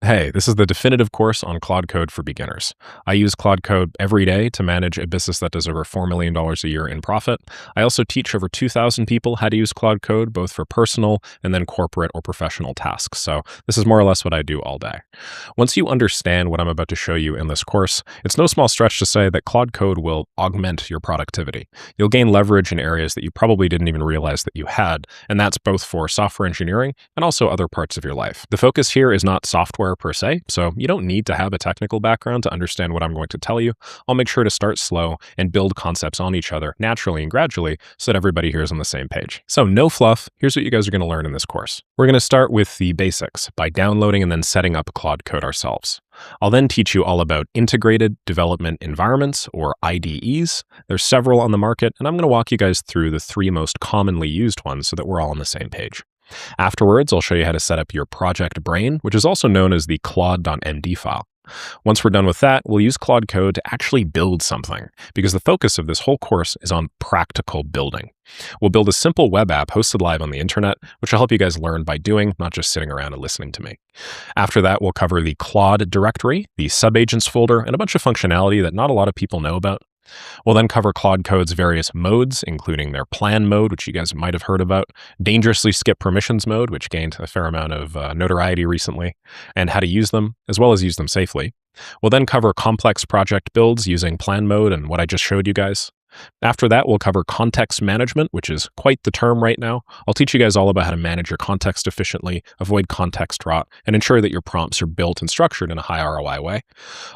Hey, this is the definitive course on Claude Code for beginners. I use Claude Code every day to manage a business that does over $4 million a year in profit. I also teach over 2,000 people how to use Claude Code, both for personal and then corporate or professional tasks. So this is more or less what I do all day. Once you understand what I'm about to show you in this course, it's no small stretch to say that Claude Code will augment your productivity. You'll gain leverage in areas that you probably didn't even realize that you had, and that's both for software engineering and also other parts of your life. The focus here is not software per se, so you don't need to have a technical background to understand what I'm going to tell you. I'll make sure to start slow and build concepts on each other naturally and gradually so that everybody here is on the same page. So no fluff, here's what you guys are going to learn in this course. We're going to start with the basics by downloading and then setting up Claude Code ourselves. I'll then teach you all about integrated development environments, or IDEs. There's several on the market, and I'm going to walk you guys through the three most commonly used ones so that we're all on the same page. Afterwards, I'll show you how to set up your project brain, which is also known as the claude.md file. Once we're done with that, we'll use Claude Code to actually build something, because the focus of this whole course is on practical building. We'll build a simple web app hosted live on the internet, which will help you guys learn by doing, not just sitting around and listening to me. After that, we'll cover the Claude directory, the subagents folder, and a bunch of functionality that not a lot of people know about. We'll then cover Claude Code's various modes, including their plan mode, which you guys might have heard about, dangerously skip permissions mode, which gained a fair amount of notoriety recently, and how to use them, as well as use them safely. We'll then cover complex project builds using plan mode and what I just showed you guys. After that, we'll cover context management, which is quite the term right now. I'll teach you guys all about how to manage your context efficiently, avoid context rot, and ensure that your prompts are built and structured in a high ROI way.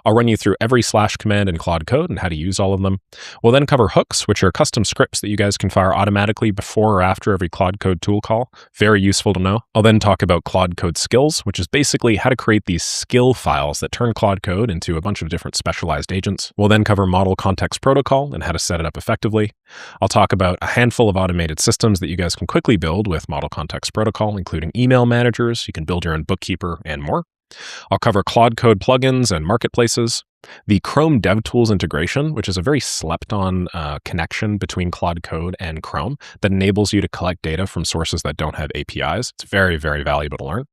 I'll run you through every / command in Claude Code and how to use all of them. We'll then cover hooks, which are custom scripts that you guys can fire automatically before or after every Claude Code tool call. Very useful to know. I'll then talk about Claude Code skills, which is basically how to create these skill files that turn Claude Code into a bunch of different specialized agents. We'll then cover model context protocol and how to set it up effectively. I'll talk about a handful of automated systems that you guys can quickly build with model context protocol, including email managers. You can build your own bookkeeper and more. I'll cover Claude Code plugins and marketplaces, the Chrome DevTools integration, which is a very slept-on connection between Claude Code and Chrome that enables you to collect data from sources that don't have APIs. It's very, very valuable to learn.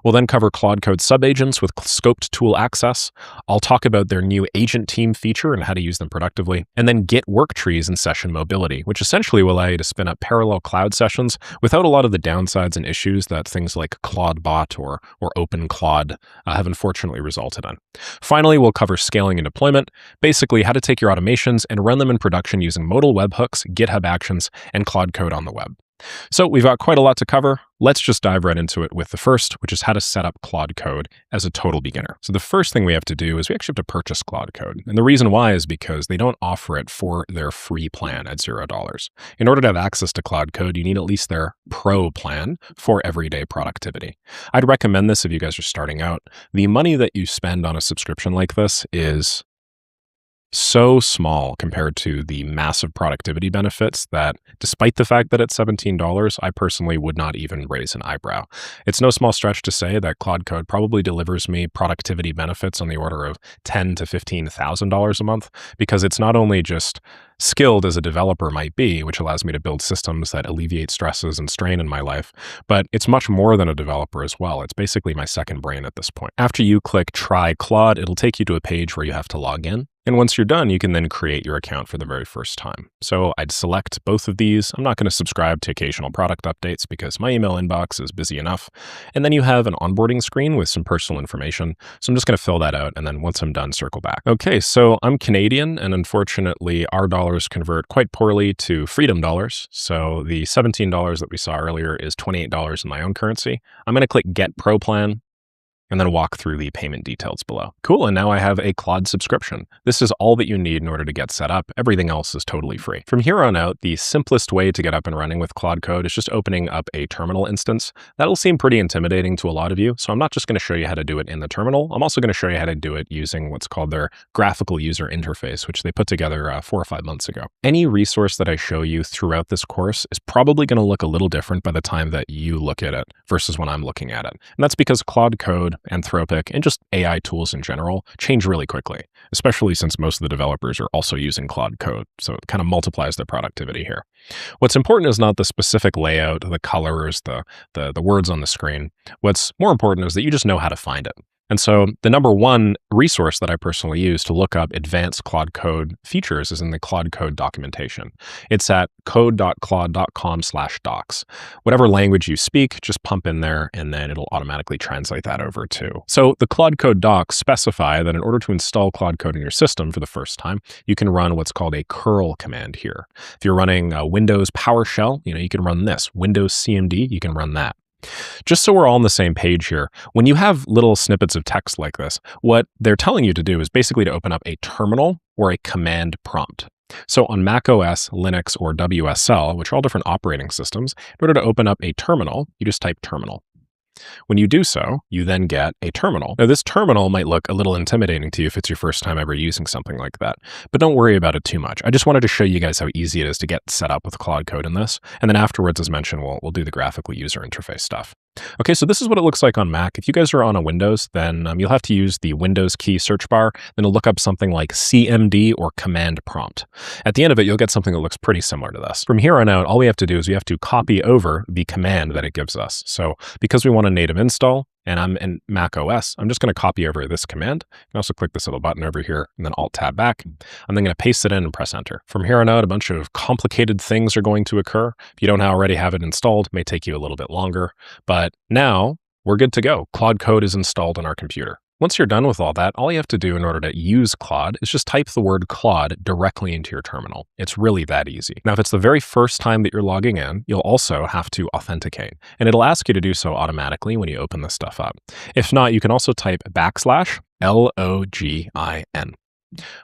We'll then cover Claude Code subagents with scoped tool access. I'll talk about their new agent team feature and how to use them productively. And then Git work trees and session mobility, which essentially will allow you to spin up parallel cloud sessions without a lot of the downsides and issues that things like ClaudeBot or OpenClaude have unfortunately resulted in. Finally, we'll cover scaling and deployment, basically how to take your automations and run them in production using modal webhooks, GitHub Actions, and Claude Code on the web. So we've got quite a lot to cover. Let's just dive right into it with the first, which is how to set up Claude Code as a total beginner. So the first thing we have to do is we actually have to purchase Claude Code. And the reason why is because they don't offer it for their free plan at $0. In order to have access to Claude Code, you need at least their pro plan for everyday productivity. I'd recommend this if you guys are starting out. The money that you spend on a subscription like this is so small compared to the massive productivity benefits that, despite the fact that it's $17, I personally would not even raise an eyebrow. It's no small stretch to say that Claude Code probably delivers me productivity benefits on the order of $10,000 to $15,000 a month, because it's not only just skilled as a developer might be, which allows me to build systems that alleviate stresses and strain in my life, but it's much more than a developer as well. It's basically my second brain at this point. After you click Try Claude, it'll take you to a page where you have to log in. And once you're done, you can then create your account for the very first time. So I'd select both of these. I'm not going to subscribe to occasional product updates because my email inbox is busy enough. And then you have an onboarding screen with some personal information. So I'm just going to fill that out. And then once I'm done, circle back. Okay, so I'm Canadian, and unfortunately, our dollars convert quite poorly to freedom dollars. So the $17 that we saw earlier is $28 in my own currency. I'm going to click Get Pro Plan, and then walk through the payment details below. Cool, and now I have a Claude subscription. This is all that you need in order to get set up. Everything else is totally free. From here on out, the simplest way to get up and running with Claude Code is just opening up a terminal instance. That'll seem pretty intimidating to a lot of you, so I'm not just going to show you how to do it in the terminal. I'm also going to show you how to do it using what's called their graphical user interface, which they put together 4 or 5 months ago. Any resource that I show you throughout this course is probably going to look a little different by the time that you look at it versus when I'm looking at it. And that's because Claude Code, Anthropic, and just AI tools in general change really quickly, especially since most of the developers are also using Claude Code. So it kind of multiplies their productivity here. What's important is not the specific layout, the colors, the words on the screen. What's more important is that you just know how to find it. And so the number one resource that I personally use to look up advanced Claude Code features is in the Claude Code documentation. It's at code.claude.com/docs. Whatever language you speak, just pump in there and then it'll automatically translate that over too. So the Claude Code docs specify that in order to install Claude Code in your system for the first time, you can run what's called a curl command here. If you're running Windows PowerShell, you can run this. Windows CMD, you can run that. Just so we're all on the same page here, when you have little snippets of text like this, what they're telling you to do is basically to open up a terminal or a command prompt. So on Mac OS, Linux, or WSL, which are all different operating systems, in order to open up a terminal, you just type terminal. When you do so, you then get a terminal. Now, this terminal might look a little intimidating to you if it's your first time ever using something like that, but don't worry about it too much. I just wanted to show you guys how easy it is to get set up with Claude Code in this, and then afterwards, as mentioned, we'll do the graphical user interface stuff. Okay, so this is what it looks like on Mac. If you guys are on a Windows, then you'll have to use the Windows key search bar, then it'll look up something like CMD or command prompt. At the end of it, you'll get something that looks pretty similar to this. From here on out, all we have to do is we have to copy over the command that it gives us. So because we want a native install, and I'm in Mac OS, I'm just going to copy over this command. You can also click this little button over here and then Alt-Tab back. I'm then going to paste it in and press Enter. From here on out, a bunch of complicated things are going to occur. If you don't already have it installed, it may take you a little bit longer. But now we're good to go. Claude Code is installed on our computer. Once you're done with all that, all you have to do in order to use Claude is just type the word Claude directly into your terminal. It's really that easy. Now, if it's the very first time that you're logging in, you'll also have to authenticate, and it'll ask you to do so automatically when you open this stuff up. If not, you can also type \login.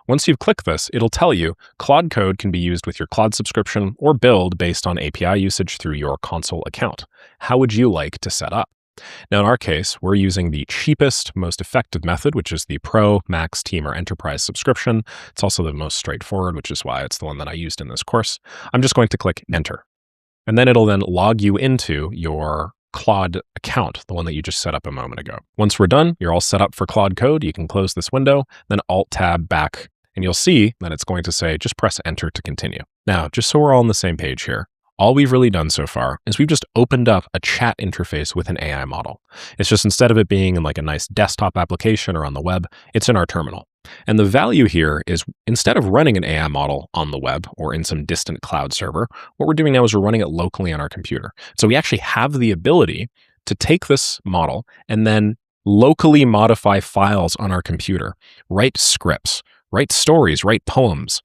Once you've clicked this, it'll tell you Claude Code can be used with your Claude subscription or build based on API usage through your console account. How would you like to set up? Now, in our case, we're using the cheapest, most effective method, which is the Pro, Max, Team, or Enterprise subscription. It's also the most straightforward, which is why it's the one that I used in this course. I'm just going to click Enter. And then it'll then log you into your Claude account, the one that you just set up a moment ago. Once we're done, you're all set up for Claude Code. You can close this window, then Alt-Tab back, and you'll see that it's going to say, just press Enter to continue. Now, just so we're all on the same page here, all we've really done so far is we've just opened up a chat interface with an AI model. It's just instead of it being in like a nice desktop application or on the web, it's in our terminal. And the value here is instead of running an AI model on the web or in some distant cloud server, what we're doing now is we're running it locally on our computer. So we actually have the ability to take this model and then locally modify files on our computer, write scripts, write stories, write poems,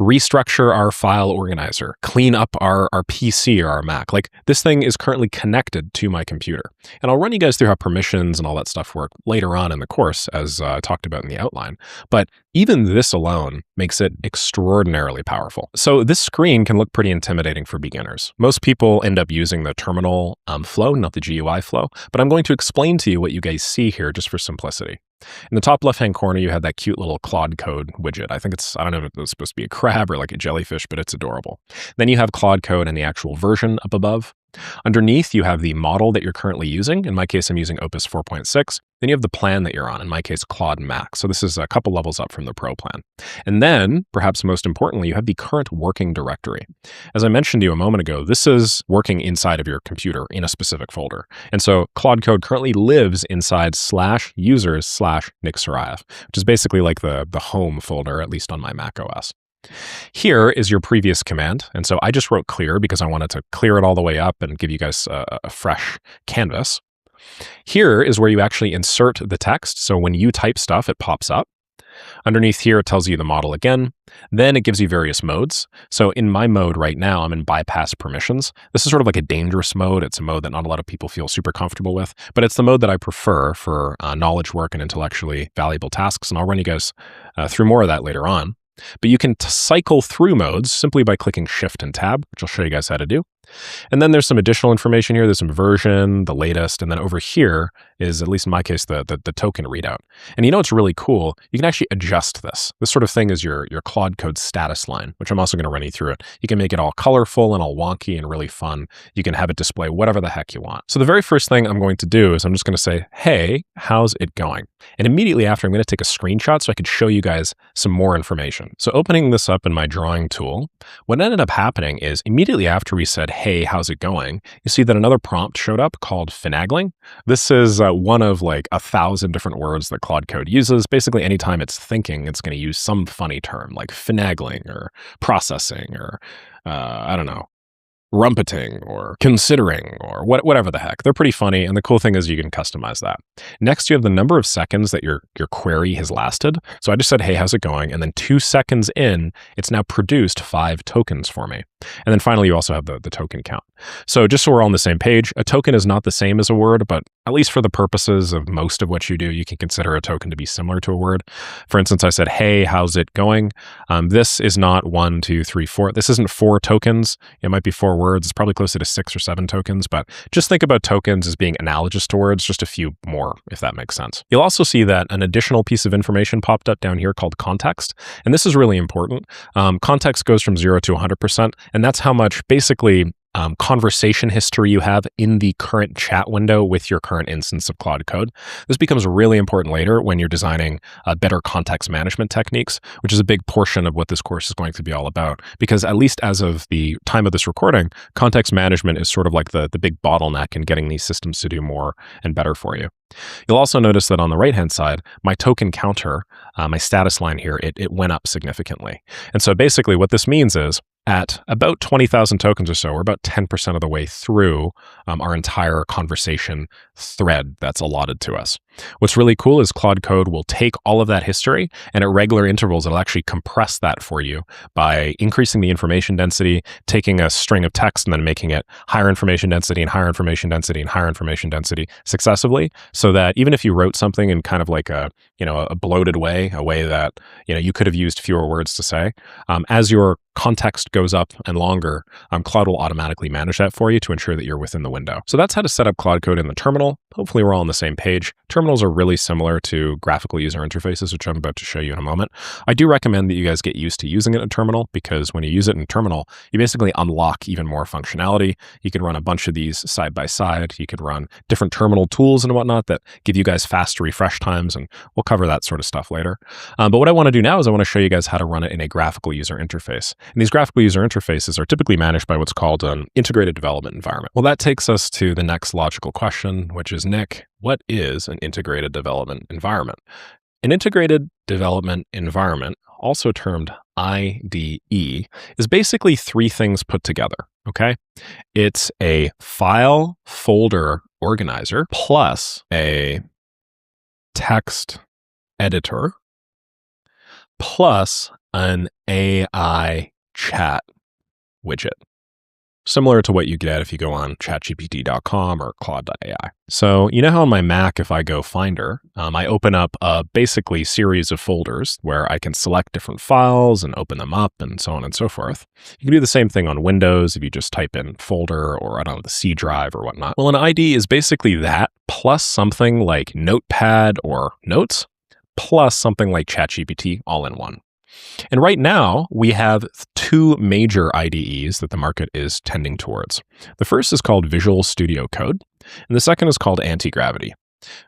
restructure our file organizer, clean up our PC or our Mac. Like, this thing is currently connected to my computer. And I'll run you guys through how permissions and all that stuff work later on in the course, as I talked about in the outline. But even this alone makes it extraordinarily powerful. So this screen can look pretty intimidating for beginners. Most people end up using the terminal flow, not the GUI flow, but I'm going to explain to you what you guys see here just for simplicity. In the top left-hand corner, you have that cute little Claude Code widget. I think I don't know if it's supposed to be a crab or like a jellyfish, but it's adorable. Then you have Claude Code and the actual version up above. Underneath, you have the model that you're currently using. In my case, I'm using Opus 4.6. Then you have the plan that you're on, in my case, Claude Max. So this is a couple levels up from the Pro plan. And then, perhaps most importantly, you have the current working directory. As I mentioned to you a moment ago, this is working inside of your computer in a specific folder. And so Claude Code currently lives inside /users/Nick Sarayev, which is basically like the home folder, at least on my Mac OS. Here is your previous command. And so I just wrote clear because I wanted to clear it all the way up and give you guys a fresh canvas. Here is where you actually insert the text. So when you type stuff, it pops up. Underneath here, it tells you the model again. Then it gives you various modes. So in my mode right now, I'm in bypass permissions. This is sort of like a dangerous mode. It's a mode that not a lot of people feel super comfortable with, but it's the mode that I prefer for knowledge work and intellectually valuable tasks. And I'll run you guys through more of that later on. But you can cycle through modes simply by clicking Shift and Tab, which I'll show you guys how to do. And then there's some additional information here. There's some version, the latest, and then over here is, at least in my case, the token readout. And you know what's really cool? You can actually adjust this. This sort of thing is your Claude Code status line, which I'm also going to run you through it. You can make it all colorful and all wonky and really fun. You can have it display whatever the heck you want. So the very first thing I'm going to do is I'm just going to say, hey, how's it going? And immediately after, I'm going to take a screenshot so I could show you guys some more information. So opening this up in my drawing tool, what ended up happening is immediately after we said, hey, how's it going, you see that another prompt showed up called finagling. This is one of like 1,000 different words that Claude Code uses. Basically, anytime it's thinking, it's going to use some funny term like finagling or processing or, I don't know, rumpeting or considering or whatever the heck. They're pretty funny, and the cool thing is you can customize that. Next, you have the number of seconds that your query has lasted. So I just said, hey, how's it going? And then 2 seconds in, it's now produced 5 tokens for me. And then finally, you also have the token count. So just so we're all on the same page, a token is not the same as a word, but at least for the purposes of most of what you do, you can consider a token to be similar to a word. For instance, I said, hey, how's it going? This is not 1, 2, 3, 4. This isn't 4 tokens. It might be 4 words. It's probably closer to 6 or 7 tokens, but just think about tokens as being analogous to words, just a few more, if that makes sense. You'll also see that an additional piece of information popped up down here called context. And this is really important. Context goes from 0 to 100%, and that's how much basically conversation history you have in the current chat window with your current instance of Claude Code. This becomes really important later when you're designing better context management techniques, which is a big portion of what this course is going to be all about. Because at least as of the time of this recording, context management is sort of like the big bottleneck in getting these systems to do more and better for you. You'll also notice that on the right-hand side, my token counter, my status line here, it went up significantly. And so basically what this means is at about 20,000 tokens or so, we're about 10% of the way through our entire conversation thread that's allotted to us. What's really cool is Claude Code will take all of that history, and at regular intervals, it'll actually compress that for you by increasing the information density, taking a string of text and then making it higher information density and higher information density and higher information density successively, so that even if you wrote something in kind of like a bloated way, a way that you could have used fewer words to say, as your context goes up and longer, Claude will automatically manage that for you to ensure that you're within the window. So that's how to set up Claude Code in the terminal. Hopefully we're all on the same page. Terminals are really similar to graphical user interfaces, which I'm about to show you in a moment. I do recommend that you guys get used to using it in a terminal, because when you use it in terminal, you basically unlock even more functionality. You can run a bunch of these side by side. You can run different terminal tools and whatnot that give you guys fast refresh times, and we'll cover that sort of stuff later. But what I want to do now is I want to show you guys how to run it in a graphical user interface. And these graphical user interfaces are typically managed by what's called an integrated development environment. Well, that takes us to the next logical question, which is, Nick, what is an integrated development environment? An integrated development environment, also termed IDE, is basically 3 things put together, okay? It's a file folder organizer plus a text editor plus an AI chat widget, similar to what you get if you go on chatgpt.com or claude.ai. So you know how on my Mac, if I go Finder, I open up a basically series of folders where I can select different files and open them up and so on and so forth. You can do the same thing on Windows if you just type in folder or, I don't know, the C drive or whatnot. Well, an ID is basically that plus something like Notepad or Notes plus something like ChatGPT all in one. And right now, we have 2 major IDEs that the market is tending towards. The first is called Visual Studio Code, and the second is called Anti-Gravity.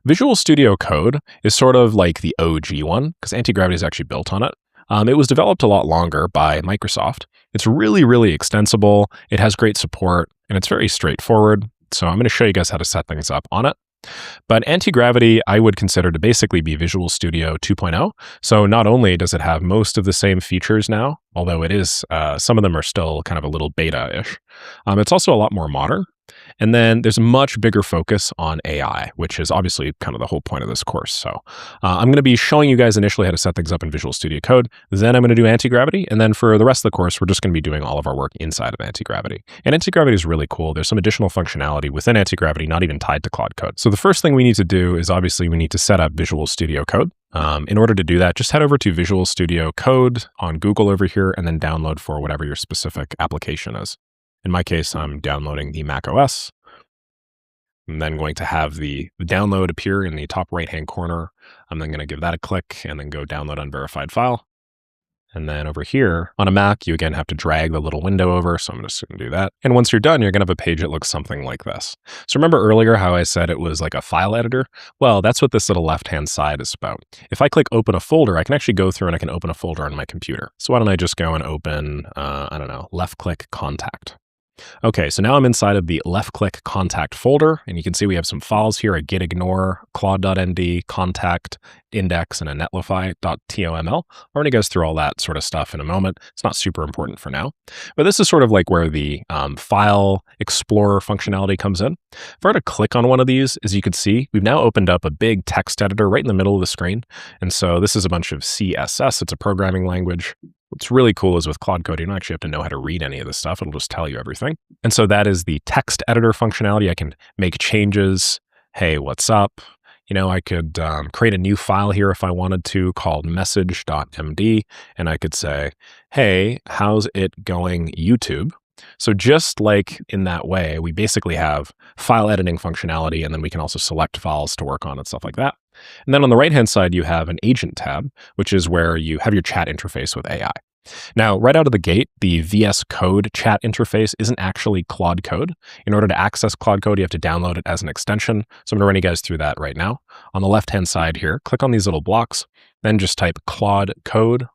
Visual Studio Code is sort of like the OG one, because Anti-Gravity is actually built on it. It was developed a lot longer by Microsoft. It's really, really extensible. It has great support, and it's very straightforward. So I'm going to show you guys how to set things up on it. But Anti-Gravity, I would consider to basically be Visual Studio 2.0. So not only does it have most of the same features now, although it is, some of them are still kind of a little beta-ish, it's also a lot more modern. And then there's a much bigger focus on AI, which is obviously kind of the whole point of this course. So I'm going to be showing you guys initially how to set things up in Visual Studio Code. Then I'm going to do Anti-Gravity. And then for the rest of the course, we're just going to be doing all of our work inside of Anti-Gravity. And Anti-Gravity is really cool. There's some additional functionality within Anti-Gravity, not even tied to Claude Code. So the first thing we need to do is obviously we need to set up Visual Studio Code. In order to do that, just head over to Visual Studio Code on Google over here and then download for whatever your specific application is. In my case, I'm downloading the Mac OS. I'm then going to have the download appear in the top right-hand corner. I'm then going to give that a click and then go download unverified file. And then over here on a Mac, you again have to drag the little window over. So I'm just going to do that. And once you're done, you're going to have a page that looks something like this. So remember earlier how I said it was like a file editor? Well, that's what this little left-hand side is about. If I click open a folder, I can actually go through and I can open a folder on my computer. So why don't I just go and open, I don't know, left-click contact. Okay, so now I'm inside of the left-click contact folder, and you can see we have some files here, a gitignore, claude.md, contact, index, and a netlify.toml. We're going to go through all that sort of stuff in a moment. It's not super important for now. But this is sort of like where the file explorer functionality comes in. If I were to click on one of these, as you can see, we've now opened up a big text editor right in the middle of the screen. And so this is a bunch of CSS. It's a programming language. What's really cool is with Claude Code, you don't actually have to know how to read any of this stuff. It'll just tell you everything. And so that is the text editor functionality. I can make changes. Hey, what's up? I could create a new file here if I wanted to called message.md. And I could say, hey, how's it going, YouTube? So just like in that way, we basically have file editing functionality, and then we can also select files to work on and stuff like that. And then on the right-hand side, you have an agent tab, which is where you have your chat interface with AI. Now, right out of the gate, the VS Code chat interface isn't actually Claude Code. In order to access Claude Code, you have to download it as an extension. So I'm going to run you guys through that right now. On the left-hand side here, click on these little blocks, then just type Claude Code.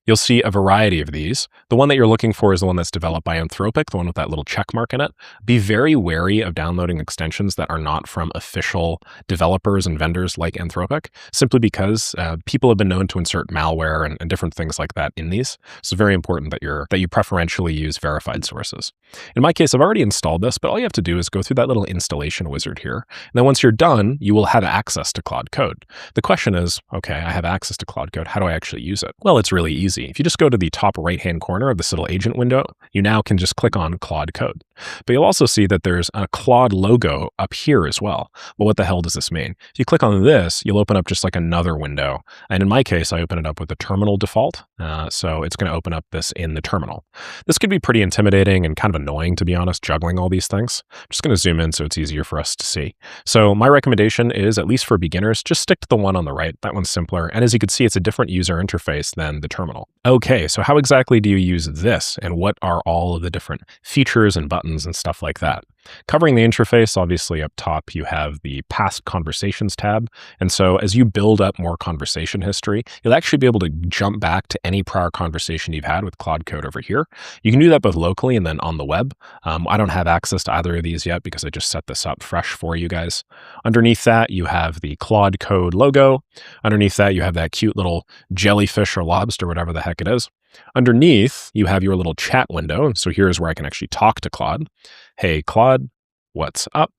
You'll see a variety of these. The one that you're looking for is the one that's developed by Anthropic, the one with that little check mark in it. Be very wary of downloading extensions that are not from official developers and vendors like Anthropic, simply because people have been known to insert malware and different things like that in these. So it's very important that you preferentially use verified sources. In my case, I've already installed this, but all you have to do is go through that little installation wizard here. And then once you're done, you will have access to Claude Code. The question is, okay, I have access to Claude Code. How do I actually use it? Well, it's really easy. If you just go to the top right-hand corner of this little agent window, you now can just click on Claude Code. But you'll also see that there's a Claude logo up here as well. Well, what the hell does this mean? If you click on this, you'll open up just like another window. And in my case, I open it up with the terminal default. So it's going to open up this in the terminal. This could be pretty intimidating and kind of annoying, to be honest, juggling all these things. I'm just going to zoom in so it's easier for us to see. So my recommendation is, at least for beginners, just stick to the one on the right. That one's simpler. And as you can see, it's a different user interface than the terminal. Okay, so how exactly do you use this, and what are all of the different features and buttons and stuff like that? Covering the interface, obviously up top, you have the past conversations tab. And so as you build up more conversation history, you'll actually be able to jump back to any prior conversation you've had with Claude Code over here. You can do that both locally and then on the web. I don't have access to either of these yet because I just set this up fresh for you guys. Underneath that, you have the Claude Code logo. Underneath that, you have that cute little jellyfish or lobster, whatever the heck it is. Underneath, you have your little chat window. So here's where I can actually talk to Claude. Hey, Claude, what's up?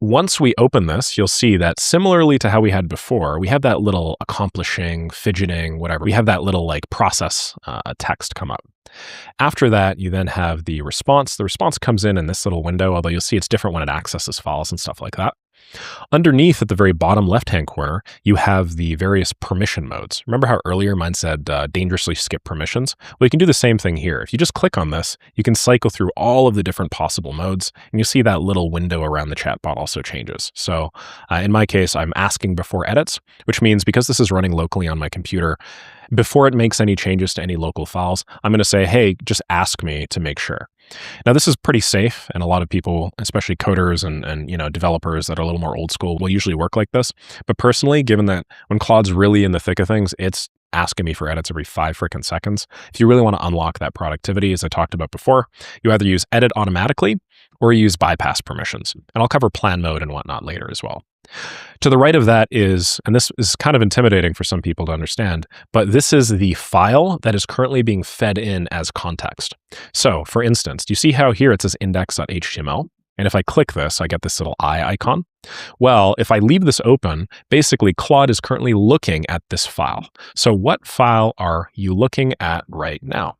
Once we open this, you'll see that similarly to how we had before, we have that little accomplishing, fidgeting, whatever. We have that little like process text come up. After that, you then have the response. The response comes in this little window, although you'll see it's different when it accesses files and stuff like that. Underneath, at the very bottom left-hand corner, you have the various permission modes. Remember how earlier mine said dangerously skip permissions? Well, you can do the same thing here. If you just click on this, you can cycle through all of the different possible modes, and you see that little window around the chatbot also changes. So in my case, I'm asking before edits, which means because this is running locally on my computer, before it makes any changes to any local files, I'm going to say, hey, just ask me to make sure. Now, this is pretty safe, and a lot of people, especially coders and developers that are a little more old school, will usually work like this. But personally, given that when Claude's really in the thick of things, it's asking me for edits every 5 freaking seconds. If you really want to unlock that productivity, as I talked about before, you either use edit automatically or you use bypass permissions. And I'll cover plan mode and whatnot later as well. To the right of that is, and this is kind of intimidating for some people to understand, but this is the file that is currently being fed in as context. So for instance, do you see how here it says index.html? And if I click this, I get this little eye icon. Well, if I leave this open, basically Claude is currently looking at this file. So what file are you looking at right now?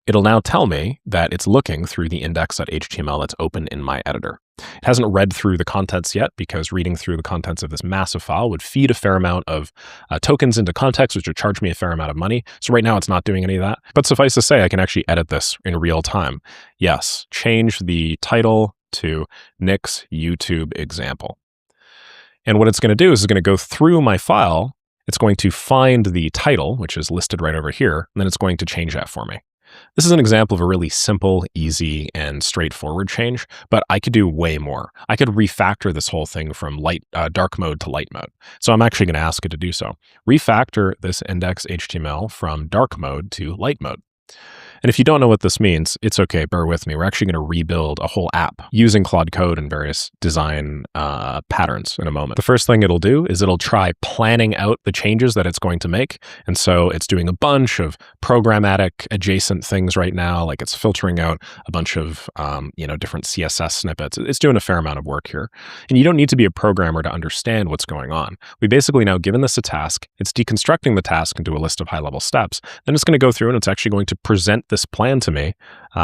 It'll now tell me that it's looking through the index.html that's open in my editor. It hasn't read through the contents yet because reading through the contents of this massive file would feed a fair amount of tokens into context, which would charge me a fair amount of money. So right now it's not doing any of that. But suffice to say, I can actually edit this in real time. Yes, change the title to Nick's YouTube example. And what it's going to do is it's going to go through my file. It's going to find the title, which is listed right over here, and then it's going to change that for me. This is an example of a really simple, easy, and straightforward change, but I could do way more. I could refactor this whole thing from dark mode to light mode. So I'm actually going to ask it to do so. Refactor this index.html from dark mode to light mode. And if you don't know what this means, it's okay, bear with me. We're actually going to rebuild a whole app using Claude Code and various design patterns in a moment. The first thing it'll do is it'll try planning out the changes that it's going to make. And so it's doing a bunch of programmatic adjacent things right now, like it's filtering out a bunch of different CSS snippets. It's doing a fair amount of work here. And you don't need to be a programmer to understand what's going on. We basically now given this a task, it's deconstructing the task into a list of high-level steps. Then it's going to go through and it's actually going to present this plan to me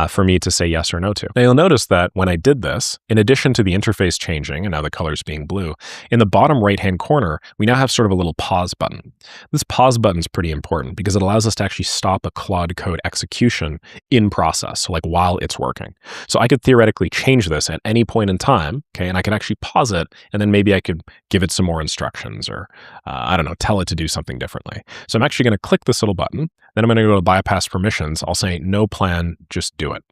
for me to say yes or no to. Now you'll notice that when I did this, in addition to the interface changing and now the colors being blue, in the bottom right-hand corner, we now have sort of a little pause button. This pause button is pretty important because it allows us to actually stop a Claude Code execution in process, so like while it's working. So I could theoretically change this at any point in time, okay, and I could actually pause it, and then maybe I could give it some more instructions or, I don't know, tell it to do something differently. So I'm actually going to click this little button, then I'm going to go to bypass permissions. I'll say no plan, just do it.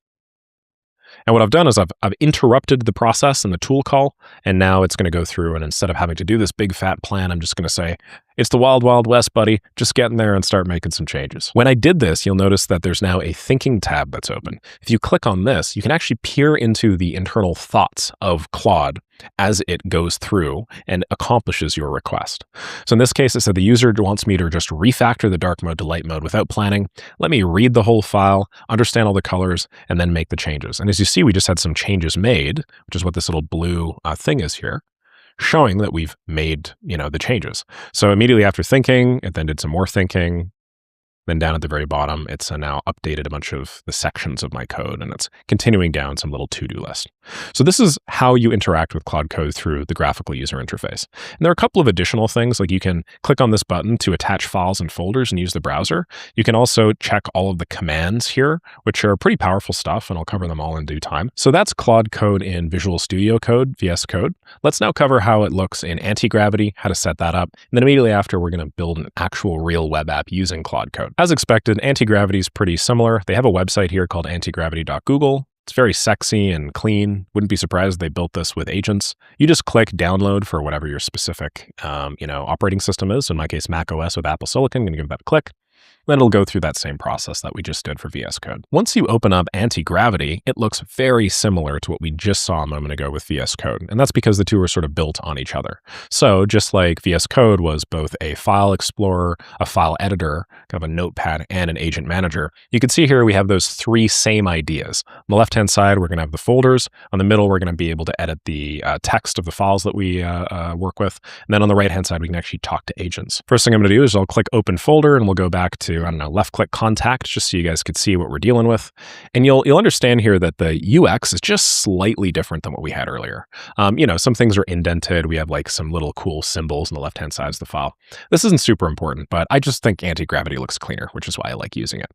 And what I've done is I've interrupted the process in the tool call, and now it's going to go through, and instead of having to do this big fat plan, I'm just going to say, it's the wild, wild west, buddy. Just get in there and start making some changes. When I did this, you'll notice that there's now a thinking tab that's open. If you click on this, you can actually peer into the internal thoughts of Claude as it goes through and accomplishes your request. So in this case, it said the user wants me to just refactor the dark mode to light mode without planning. Let me read the whole file, understand all the colors, and then make the changes. And as you see, we just had some changes made, which is what this little blue thing is here, showing that we've made, the changes. So immediately after thinking, it then did some more thinking. Then down at the very bottom, it's now updated a bunch of the sections of my code, and it's continuing down some little to-do list. So this is how you interact with Claude Code through the graphical user interface. And there are a couple of additional things, like you can click on this button to attach files and folders and use the browser. You can also check all of the commands here, which are pretty powerful stuff, and I'll cover them all in due time. So that's Claude Code in Visual Studio Code, VS Code. Let's now cover how it looks in Anti-Gravity, how to set that up, and then immediately after, we're going to build an actual real web app using Claude Code. As expected, Anti-Gravity is pretty similar. They have a website here called antigravity.google. It's very sexy and clean. Wouldn't be surprised they built this with agents. You just click download for whatever your specific, operating system is. In my case, Mac OS with Apple Silicon. I'm going to give that a click. Then it'll go through that same process that we just did for VS Code. Once you open up Anti-Gravity, it looks very similar to what we just saw a moment ago with VS Code. And that's because the two are sort of built on each other. So just like VS Code was both a file explorer, a file editor, kind of a notepad, and an agent manager, you can see here we have those three same ideas. On the left-hand side, we're going to have the folders. On the middle, we're going to be able to edit the text of the files that we work with. And then on the right-hand side, we can actually talk to agents. First thing I'm going to do is I'll click Open Folder, and we'll go back to, left-click Contact, just so you guys could see what we're dealing with. And you'll understand here that the UX is just slightly different than what we had earlier. Some things are indented. We have like some little cool symbols on the left-hand side of the file. This isn't super important, but I just think Anti-Gravity looks cleaner, which is why I like using it.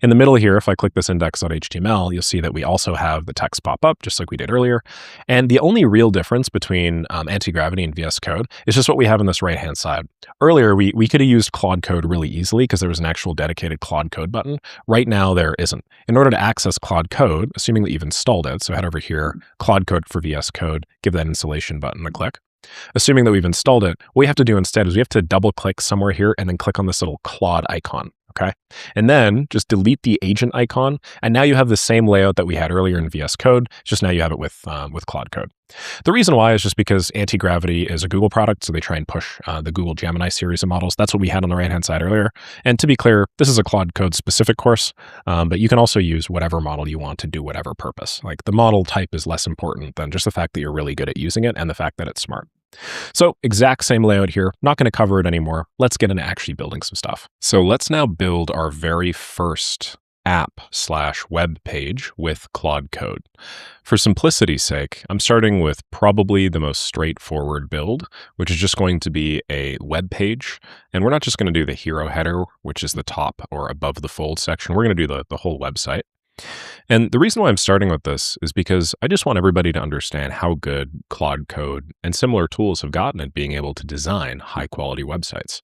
In the middle here, if I click this index.html, you'll see that we also have the text pop up, just like we did earlier. And the only real difference between Anti-Gravity and VS Code is just what we have on this right-hand side. Earlier, we could have used Claude Code really easily because there was an actual dedicated Claude Code button. Right now, there isn't. In order to access Claude Code, assuming that you've installed it, so head over here, Claude Code for VS Code, give that installation button a click. Assuming that we've installed it, what we have to do instead is we have to double-click somewhere here and then click on this little Claude icon. Okay. And then just delete the agent icon. And now you have the same layout that we had earlier in VS Code. It's just now you have it with Claude Code. The reason why is just because Anti-Gravity is a Google product. So they try and push the Google Gemini series of models. That's what we had on the right-hand side earlier. And to be clear, this is a Claude Code specific course, but you can also use whatever model you want to do whatever purpose. Like the model type is less important than just the fact that you're really good at using it and the fact that it's smart. So exact same layout here, not going to cover it anymore. Let's get into actually building some stuff. So let's now build our very first app/web page with Claude Code. For simplicity's sake, I'm starting with probably the most straightforward build, which is just going to be a web page. And we're not just going to do the hero header, which is the top or above the fold section. We're going to do the whole website. And the reason why I'm starting with this is because I just want everybody to understand how good Claude Code and similar tools have gotten at being able to design high-quality websites.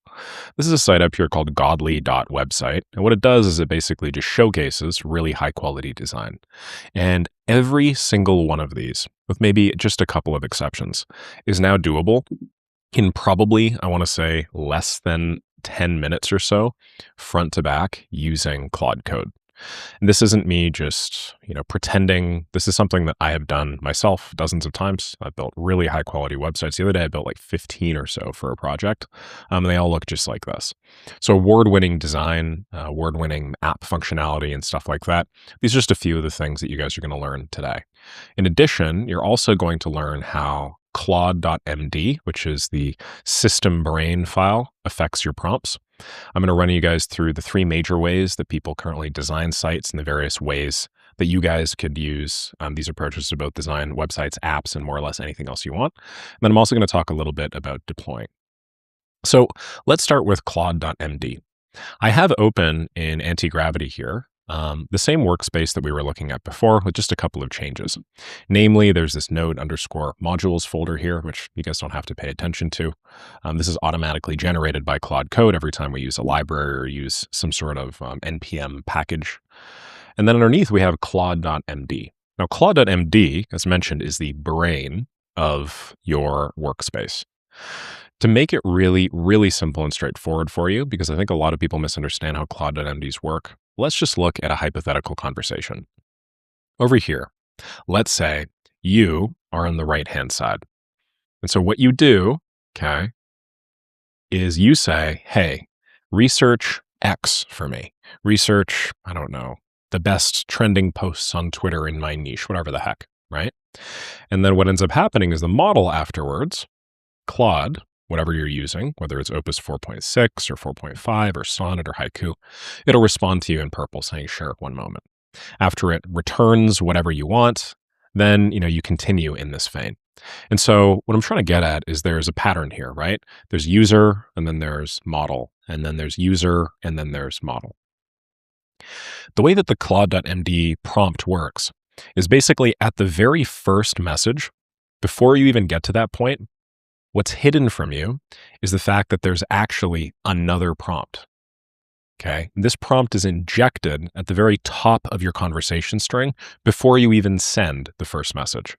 This is a site up here called godly.website, and what it does is it basically just showcases really high-quality design. And every single one of these, with maybe just a couple of exceptions, is now doable in probably, I want to say, less than 10 minutes or so, front to back, using Claude Code. And this isn't me just, pretending. This is something that I have done myself dozens of times. I've built really high quality websites. The other day, I built like 15 or so for a project. And they all look just like this. So award-winning design, award-winning app functionality and stuff like that. These are just a few of the things that you guys are going to learn today. In addition, you're also going to learn how claude.md, which is the system brain file, affects your prompts. I'm going to run you guys through the 3 major ways that people currently design sites and the various ways that you guys could use these approaches to both design websites, apps, and more or less anything else you want. And then I'm also going to talk a little bit about deploying. So let's start with claude.md. I have open in anti-gravity here the same workspace that we were looking at before with just a couple of changes. Namely, there's this node_modules folder here, which you guys don't have to pay attention to. This is automatically generated by Claude Code every time we use a library or use some sort of NPM package. And then underneath, we have claude.md. Now, claude.md, as mentioned, is the brain of your workspace. To make it really, really simple and straightforward for you, because I think a lot of people misunderstand how claude.mds work, let's just look at a hypothetical conversation. Over here, let's say you are on the right-hand side. And so what you do, okay, is you say, hey, research X for me. Research, I don't know, the best trending posts on Twitter in my niche, whatever the heck, right? And then what ends up happening is the model afterwards, Claude, whatever you're using, whether it's Opus 4.6 or 4.5 or Sonnet or Haiku, it'll respond to you in purple saying, sure, one moment. After it returns whatever you want, then, you continue in this vein. And so what I'm trying to get at is there's a pattern here, right? There's user, and then there's model, and then there's user, and then there's model. The way that the claude.md prompt works is basically at the very first message, before you even get to that point, what's hidden from you is the fact that there's actually another prompt, okay? This prompt is injected at the very top of your conversation string before you even send the first message.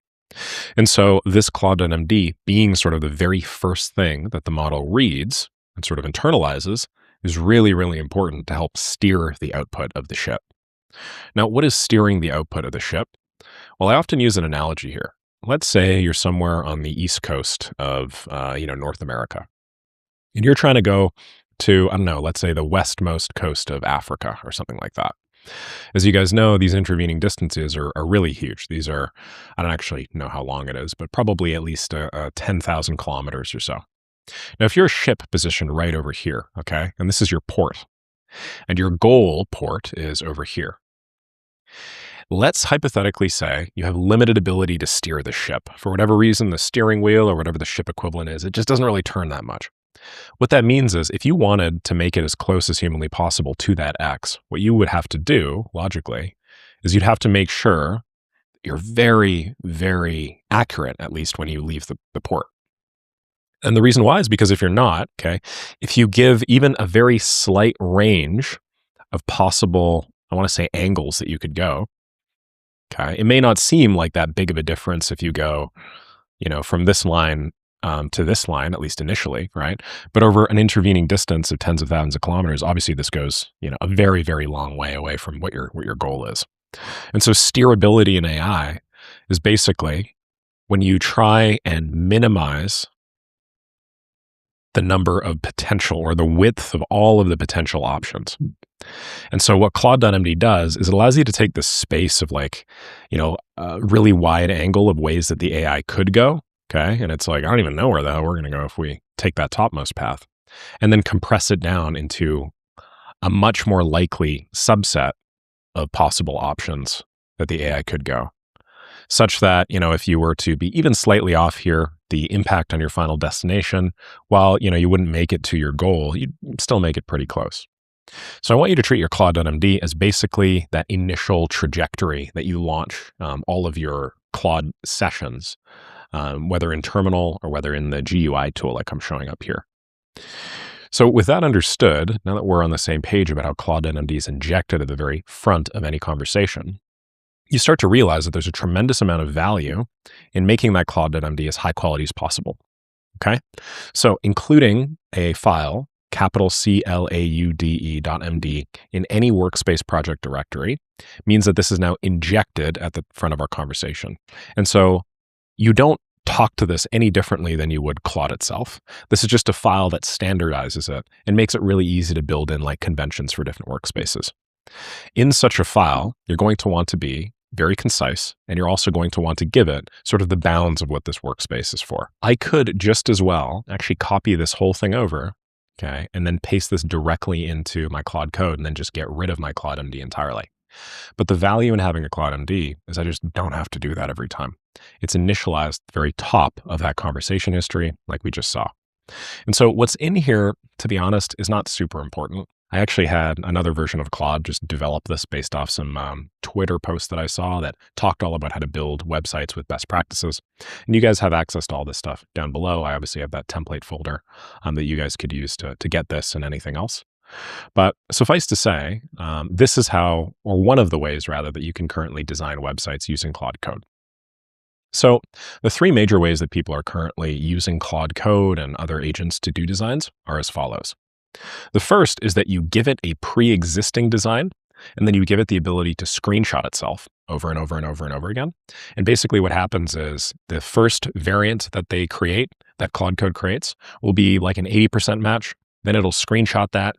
And so this claude.md being sort of the very first thing that the model reads and sort of internalizes is really, really important to help steer the output of the ship. Now, what is steering the output of the ship? Well, I often use an analogy here. Let's say you're somewhere on the East Coast of, North America, and you're trying to go to, I don't know, let's say the westmost coast of Africa or something like that. As you guys know, these intervening distances are really huge. These are, I don't actually know how long it is, but probably at least 10,000 kilometers or so. Now, if you're a ship positioned right over here, okay, and this is your port, and your goal port is over here. Let's hypothetically say you have limited ability to steer the ship. For whatever reason, the steering wheel or whatever the ship equivalent is, it just doesn't really turn that much. What that means is if you wanted to make it as close as humanly possible to that X, what you would have to do, logically, is you'd have to make sure you're very, very accurate, at least when you leave the port. And the reason why is because if you're not, okay, if you give even a very slight range of possible, I want to say angles that you could go, okay, it may not seem like that big of a difference if you go, from this line to this line, at least initially, right? But over an intervening distance of tens of thousands of kilometers, obviously this goes, a very, very long way away from what your goal is. And so steerability in AI is basically when you try and minimize the number of potential or the width of all of the potential options. And so what claude.md does is it allows you to take the space of a really wide angle of ways that the AI could go, okay? And it's like, I don't even know where the hell we're going to go if we take that topmost path, and then compress it down into a much more likely subset of possible options that the AI could go, such that, if you were to be even slightly off here, the impact on your final destination, while, you wouldn't make it to your goal, you'd still make it pretty close. So I want you to treat your claude.md as basically that initial trajectory that you launch all of your Claude sessions, whether in terminal or whether in the GUI tool like I'm showing up here. So with that understood, now that we're on the same page about how claude.md is injected at the very front of any conversation, you start to realize that there's a tremendous amount of value in making that claude.md as high quality as possible, okay? So including a file capital CLAUDE.md in any workspace project directory means that this is now injected at the front of our conversation. And so you don't talk to this any differently than you would Claude itself. This is just a file that standardizes it and makes it really easy to build in like conventions for different workspaces. In such a file, you're going to want to be very concise, and you're also going to want to give it sort of the bounds of what this workspace is for. I could just as well actually copy this whole thing over, okay, and then paste this directly into my Claude code and then just get rid of my Claude MD entirely. But the value in having a Claude MD is I just don't have to do that every time. It's initialized at the very top of that conversation history, like we just saw. And so what's in here, to be honest, is not super important. I actually had another version of Claude just develop this based off some Twitter posts that I saw that talked all about how to build websites with best practices. And you guys have access to all this stuff down below. I obviously have that template folder that you guys could use to get this and anything else. But suffice to say, this is how, or one of the ways rather, that you can currently design websites using Claude Code. So the three major ways that people are currently using Claude Code and other agents to do designs are as follows. The first is that you give it a pre-existing design, and then you give it the ability to screenshot itself over and over and over and over again. And basically what happens is the first variant that they create, that Claude Code creates, will be like an 80% match. Then it'll screenshot that,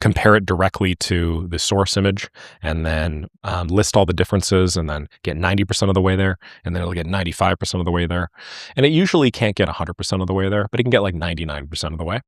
compare it directly to the source image, and then list all the differences, and then get 90% of the way there, and then it'll get 95% of the way there. And it usually can't get 100% of the way there, but it can get like 99% of the way.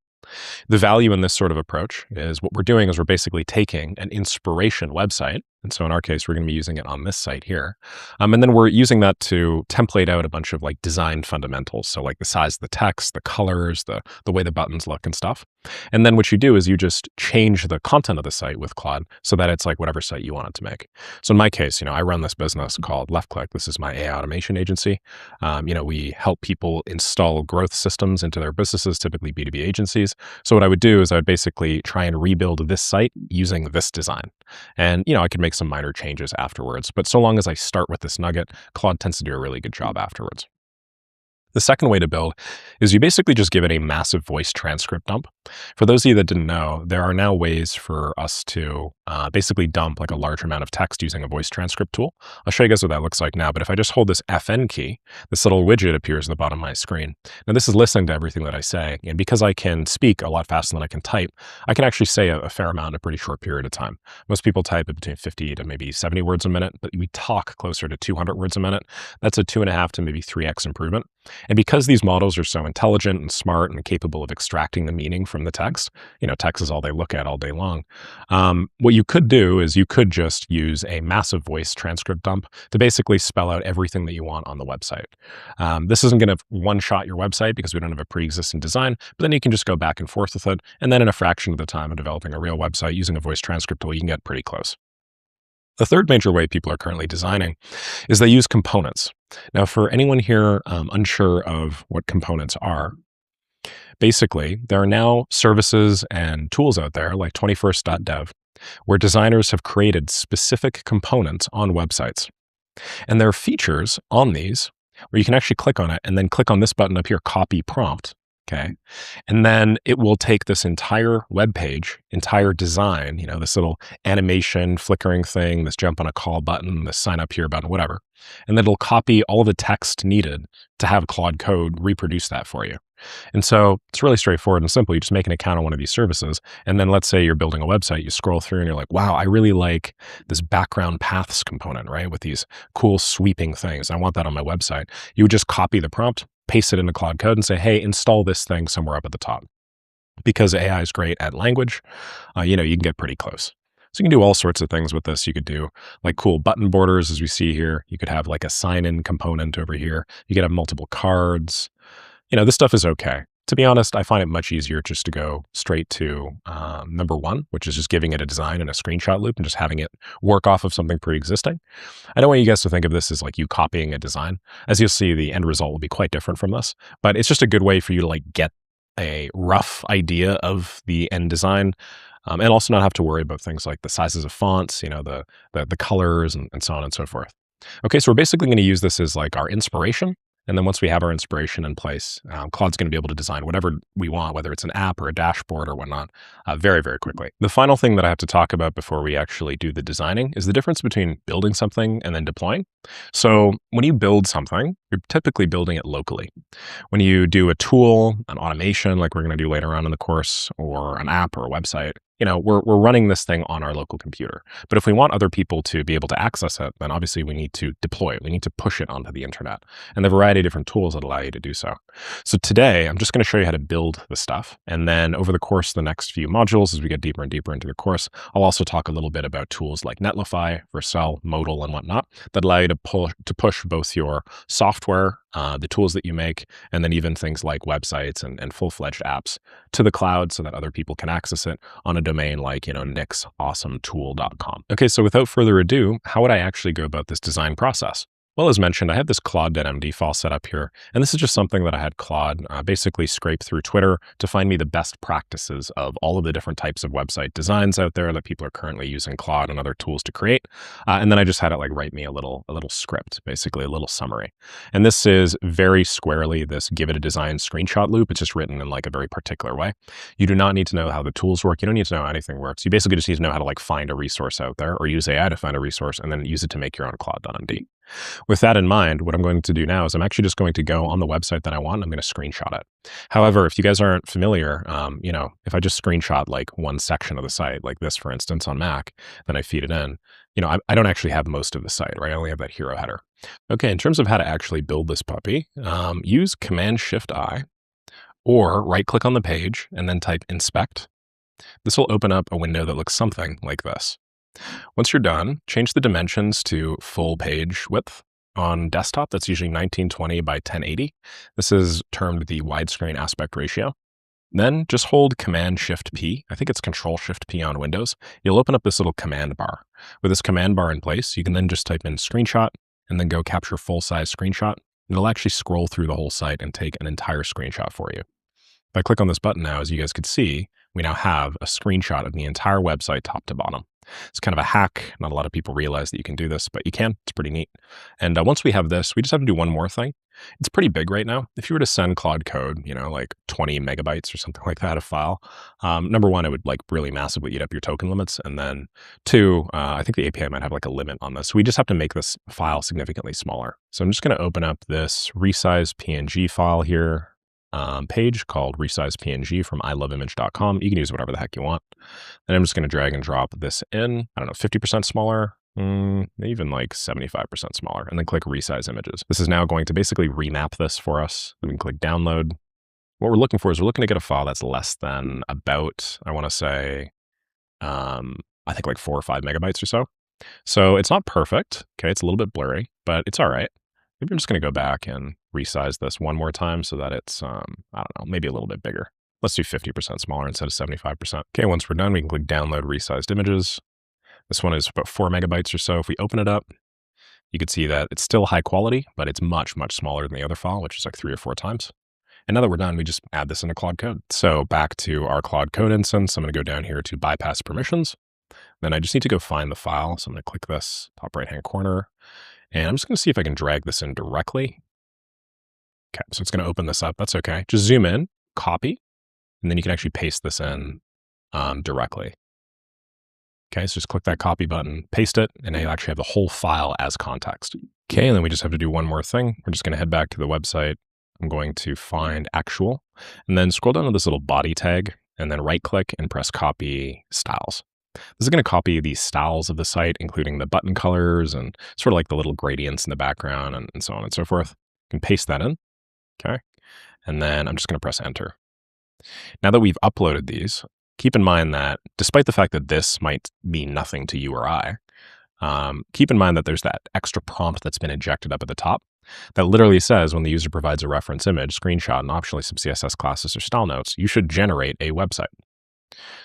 The value in this sort of approach is what we're doing is we're basically taking an inspiration website. And so in our case, we're going to be using it on this site here. And then we're using that to template out a bunch of like design fundamentals. So like the size of the text, the colors, the way the buttons look and stuff. And then what you do is you just change the content of the site with Claude so that it's like whatever site you want it to make. So in my case, I run this business called Left Click. This is my AI automation agency. We help people install growth systems into their businesses, typically B2B agencies. So what I would do is I would basically try and rebuild this site using this design. And, I could make some minor changes afterwards. But so long as I start with this nugget, Claude tends to do a really good job afterwards. The second way to build is you basically just give it a massive voice transcript dump. For those of you that didn't know, there are now ways for us to basically dump like a large amount of text using a voice transcript tool. I'll show you guys what that looks like now, but if I just hold this FN key, this little widget appears at the bottom of my screen. Now this is listening to everything that I say, and because I can speak a lot faster than I can type, I can actually say a fair amount in a pretty short period of time. Most people type at between 50 to maybe 70 words a minute, but we talk closer to 200 words a minute. That's a 2.5 to maybe 3x improvement. And because these models are so intelligent and smart and capable of extracting the meaning from the text, text is all they look at all day long. What you could do is you could just use a massive voice transcript dump to basically spell out everything that you want on the website. This isn't going to one-shot your website because we don't have a pre-existing design, but then you can just go back and forth with it. And then in a fraction of the time of developing a real website using a voice transcript tool, you can get pretty close. The third major way people are currently designing is they use components. Now, for anyone here unsure of what components are, basically, there are now services and tools out there like 21st.dev where designers have created specific components on websites. And there are features on these where you can actually click on it and then click on this button up here, copy prompt. Okay. And then it will take this entire web page, entire design, this little animation, flickering thing, this jump on a call button, this sign up here button, whatever. And then it'll copy all the text needed to have Claude Code reproduce that for you. And so it's really straightforward and simple. You just make an account on one of these services. And then let's say you're building a website, you scroll through and you're like, wow, I really like this background paths component, right? With these cool sweeping things. I want that on my website. You would just copy the prompt, paste it into Claude Code and say, hey, install this thing somewhere up at the top. Because AI is great at language, you can get pretty close. So you can do all sorts of things with this. You could do like cool button borders as we see here. You could have like a sign-in component over here. You could have multiple cards. This stuff is okay. To be honest, I find it much easier just to go straight to number one, which is just giving it a design and a screenshot loop and just having it work off of something pre-existing. I don't want you guys to think of this as like you copying a design. As you'll see, the end result will be quite different from this, but it's just a good way for you to like get a rough idea of the end design. And also not have to worry about things like the sizes of fonts, the colors and so on and so forth. Okay, so we're basically going to use this as like our inspiration. And then once we have our inspiration in place, Claude's going to be able to design whatever we want, whether it's an app or a dashboard or whatnot, very, very quickly. The final thing that I have to talk about before we actually do the designing is the difference between building something and then deploying. So when you build something, you're typically building it locally. When you do a tool, an automation, like we're going to do later on in the course, or an app or a website, we're running this thing on our local computer. But if we want other people to be able to access it, then obviously we need to deploy it. We need to push it onto the internet. And there are a variety of different tools that allow you to do so. So today, I'm just going to show you how to build the stuff. And then over the course of the next few modules, as we get deeper and deeper into the course, I'll also talk a little bit about tools like Netlify, Vercel, Modal, and whatnot that allow you to push both your software, the tools that you make, and then even things like websites and full-fledged apps to the cloud so that other people can access it on a domain like, nicksawesometool.com. Okay, so without further ado, how would I actually go about this design process? Well, as mentioned, I have this claude.md file set up here, and this is just something that I had Claude basically scrape through Twitter to find me the best practices of all of the different types of website designs out there that people are currently using Claude and other tools to create. And then I just had it write me a little script, basically a little summary. And this is very squarely this give it a design screenshot loop. It's just written in a very particular way. You do not need to know how the tools work. You don't need to know how anything works. You basically just need to know how to find a resource out there or use AI to find a resource and then use it to make your own claude.md. With that in mind, what I'm going to do now is I'm actually just going to go on the website that I want. I'm going to screenshot it. However, if you guys aren't familiar, if I just screenshot one section of the site, like this, for instance, on Mac, then I feed it in, I don't actually have most of the site, right? I only have that hero header. Okay, in terms of how to actually build this puppy, use Command-Shift-I or right-click on the page and then type inspect. This will open up a window that looks something like this. Once you're done, change the dimensions to full page width. On desktop, that's usually 1920 by 1080. This is termed the widescreen aspect ratio. Then just hold Command-Shift-P. I think it's Control-Shift-P on Windows. You'll open up this little command bar. With this command bar in place, you can then just type in screenshot and then go capture full-size screenshot. It'll actually scroll through the whole site and take an entire screenshot for you. If I click on this button now, as you guys could see, we now have a screenshot of the entire website top to bottom. It's kind of a hack. Not a lot of people realize that you can do this, but you can. It's pretty neat. And once we have this, we just have to do one more thing. It's pretty big right now. If you were to send Claude Code, 20 megabytes or something like that, a file, number one, it would really massively eat up your token limits. And then two, I think the API might have a limit on this. So we just have to make this file significantly smaller. So I'm just going to open up this resize PNG file here. Page called resize PNG from iloveimage.com. You can use whatever the heck you want. And I'm just going to drag and drop this in, 50% smaller, even 75% smaller, and then click resize images. This is now going to basically remap this for us. We can click download. What we're looking for is we're looking to get a file that's less than about, I want to say, I think 4 or 5 megabytes or so. So it's not perfect. Okay. It's a little bit blurry, but it's all right. Maybe I'm just going to go back and resize this one more time so that it's, maybe a little bit bigger. Let's do 50% smaller instead of 75%. Okay, once we're done, we can click download resized images. This one is about 4 megabytes or so. If we open it up, you can see that it's still high quality, but it's much, much smaller than the other file, which is 3 or 4 times. And now that we're done, we just add this into Claude Code. So back to our Claude Code instance, I'm going to go down here to bypass permissions. Then I just need to go find the file. So I'm going to click this top right-hand corner. And I'm just going to see if I can drag this in directly. Okay, so it's going to open this up. That's okay. Just zoom in, copy, and then you can actually paste this in directly. Okay, so just click that copy button, paste it, and now you actually have the whole file as context. Okay, and then we just have to do one more thing. We're just going to head back to the website. I'm going to find actual, and then scroll down to this little body tag, and then right-click and press copy styles. This is going to copy the styles of the site, including the button colors and sort of the little gradients in the background and so on and so forth. You can paste that in. Okay. And then I'm just going to press enter. Now that we've uploaded these, keep in mind that despite the fact that this might mean nothing to you or I, keep in mind that there's that extra prompt that's been injected up at the top that literally says when the user provides a reference image, screenshot, and optionally some CSS classes or style notes, you should generate a website.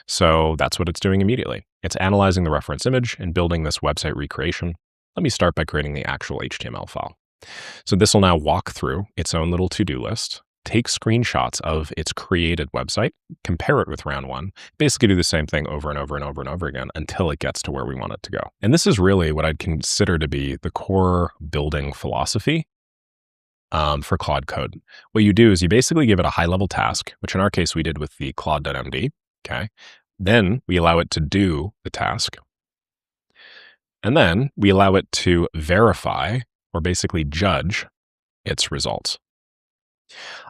So that's what it's doing immediately. It's analyzing the reference image and building this website recreation. Let me start by creating the actual HTML file. So this will now walk through its own little to-do list, take screenshots of its created website, compare it with round one, basically do the same thing over and over and over and over again until it gets to where we want it to go. And this is really what I'd consider to be the core building philosophy for Claude Code. What you do is you basically give it a high-level task, which in our case we did with the claude.md, okay? Then we allow it to do the task. And then we allow it to verify or basically judge its results.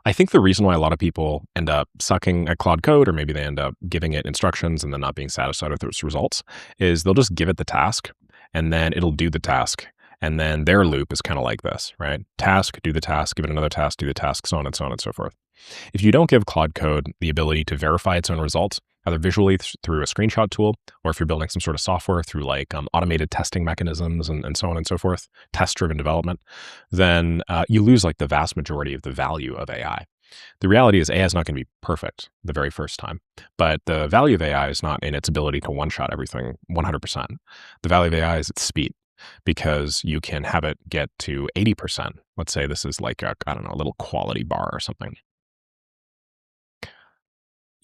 I think the reason why a lot of people end up sucking at Claude Code, or maybe they end up giving it instructions and then not being satisfied with its results, is they'll just give it the task and then it'll do the task. And then their loop is kind of like this, right? Task, do the task, give it another task, do the task, so on and so on and so forth. If you don't give Claude Code the ability to verify its own results, either visually through a screenshot tool, or if you're building some sort of software through like automated testing mechanisms and so on and so forth, test-driven development, then you lose like the vast majority of the value of AI. The reality is AI is not going to be perfect the very first time, but the value of AI is not in its ability to one-shot everything 100%. The value of AI is its speed, because you can have it get to 80%. Let's say this is like a, I don't know, a little quality bar or something.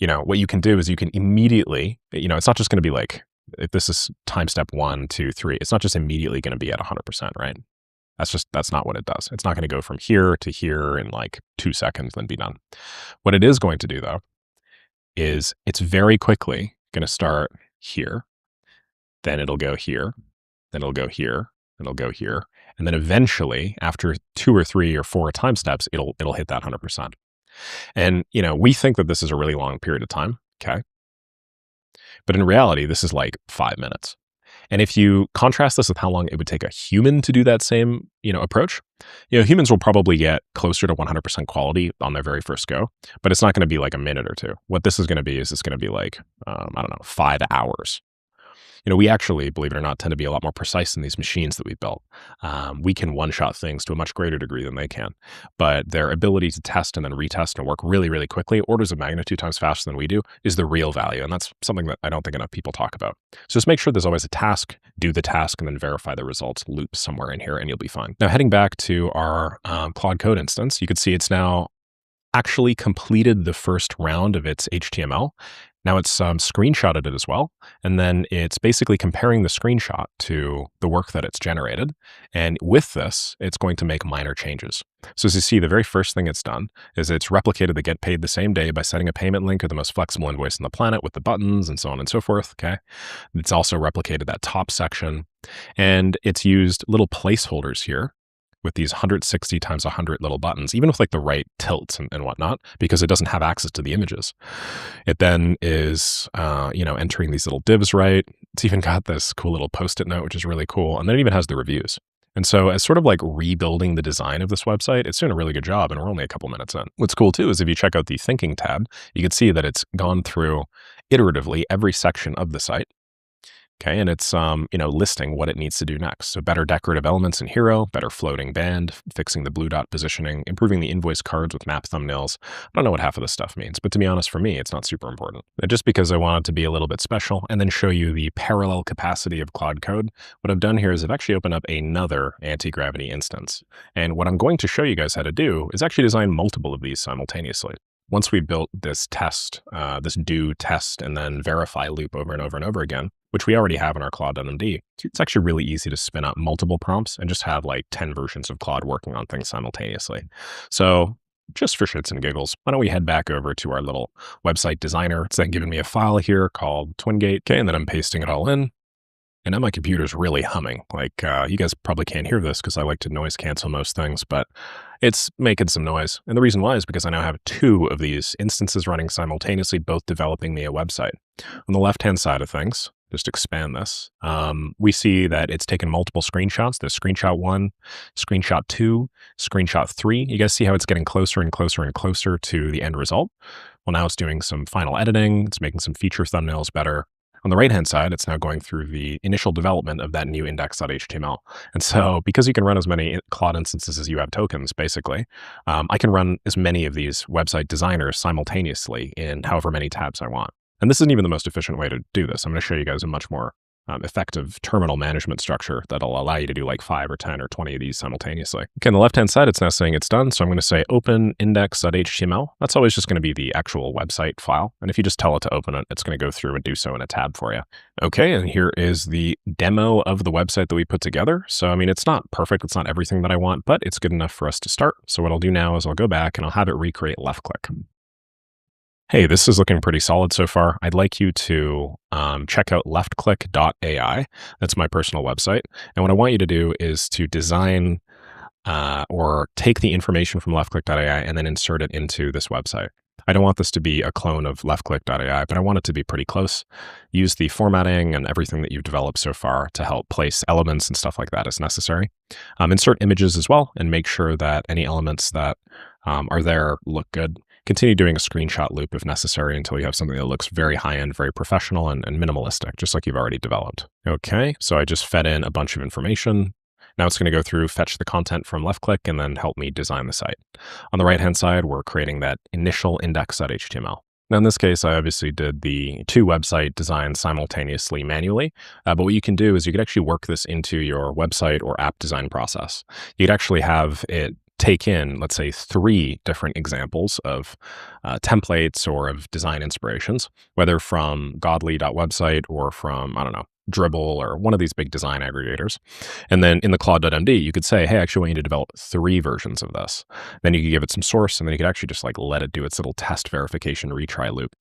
What you can do is you can immediately, it's not just going to be like, if this is time step 1, 2, 3, it's not just immediately going to be at 100%, right? That's not what it does. It's not going to go from here to here in like 2 seconds, then be done. What it is going to do though, is it's very quickly going to start here, then it'll go here, then it'll go here, then it'll go here. And then eventually after 2 or 3 or 4 time steps, it'll hit that 100%. And, we think that this is a really long period of time. Okay. But in reality, this is like 5 minutes. And if you contrast this with how long it would take a human to do that same, approach, humans will probably get closer to 100% quality on their very first go, but it's not going to be like a minute or two. What this is going to be is it's going to be like, I don't know, 5 hours. We actually, believe it or not, tend to be a lot more precise in these machines that we built. We can one-shot things to a much greater degree than they can, but their ability to test and then retest and work really, really quickly, orders of magnitude times faster than we do, is the real value. And that's something that I don't think enough people talk about. So just make sure there's always a task, do the task, and then verify the results loop somewhere in here, and you'll be fine. Now, heading back to our Claude Code instance, you can see it's now actually completed the first round of its HTML. Now it's screenshotted it as well. And then it's basically comparing the screenshot to the work that it's generated. And with this, it's going to make minor changes. So as you see, the very first thing it's done is it's replicated the get paid the same day by setting a payment link or the most flexible invoice on the planet with the buttons and so on and so forth. Okay. It's also replicated that top section, and it's used little placeholders here with these 160 times 100 little buttons, even with like the right tilts and whatnot, because it doesn't have access to the images. It then is, entering these little divs right. It's even got this cool little post-it note, which is really cool. And then it even has the reviews. And so as sort of like rebuilding the design of this website, it's doing a really good job, and we're only a couple minutes in. What's cool too is if you check out the thinking tab, you can see that it's gone through iteratively every section of the site. Okay, and it's, listing what it needs to do next. So better decorative elements in Hero, better floating band, fixing the blue dot positioning, improving the invoice cards with map thumbnails. I don't know what half of this stuff means, but to be honest, for me, it's not super important. And just because I want it to be a little bit special and then show you the parallel capacity of Claude Code, what I've done here is I've actually opened up another anti-gravity instance. And what I'm going to show you guys how to do is actually design multiple of these simultaneously. Once we built this test, this do, test, and then verify loop over and over and over again, which we already have in our claude.md, it's actually really easy to spin up multiple prompts and just have like 10 versions of Claude working on things simultaneously. So just for shits and giggles, why don't we head back over to our little website designer. It's then giving me a file here called Twingate, okay, and then I'm pasting it all in. And now my computer's really humming. Like, you guys probably can't hear this because I like to noise cancel most things, but it's making some noise. And the reason why is because I now have 2 of these instances running simultaneously, both developing me a website. On the left-hand side of things, just expand this, we see that it's taken multiple screenshots. There's screenshot 1, screenshot 2, screenshot 3. You guys see how it's getting closer and closer and closer to the end result? Well, now it's doing some final editing. It's making some feature thumbnails better. On the right-hand side, it's now going through the initial development of that new index.html. And so because you can run as many Claude instances as you have tokens, basically, I can run as many of these website designers simultaneously in however many tabs I want. And this isn't even the most efficient way to do this. I'm going to show you guys a much more effective terminal management structure that'll allow you to do like 5 or 10 or 20 of these simultaneously. Okay, on the left-hand side, it's now saying it's done. So I'm going to say open index.html. That's always just going to be the actual website file. And if you just tell it to open it, it's going to go through and do so in a tab for you. Okay, and here is the demo of the website that we put together. So, I mean, it's not perfect. It's not everything that I want, but it's good enough for us to start. So what I'll do now is I'll go back and I'll have it recreate left click. Hey, this is looking pretty solid so far. I'd like you to check out leftclick.ai. That's my personal website. And what I want you to do is to design or take the information from leftclick.ai and then insert it into this website. I don't want this to be a clone of leftclick.ai, but I want it to be pretty close. Use the formatting and everything that you've developed so far to help place elements and stuff like that as necessary. Insert images as well and make sure that any elements that are there look good. Continue doing a screenshot loop if necessary until you have something that looks very high-end, very professional, and minimalistic, just like you've already developed. Okay, so I just fed in a bunch of information. Now it's going to go through, fetch the content from left click, and then help me design the site. On the right-hand side, we're creating that initial index.html. Now, in this case, I obviously did the 2 website designs simultaneously manually, but what you can do is you could actually work this into your website or app design process. You could actually have it take in, let's say, 3 different examples of templates or of design inspirations, whether from godly.website or from, I don't know, Dribble or one of these big design aggregators. And then in the claude.md, you could say, hey, I actually want you to develop 3 versions of this. Then you could give it some source, and then you could actually just like let it do its little test verification retry loop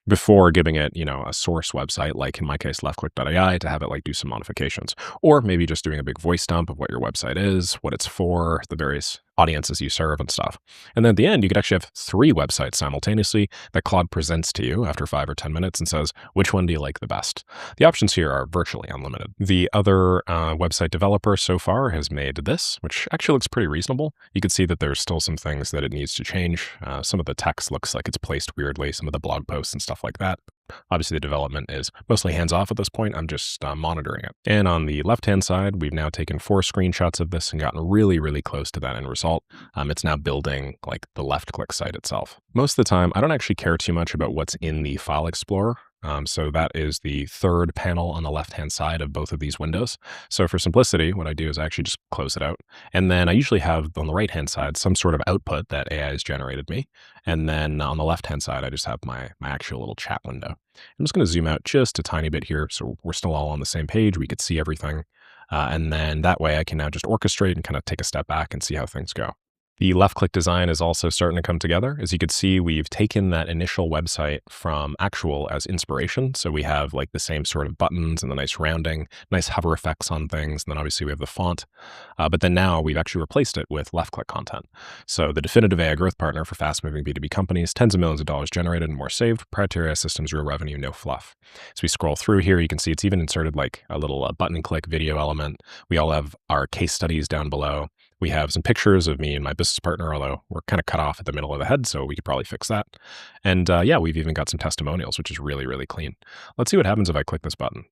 before giving it, you know, a source website, like in my case, leftclick.ai, to have it like do some modifications, or maybe just doing a big voice dump of what your website is, what it's for, the various audiences you serve and stuff. And then at the end, you could actually have 3 websites simultaneously that Claude presents to you after 5 or 10 minutes and says, which one do you like the best? The options here are virtually unlimited. The other website developer so far has made this, which actually looks pretty reasonable. You can see that there's still some things that it needs to change. Some of the text looks like it's placed weirdly, some of the blog posts and stuff like that. Obviously, the development is mostly hands-off at this point. I'm just monitoring it. And on the left-hand side, we've now taken 4 screenshots of this and gotten really, really close to that end result. It's now building like the left-click site itself. Most of the time, I don't actually care too much about what's in the File Explorer. So that is the 3rd panel on the left-hand side of both of these windows. So for simplicity, what I do is I actually just close it out. And then I usually have on the right-hand side some sort of output that AI has generated me. And then on the left-hand side, I just have my actual little chat window. I'm just going to zoom out just a tiny bit here so we're still all on the same page. We could see everything. And then that way I can now just orchestrate and kind of take a step back and see how things go. The left-click design is also starting to come together. As you can see, we've taken that initial website from actual as inspiration. So we have like the same sort of buttons and the nice rounding, nice hover effects on things. And then obviously we have the font. But then now we've actually replaced it with left-click content. So the definitive AI growth partner for fast-moving B2B companies, tens of millions of dollars generated and more saved, proprietary systems, real revenue, no fluff. As we scroll through here, you can see it's even inserted like a little button click video element. We all have our case studies down below. We have some pictures of me and my business partner, although we're kind of cut off at the middle of the head, so we could probably fix that. And yeah, we've even got some testimonials, which is really, really clean. Let's see what happens if I click this button.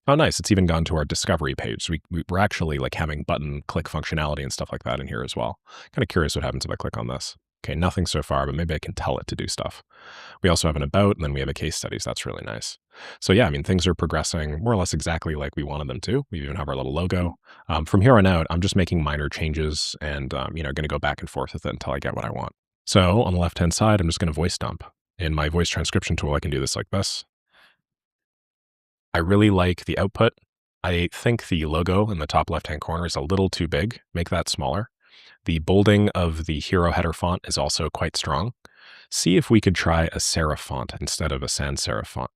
Oh, nice. It's even gone to our discovery page. So we're actually like having button click functionality and stuff like that in here as well. Kind of curious what happens if I click on this. Okay, nothing so far, but maybe I can tell it to do stuff. We also have an about, and then we have a case study, so that's really nice. So yeah, I mean, things are progressing more or less exactly like we wanted them to. We even have our little logo. From here on out, I'm just making minor changes and, going to go back and forth with it until I get what I want. So on the left-hand side, I'm just going to voice dump. In my voice transcription tool, I can do this like this. I really like the output. I think the logo in the top left-hand corner is a little too big. Make that smaller. The bolding of the hero header font is also quite strong. See if we could try a serif font instead of a sans serif font.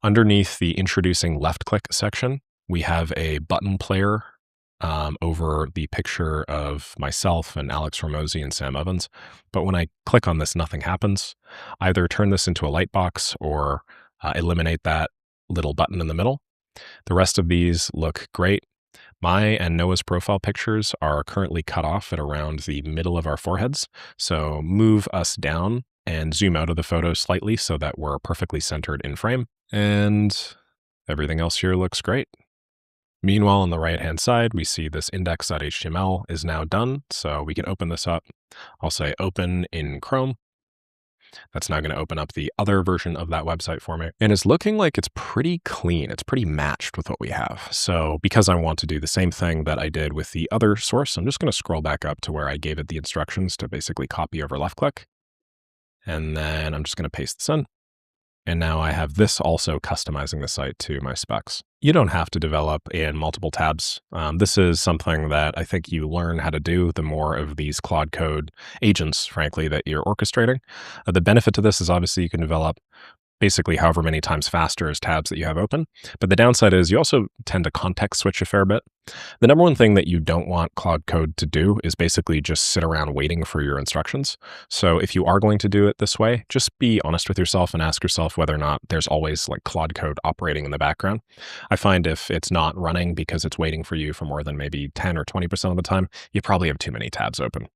Underneath the introducing left click section, we have a button player over the picture of myself and Alex Ramosi and Sam Evans. But when I click on this, nothing happens. Either turn this into a lightbox or eliminate that little button in the middle. The rest of these look great. My and Noah's profile pictures are currently cut off at around the middle of our foreheads. So move us down and zoom out of the photo slightly so that we're perfectly centered in frame. And everything else here looks great. Meanwhile, on the right-hand side, we see this index.html is now done. So we can open this up. I'll say open in Chrome. That's now going to open up the other version of that website for me. And it's looking like it's pretty clean. It's pretty matched with what we have. So because I want to do the same thing that I did with the other source, I'm just going to scroll back up to where I gave it the instructions to basically copy over left click. And then I'm just going to paste this in. And now I have this also customizing the site to my specs. You don't have to develop in multiple tabs. This is something that I think you learn how to do the more of these Claude Code agents, frankly, that you're orchestrating. The benefit to this is obviously you can develop basically however many times faster as tabs that you have open. But the downside is you also tend to context switch a fair bit. The number one thing that you don't want Claude Code to do is basically just sit around waiting for your instructions. So if you are going to do it this way, just be honest with yourself and ask yourself whether or not there's always like Claude Code operating in the background. I find if it's not running because it's waiting for you for more than maybe 10 or 20% of the time, you probably have too many tabs open.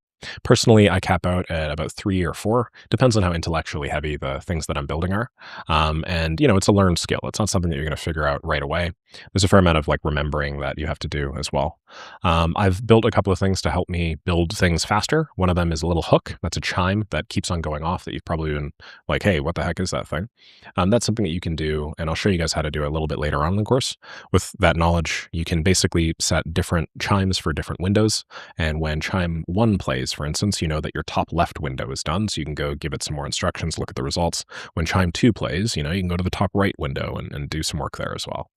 Personally, I cap out at about 3 or 4. Depends on how intellectually heavy the things that I'm building are. And, it's a learned skill. It's not something that you're going to figure out right away. There's a fair amount of like remembering that you have to do as well. I've built a couple of things to help me build things faster. One of them is a little hook. That's a chime that keeps on going off that you've probably been like, hey, what the heck is that thing? That's something that you can do. And I'll show you guys how to do it a little bit later on in the course. With that knowledge, you can basically set different chimes for different windows. And when chime 1 plays, for instance, you know that your top left window is done. So you can go give it some more instructions, look at the results. When chime 2 plays, you can go to the top right window and do some work there as well.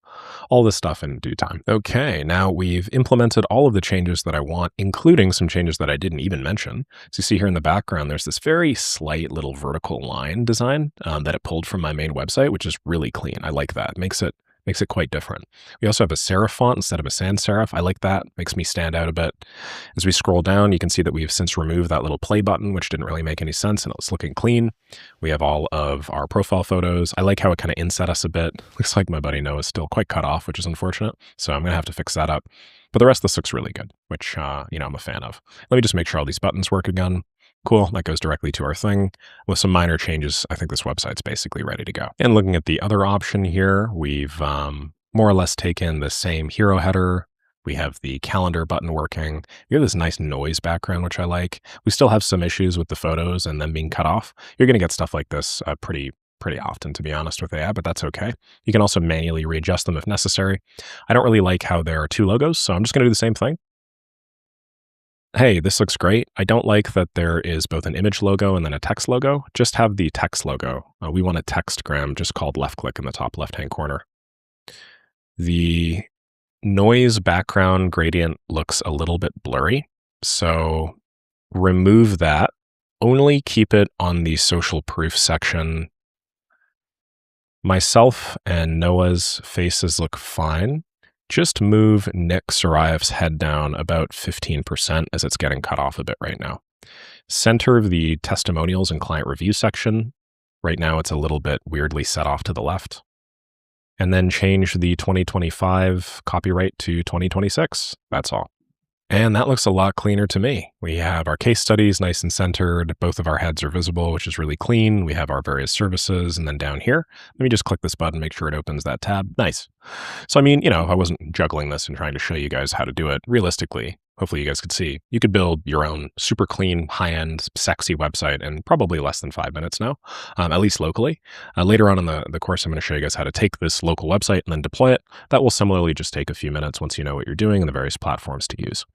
All this stuff in due time. Okay, now we've implemented all of the changes that I want, including some changes that I didn't even mention. So you see here in the background, there's this very slight little vertical line design that it pulled from my main website, which is really clean. I like that. Makes it quite different. We also have a serif font instead of a sans serif. I like that. Makes me stand out a bit. As we scroll down, you can see that we've since removed that little play button, which didn't really make any sense, and it's looking clean. We have all of our profile photos. I like how it kind of inset us a bit. Looks like my buddy Noah is still quite cut off, which is unfortunate. So I'm going to have to fix that up. But the rest of this looks really good, which, I'm a fan of. Let me just make sure all these buttons work again. Cool, that goes directly to our thing. With some minor changes, I think this website's basically ready to go. And looking at the other option here, we've more or less taken the same hero header. We have the calendar button working. You have this nice noise background, which I like. We still have some issues with the photos and them being cut off. You're going to get stuff like this pretty often, to be honest with AI, but that's okay. You can also manually readjust them if necessary. I don't really like how there are 2 logos, so I'm just going to do the same thing. Hey, this looks great. I don't like that there is both an image logo and then a text logo. Just have the text logo. We want a textgram just called left click in the top left-hand corner. The noise background gradient looks a little bit blurry, so remove that. Only keep it on the social proof section. Myself and Noah's faces look fine. Just move Nick Saraev's head down about 15% as it's getting cut off a bit right now. Center the testimonials and client review section. Right now it's a little bit weirdly set off to the left. And then change the 2025 copyright to 2026. That's all. And that looks a lot cleaner to me. We have our case studies nice and centered. Both of our heads are visible, which is really clean. We have our various services. And then down here, let me just click this button, make sure it opens that tab. Nice. So, if I wasn't juggling this and trying to show you guys how to do it realistically, hopefully you guys could see, you could build your own super clean, high-end, sexy website in probably less than 5 minutes now, at least locally. Later on in the course, I'm going to show you guys how to take this local website and then deploy it. That will similarly just take a few minutes once you know what you're doing and the various platforms to use.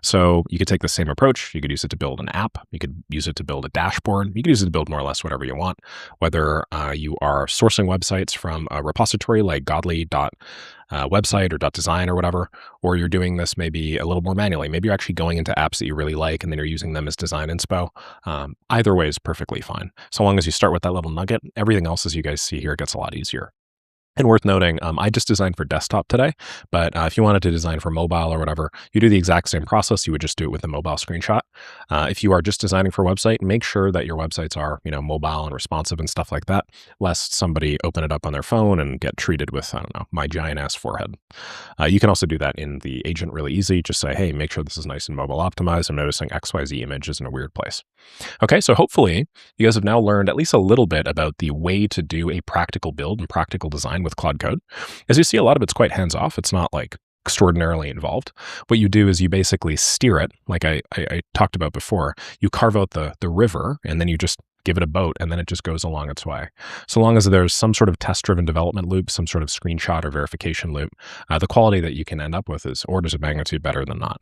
So you could take the same approach. You could use it to build an app. You could use it to build a dashboard. You could use it to build more or less whatever you want, whether you are sourcing websites from a repository like godly.website or .design or whatever, or you're doing this maybe a little more manually. Maybe you're actually going into apps that you really like and then you're using them as design inspo. Either way is perfectly fine. So long as you start with that little nugget, everything else, as you guys see here, gets a lot easier. And worth noting, I just designed for desktop today, but if you wanted to design for mobile or whatever, you do the exact same process. You would just do it with a mobile screenshot. If you are just designing for a website, make sure that your websites are, mobile and responsive and stuff like that, lest somebody open it up on their phone and get treated with, I don't know, my giant ass forehead. You can also do that in the agent really easy. Just say, hey, make sure this is nice and mobile optimized. I'm noticing XYZ image is in a weird place. Okay, so hopefully you guys have now learned at least a little bit about the way to do a practical build and practical design with Claude Code. As you see, a lot of it's quite hands-off. It's not like extraordinarily involved. What you do is you basically steer it, like I talked about before. You carve out the river, and then you just give it a boat, and then it just goes along its way. So long as there's some sort of test-driven development loop, some sort of screenshot or verification loop, the quality that you can end up with is orders of magnitude better than not.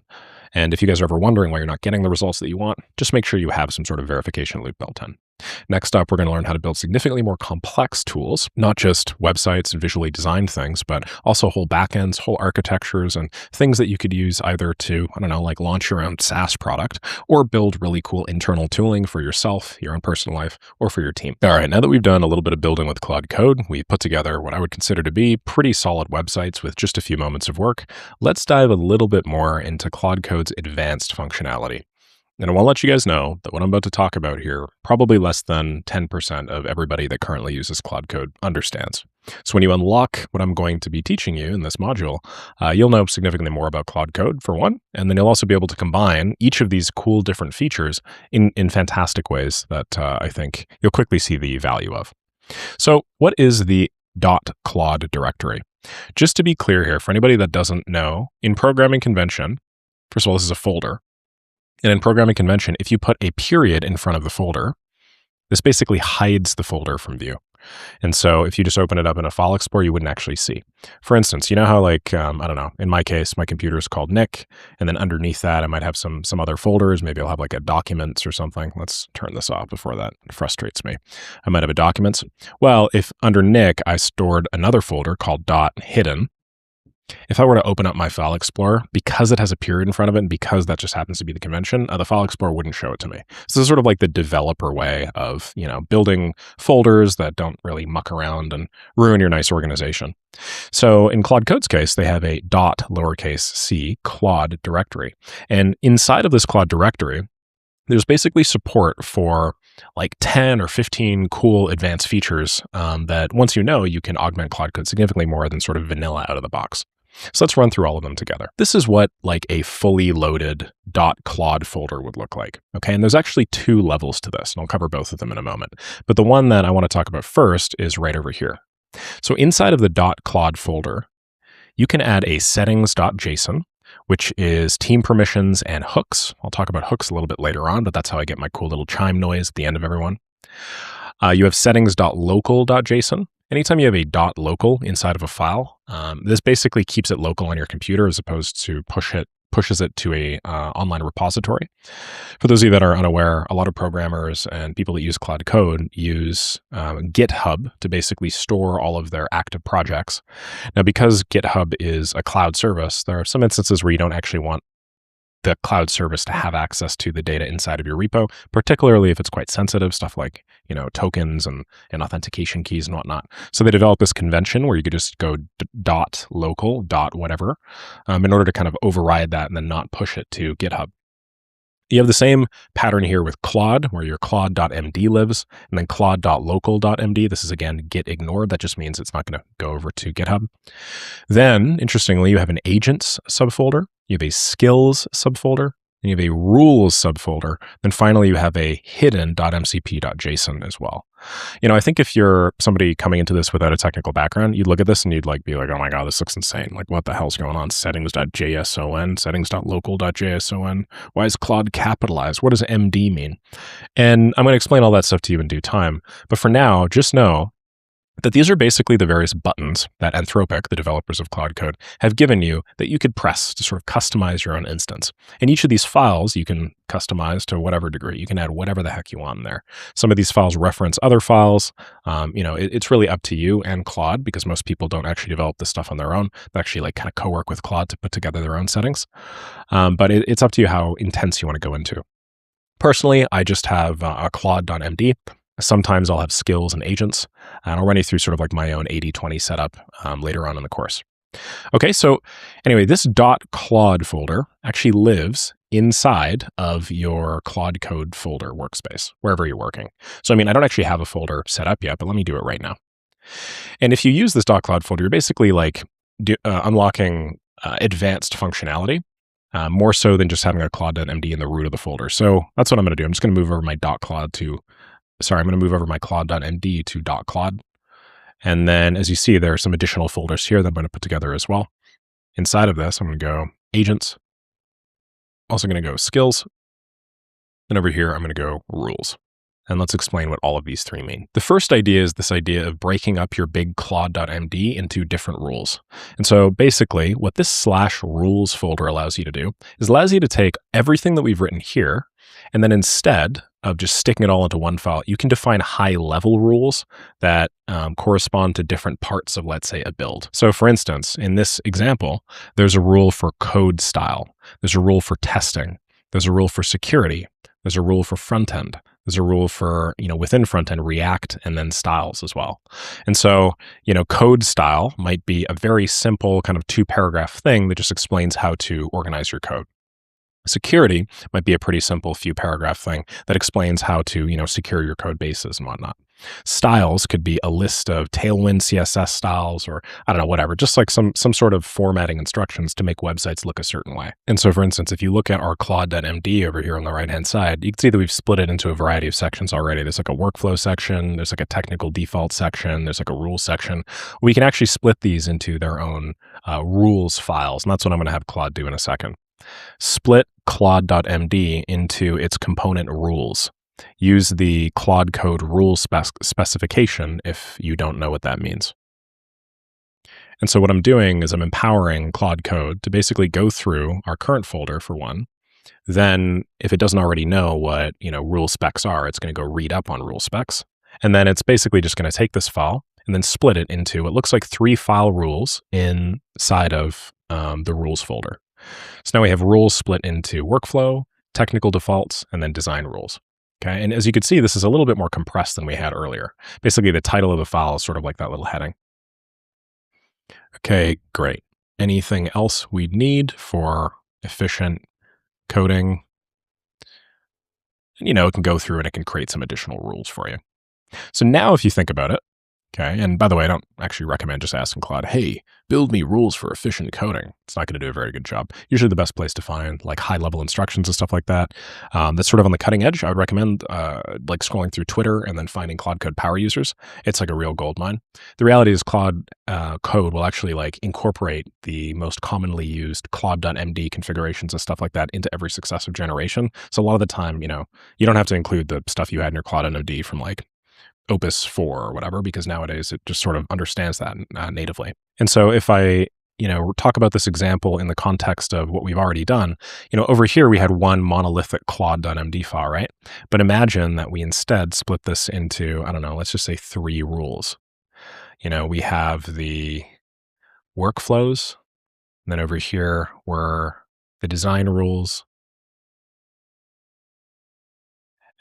And if you guys are ever wondering why you're not getting the results that you want, just make sure you have some sort of verification loop built in. Next up, we're going to learn how to build significantly more complex tools, not just websites and visually designed things, but also whole backends, whole architectures, and things that you could use either to, I don't know, like launch your own SaaS product or build really cool internal tooling for yourself, your own personal life, or for your team. All right, now that we've done a little bit of building with Claude Code, we put together what I would consider to be pretty solid websites with just a few moments of work. Let's dive a little bit more into Claude Code's advanced functionality. And I want to let you guys know that what I'm about to talk about here, probably less than 10% of everybody that currently uses Claude Code understands. So when you unlock what I'm going to be teaching you in this module, you'll know significantly more about Claude Code, for one, and then you'll also be able to combine each of these cool different features in fantastic ways that I think you'll quickly see the value of. So what is the .claude directory? Just to be clear here, for anybody that doesn't know, in programming convention, first of all, this is a folder. And in programming convention, if you put a period in front of the folder, this basically hides the folder from view. And so if you just open it up in a file explorer, you wouldn't actually see. For instance, you know how like, I don't know, in my case, my computer is called Nick, and then underneath that, I might have some other folders. Maybe I'll have like a documents or something. Let's turn this off before that frustrates me. I might have a documents. Well, if under Nick, I stored another folder called .hidden, if I were to open up my file explorer, because it has a period in front of it, and because that just happens to be the convention, the file explorer wouldn't show it to me. So this is sort of like the developer way of, building folders that don't really muck around and ruin your nice organization. So in Claude Code's case, they have a .c Claude directory. And inside of this Claude directory, there's basically support for like 10 or 15 cool advanced features that once you can augment Claude Code significantly more than sort of vanilla out of the box. So let's run through all of them together. This is what like a fully loaded .claude folder would look like. Okay, and there's actually two levels to this, and I'll cover both of them in a moment. But the one that I want to talk about first is right over here. So inside of the .claude folder, you can add a settings.json, which is team permissions and hooks. I'll talk about hooks a little bit later on, but that's how I get my cool little chime noise at the end of everyone. You have settings.local.json. Anytime you have a .local inside of a file, this basically keeps it local on your computer as opposed to pushes it to a online repository. For those of you that are unaware, a lot of programmers and people that use Claude Code use GitHub to basically store all of their active projects. Now, because GitHub is a cloud service, there are some instances where you don't actually want the cloud service to have access to the data inside of your repo, particularly if it's quite sensitive, stuff like, tokens and authentication keys and whatnot. So they developed this convention where you could just go .local, .whatever, in order to kind of override that and then not push it to GitHub. You have the same pattern here with Claude, where your claude.md lives, and then claude.local.md. This is, again, git ignored. That just means it's not going to go over to GitHub. Then, interestingly, you have an agents subfolder, you have a skills subfolder, and you have a rules subfolder. Then finally, you have a hidden.mcp.json as well. I think if you're somebody coming into this without a technical background, you'd look at this and you'd be like, oh my God, this looks insane. Like, what the hell's going on? Settings.json, settings.local.json. Why is Claude capitalized? What does MD mean? And I'm going to explain all that stuff to you in due time. But for now, just know that these are basically the various buttons that Anthropic, the developers of Claude Code, have given you that you could press to sort of customize your own instance. And each of these files you can customize to whatever degree. You can add whatever the heck you want in there. Some of these files reference other files. It's really up to you and Claude, because most people don't actually develop this stuff on their own. They actually kind of co-work with Claude to put together their own settings. But it's up to you how intense you want to go into. Personally, I just have a claude.md. Sometimes I'll have skills and agents, and I'll run you through sort of like my own 80-20 setup later on in the course. Okay, so anyway, this .claude folder actually lives inside of your Claude Code folder workspace, wherever you're working. So, I don't actually have a folder set up yet, but let me do it right now. And if you use this .claude folder, you're basically like unlocking advanced functionality, more so than just having a claude.md in the root of the folder. So that's what I'm going to do. I'm just going to move over my I'm going to move over my claude.md to .claude. And then as you see, there are some additional folders here that I'm going to put together as well. Inside of this, I'm going to go agents. Also going to go skills. And over here, I'm going to go rules. And let's explain what all of these three mean. The first idea is this idea of breaking up your big claude.md into different rules. And so basically what this /rules folder allows you to do is allows you to take everything that we've written here, and then instead of just sticking it all into one file, you can define high-level rules that correspond to different parts of, let's say, a build. So for instance, in this example, there's a rule for code style. There's a rule for testing. There's a rule for security. There's a rule for front end. There's a rule for, within front end, React, and then styles as well. And so, code style might be a very simple kind of 2-paragraph thing that just explains how to organize your code. Security might be a pretty simple few paragraph thing that explains how to, secure your code bases and whatnot. Styles could be a list of Tailwind CSS styles, or I don't know, whatever, just like some sort of formatting instructions to make websites look a certain way. And so for instance, if you look at our claude.md over here on the right-hand side, you can see that we've split it into a variety of sections already. There's like a workflow section, there's like a technical default section, there's like a rules section. We can actually split these into their own rules files, and that's what I'm going to have Claude do in a second. Split claude.md into its component rules. Use the Claude Code rule specification if you don't know what that means. And so what I'm doing is I'm empowering Claude Code to basically go through our current folder for one. Then if it doesn't already know what, rule specs are, it's going to go read up on rule specs. And then it's basically just going to take this file and then split it into what looks like 3 file rules inside of the rules folder. So now we have rules split into workflow, technical defaults, and then design rules. Okay, and as you can see, this is a little bit more compressed than we had earlier. Basically, the title of the file is sort of like that little heading. Okay, great. Anything else we'd need for efficient coding? And, it can go through and it can create some additional rules for you. So now if you think about it, okay, and by the way, I don't actually recommend just asking Claude, hey, build me rules for efficient coding. It's not going to do a very good job. Usually the best place to find like high-level instructions and stuff like that, that's sort of on the cutting edge. I would recommend like scrolling through Twitter and then finding Claude Code power users. It's like a real gold mine. The reality is Claude Code will actually like incorporate the most commonly used claude.md configurations and stuff like that into every successive generation. So a lot of the time, you don't have to include the stuff you had in your claude.md from like Opus 4 or whatever, because nowadays it just sort of understands that natively. And so if I, talk about this example in the context of what we've already done, over here we had one monolithic claude.md file, right? But imagine that we instead split this into, I don't know, let's just say 3 rules. We have the workflows, and then over here were the design rules,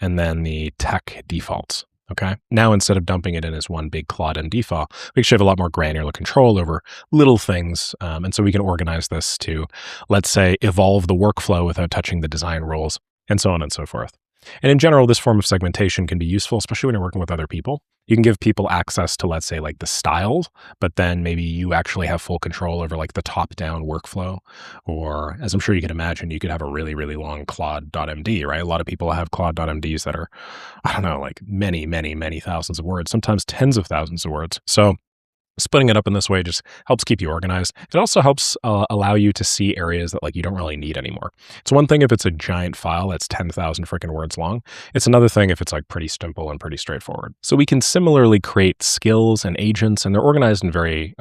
and then the tech defaults. Okay. Now, instead of dumping it in as one big claude.md file, we actually have a lot more granular control over little things. And so we can organize this to, let's say, evolve the workflow without touching the design rules, and so on and so forth. And in general, this form of segmentation can be useful, especially when you're working with other people. You can give people access to, let's say, like the styles, but then maybe you actually have full control over like the top-down workflow. Or, as I'm sure you can imagine, you could have a really, really long claude.md, right? A lot of people have claude.mds that are, I don't know, like many, many, many thousands of words, sometimes tens of thousands of words. So splitting it up in this way just helps keep you organized. It also helps allow you to see areas that like you don't really need anymore. It's one thing if it's a giant file that's 10,000 freaking words long. It's another thing if it's like pretty simple and pretty straightforward. So we can similarly create skills and agents, and they're organized in very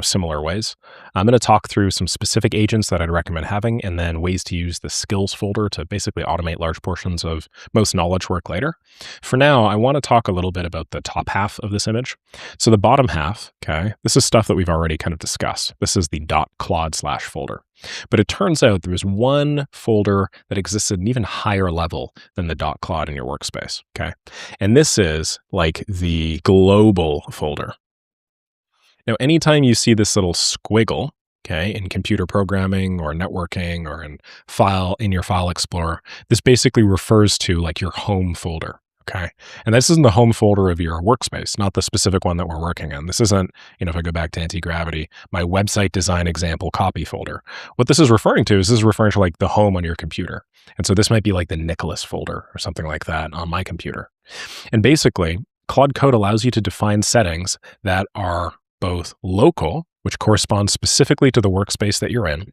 similar ways. I'm going to talk through some specific agents that I'd recommend having, and then ways to use the skills folder to basically automate large portions of most knowledge work later. For now, I want to talk a little bit about the top half of this image. So the bottom half, okay, this is stuff that we've already kind of discussed. This is the .claude/ folder. But it turns out there was one folder that exists at an even higher level than the .claude in your workspace, okay? And this is like the global folder. Now, anytime you see this little squiggle, okay, in computer programming or networking or in your file explorer, this basically refers to like your home folder. Okay. And this isn't the home folder of your workspace, not the specific one that we're working on. This isn't, if I go back to anti-gravity, my website design example copy folder. What this is referring to is this is referring to like the home on your computer. And so this might be like the Nicholas folder or something like that on my computer. And basically, Claude Code allows you to define settings that are both local, which corresponds specifically to the workspace that you're in,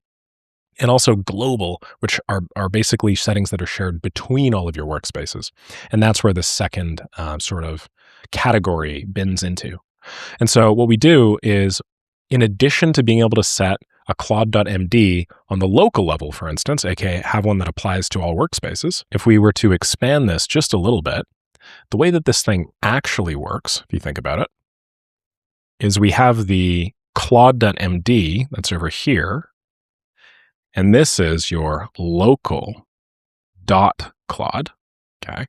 and also global, which are basically settings that are shared between all of your workspaces. And that's where the second sort of category bins into. And so what we do is, in addition to being able to set a claude.md on the local level, for instance, aka have one that applies to all workspaces, if we were to expand this just a little bit, the way that this thing actually works, if you think about it, is we have the claude.md that's over here, and this is your local .claude, okay?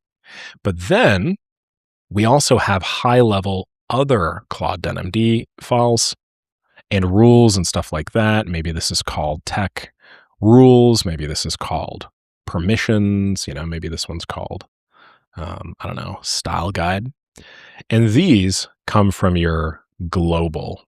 But then we also have high-level other claude.md files and rules and stuff like that. Maybe this is called tech rules. Maybe this is called permissions. Maybe this one's called, I don't know, style guide. And these come from your global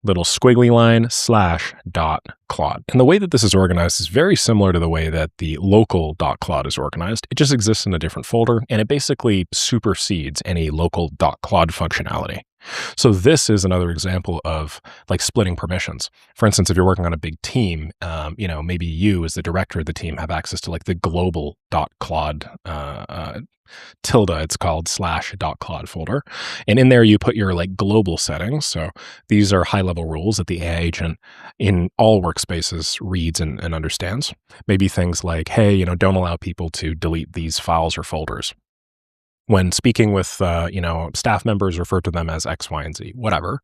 little squiggly line /.claude. And the way that this is organized is very similar to the way that the local .claude is organized. It just exists in a different folder, and it basically supersedes any local .claude functionality. So this is another example of like splitting permissions. For instance, if you're working on a big team, maybe you as the director of the team have access to like the global .claude tilde, it's called /.claude folder. And in there you put your like global settings. So these are high level rules that the AI agent in all workspaces reads and understands. Maybe things like, hey, don't allow people to delete these files or folders. When speaking with, staff members, refer to them as X, Y, and Z, whatever.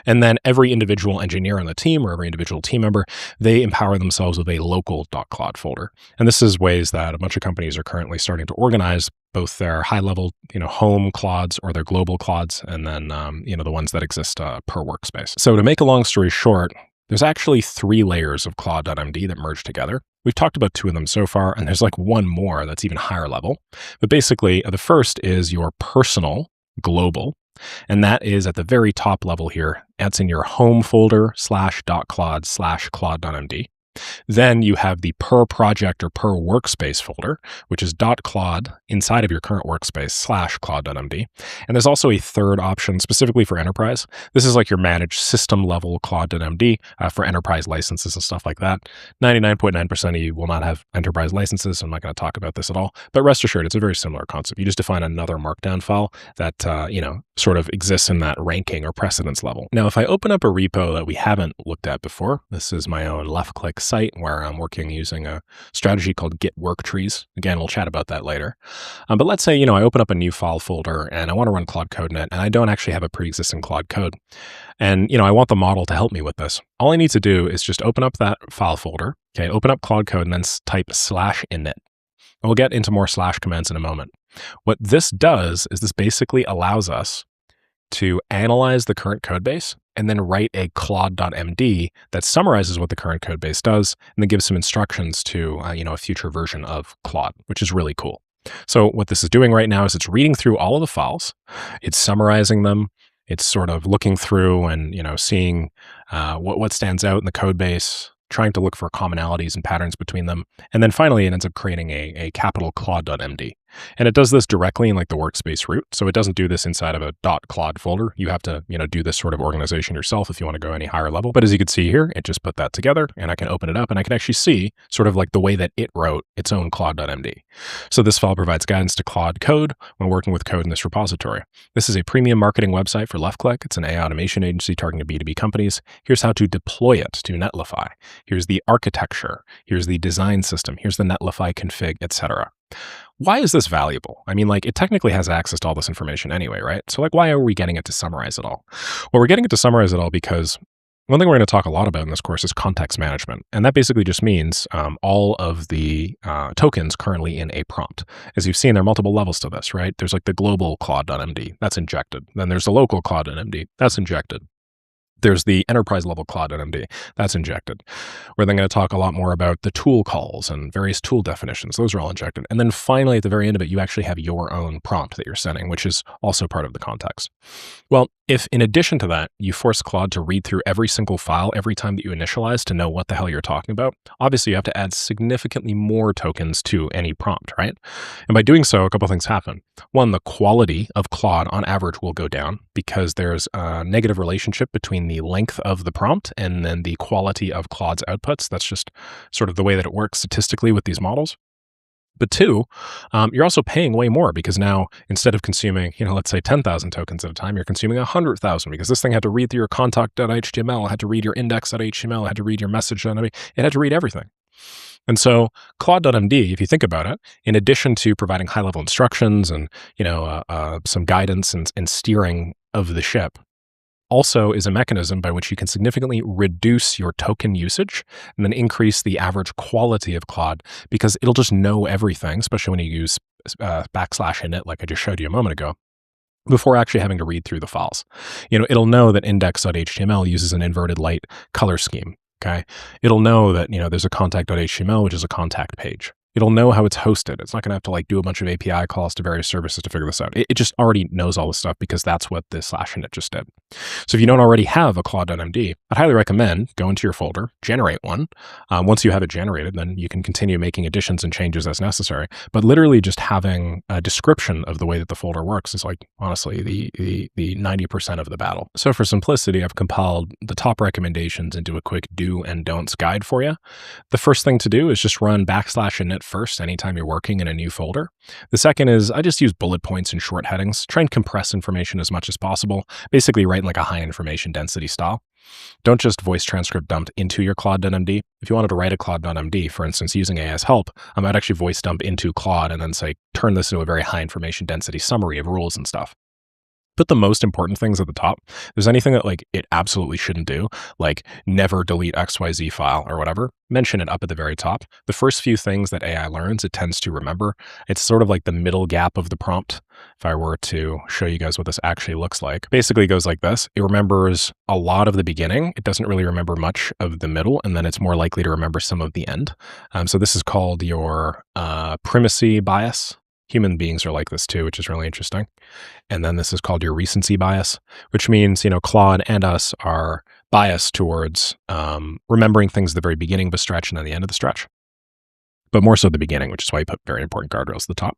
And then every individual engineer on the team or every individual team member, they empower themselves with a local .claude folder. And this is ways that a bunch of companies are currently starting to organize both their high-level, home claudes or their global claudes, and then, the ones that exist per workspace. So to make a long story short, there's actually 3 layers of claude.md that merge together. We've talked about 2 of them so far, and there's like one more that's even higher level. But basically, the first is your personal global, and that is at the very top level here. That's in your home folder /.claude /claude.md. Then you have the per project or per workspace folder, which is .claude inside of your current workspace /claude.md. And there's also a third option specifically for enterprise. This is like your managed system level claude.md for enterprise licenses and stuff like that. 99.9% of you will not have enterprise licenses. So I'm not going to talk about this at all, but rest assured, it's a very similar concept. You just define another markdown file that, sort of exists in that ranking or precedence level. Now, if I open up a repo that we haven't looked at before, this is my own left click site where I'm working using a strategy called Git work trees. Again, we'll chat about that later. But let's say, I open up a new file folder and I want to run Claude Code in it, and I don't actually have a pre-existing Claude Code. And, I want the model to help me with this. All I need to do is just open up that file folder, okay, open up Claude Code and then type /init. And we'll get into more / commands in a moment. What this does is this basically allows us to analyze the current code base and then write a claude.md that summarizes what the current code base does and then gives some instructions to a future version of Claude, which is really cool. So what this is doing right now is it's reading through all of the files, it's summarizing them, it's sort of looking through and seeing what stands out in the code base, trying to look for commonalities and patterns between them. And then finally, it ends up creating a capital claude.md. And it does this directly in like the workspace root. So it doesn't do this inside of a .claude folder. You have to, do this sort of organization yourself if you want to go any higher level. But as you can see here, it just put that together and I can open it up and I can actually see sort of like the way that it wrote its own claude.md. So this file provides guidance to Claude Code when working with code in this repository. This is a premium marketing website for LeftClick. It's an AI automation agency targeting B2B companies. Here's how to deploy it to Netlify. Here's the architecture. Here's the design system. Here's the Netlify config, etc. Why is this valuable? I mean, like, it technically has access to all this information anyway, right? So like, why are we getting it to summarize it all? Well, we're getting it to summarize it all because one thing we're going to talk a lot about in this course is context management. And that basically just means all of the tokens currently in a prompt. As you've seen, there are multiple levels to this, right? There's like the global claude.md, that's injected. Then there's the local claude.md, that's injected. There's the enterprise level claude.md, that's injected. We're then going to talk a lot more about the tool calls and various tool definitions. Those are all injected. And then finally, at the very end of it, you actually have your own prompt that you're sending, which is also part of the context. Well, If in addition to that, you force Claude to read through every single file every time that you initialize to know what the hell you're talking about, obviously you have to add significantly more tokens to any prompt, right? And by doing so, a couple things happen. One, the quality of Claude on average will go down because there's a negative relationship between the length of the prompt and then the quality of Claude's outputs. That's just sort of the way that it works statistically with these models. But two, you're also paying way more because now instead of consuming, let's say 10,000 tokens at a time, you're consuming 100,000 because this thing had to read through your contact.html, had to read your index.html, had to read your message.html, it had to read everything. And so claude.md, if you think about it, in addition to providing high-level instructions and some guidance and steering of the ship, also is a mechanism by which you can significantly reduce your token usage and then increase the average quality of Claude because it'll just know everything, especially when you use backslash init like I just showed you a moment ago, before actually having to read through the files. It'll know that index.html uses an inverted light color scheme. Okay. It'll know that, there's a contact.html, which is a contact page. It'll know how it's hosted. It's not going to have to do a bunch of API calls to various services to figure this out. It just already knows all this stuff because that's what this /init just did. So if you don't already have a claude.md, I'd highly recommend go into your folder, generate one. Once you have it generated, then you can continue making additions and changes as necessary. But literally just having a description of the way that the folder works is honestly, the 90% of the battle. So for simplicity, I've compiled the top recommendations into a quick do and don'ts guide for you. The first thing to do is just run /init first anytime you're working in a new folder. The second is I just use bullet points and short headings. Try and compress information as much as possible. Basically write in a high information density style. Don't just voice transcript dump into your claude.md. If you wanted to write a claude.md, for instance, using A as help, I might actually voice dump into Claude and then say, turn this into a very high information density summary of rules and stuff. Put the most important things at the top. If there's anything that it absolutely shouldn't do, like never delete XYZ file or whatever, mention it up at the very top. The first few things that AI learns, it tends to remember. It's sort of like the middle gap of the prompt. If I were to show you guys what this actually looks like, basically it goes like this. It remembers a lot of the beginning. It doesn't really remember much of the middle, and then it's more likely to remember some of the end. So this is called your primacy bias. Human beings are like this too, which is really interesting. And then this is called your recency bias, which means, Claude and us are biased towards remembering things at the very beginning of a stretch and then the end of the stretch, but more so the beginning, which is why you put very important guardrails at the top.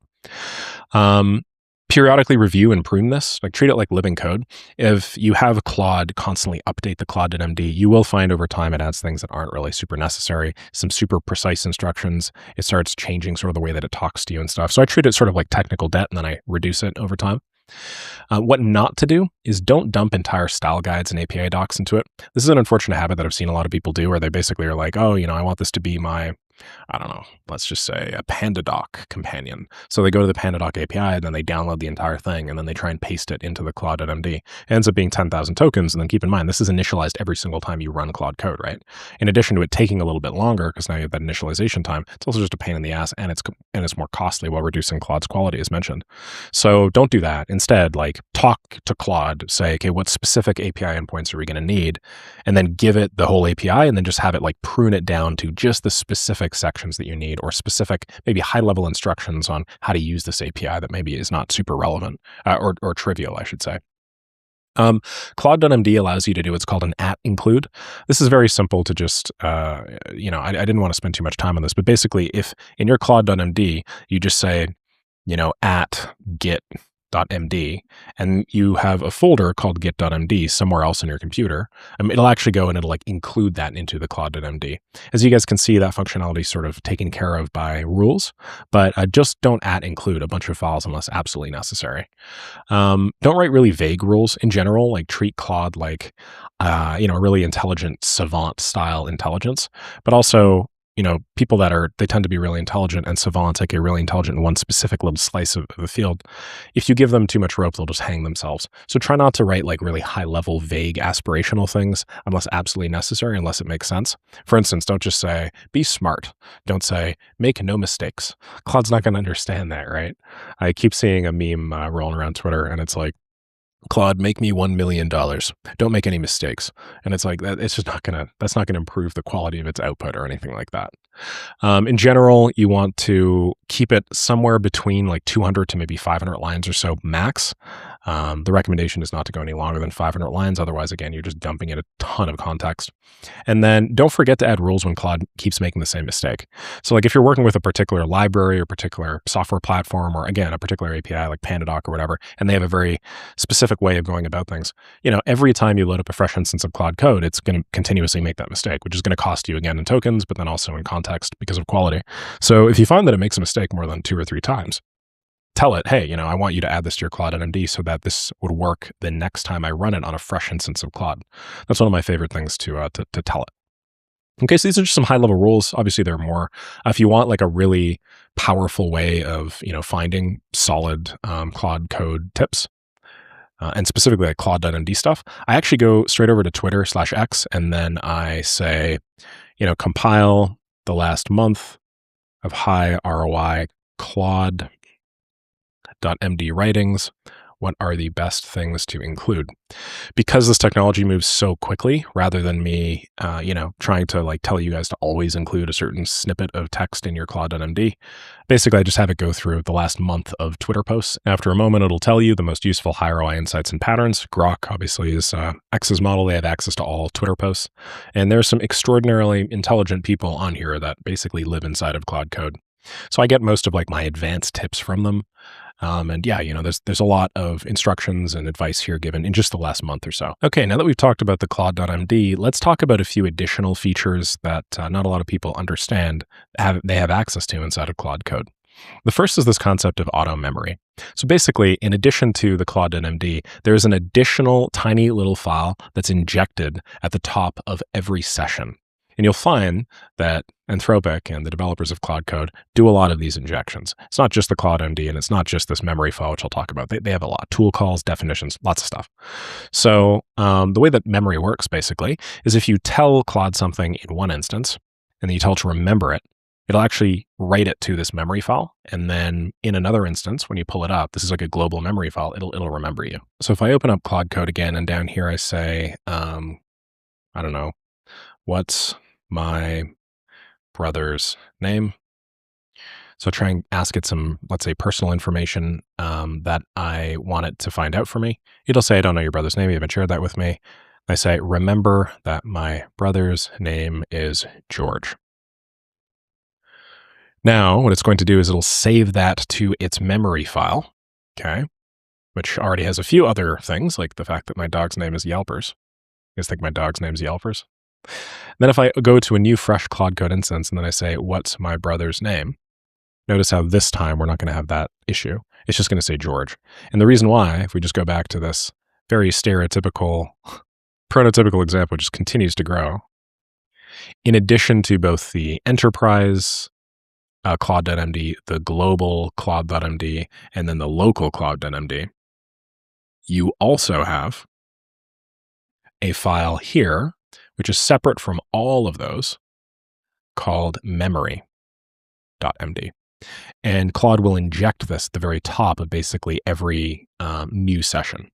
Periodically review and prune this, treat it like living code. If you have Claude constantly update the claude.md, you will find over time it adds things that aren't really super necessary, some super precise instructions. It starts changing sort of the way that it talks to you and stuff. So I treat it sort of like technical debt and then I reduce it over time. What not to do is don't dump entire style guides and API docs into it. This is an unfortunate habit that I've seen a lot of people do where they basically are like, oh, I want this to be my, I don't know, let's just say a PandaDoc companion. So they go to the PandaDoc API and then they download the entire thing and then they try and paste it into the claude.md. It ends up being 10,000 tokens. And then keep in mind, this is initialized every single time you run Claude code, right? In addition to it taking a little bit longer, because now you have that initialization time, it's also just a pain in the ass and it's more costly while reducing Claude's quality as mentioned. So don't do that. Instead, talk to Claude, say, okay, what specific API endpoints are we going to need? And then give it the whole API and then just have it prune it down to just the specific sections that you need or specific, maybe high level instructions on how to use this API that maybe is not super relevant or trivial, I should say. Claude.md allows you to do what's called an @include. This is very simple to just, I didn't want to spend too much time on this, but basically if in your Claude.md, you just say, @git.md, and you have a folder called git.md somewhere else in your computer, it'll actually go and it'll include that into the Claude.md. As you guys can see, that functionality is sort of taken care of by rules, but just don't @include a bunch of files unless absolutely necessary. Don't write really vague rules in general, treat Claude like, a really intelligent savant style intelligence, but also people they tend to be really intelligent and savants, are really intelligent in one specific little slice of the field. If you give them too much rope, they'll just hang themselves. So try not to write really high level, vague, aspirational things unless absolutely necessary, unless it makes sense. For instance, don't just say, be smart. Don't say, make no mistakes. Claude's not going to understand that, right? I keep seeing a meme rolling around Twitter and it's like, Claude, make me $1 million. Don't make any mistakes. And it's that. It's just that's not gonna improve the quality of its output or anything like that. In general, you want to keep it somewhere between 200 to maybe 500 lines or so max. The recommendation is not to go any longer than 500 lines. Otherwise, again, you're just dumping in a ton of context. And then don't forget to add rules when Claude keeps making the same mistake. So like if you're working with a particular library or particular software platform, or again, a particular API like Pandadoc or whatever, and they have a very specific way of going about things, every time you load up a fresh instance of Claude Code, it's going to continuously make that mistake, which is going to cost you again in tokens, but then also in context because of quality. So if you find that it makes a mistake more than 2 or 3 times, tell it, hey, I want you to add this to your Claude NMD so that this would work the next time I run it on a fresh instance of Claude. That's one of my favorite things to tell it. Okay, so these are just some high-level rules. Obviously, there are more. If you want like a really powerful way of finding solid Claude Code tips, and specifically like Claude.md stuff, I actually go straight over to Twitter/X, and then I say, compile the last month of high ROI Claude.md writings. What are the best things to include? Because this technology moves so quickly, rather than me, trying to like tell you guys to always include a certain snippet of text in your Claude.md, basically I just have it go through the last month of Twitter posts. After a moment, it'll tell you the most useful high ROI insights and patterns. Grok obviously is X's model. They have access to all Twitter posts. And there's some extraordinarily intelligent people on here that basically live inside of Claude Code. So I get most of like my advanced tips from them. And yeah, there's a lot of instructions and advice here given in just the last month or so. Okay, now that we've talked about the Claude.md, let's talk about a few additional features that not a lot of people understand they have access to inside of Claude Code. The first is this concept of auto memory. So basically, in addition to the Claude.md, there is an additional tiny little file that's injected at the top of every session. And you'll find that Anthropic and the developers of Claude Code do a lot of these injections. It's not just the Claude.md, and it's not just this memory file, which I'll talk about. They have a lot. Tool calls, definitions, lots of stuff. So the way that memory works, basically, is if you tell Claude something in one instance, and then you tell it to remember it, it'll actually write it to this memory file. And then in another instance, when you pull it up, this is like a global memory file, it'll remember you. So if I open up Claude Code again, and down here I say, I don't know, what's my brother's name? So try and ask it some, let's say, personal information that I want it to find out for me. It'll say, I don't know your brother's name. You haven't shared that with me. I say, remember that my brother's name is George. Now, what it's going to do is it'll save that to its memory file, okay, which already has a few other things, like the fact that my dog's name is Yelpers. You guys think my dog's name's Yelpers? Then if I go to a new fresh Claude Code instance and then I say, what's my brother's name? Notice how this time we're not going to have that issue. It's just going to say George. And the reason why, if we just go back to this very stereotypical, prototypical example, just continues to grow. In addition to both the enterprise Claude.md, the global Claude.md, and then the local Claude.md, you also have a file here, which is separate from all of those, called memory.md. And Claude will inject this at the very top of basically every new session.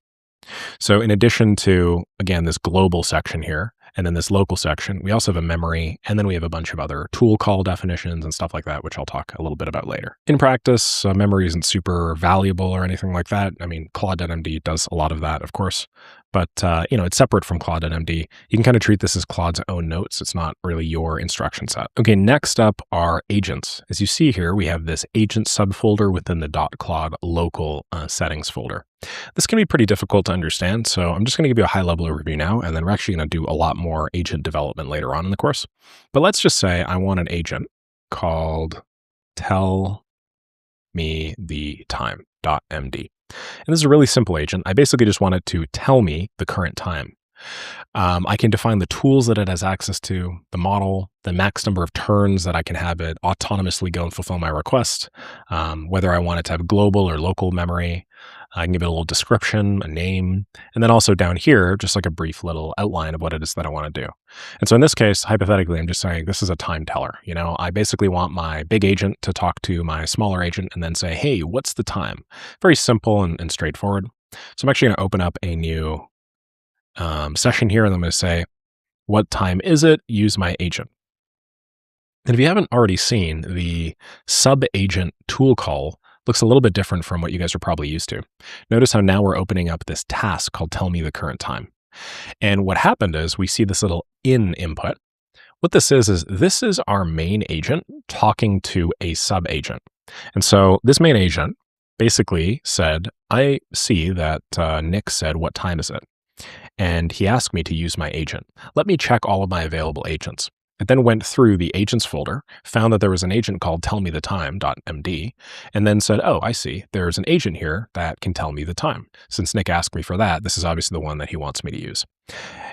So in addition to, again, this global section here, and then this local section, we also have a memory, and then we have a bunch of other tool call definitions and stuff like that, which I'll talk a little bit about later. In practice, memory isn't super valuable or anything like that. I mean, Claude.md does a lot of that, of course, but it's separate from Claude.md. You can kind of treat this as Claude's own notes. It's not really your instruction set. Okay, next up are agents. As you see here, we have this agent subfolder within the .claude local settings folder. This can be pretty difficult to understand, so I'm just going to give you a high-level overview now, and then we're actually going to do a lot more agent development later on in the course. But let's just say I want an agent called tell me the time.md. And this is a really simple agent. I basically just want it to tell me the current time. I can define the tools that it has access to, the model, the max number of turns that I can have it autonomously go and fulfill my request, whether I want it to have global or local memory. I can give it a little description, a name, and then also down here, just like a brief little outline of what it is that I want to do. And so in this case, hypothetically, I'm just saying this is a time teller. I basically want my big agent to talk to my smaller agent and then say, hey, what's the time? Very simple and straightforward. So I'm actually going to open up a new session here, and I'm going to say, what time is it? Use my agent. And if you haven't already seen the sub-agent tool call, looks a little bit different from what you guys are probably used to. Notice how now we're opening up this task called tell me the current time. And what happened is we see this little in input. What this is this is our main agent talking to a sub agent. And so this main agent basically said, I see that Nick said, what time is it? And he asked me to use my agent. Let me check all of my available agents. It then went through the agents folder, found that there was an agent called tellmethetime.md, and then said, oh, I see, there's an agent here that can tell me the time. Since Nick asked me for that, this is obviously the one that he wants me to use.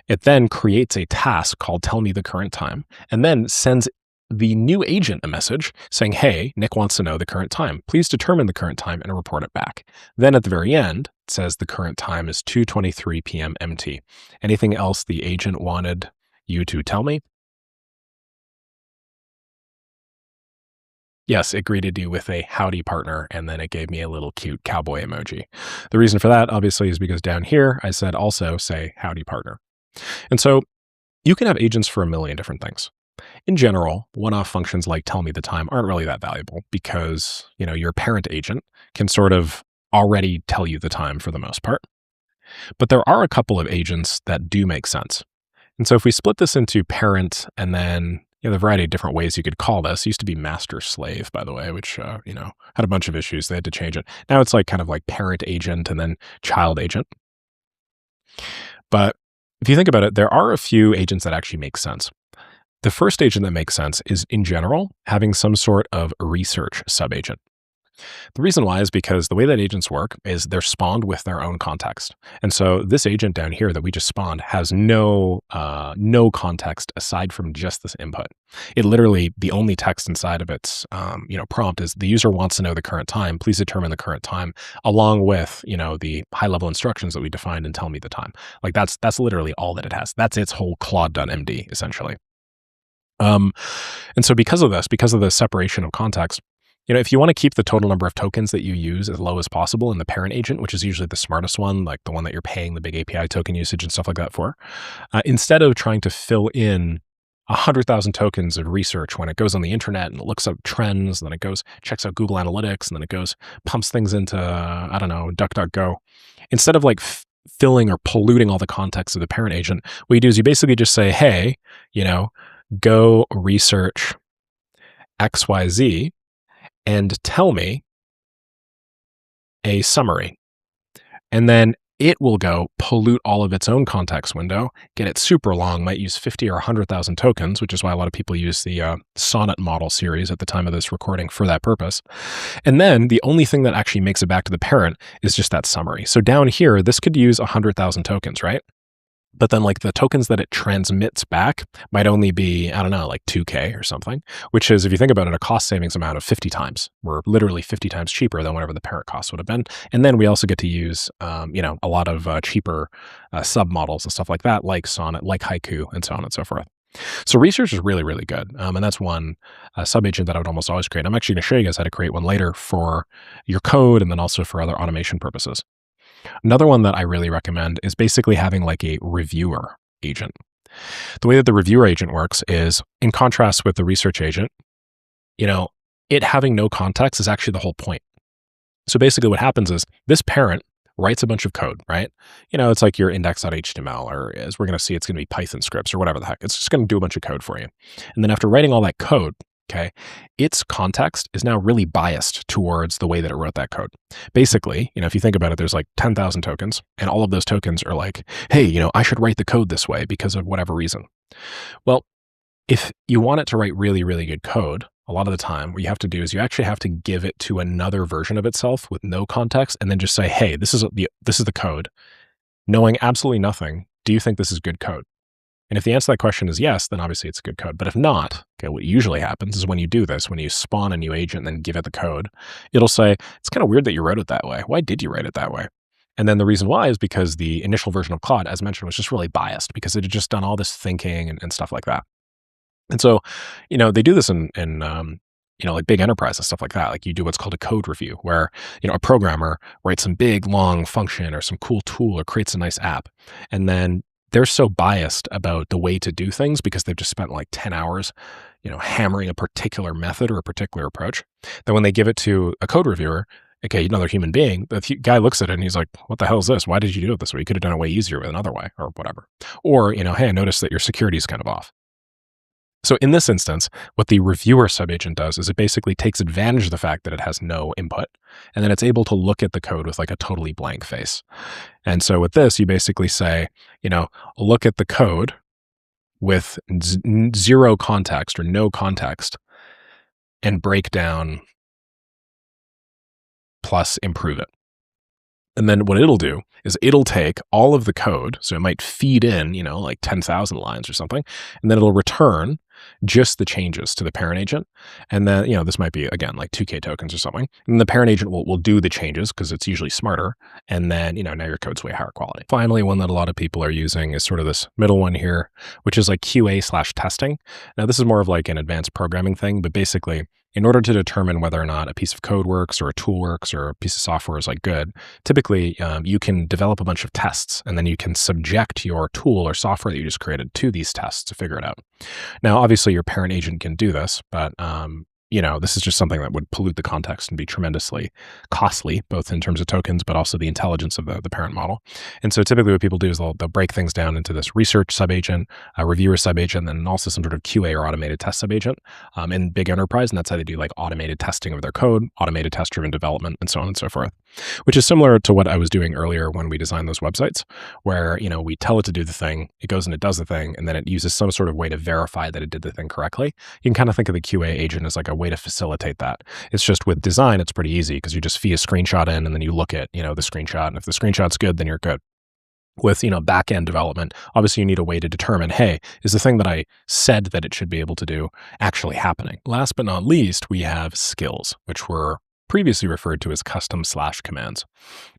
It then creates a task called tell me the current time, and then sends the new agent a message saying, hey, Nick wants to know the current time. Please determine the current time and report it back. Then at the very end, it says the current time is 2:23 p.m. MT. Anything else the agent wanted you to tell me? Yes, it greeted you with a howdy partner, and then it gave me a little cute cowboy emoji. The reason for that, obviously, is because down here, I said also say howdy partner. And so you can have agents for a million different things. In general, one-off functions like tell me the time aren't really that valuable because, your parent agent can sort of already tell you the time for the most part. But there are a couple of agents that do make sense. And so if we split this into parent and then the variety of different ways you could call this. It used to be master slave, by the way, which, had a bunch of issues. They had to change it. Now it's kind of like parent agent and then child agent. But if you think about it, there are a few agents that actually make sense. The first agent that makes sense is, in general, having some sort of research subagent. The reason why is because the way that agents work is they're spawned with their own context. And so this agent down here that we just spawned has no context aside from just this input. It literally, the only text inside of its prompt is the user wants to know the current time. Please determine the current time along with, the high level instructions that we defined and tell me the time. That's literally all that it has. That's its whole claude.md essentially. And so because of the separation of context, if you want to keep the total number of tokens that you use as low as possible in the parent agent, which is usually the smartest one, like the one that you're paying the big API token usage and stuff like that for, instead of trying to fill in 100,000 tokens of research when it goes on the internet and it looks up trends, and then it goes, checks out Google Analytics, and then it goes, pumps things into, DuckDuckGo. Instead of filling or polluting all the context of the parent agent, what you do is you basically just say, hey, go research XYZ and tell me a summary. And then it will go pollute all of its own context window, get it super long, might use 50 or 100,000 tokens, which is why a lot of people use the Sonnet model series at the time of this recording for that purpose. And then the only thing that actually makes it back to the parent is just that summary. So down here, this could use 100,000 tokens, right? But then the tokens that it transmits back might only be, 2K or something, which is, if you think about it, a cost savings amount of 50 times. We're literally 50 times cheaper than whatever the parent cost would have been. And then we also get to use, a lot of cheaper sub models and stuff like that, like Sonnet, like Haiku, and so on and so forth. So research is really, really good. And that's one sub agent that I would almost always create. I'm actually going to show you guys how to create one later for your code and then also for other automation purposes. Another one that I really recommend is basically having a reviewer agent. The way that the reviewer agent works is, in contrast with the research agent, it having no context is actually the whole point. So basically what happens is this parent writes a bunch of code, right? It's like your index.html, or as we're going to see, it's going to be Python scripts or whatever the heck. It's just going to do a bunch of code for you. And then after writing all that code, okay, its context is now really biased towards the way that it wrote that code. Basically, if you think about it, there's 10,000 tokens, and all of those tokens are hey, I should write the code this way because of whatever reason. Well, if you want it to write really, really good code, a lot of the time what you have to do is you actually have to give it to another version of itself with no context, and then just say, hey, this is the code. Knowing absolutely nothing, do you think this is good code? And if the answer to that question is yes, then obviously it's a good code. But if not, okay, what usually happens is when you do this, when you spawn a new agent and then give it the code, it'll say, it's kind of weird that you wrote it that way. Why did you write it that way? And then the reason why is because the initial version of Claude, as mentioned, was just really biased because it had just done all this thinking and stuff like that. And so, they do this in big enterprise and stuff like that. You do what's called a code review where, a programmer writes some big, long function or some cool tool or creates a nice app. And then they're so biased about the way to do things because they've just spent 10 hours, hammering a particular method or a particular approach, that when they give it to a code reviewer, Okay, another human being, the guy looks at it and he's like, what the hell is this? Why did you do it this way? You could have done it way easier with another way or whatever. Or, hey, I noticed that your security is kind of off. So in this instance, what the reviewer subagent does is it basically takes advantage of the fact that it has no input, and then it's able to look at the code with like a totally blank face. And so with this, you basically say, look at the code with zero context or no context and break down plus improve it. And then what it'll do is it'll take all of the code. So it might feed in, like 10,000 lines or something, and then it'll return just the changes to the parent agent. And then, this might be, again, like 2K tokens or something. And the parent agent will do the changes because it's usually smarter. And then, now your code's way higher quality. Finally, one that a lot of people are using is sort of this middle one here, which is like QA/testing. Now, this is more of like an advanced programming thing, but basically, in order to determine whether or not a piece of code works or a tool works or a piece of software is like good, typically you can develop a bunch of tests and then you can subject your tool or software that you just created to these tests to figure it out. Now, obviously your parent agent can do this, but this is just something that would pollute the context and be tremendously costly, both in terms of tokens, but also the intelligence of the parent model. And so typically what people do is they'll break things down into this research subagent, a reviewer subagent, and then also some sort of QA or automated test subagent in big enterprise. And that's how they do like automated testing of their code, automated test-driven development, and so on and so forth, which is similar to what I was doing earlier when we designed those websites, where, we tell it to do the thing, it goes and it does the thing, and then it uses some sort of way to verify that it did the thing correctly. You can kind of think of the QA agent as like a way to facilitate that. It's just with design, it's pretty easy because you just feed a screenshot in and then you look at, the screenshot. And if the screenshot's good, then you're good. With, back-end development, obviously you need a way to determine, hey, is the thing that I said that it should be able to do actually happening? Last but not least, we have skills, which were previously referred to as custom/commands.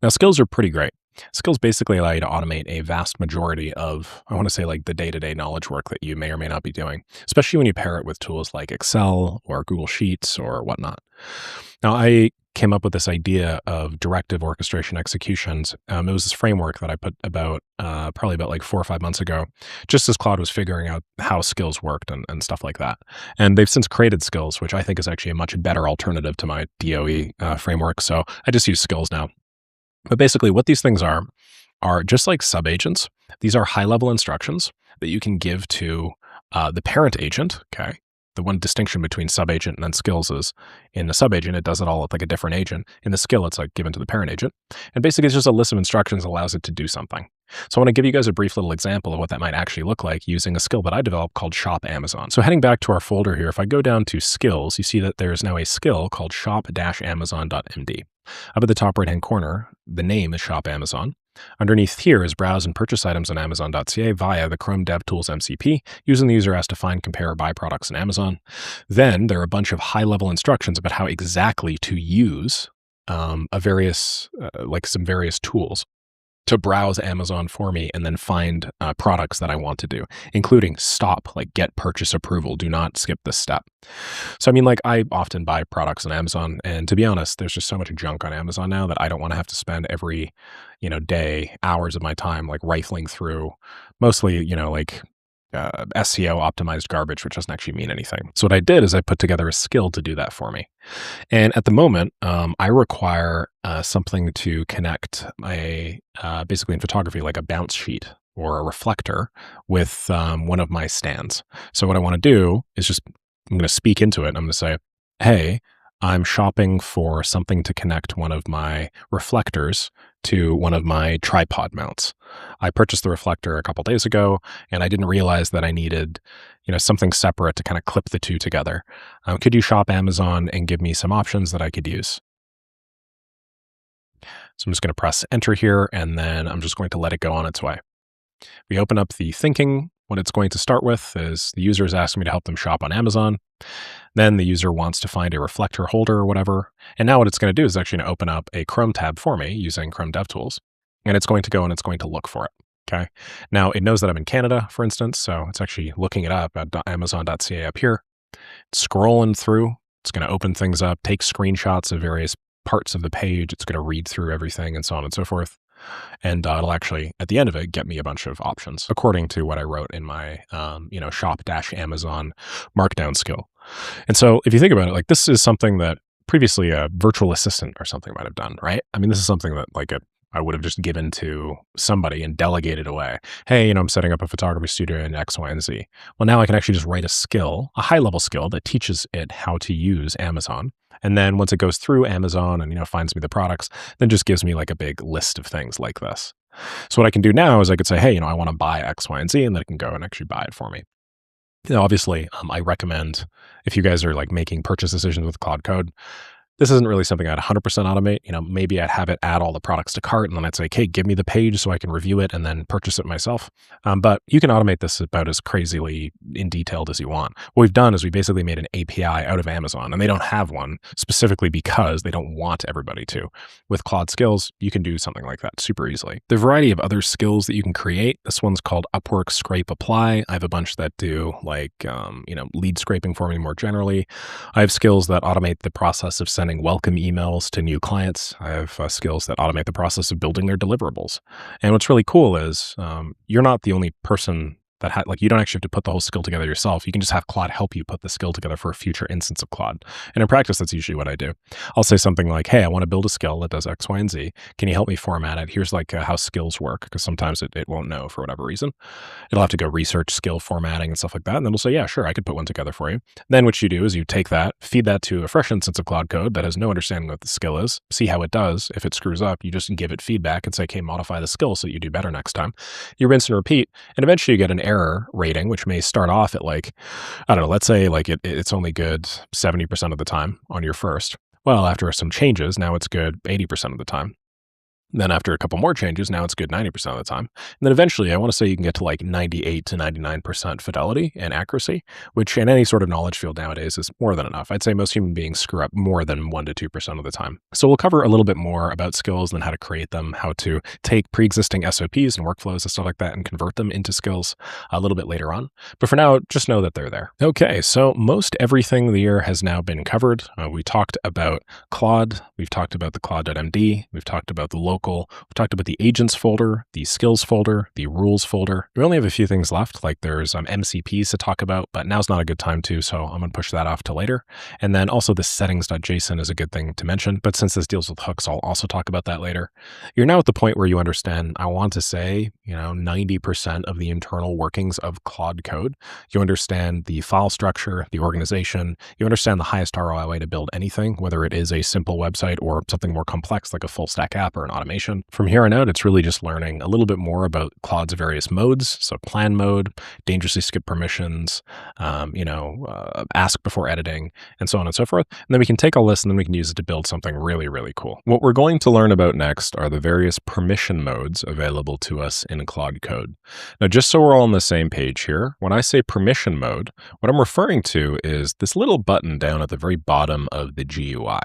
Now, skills are pretty great. Skills basically allow you to automate a vast majority of, I want to say, like the day-to-day knowledge work that you may or may not be doing, especially when you pair it with tools like Excel or Google Sheets or whatnot. Now, I came up with this idea of directive orchestration executions. It was this framework that I put probably about like 4 or 5 months ago, just as Claude was figuring out how skills worked and stuff like that. And they've since created skills, which I think is actually a much better alternative to my DOE framework. So I just use skills now. But basically what these things are just like subagents. These are high-level instructions that you can give to the parent agent, okay? The one distinction between subagent and then skills is in the subagent, it does it all with like a different agent. In the skill, it's like given to the parent agent. And basically it's just a list of instructions that allows it to do something. So I want to give you guys a brief little example of what that might actually look like using a skill that I developed called Shop Amazon. So heading back to our folder here, if I go down to skills, you see that there's now a skill called shop-amazon.md. Up at the top right-hand corner, the name is Shop Amazon. Underneath here is browse and purchase items on Amazon.ca via the Chrome DevTools MCP, using the user as to find, compare, or buy products on Amazon. Then there are a bunch of high-level instructions about how exactly to use some various tools to browse Amazon for me and then find products that I want to do, including stop, like get purchase approval. Do not skip this step. So, I often buy products on Amazon, and to be honest, there's just so much junk on Amazon now that I don't want to have to spend every, day, hours of my time, like rifling through mostly, SEO optimized garbage, which doesn't actually mean anything. So what I did is I put together a skill to do that for me. And at the moment, I require something to connect basically in photography, like a bounce sheet or a reflector with one of my stands. So what I want to do is I'm going to speak into it. I'm going to say, hey, I'm shopping for something to connect one of my reflectors to one of my tripod mounts. I purchased the reflector a couple days ago, and I didn't realize that I needed, something separate to kind of clip the two together. Could you shop Amazon and give me some options that I could use? So I'm just going to press enter here, and then I'm just going to let it go on its way. We open up the thinking. What it's going to start with is the user is asking me to help them shop on Amazon. Then the user wants to find a reflector holder or whatever. And now what it's going to do is actually open up a Chrome tab for me using Chrome DevTools. And it's going to go and it's going to look for it. Okay. Now it knows that I'm in Canada, for instance. So it's actually looking it up at amazon.ca up here. It's scrolling through. It's going to open things up, take screenshots of various parts of the page. It's going to read through everything and so on and so forth. And it'll actually, at the end of it, get me a bunch of options according to what I wrote in my, shop-Amazon markdown skill. And so if you think about it, like this is something that previously a virtual assistant or something might have done, right? I mean, this is something that I would have just given to somebody and delegated away. Hey, I'm setting up a photography studio in X, Y, and Z. Well, now I can actually just write a skill, a high level skill that teaches it how to use Amazon. And then once it goes through Amazon and, finds me the products, then just gives me like a big list of things like this. So what I can do now is I could say, hey, I want to buy X, Y, and Z, and then it can go and actually buy it for me. Obviously, I recommend if you guys are like making purchase decisions with Claude Code, this isn't really something I'd 100% automate. Maybe I'd have it add all the products to cart, and then I'd say, okay, give me the page so I can review it and then purchase it myself. But you can automate this about as crazily in detailed as you want. What we've done is we basically made an API out of Amazon, and they don't have one specifically because they don't want everybody to. With Claude Skills, you can do something like that super easily. The variety of other skills that you can create, this one's called Upwork Scrape Apply. I have a bunch that do lead scraping for me more generally. I have skills that automate the process of sending welcome emails to new clients. I have skills that automate the process of building their deliverables. And what's really cool is you're not the only person that you don't actually have to put the whole skill together yourself. You can just have Claude help you put the skill together for a future instance of Claude. And in practice, that's usually what I do. I'll say something like, hey, I want to build a skill that does X, Y, and Z. Can you help me format it? Here's how skills work, because sometimes it won't know for whatever reason. It'll have to go research skill formatting and stuff like that. And then we'll say, yeah, sure, I could put one together for you. Then what you do is you take that, feed that to a fresh instance of Claude Code that has no understanding of what the skill is, see how it does. If it screws up, you just give it feedback and say, okay, modify the skill so that you do better next time. You rinse and repeat, and eventually you get an error rating, which may start off at let's say it's only good 70% of the time on your first. Well, after some changes, now it's good 80% of the time. Then after a couple more changes, now it's good 90% of the time. And then eventually, I want to say you can get to 98 to 99% fidelity and accuracy, which in any sort of knowledge field nowadays is more than enough. I'd say most human beings screw up more than 1 to 2% of the time. So we'll cover a little bit more about skills and how to create them, how to take pre-existing SOPs and workflows and stuff like that and convert them into skills a little bit later on. But for now, just know that they're there. Okay, so most everything the year has now been covered. We talked about Claude. We've talked about the Claude.md. We've talked about the local. We've talked about the agents folder, the skills folder, the rules folder. We only have a few things left, like there's MCPs to talk about, but now's not a good time to, so I'm going to push that off to later. And then also the settings.json is a good thing to mention, but since this deals with hooks, I'll also talk about that later. You're now at the point where you understand, I want to say, 90% of the internal workings of Claude Code. You understand the file structure, the organization. You understand the highest ROI way to build anything, whether it is a simple website or something more complex like a full stack app or an automation. From here on out, it's really just learning a little bit more about Claude's various modes. So plan mode, dangerously skip permissions, ask before editing, and so on and so forth. And then we can take all this and then we can use it to build something really, really cool. What we're going to learn about next are the various permission modes available to us in Claude Code. Now, just so we're all on the same page here, when I say permission mode, what I'm referring to is this little button down at the very bottom of the GUI.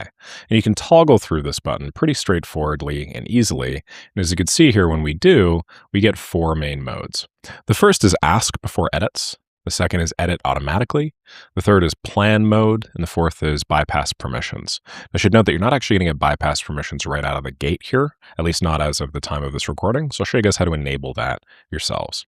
And you can toggle through this button pretty straightforwardly and easily. And as you can see here, when we do, we get 4 main modes. The first is ask before edits. The second is edit automatically. The third is plan mode. And the fourth is bypass permissions. I should note that you're not actually going to get bypass permissions right out of the gate here, at least not as of the time of this recording. So I'll show you guys how to enable that yourselves.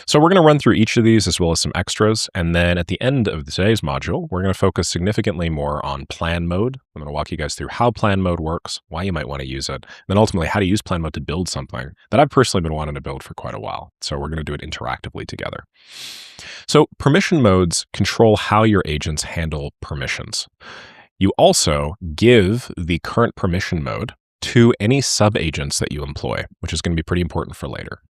So we're going to run through each of these as well as some extras. And then at the end of today's module, we're going to focus significantly more on plan mode. I'm going to walk you guys through how plan mode works, why you might want to use it, and then ultimately how to use plan mode to build something that I've personally been wanting to build for quite a while. So we're going to do it interactively together. So permission modes control how your agents handle permissions. You also give the current permission mode to any sub-agents that you employ, which is going to be pretty important for later.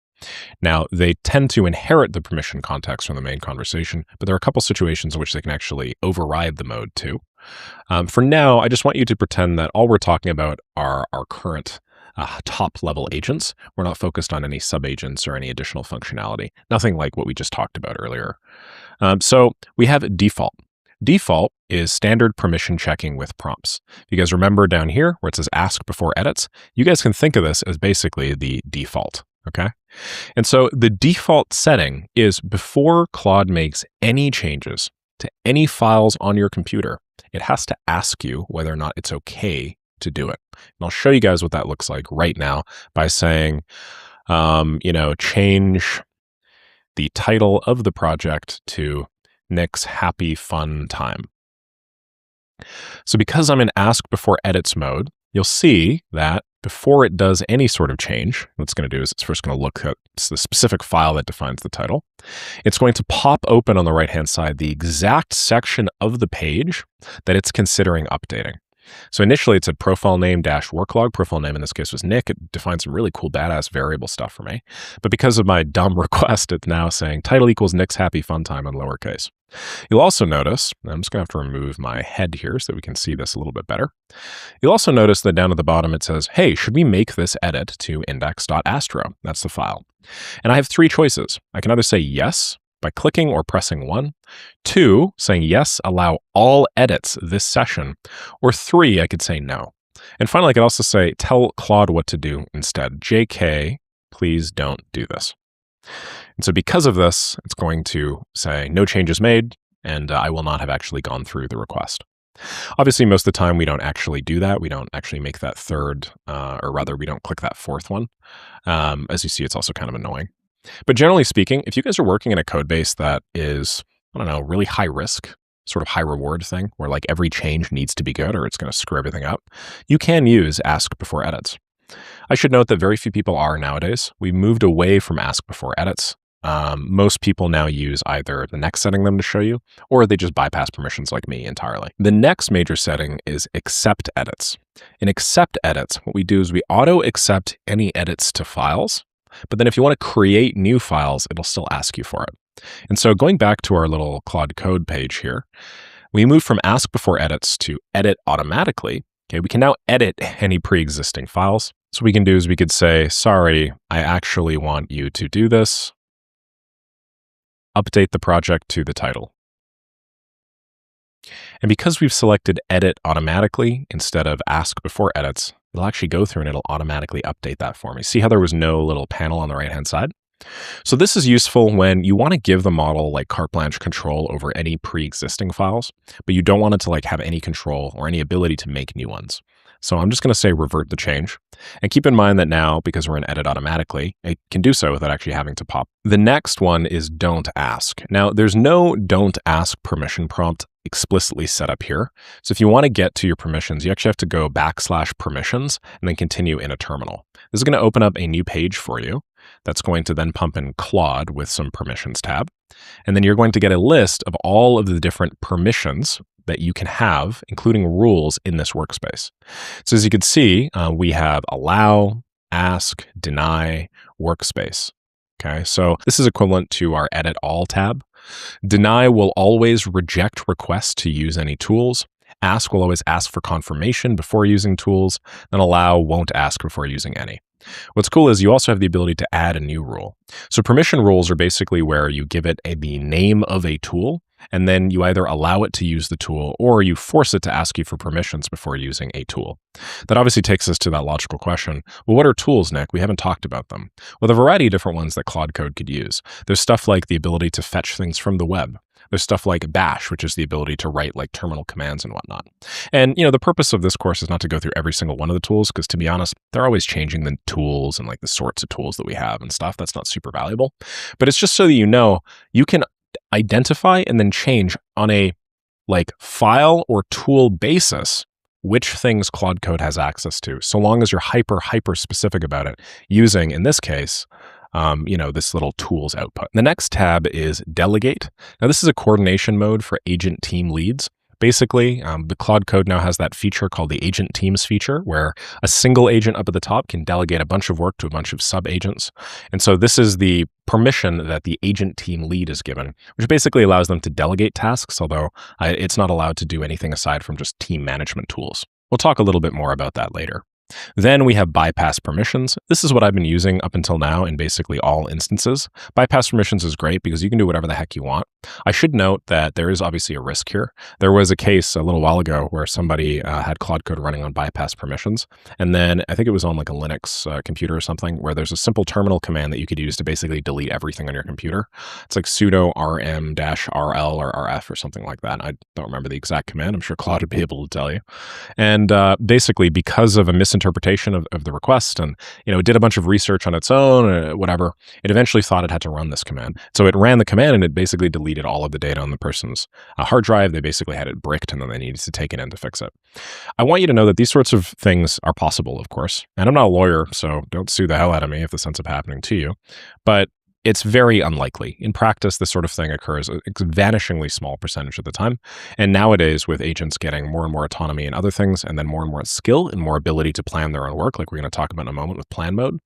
Now, they tend to inherit the permission context from the main conversation, but there are a couple situations in which they can actually override the mode too. For now, I just want you to pretend that all we're talking about are our current top-level agents. We're not focused on any sub-agents or any additional functionality, nothing like what we just talked about earlier. So we have default. Default is standard permission checking with prompts. If you guys remember down here where it says ask before edits, you guys can think of this as basically the default. Okay. And so the default setting is before Claude makes any changes to any files on your computer, it has to ask you whether or not it's okay to do it. And I'll show you guys what that looks like right now by saying, change the title of the project to Nick's Happy Fun Time. So because I'm in ask before edits mode, you'll see that before it does any sort of change, what it's going to do is it's first going to look at the specific file that defines the title. It's going to pop open on the right-hand side the exact section of the page that it's considering updating. So initially it said profile name dash work log. Profile name in this case was Nick. It defined some really cool badass variable stuff for me. But because of my dumb request, it's now saying title equals Nick's happy fun time in lowercase. You'll also notice, I'm just going to have to remove my head here so that we can see this a little bit better. You'll also notice that down at the bottom it says, hey, should we make this edit to index.astro? That's the file. And I have three choices. I can either say yes by clicking or pressing 1, 2, saying yes, allow all edits this session, or 3, I could say no. And finally, I could also say, tell Claude what to do instead. JK, please don't do this. And so because of this, it's going to say no changes made, and I will not have actually gone through the request. Obviously, most of the time we don't actually do that. We don't actually make that third, or rather we don't click that fourth one. As you see, it's also kind of annoying. But generally speaking, if you guys are working in a code base that is, I don't know, really high risk, sort of high reward thing, where like every change needs to be good or it's going to screw everything up, you can use ask before edits. I should note that very few people are nowadays. We moved away from ask before edits. Most people now use either the next setting them to show you, or they just bypass permissions like me entirely. The next major setting is accept edits. In accept edits, what we do is we auto accept any edits to files. But then if you want to create new files, it'll still ask you for it. And so going back to our little Claude code page here, we move from ask before edits to edit automatically. Okay, we can now edit any pre-existing files. So what we can do is we could say, sorry, I actually want you to do this. Update the project to the title. And because we've selected edit automatically instead of ask before edits, it'll actually go through and it'll automatically update that for me. See how there was no little panel on the right-hand side? So this is useful when you want to give the model like carte blanche control over any pre-existing files, but you don't want it to like have any control or any ability to make new ones. So I'm just going to say revert the change. And keep in mind that now, because we're in edit automatically, it can do so without actually having to pop. The next one is don't ask. Now there's no don't ask permission prompt explicitly set up here. So if you want to get to your permissions, you actually have to go /permissions and then continue in a terminal. This is going to open up a new page for you. That's going to then pump in Claude with some permissions tab. And then you're going to get a list of all of the different permissions that you can have, including rules in this workspace. So as you can see, we have allow, ask, deny, workspace. Okay, so this is equivalent to our edit all tab. Deny will always reject requests to use any tools. Ask will always ask for confirmation before using tools. Then allow won't ask before using any. What's cool is you also have the ability to add a new rule. So permission rules are basically where you give it the name of a tool, and then you either allow it to use the tool or you force it to ask you for permissions before using a tool. That obviously takes us to that logical question. Well, what are tools, Nick? We haven't talked about them. Well, there are a variety of different ones that Claude Code could use. There's stuff like the ability to fetch things from the web. There's stuff like bash, which is the ability to write like terminal commands and whatnot. And, you know, the purpose of this course is not to go through every single one of the tools, because to be honest, they're always changing the tools and like the sorts of tools that we have and stuff. That's not super valuable. But it's just so that you know, you can identify and then change on a like file or tool basis which things Claude Code has access to, so long as you're hyper specific about it, using, in this case, this little tools output. The next tab is delegate. Now this is a coordination mode for agent team leads. Basically, the Claude Code now has that feature called the agent teams feature, where a single agent up at the top can delegate a bunch of work to a bunch of sub-agents. And so this is the permission that the agent team lead is given, which basically allows them to delegate tasks, although it's not allowed to do anything aside from just team management tools. We'll talk a little bit more about that later. Then we have bypass permissions. This is what I've been using up until now in basically all instances. Bypass permissions is great because you can do whatever the heck you want. I should note that there is obviously a risk here. There was a case a little while ago where somebody had Claude Code running on bypass permissions. And then I think it was on like a Linux computer or something, where there's a simple terminal command that you could use to basically delete everything on your computer. It's like sudo rm-rl or rf or something like that. I don't remember the exact command. I'm sure Claude would be able to tell you. And basically, because of a misinterpretation misinterpretation of the request, and it did a bunch of research on its own, whatever. It eventually thought it had to run this command. So it ran the command, and it basically deleted all of the data on the person's hard drive. They basically had it bricked, and then they needed to take it in to fix it. I want you to know that these sorts of things are possible, of course. And I'm not a lawyer, so don't sue the hell out of me if this ends up happening to you. But it's very unlikely. In practice, this sort of thing occurs a vanishingly small percentage of the time. And nowadays, with agents getting more and more autonomy in other things, and then more skill and more ability to plan their own work, like we're going to talk about in a moment with plan mode,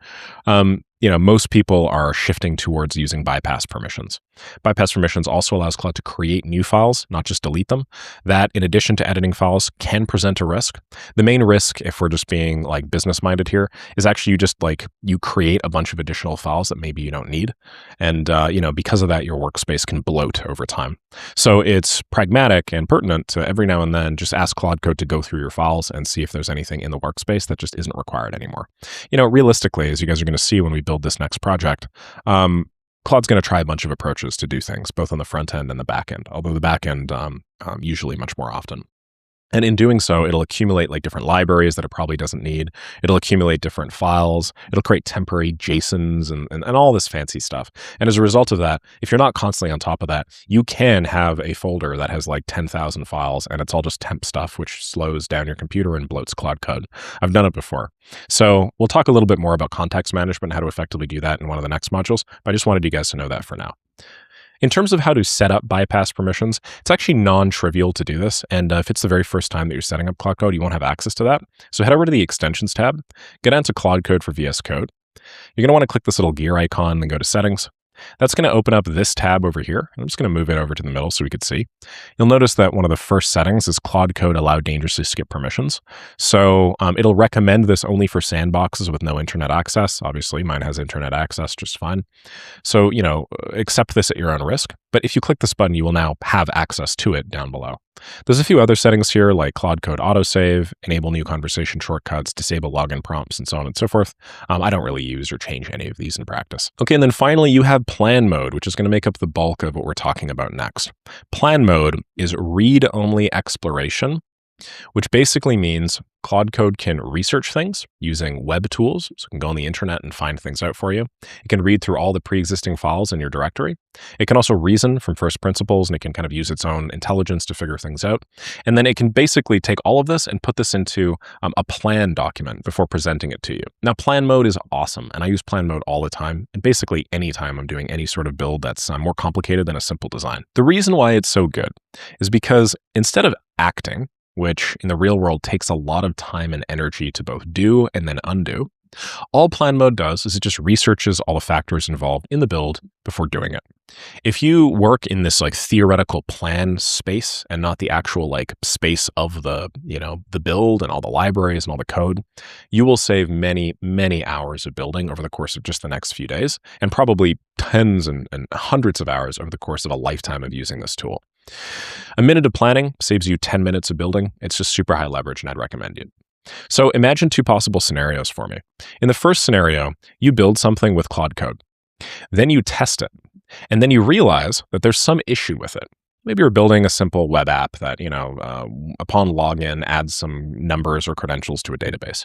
most people are shifting towards using bypass permissions. Bypass permissions also allows Claude to create new files, not just delete them. That, in addition to editing files, can present a risk. The main risk, if we're just being like business-minded here, is actually you create a bunch of additional files that maybe you don't need. And, because of that, your workspace can bloat over time. So it's pragmatic and pertinent to every now and then just ask Claude Code to go through your files and see if there's anything in the workspace that just isn't required anymore. Realistically, as you guys are going to see when we build this next project, Claude's going to try a bunch of approaches to do things, both on the front end and the back end, although the back end usually much more often. And in doing so, it'll accumulate different libraries that it probably doesn't need. It'll accumulate different files. It'll create temporary JSONs and all this fancy stuff. And as a result of that, if you're not constantly on top of that, you can have a folder that has 10,000 files, and it's all just temp stuff, which slows down your computer and bloats Claude Code. I've done it before. So we'll talk a little bit more about context management and how to effectively do that in one of the next modules, but I just wanted you guys to know that for now. In terms of how to set up bypass permissions, it's actually non-trivial to do this. And if it's the very first time that you're setting up Claude Code, you won't have access to that. So head over to the Extensions tab, get down to Claude Code for VS Code. You're going to want to click this little gear icon, then go to Settings. That's going to open up this tab over here. I'm just going to move it over to the middle so we could see. You'll notice that one of the first settings is Claude Code allow dangerously skip permissions. So it'll recommend this only for sandboxes with no internet access. Obviously, mine has internet access just fine. So, accept this at your own risk. But if you click this button, you will now have access to it down below. There's a few other settings here like Claude Code autosave, enable new conversation shortcuts, disable login prompts, and so on and so forth. I don't really use or change any of these in practice. Okay, and then finally you have plan mode, which is going to make up the bulk of what we're talking about next. Plan mode is read-only exploration, which basically means Claude Code can research things using web tools, so it can go on the internet and find things out for you. It can read through all the pre-existing files in your directory. It can also reason from first principles, and it can kind of use its own intelligence to figure things out. And then it can basically take all of this and put this into a plan document before presenting it to you. Now, plan mode is awesome, and I use plan mode all the time, and basically anytime I'm doing any sort of build that's more complicated than a simple design. The reason why it's so good is because instead of acting, which in the real world takes a lot of time and energy to both do and then undo, all plan mode does is it just researches all the factors involved in the build before doing it. If you work in this theoretical plan space and not the actual space of the build and all the libraries and all the code, you will save many, many hours of building over the course of just the next few days, and probably tens and hundreds of hours over the course of a lifetime of using this tool. A minute of planning saves you 10 minutes of building. It's just super high leverage, and I'd recommend it. So imagine two possible scenarios for me. In the first scenario, you build something with Claude Code. Then you test it, and then you realize that there's some issue with it. Maybe you're building a simple web app that, upon login adds some numbers or credentials to a database.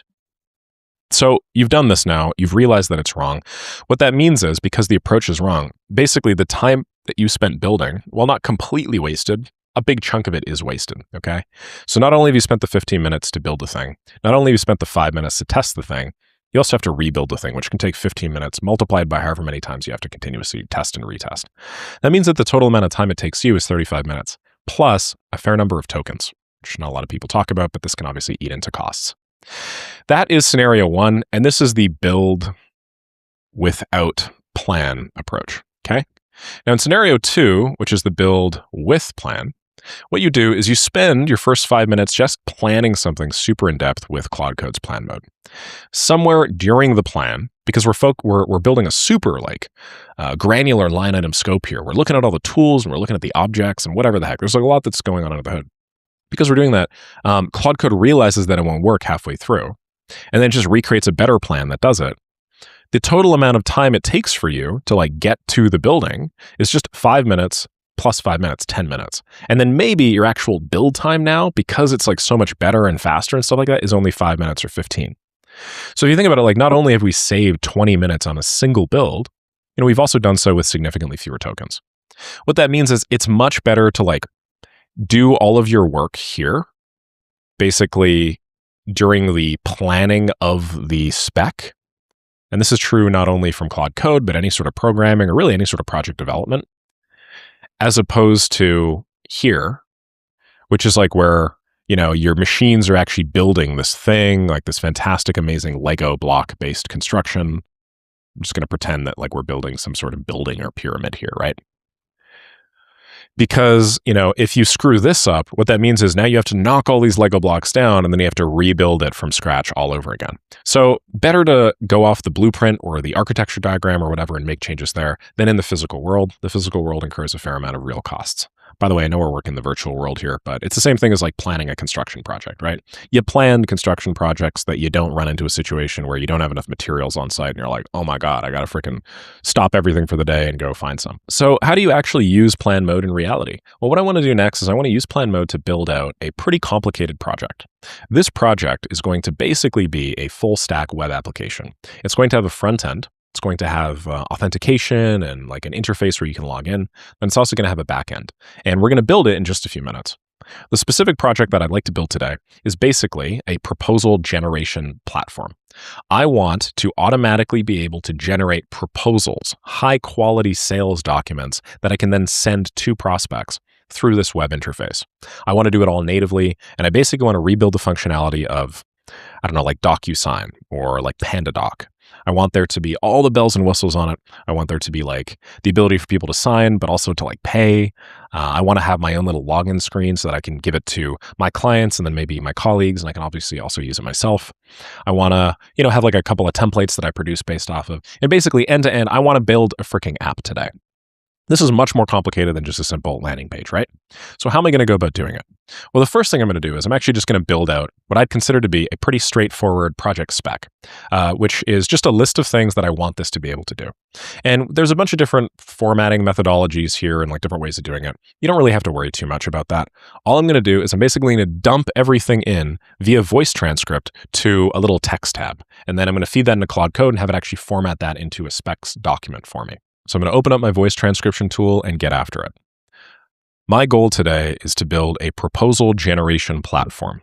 So you've done this now, you've realized that it's wrong. What that means is, because the approach is wrong, basically the time that you spent building, while not completely wasted, a big chunk of it is wasted, okay? So not only have you spent the 15 minutes to build the thing, not only have you spent the 5 minutes to test the thing, you also have to rebuild the thing, which can take 15 minutes multiplied by however many times you have to continuously test and retest. That means that the total amount of time it takes you is 35 minutes, plus a fair number of tokens, which not a lot of people talk about, but this can obviously eat into costs. That is scenario one, and this is the build without plan approach, okay? Now in scenario two, which is the build with plan, what you do is you spend your first 5 minutes just planning something super in-depth with Claude Code's plan mode. Somewhere during the plan, because we're building a super granular line item scope here. We're looking at all the tools and we're looking at the objects and whatever the heck. There's a lot that's going on under the hood. Because we're doing that, Claude Code realizes that it won't work halfway through, and then just recreates a better plan that does it. The total amount of time it takes for you to get to the building is just 5 minutes plus 5 minutes, 10 minutes. And then maybe your actual build time now, because it's so much better and faster and stuff like that, is only 5 minutes or 15. So if you think about it, like not only have we saved 20 minutes on a single build, we've also done so with significantly fewer tokens. What that means is it's much better to like do all of your work here, basically during the planning of the spec. And this is true not only from Claude Code, but any sort of programming or really any sort of project development, as opposed to here, which is like where, your machines are actually building this thing, like this fantastic, amazing Lego block-based construction. I'm just going to pretend that like we're building some sort of building or pyramid here, right? Because, if you screw this up, what that means is now you have to knock all these Lego blocks down and then you have to rebuild it from scratch all over again. So better to go off the blueprint or the architecture diagram or whatever and make changes there than in the physical world. The physical world incurs a fair amount of real costs. By the way, I know we're working the virtual world here, but it's the same thing as like planning a construction project, right? You plan construction projects that you don't run into a situation where you don't have enough materials on site and you're like, oh my God, I got to freaking stop everything for the day and go find some. So how do you actually use plan mode in reality? Well, what I want to do next is I want to use plan mode to build out a pretty complicated project. This project is going to basically be a full stack web application. It's going to have a front end. It's going to have authentication and like an interface where you can log in. And it's also going to have a back end. And we're going to build it in just a few minutes. The specific project that I'd like to build today is basically a proposal generation platform. I want to automatically be able to generate proposals, high quality sales documents that I can then send to prospects through this web interface. I want to do it all natively. And I basically want to rebuild the functionality of, like DocuSign or like PandaDoc. I want there to be all the bells and whistles on it. I want there to be like the ability for people to sign, but also to like pay. I want to have my own little login screen so that I can give it to my clients and then maybe my colleagues, and I can obviously also use it myself. I want to, have like a couple of templates that I produce based off of. And basically end to end, I want to build a freaking app today. This is much more complicated than just a simple landing page, right? So how am I going to go about doing it? Well, the first thing I'm going to do is I'm actually just going to build out what I'd consider to be a pretty straightforward project spec, which is just a list of things that I want this to be able to do. And there's a bunch of different formatting methodologies here and like different ways of doing it. You don't really have to worry too much about that. All I'm going to do is I'm basically going to dump everything in via voice transcript to a little text tab. And then I'm going to feed that into Claude Code and have it actually format that into a specs document for me. So I'm going to open up my voice transcription tool and get after it. My goal today is to build a proposal generation platform.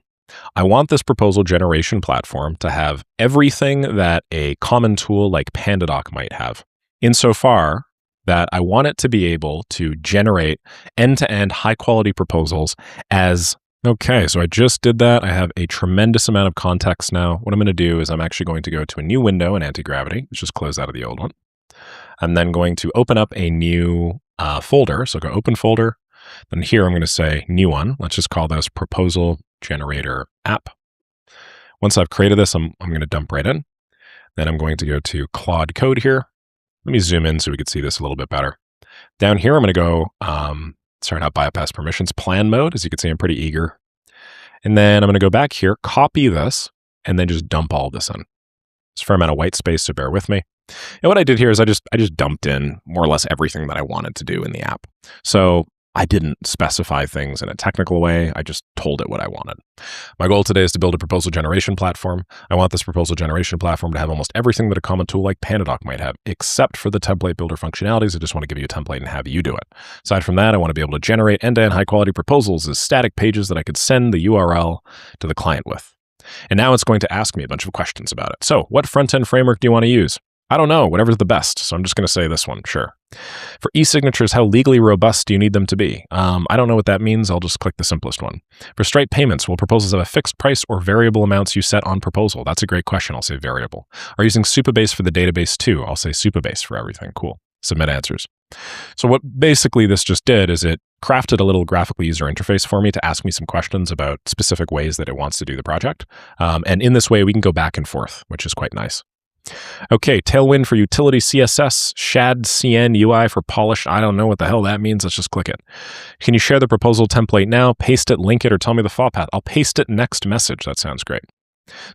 I want this proposal generation platform to have everything that a common tool like PandaDoc might have, insofar that I want it to be able to generate end-to-end high-quality proposals as, okay, so I just did that. I have a tremendous amount of context now. What I'm going to do is I'm actually going to go to a new window in Anti-Gravity. Let's just close out of the old one. I'm then going to open up a new folder. So go open folder. Then here I'm going to say new one. Let's just call this proposal generator app. Once I've created this, I'm going to dump right in. Then I'm going to go to Claude Code here. Let me zoom in so we can see this a little bit better. Down here, I'm going to go, not bypass permissions, plan mode. As you can see, I'm pretty eager. And then I'm going to go back here, copy this, and then just dump all this in. There's a fair amount of white space, so bear with me. And what I did here is I just dumped in more or less everything that I wanted to do in the app. So I didn't specify things in a technical way. I just told it what I wanted. My goal today is to build a proposal generation platform. I want this proposal generation platform to have almost everything that a common tool like PandaDoc might have, except for the template builder functionalities. I just want to give you a template and have you do it. Aside from that, I want to be able to generate end-to-end high-quality proposals as static pages that I could send the URL to the client with. And now it's going to ask me a bunch of questions about it. So what front-end framework do you want to use? I don't know, whatever's the best. So I'm just going to say this one, sure. For e-signatures, how legally robust do you need them to be? I don't know what that means. I'll just click the simplest one. For Stripe payments, will proposals have a fixed price or variable amounts you set on proposal? That's a great question. I'll say variable. Are you using Supabase for the database too? I'll say Supabase for everything. Cool. Submit answers. So what basically this just did is it crafted a little graphical user interface for me to ask me some questions about specific ways that it wants to do the project. And in this way, we can go back and forth, which is quite nice. Okay, Tailwind for utility CSS, Shad CN UI for polish. I don't know what the hell that means. Let's just click it. Can you share the proposal template now? Paste it, link it, or tell me the file path. I'll paste it next message. That sounds great.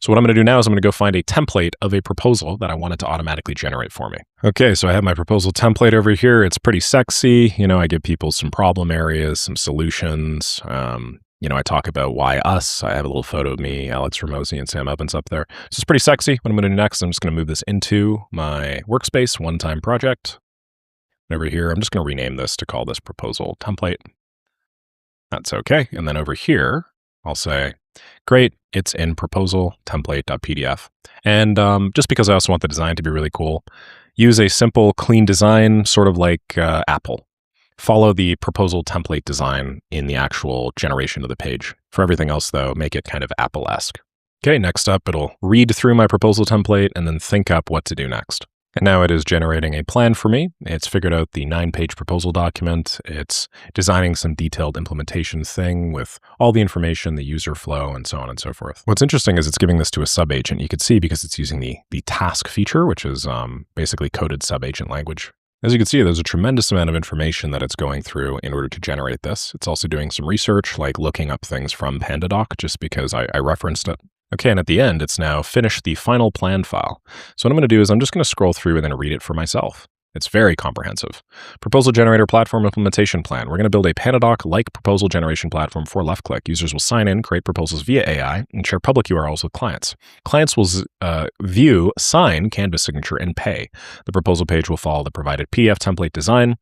So what I'm going to do now is I'm going to go find a template of a proposal that I want it to automatically generate for me. Okay, so I have my proposal template over here. It's pretty sexy. I give people some problem areas, some solutions, I talk about why us. I have a little photo of me, Alex Ramosi, and Sam Evans up there. So it's pretty sexy. What I'm going to do next, I'm just going to move this into my workspace, one-time project. And over here, I'm just going to rename this to call this proposal template. That's okay. And then over here, I'll say, great, it's in proposal template.pdf. And just because I also want the design to be really cool, use a simple, clean design, sort of like Apple. Follow the proposal template design in the actual generation of the page. For everything else, though, make it kind of Apple-esque. Okay, next up, it'll read through my proposal template and then think up what to do next. And now it is generating a plan for me. It's figured out the 9-page proposal document. It's designing some detailed implementation thing with all the information, the user flow, and so on and so forth. What's interesting is it's giving this to a sub-agent. You could see because it's using the task feature, which is basically coded sub-agent language. As you can see, there's a tremendous amount of information that it's going through in order to generate this. It's also doing some research, like looking up things from PandaDoc, just because I referenced it. Okay, and at the end, it's now finished the final plan file. So what I'm going to do is I'm just going to scroll through and then read it for myself. It's very comprehensive. Proposal Generator Platform Implementation Plan. We're going to build a PandaDoc-like proposal generation platform for left-click. Users will sign in, create proposals via AI, and share public URLs with clients. Clients will view, sign, Canvas signature, and pay. The proposal page will follow the provided PDF template design.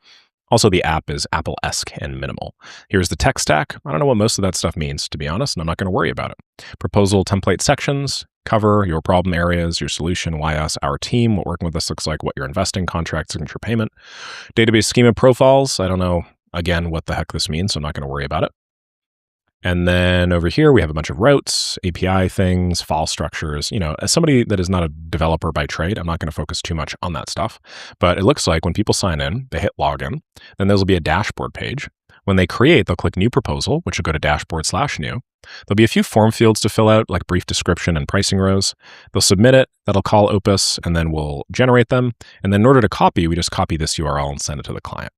Also, the app is Apple-esque and minimal. Here's the tech stack. I don't know what most of that stuff means, to be honest, and I'm not going to worry about it. Proposal template sections, cover your problem areas, your solution, why us, our team, what working with us looks like, what you're investing, contract, signature, payment. Database schema profiles. I don't know, again, what the heck this means, so I'm not going to worry about it. And then over here, we have a bunch of routes, API things, file structures. As somebody that is not a developer by trade, I'm not going to focus too much on that stuff. But it looks like when people sign in, they hit login, then there'll be a dashboard page. When they create, they'll click New Proposal, which will go to dashboard/new. There'll be a few form fields to fill out, like brief description and pricing rows. They'll submit it, that'll call Opus, and then we'll generate them. And then in order to copy, we just copy this URL and send it to the client.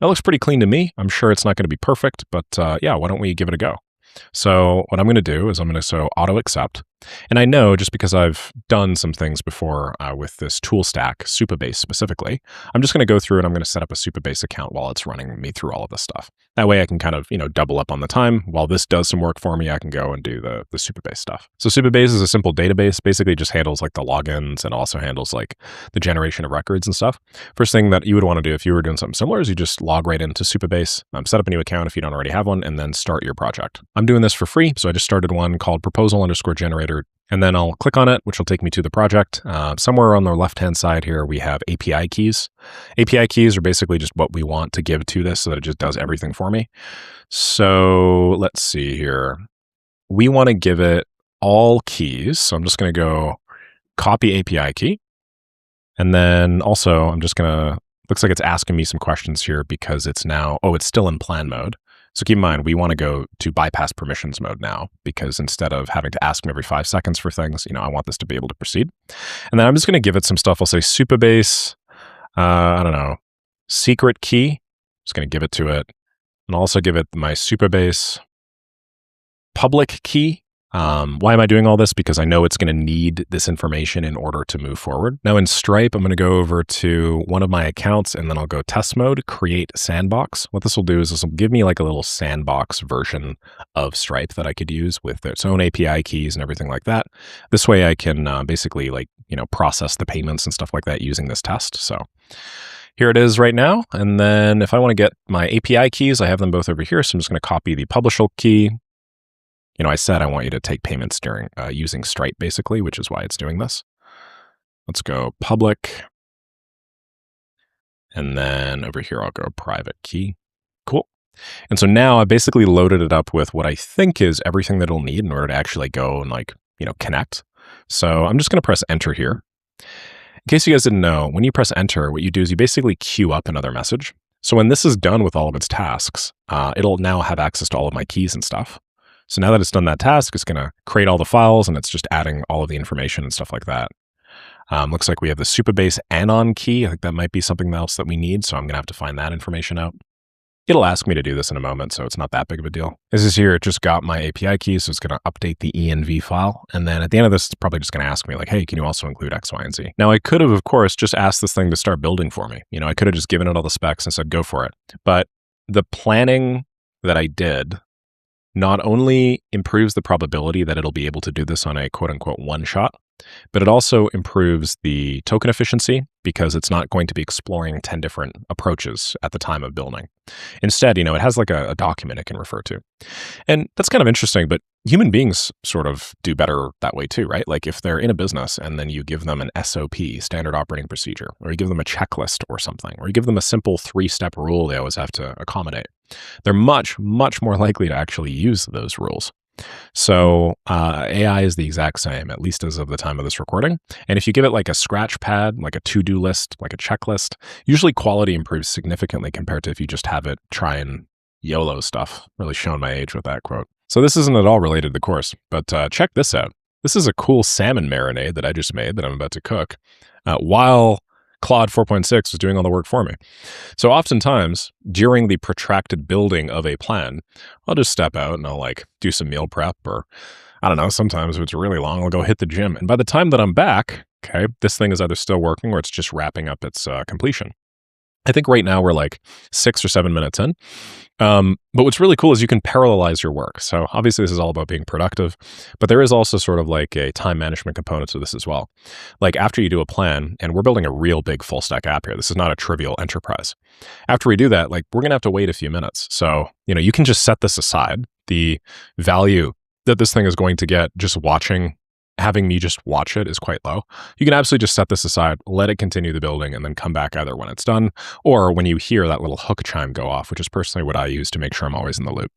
That looks pretty clean to me. I'm sure it's not going to be perfect, but yeah, why don't we give it a go? So what I'm going to do is I'm going to auto accept. And I know just because I've done some things before with this tool stack, Supabase specifically, I'm just going to go through and I'm going to set up a Supabase account while it's running me through all of this stuff. That way I can kind of, double up on the time. While this does some work for me, I can go and do the Supabase stuff. So Supabase is a simple database, basically just handles like the logins and also handles like the generation of records and stuff. First thing that you would want to do if you were doing something similar is you just log right into Supabase, set up a new account if you don't already have one, and then start your project. I'm doing this for free, so I just started one called proposal_generator. And then I'll click on it, which will take me to the project. Somewhere on the left-hand side here, we have API keys. API keys are basically just what we want to give to this so that it just does everything for me. So let's see here. We want to give it all keys. So I'm just going to go copy API key. And then also I'm just going to, looks like it's asking me some questions here because it's now, it's still in plan mode. So keep in mind, we want to go to bypass permissions mode now, because instead of having to ask them every 5 seconds for things, I want this to be able to proceed. And then I'm just going to give it some stuff. I'll say Supabase, I don't know, secret key. Just going to give it to it. And I'll also give it my Supabase public key. Why am I doing all this? Because I know it's going to need this information in order to move forward. Now in Stripe, I'm going to go over to one of my accounts and then I'll go test mode, create sandbox. What this will do is this will give me like a little sandbox version of Stripe that I could use with its own API keys and everything like that. This way I can basically process the payments and stuff like that using this test. So here it is right now. And then if I want to get my API keys, I have them both over here. So I'm just going to copy the publisher key. I said I want you to take payments during using Stripe, basically, which is why it's doing this. Let's go public. And then over here, I'll go private key. Cool. And so now I basically loaded it up with what I think is everything that it'll need in order to actually go and connect. So I'm just going to press enter here. In case you guys didn't know, when you press enter, what you do is you basically queue up another message. So when this is done with all of its tasks, it'll now have access to all of my keys and stuff. So now that it's done that task, it's going to create all the files and it's just adding all of the information and stuff like that. Looks like we have the Supabase anon key. I think that might be something else that we need. So I'm going to have to find that information out. It'll ask me to do this in a moment, so it's not that big of a deal. As you see here, it just got my API key, so it's going to update the env file. And then at the end of this, it's probably just going to ask me hey, can you also include X, Y, and Z? Now I could have, of course, just asked this thing to start building for me. I could have just given it all the specs and said, go for it. But the planning that I did not only improves the probability that it'll be able to do this on a quote unquote one shot, but it also improves the token efficiency because it's not going to be exploring 10 different approaches at the time of building. Instead, it has like a document it can refer to. And that's kind of interesting, but human beings sort of do better that way too, right? Like if they're in a business and then you give them an SOP, standard operating procedure, or you give them a checklist or something, or you give them a simple 3-step rule they always have to accommodate, they're much, much more likely to actually use those rules. So AI is the exact same, at least as of the time of this recording. And if you give it like a scratch pad, like a to-do list, like a checklist, usually quality improves significantly compared to if you just have it try and YOLO stuff. Really showing my age with that quote. So this isn't at all related to the course, but check this out. This is a cool salmon marinade that I just made that I'm about to cook while Claude 4.6 was doing all the work for me. So oftentimes, during the protracted building of a plan, I'll just step out and I'll like do some meal prep, or I don't know, sometimes if it's really long, I'll go hit the gym. And by the time that I'm back, okay, this thing is either still working or it's just wrapping up its completion. I think right now we're like 6 or 7 minutes in. But what's really cool is you can parallelize your work. So obviously this is all about being productive, but there is also sort of like a time management component to this as well. Like after you do a plan, and we're building a real big full stack app here. This is not a trivial enterprise. After we do that, like we're going to have to wait a few minutes. So, you can just set this aside. The value that this thing is going to get just having me just watch it is quite low. You can absolutely just set this aside, let it continue the building, and then come back either when it's done or when you hear that little hook chime go off, which is personally what I use to make sure I'm always in the loop.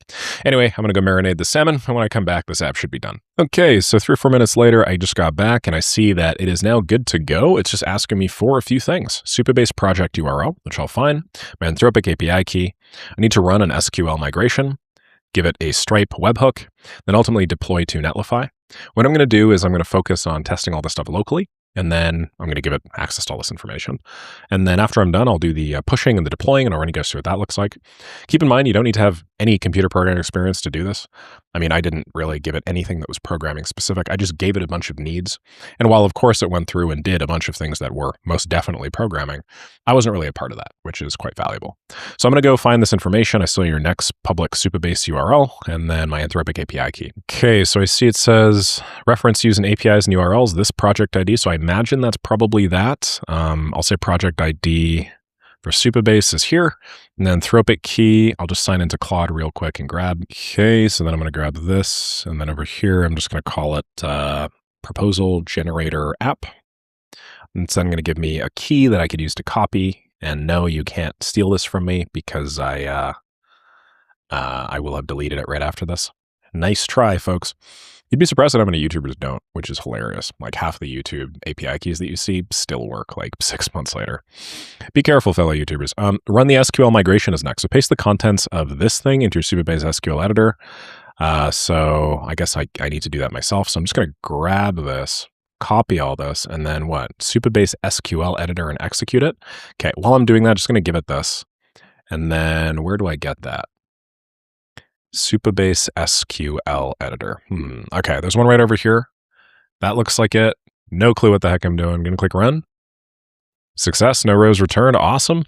Anyway, I'm going to go marinate the salmon, and when I come back, this app should be done. Okay, so 3 or 4 minutes later, I just got back, and I see that it is now good to go. It's just asking me for a few things. Supabase project URL, which I'll find, my Anthropic API key. I need to run an SQL migration, give it a Stripe webhook, then ultimately deploy to Netlify. What I'm going to do is I'm going to focus on testing all this stuff locally, and then I'm going to give it access to all this information. And then after I'm done, I'll do the pushing and the deploying, and I'll run you guys through what that looks like. Keep in mind, you don't need to have any computer programming experience to do this. I mean, I didn't really give it anything that was programming specific. I just gave it a bunch of needs. And while, of course, it went through and did a bunch of things that were most definitely programming, I wasn't really a part of that, which is quite valuable. So I'm going to go find this information. I saw your next public Supabase URL, and then my Anthropic API key. Okay, so I see it says reference using APIs and URLs, this project ID. So I imagine that's probably that. I'll say project ID for Supabase is here. And then Anthropic key, I'll just sign into Claude real quick and grab. Okay, so then I'm going to grab this. And then over here, I'm just going to call it proposal generator app. And so I'm going to give me a key that I could use to copy. And no, you can't steal this from me because I will have deleted it right after this. Nice try, folks. You'd be surprised at how many YouTubers don't, which is hilarious. Like half of the YouTube API keys that you see still work like 6 months later. Be careful, fellow YouTubers. Run the SQL migration is next. So paste the contents of this thing into your Supabase SQL editor. So I guess I need to do that myself. So I'm just going to grab this, copy all this, and then what? Supabase SQL editor and execute it. Okay, while I'm doing that, I'm just going to give it this. And then where do I get that? Supabase SQL editor. Okay, there's one right over here. That looks like it. No clue what the heck I'm doing. I'm going to click run. Success, no rows returned. Awesome.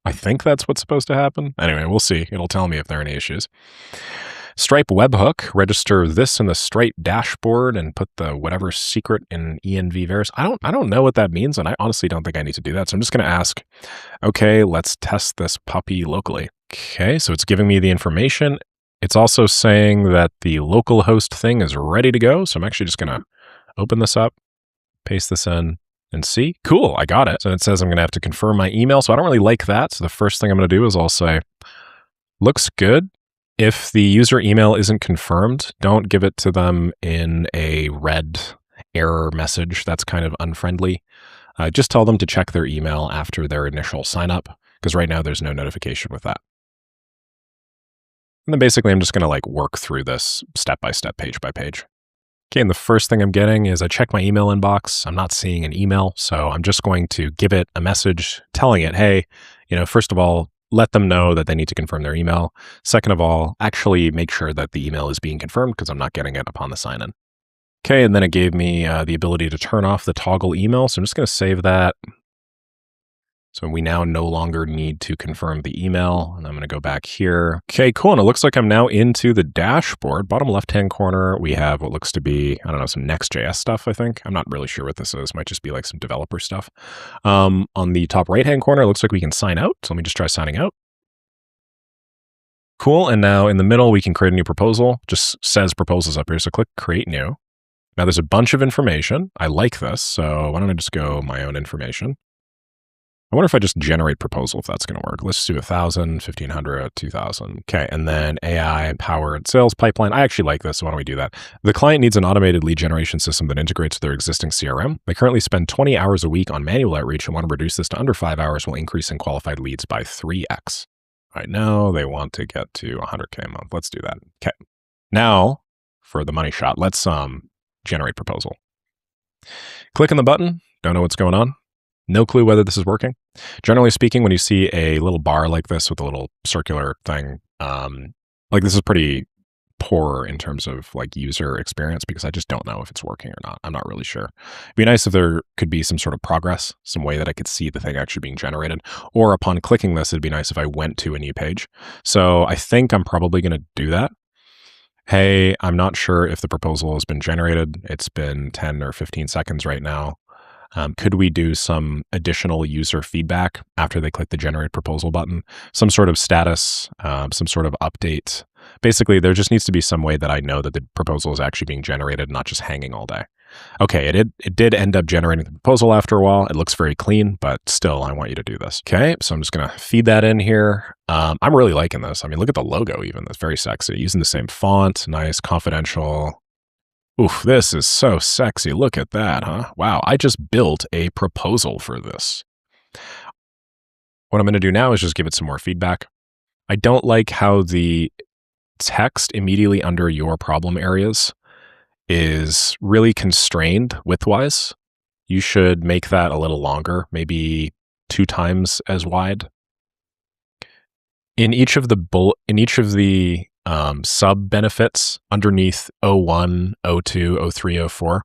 I think that's what's supposed to happen. Anyway, we'll see. It'll tell me if there are any issues. Stripe webhook, register this in the Stripe dashboard and put the whatever secret in env varies. I don't know what that means, and I honestly don't think I need to do that. So I'm just going to ask, okay, let's test this puppy locally. Okay, so it's giving me the information. It's also saying that the localhost thing is ready to go. So I'm actually just going to open this up, paste this in, and see. Cool, I got it. So it says I'm going to have to confirm my email. So I don't really like that. So the first thing I'm going to do is I'll say, looks good. If the user email isn't confirmed, don't give it to them in a red error message. That's kind of unfriendly. Just tell them to check their email after their initial sign up, because right now there's no notification with that. And then basically I'm just going to like work through this step by step, page by page. Okay, and the first thing I'm getting is I check my email inbox. I'm not seeing an email, so I'm just going to give it a message telling it, hey, first of all, let them know that they need to confirm their email. Second of all, actually make sure that the email is being confirmed because I'm not getting it upon the sign-in. Okay, and then it gave me the ability to turn off the toggle email, so I'm just going to save that. So we now no longer need to confirm the email. And I'm going to go back here. Okay, cool. And it looks like I'm now into the dashboard. Bottom left-hand corner, we have what looks to be, I don't know, some Next.js stuff, I think. I'm not really sure what this is. Might just be like some developer stuff. On the top right-hand corner, it looks like we can sign out. So let me just try signing out. Cool. And now in the middle, we can create a new proposal. Just says proposals up here. So click create new. Now there's a bunch of information. I like this. So why don't I just go my own information? I wonder if I just generate proposal, if that's going to work. Let's do 1,000, 1,500, 2,000. Okay. And then AI powered sales pipeline. I actually like this. So why don't we do that? The client needs an automated lead generation system that integrates with their existing CRM. They currently spend 20 hours a week on manual outreach and want to reduce this to under 5 hours while increasing qualified leads by 3x. Right now they want to get to 100K a month. Let's do that. Okay. Now for the money shot, let's generate proposal. Click on the button. Don't know what's going on. No clue whether this is working. Generally speaking, when you see a little bar like this with a little circular thing, like this is pretty poor in terms of like user experience because I just don't know if it's working or not. I'm not really sure. It'd be nice if there could be some sort of progress, some way that I could see the thing actually being generated. Or upon clicking this, it'd be nice if I went to a new page. So I think I'm probably going to do that. Hey, I'm not sure if the proposal has been generated. It's been 10 or 15 seconds right now. Could we do some additional user feedback after they click the generate proposal button? Some sort of status, some sort of update. Basically, there just needs to be some way that I know that the proposal is actually being generated, not just hanging all day. Okay, it did end up generating the proposal after a while. It looks very clean, but still, I want you to do this. Okay, so I'm just going to feed that in here. I'm really liking this. I mean, look at the logo even. That's very sexy. Using the same font, nice, confidential. Oof, this is so sexy. Look at that, huh? Wow, I just built a proposal for this. What I'm going to do now is just give it some more feedback. I don't like how the text immediately under your problem areas is really constrained widthwise. You should make that a little longer, maybe 2 times as wide. In each of the sub benefits underneath 01, 02, 03, 04,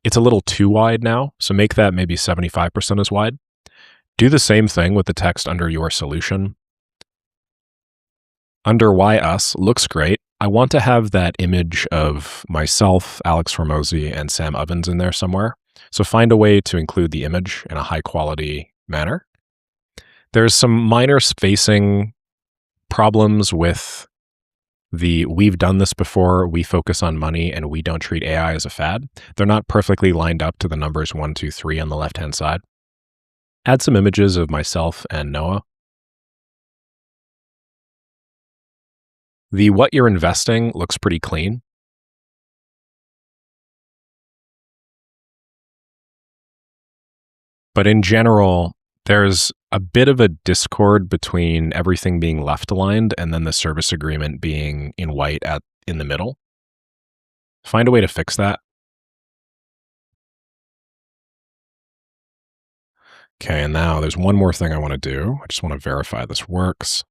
it's a little too wide now. So make that maybe 75% as wide. Do the same thing with the text under your solution. Under Why Us looks great. I want to have that image of myself, Alex Hormozi, and Sam Ovens in there somewhere. So find a way to include the image in a high quality manner. There's some minor spacing problems with the we've done this before, we focus on money, and we don't treat AI as a fad. They're not perfectly lined up to the numbers 1, 2, 3 on the left-hand side. Add some images of myself and Noah. The what you're investing looks pretty clean. But in general, there's a bit of a discord between everything being left aligned and then the service agreement being in white in the middle. Find a way to fix that. Okay, and now there's one more thing I want to do. I just want to verify this works.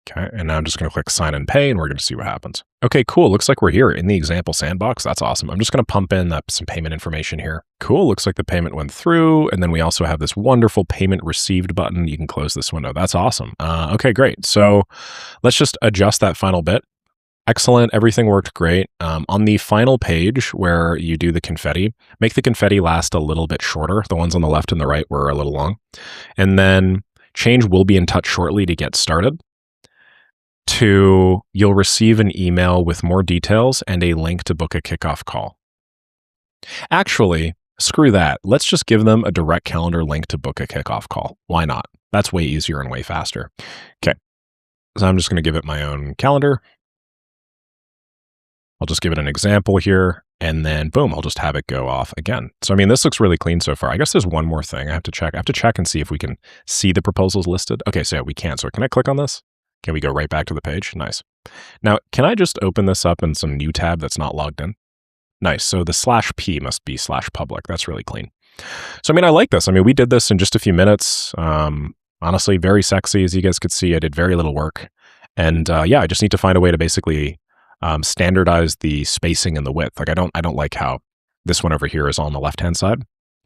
Okay, and now I'm just going to click sign and pay, and we're going to see what happens. Okay, cool. Looks like we're here in the example sandbox. That's awesome. I'm just going to pump in some payment information here. Cool. Looks like the payment went through, and then we also have this wonderful payment received button. You can close this window. That's awesome. Okay, great. So let's just adjust that final bit. Excellent. Everything worked great. On the final page where you do the confetti, make the confetti last a little bit shorter. The ones on the left and the right were a little long. And then change will be in touch shortly to get started. To you'll receive an email with more details and a link to book a kickoff call. Actually, screw that. Let's just give them a direct calendar link to book a kickoff call. Why not? That's way easier and way faster. Okay. So I'm just going to give it my own calendar. I'll just give it an example here, and then boom, I'll just have it go off again. So, I mean, this looks really clean so far. I guess there's one more thing I have to check. I have to check and see if we can see the proposals listed. Okay, so yeah, we can. So can I click on this? Can we go right back to the page? Nice. Now, can I just open this up in some new tab that's not logged in? Nice. So the /p must be /public. That's really clean. So, I mean, I like this. I mean, we did this in just a few minutes. Honestly, very sexy. As you guys could see, I did very little work. And yeah, I just need to find a way to basically standardize the spacing and the width. Like I don't like how This one over here is on the left-hand side.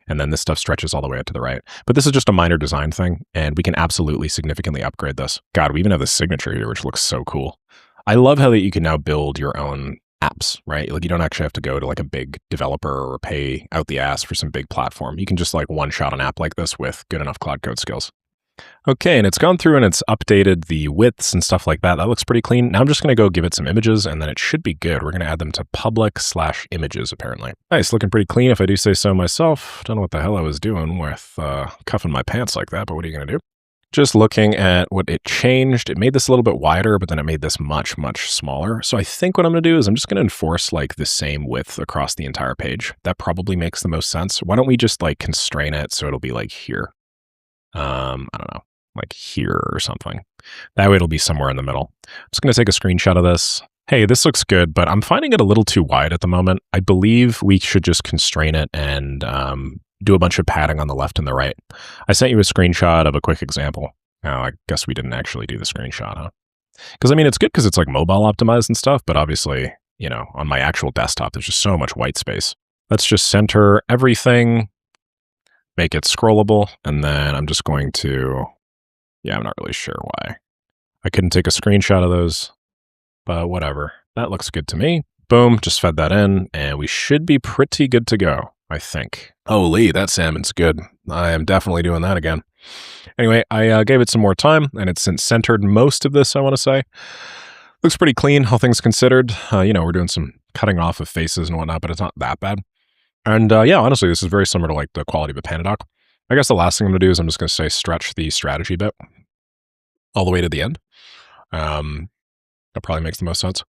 And then this stuff stretches all the way out to the right. But this is just a minor design thing, and we can absolutely significantly upgrade this. God, we even have the signature here, which looks so cool. I love how that you can now build your own apps, right? Like you don't actually have to go to like a big developer or pay out the ass for some big platform. You can just like one-shot an app like this with good enough Claude Code skills. Okay, and it's gone through and it's updated the widths and stuff like that. That looks pretty clean. Now I'm just going to go give it some images and then it should be good. We're going to add them to public/images apparently. Nice, looking pretty clean if I do say so myself. Don't know what the hell I was doing with cuffing my pants like that, but what are you going to do? Just looking at what it changed, it made this a little bit wider, but then it made this much, much smaller. So I think what I'm going to do is I'm just going to enforce like the same width across the entire page. That probably makes the most sense. Why don't we just like constrain it so it'll be like here? I don't know, like here or something. That way it'll be somewhere in the middle. I'm just going to take a screenshot of this. Hey, this looks good, but I'm finding it a little too wide at the moment. I believe we should just constrain it and do a bunch of padding on the left and the right. I sent you a screenshot of a quick example. Now, I guess we didn't actually do the screenshot, huh? Because, I mean, it's good because it's like mobile optimized and stuff, but obviously, you know, on my actual desktop, there's just so much white space. Let's just center everything, make it scrollable, and then I'm just going to, yeah, I'm not really sure why. I couldn't take a screenshot of those, but whatever. That looks good to me. Boom, just fed that in, and we should be pretty good to go, I think. Holy, that salmon's good. I am definitely doing that again. Anyway, I gave it some more time, and it's since centered most of this, I want to say. Looks pretty clean, all things considered. You know, we're doing some cutting off of faces and whatnot, but it's not that bad. And yeah, honestly, this is very similar to like the quality of a Panda doc. I guess the last thing I'm going to do is I'm just going to say stretch the strategy bit all the way to the end. That probably makes the most sense.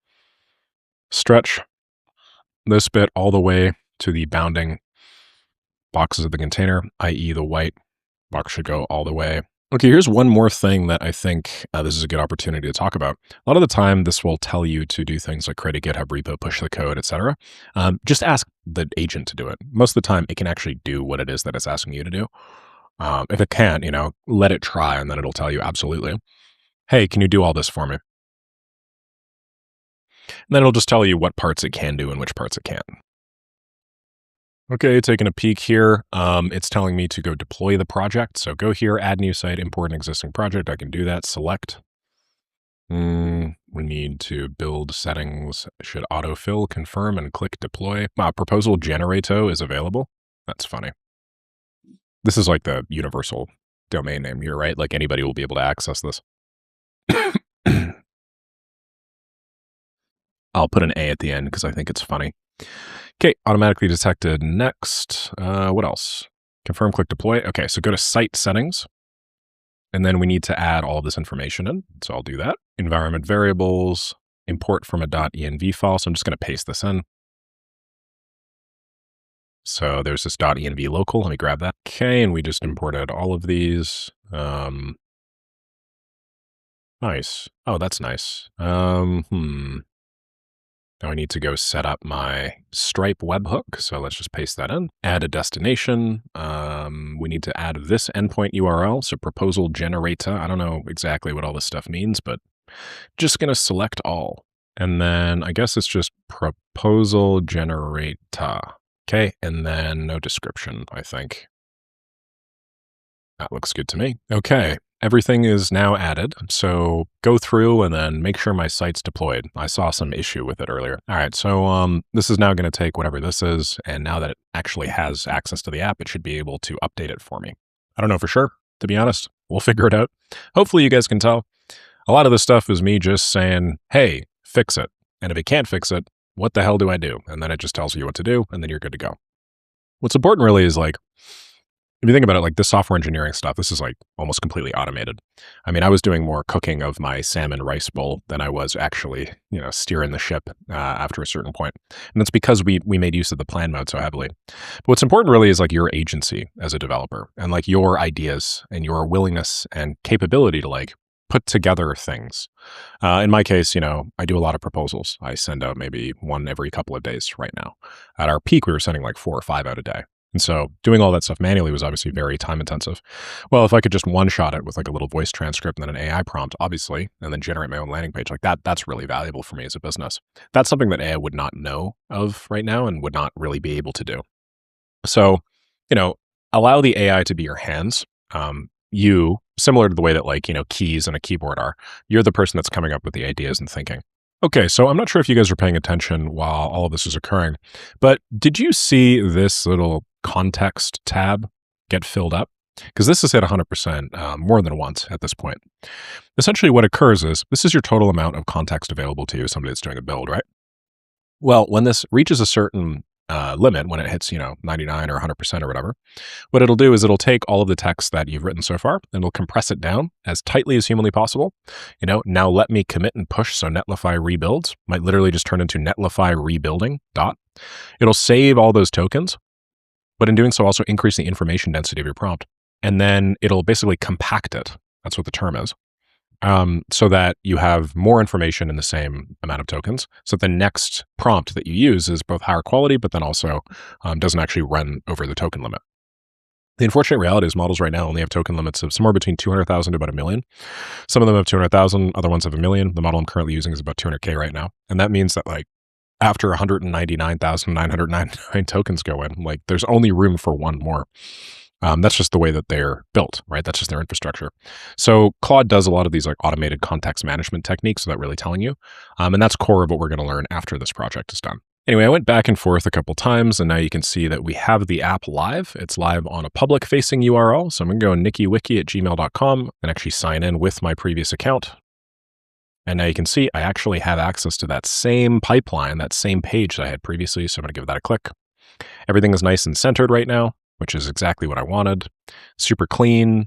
Stretch this bit all the way to the bounding boxes of the container, i.e. the white box should go all the way. Okay, here's one more thing that I think this is a good opportunity to talk about. A lot of the time, this will tell you to do things like create a GitHub repo, push the code, etc. Just ask the agent to do it. Most of the time, it can actually do what it is that it's asking you to do. If it can't, you know, let it try, and then it'll tell you absolutely, hey, can you do all this for me? And then it'll just tell you what parts it can do and which parts it can't. Okay, taking a peek here, it's telling me to go deploy the project. So go here, add new site, import an existing project. I can do that, select. We need to build settings, should autofill, confirm, and click deploy. Proposal generato is available. That's funny. This is like the universal domain name here, right? Like anybody will be able to access this. I'll put an A at the end because I think it's funny. Okay, automatically detected. Next, what else? Confirm, click deploy. Okay, so go to site settings. And then we need to add all this information in. So I'll do that. Environment variables, import from a .env file. So I'm just going to paste this in. So there's this .env local. Let me grab that. Okay, and we just imported all of these. Nice. Oh, that's nice. Now I need to go set up my Stripe webhook. So let's just paste that in. Add a destination. We need to add this endpoint URL. So proposal generator. I don't know exactly what all this stuff means, but just going to select all. And then I guess it's just proposal generator. Okay. And then no description, I think. That looks good to me. Okay. Everything is now added. So go through and then make sure my site's deployed. I saw some issue with it earlier. All right. So this is now going to take whatever this is. And now that it actually has access to the app, it should be able to update it for me. I don't know for sure, to be honest. We'll figure it out. Hopefully you guys can tell. A lot of this stuff is me just saying, hey, fix it. And if it can't fix it, what the hell do I do? And then it just tells you what to do, and then you're good to go. What's important really is like, if you think about it, like this software engineering stuff, this is like almost completely automated. I mean, I was doing more cooking of my salmon rice bowl than I was actually, you know, steering the ship after a certain point. And that's because we made use of the plan mode so heavily. But what's important really is like your agency as a developer and like your ideas and your willingness and capability to like put together things. In my case, you know, I do a lot of proposals. I send out maybe one every couple of days right now. At our peak, we were sending like 4 or 5 out a day. And so doing all that stuff manually was obviously very time intensive. Well, if I could just one shot it with like a little voice transcript and then an AI prompt, obviously, and then generate my own landing page like that, that's really valuable for me as a business. That's something that AI would not know of right now and would not really be able to do. So, you know, allow the AI to be your hands. You, similar to the way that like, keys on a keyboard are, you're the person that's coming up with the ideas and thinking. Okay, so I'm not sure if you guys are paying attention while all of this is occurring, but did you see this little context tab get filled up? Because this is hit 100% more than once at this point. Essentially, what occurs is this is your total amount of context available to you as somebody that's doing a build, right? Well, when this reaches a certain limit, when it hits, 99 or 100% or whatever, what it'll do is it'll take all of the text that you've written so far and it'll compress it down as tightly as humanly possible. Now let me commit and push. So Netlify rebuilds might literally just turn into Netlify rebuilding dot. It'll save all those tokens, but in doing so also increase the information density of your prompt. And then it'll basically compact it. That's what the term is. So that you have more information in the same amount of tokens. So the next prompt that you use is both higher quality, but then also doesn't actually run over the token limit. The unfortunate reality is models right now only have token limits of somewhere between 200,000 to about 1 million. Some of them have 200,000, other ones have 1 million. The model I'm currently using is about 200K right now. And that means that like after 199,999 tokens go in, like there's only room for one more. That's just the way that they're built, right? That's just their infrastructure. So Claude does a lot of these like automated context management techniques without really telling you. And that's core of what we're going to learn after this project is done. Anyway, I went back and forth a couple times, and now you can see that we have the app live. It's live on a public-facing URL. So I'm going to go nickywiki@gmail.com and actually sign in with my previous account. And now you can see I actually have access to that same pipeline, that same page that I had previously. So I'm going to give that a click. Everything is nice and centered right now, which is exactly what I wanted. Super clean.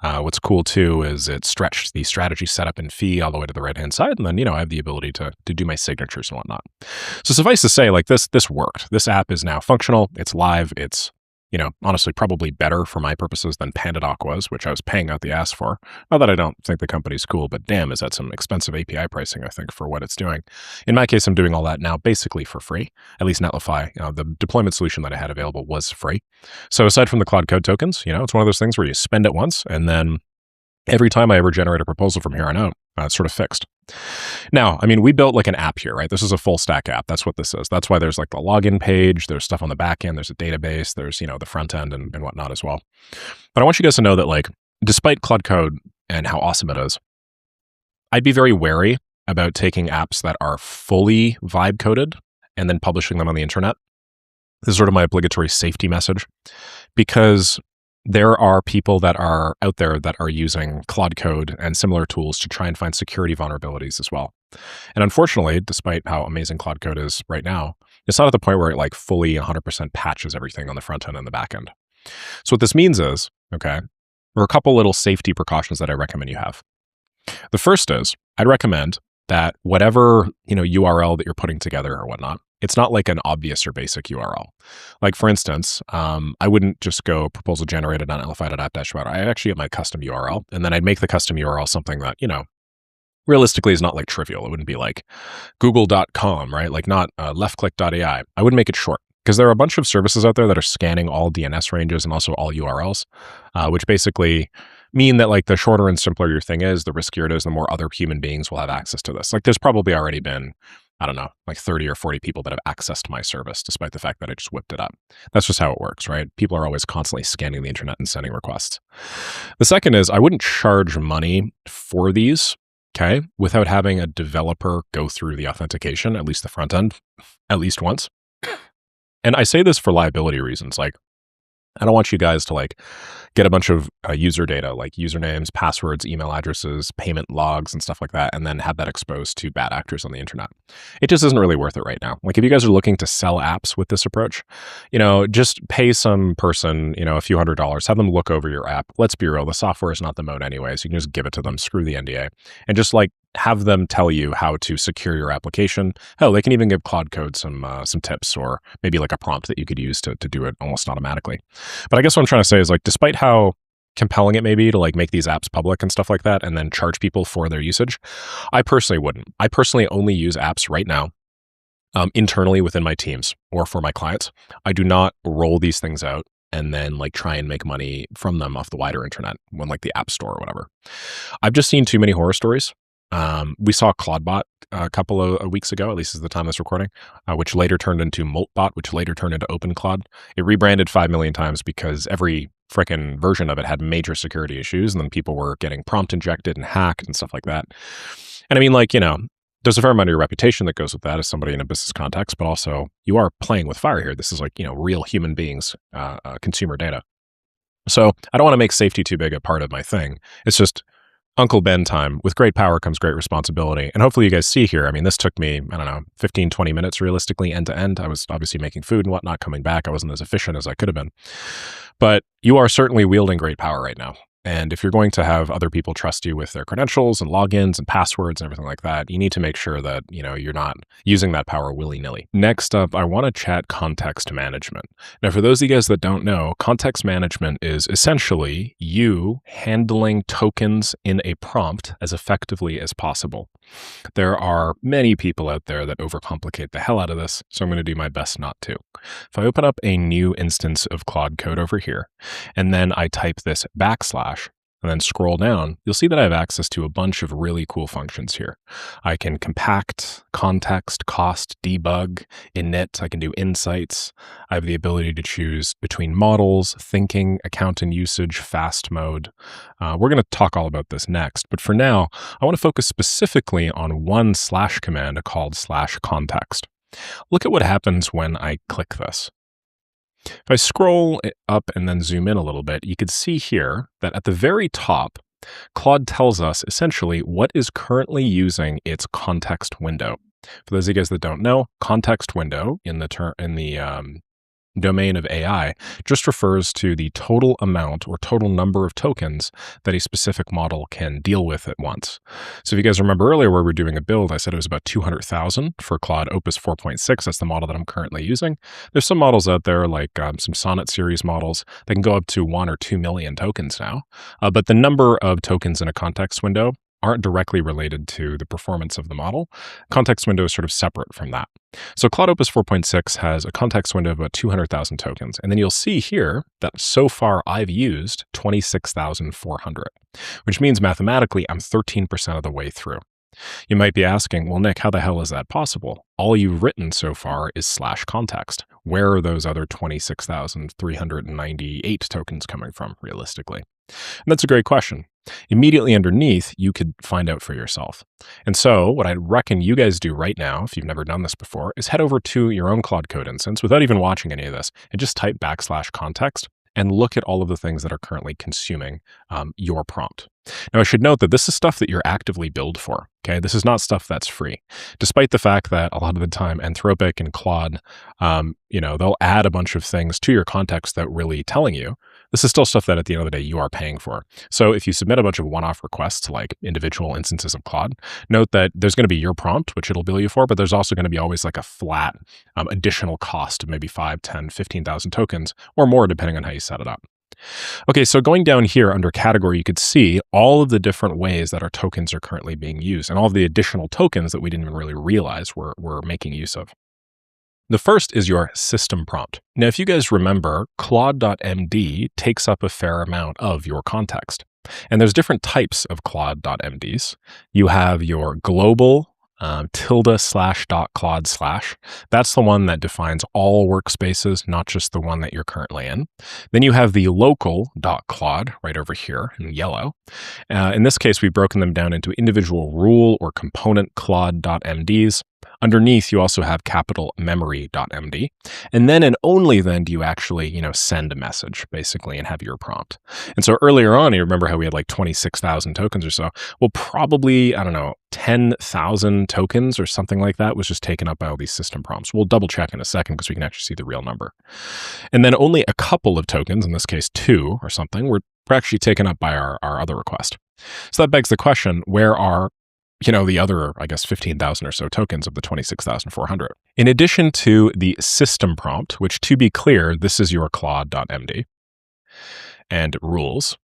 What's cool too is it stretched the strategy setup and fee all the way to the right-hand side. And then, I have the ability to do my signatures and whatnot. So suffice to say, like this worked. This app is now functional. It's live. It's, honestly probably better for my purposes than PandaDoc was, which I was paying out the ass for. Not that I don't think the company's cool, but damn, is that some expensive API pricing, I think, for what it's doing. In my case, I'm doing all that now basically for free. At least Netlify, the deployment solution that I had available was free. So aside from the Claude Code tokens, it's one of those things where you spend it once and then every time I ever generate a proposal from here on out, it's sort of fixed. Now, we built like an app here, right? This is a full stack app. That's what this is. That's why there's like the login page, there's stuff on the back end, there's a database, there's, the front end and whatnot as well. But I want you guys to know that like, despite Claude Code and how awesome it is, I'd be very wary about taking apps that are fully vibe coded and then publishing them on the internet. This is sort of my obligatory safety message, because there are people that are out there that are using Claude Code and similar tools to try and find security vulnerabilities as well. And unfortunately, despite how amazing Claude Code is right now, it's not at the point where it like fully 100% patches everything on the front end and the back end. So what this means is, there are a couple little safety precautions that I recommend you have. The first is I'd recommend that whatever, URL that you're putting together or whatnot, it's not like an obvious or basic URL. Like for instance, I wouldn't just go proposal generated on netlify.app-router. I actually get my custom URL, and then I'd make the custom URL something that, realistically is not like trivial. It wouldn't be like google.com, right? Like not leftclick.ai. I would make it short, because there are a bunch of services out there that are scanning all DNS ranges and also all URLs, which basically mean that like the shorter and simpler your thing is, the riskier it is, the more other human beings will have access to this. Like there's probably already been, I don't know, like 30 or 40 people that have accessed my service, despite the fact that I just whipped it up. That's just how it works, right? People are always constantly scanning the internet and sending requests. The second is I wouldn't charge money for these, without having a developer go through the authentication, at least the front end, at least once. And I say this for liability reasons. Like, I don't want you guys to like get a bunch of user data, like usernames, passwords, email addresses, payment logs, and stuff like that, and then have that exposed to bad actors on the internet. It just isn't really worth it right now. Like if you guys are looking to sell apps with this approach, just pay some person, a few $100s, have them look over your app. Let's be real, the software is not the moat anyway, so you can just give it to them, screw the NDA, and just like have them tell you how to secure your application. Hell, they can even give Claude Code some tips, or maybe like a prompt that you could use to do it almost automatically. But I guess what I'm trying to say is like, despite how compelling it may be to like make these apps public and stuff like that, and then charge people for their usage, I personally wouldn't. I personally only use apps right now internally within my teams or for my clients. I do not roll these things out and then like try and make money from them off the wider internet when like the app store or whatever. I've just seen too many horror stories. We saw Claudebot a couple of weeks ago, at least is the time of this recording, which later turned into Moltbot, which later turned into OpenClaud. It rebranded 5 million times because every frickin' version of it had major security issues, and then people were getting prompt injected and hacked and stuff like that. And I mean, like, there's a fair amount of your reputation that goes with that as somebody in a business context, but also you are playing with fire here. This is like, real human beings, consumer data. So I don't want to make safety too big a part of my thing. It's just Uncle Ben time. With great power comes great responsibility. And hopefully you guys see here, I mean, this took me, 15, 20 minutes realistically end to end. I was obviously making food and whatnot, coming back. I wasn't as efficient as I could have been. But you are certainly wielding great power right now. And if you're going to have other people trust you with their credentials and logins and passwords and everything like that, you need to make sure that, you're not using that power willy-nilly. Next up, I want to chat context management. Now, for those of you guys that don't know, context management is essentially you handling tokens in a prompt as effectively as possible. There are many people out there that overcomplicate the hell out of this, so I'm going to do my best not to. If I open up a new instance of Claude Code over here, and then I type this / and then scroll down, you'll see that I have access to a bunch of really cool functions here. I can compact, context, cost, debug, init, I can do insights. I have the ability to choose between models, thinking, account and usage, fast mode. We're going to talk all about this next, but for now, I want to focus specifically on one / command called /context. Look at what happens when I click this. If I scroll up and then zoom in a little bit, you can see here that at the very top, Claude tells us essentially what is currently using its context window. For those of you guys that don't know, context window in the domain of AI just refers to the total amount or total number of tokens that a specific model can deal with at once. So if you guys remember earlier where we were doing a build, I said it was about 200,000 for Claude Opus 4.6. That's the model that I'm currently using. There's some models out there like some Sonnet series models that can go up to 1 or 2 million tokens now. But the number of tokens in a context window aren't directly related to the performance of the model. Context window is sort of separate from that. So Claude Opus 4.6 has a context window of about 200,000 tokens. And then you'll see here that so far I've used 26,400, which means mathematically I'm 13% of the way through. You might be asking, well, Nick, how the hell is that possible? All you've written so far is /context. Where are those other 26,398 tokens coming from, realistically? And that's a great question. Immediately underneath, you could find out for yourself. And so what I reckon you guys do right now, if you've never done this before, is head over to your own Claude Code instance without even watching any of this and just type /context and look at all of the things that are currently consuming your prompt. Now, I should note that this is stuff that you're actively billed for, okay? This is not stuff that's free. Despite the fact that a lot of the time Anthropic and Claude, they'll add a bunch of things to your context that really telling you, this is still stuff that at the end of the day you are paying for. So if you submit a bunch of one-off requests to like individual instances of Claude, note that there's going to be your prompt, which it'll bill you for, but there's also going to be always like a flat additional cost of maybe 5, 10, 15,000 tokens or more, depending on how you set it up. Okay, so going down here under category, you could see all of the different ways that our tokens are currently being used and all of the additional tokens that we didn't even really realize we're making use of. The first is your system prompt. Now, if you guys remember, claude.md takes up a fair amount of your context. And there's different types of claude.mds. You have your global ~/.claude/. That's the one that defines all workspaces, not just the one that you're currently in. Then you have the local.claude right over here in yellow. In this case, we've broken them down into individual rule or component claude.mds. Underneath, you also have capital memory.md. And then and only then do you actually, send a message, basically, and have your prompt. And so earlier on, you remember how we had like 26,000 tokens or so? Well, probably, 10,000 tokens or something like that was just taken up by all these system prompts. We'll double check in a second because we can actually see the real number. And then only a couple of tokens, in this case 2 or something, were actually taken up by our other request. So that begs the question, where are the other, 15,000 or so tokens of the 26,400. In addition to the system prompt, which to be clear, this is your claude.md and rules,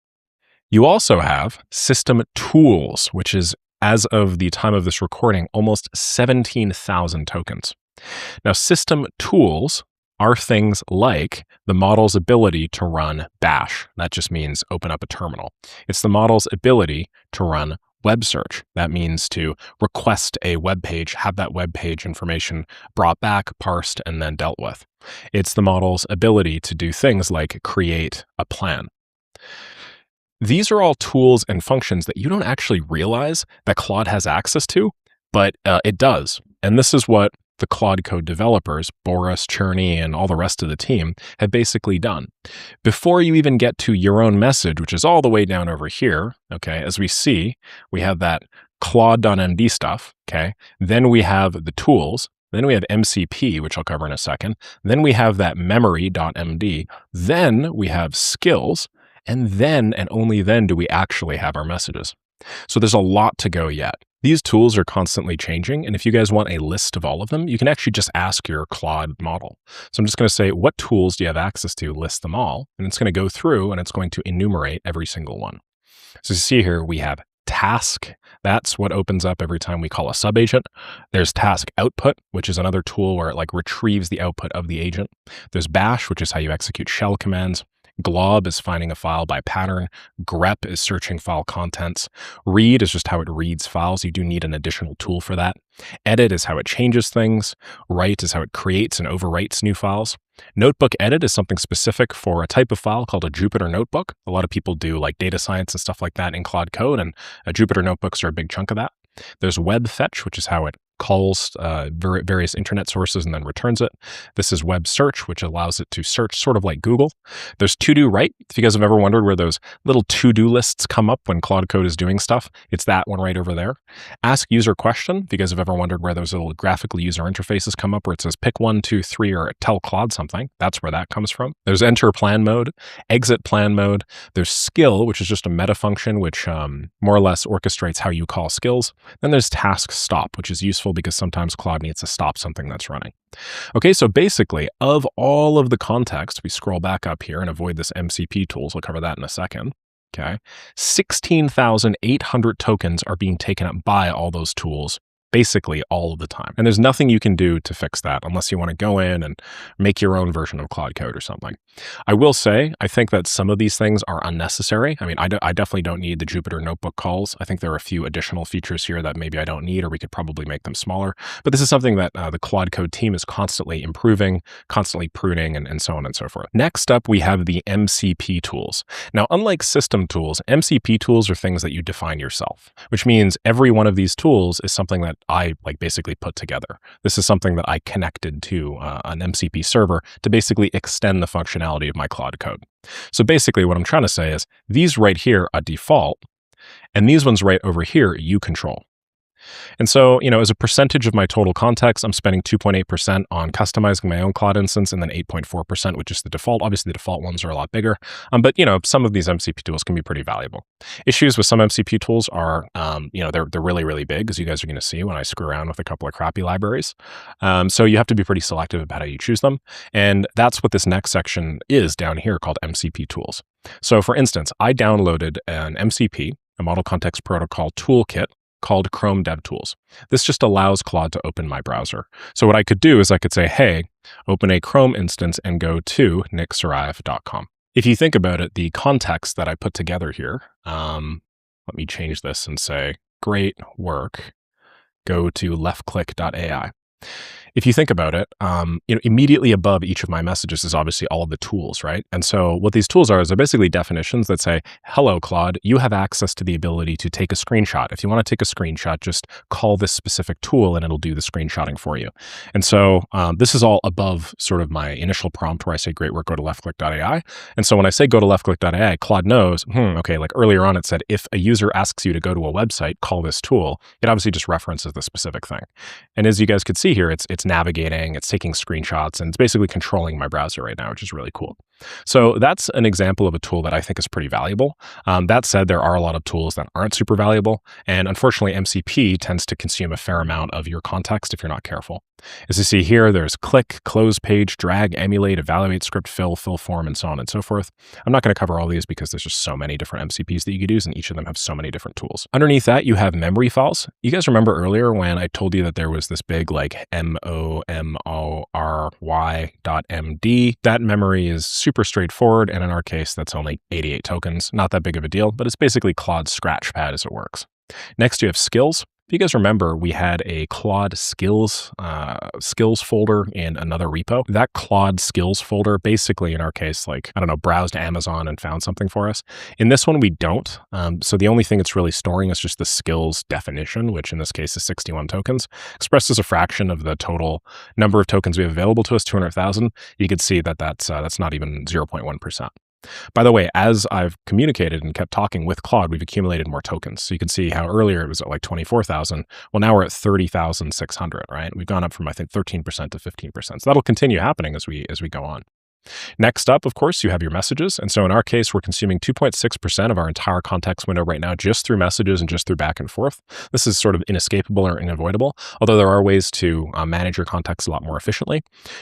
you also have system tools, which is, as of the time of this recording, almost 17,000 tokens. Now, system tools are things like the model's ability to run bash. That just means open up a terminal. It's the model's ability to run web search. That means to request a web page, have that web page information brought back, parsed, and then dealt with. It's the model's ability to do things like create a plan. These are all tools and functions that you don't actually realize that Claude has access to, but it does. And this is what the Claude Code developers, Boris, Cherney, and all the rest of the team have basically done. Before you even get to your own message, which is all the way down over here, okay, as we see, we have that claude.md stuff, okay? Then we have the tools. Then we have MCP, which I'll cover in a second. Then we have that memory.md. Then we have skills. And then, and only then, do we actually have our messages. So there's a lot to go yet. These tools are constantly changing, and if you guys want a list of all of them, you can actually just ask your Claude model. So I'm just going to say, what tools do you have access to? List them all, and it's going to go through and it's going to enumerate every single one. So you see here, we have task. That's what opens up every time we call a subagent. There's task output, which is another tool where it like retrieves the output of the agent. There's bash, which is how you execute shell commands. Glob is finding a file by pattern. Grep is searching file contents. Read is just how it reads files. You do need an additional tool for that. Edit is how it changes things. Write is how it creates and overwrites new files. Notebook edit is something specific for a type of file called a Jupyter notebook. A lot of people do like data science and stuff like that in Claude Code, and Jupyter notebooks are a big chunk of that. There's web fetch, which is how it calls various internet sources and then returns it. This is web search, which allows it to search sort of like Google. There's to-do write. If you guys have ever wondered where those little to-do lists come up when Claude Code is doing stuff, it's that one right over there. Ask user question. If you guys have ever wondered where those little graphical user interfaces come up where it says pick 1, 2, 3, or tell Claude something, that's where that comes from. There's enter plan mode, exit plan mode. There's skill, which is just a meta function, which more or less orchestrates how you call skills. Then there's task stop, which is useful because sometimes Claude needs to stop something that's running. Okay, so basically, of all of the context, we scroll back up here and avoid this MCP tools. We'll cover that in a second. Okay, 16,800 tokens are being taken up by all those tools basically all of the time. And there's nothing you can do to fix that unless you want to go in and make your own version of Claude Code or something. I will say, I think that some of these things are unnecessary. I mean, I definitely don't need the Jupyter notebook calls. I think there are a few additional features here that maybe I don't need, or we could probably make them smaller. But this is something that the Claude Code team is constantly improving, constantly pruning, and so on and so forth. Next up, we have the MCP tools. Now, unlike system tools, MCP tools are things that you define yourself, which means every one of these tools is something that I basically put together. This is something that I connected to an MCP server to basically extend the functionality of my Claude Code. So basically what I'm trying to say is these right here are default, and these ones right over here you control. And so, as a percentage of my total context, I'm spending 2.8% on customizing my own Claude instance, and then 8.4%, which is the default. Obviously, the default ones are a lot bigger, but some of these MCP tools can be pretty valuable. Issues with some MCP tools are, they're really, really big, as you guys are going to see when I screw around with a couple of crappy libraries. So you have to be pretty selective about how you choose them, and that's what this next section is down here called MCP tools. So, for instance, I downloaded an MCP, a Model Context Protocol toolkit, called Chrome DevTools. This just allows Claude to open my browser. So what I could do is I could say, hey, open a Chrome instance and go to nicksarive.com. If you think about it, the context that I put together here, let me change this and say, great work, go to leftclick.ai. If you think about it, immediately above each of my messages is obviously all of the tools, right? And so what these tools are is they're basically definitions that say, hello, Claude, you have access to the ability to take a screenshot. If you want to take a screenshot, just call this specific tool and it'll do the screenshotting for you. And so this is all above sort of my initial prompt where I say, great work, go to leftclick.ai. And so when I say go to leftclick.ai, Claude knows, okay, like earlier on it said, if a user asks you to go to a website, call this tool. It obviously just references the specific thing. And as you guys could see here, it's navigating, it's taking screenshots, and it's basically controlling my browser right now, which is really cool. So that's an example of a tool that I think is pretty valuable. That said, there are a lot of tools that aren't super valuable, and unfortunately, MCP tends to consume a fair amount of your context if you're not careful. As you see here, there's click, close page, drag, emulate, evaluate, script, fill form, and so on and so forth. I'm not going to cover all these because there's just so many different MCPs that you could use, and each of them have so many different tools. Underneath that, you have memory files. You guys remember earlier when I told you that there was this big like MOD SOMORY.MD. That memory is super straightforward, and in our case, that's only 88 tokens. Not that big of a deal, but it's basically Claude's scratchpad as it works. Next, you have skills. If you guys remember, we had a Claude skills folder in another repo. That Claude skills folder, basically in our case, like, I don't know, browsed Amazon and found something for us. In this one, we don't. So the only thing it's really storing is just the skills definition, which in this case is 61 tokens, expressed as a fraction of the total number of tokens we have available to us, 200,000. You can see that that's not even 0.1%. By the way, as I've communicated and kept talking with Claude, we've accumulated more tokens. So you can see how earlier it was at like 24,000. Well, now we're at 30,600, right? We've gone up from, I think, 13% to 15%. So that'll continue happening as we go on. Next up, of course, you have your messages. And so in our case, we're consuming 2.6% of our entire context window right now just through messages and just through back and forth. This is sort of inescapable or unavoidable, although there are ways to manage your context a lot more efficiently.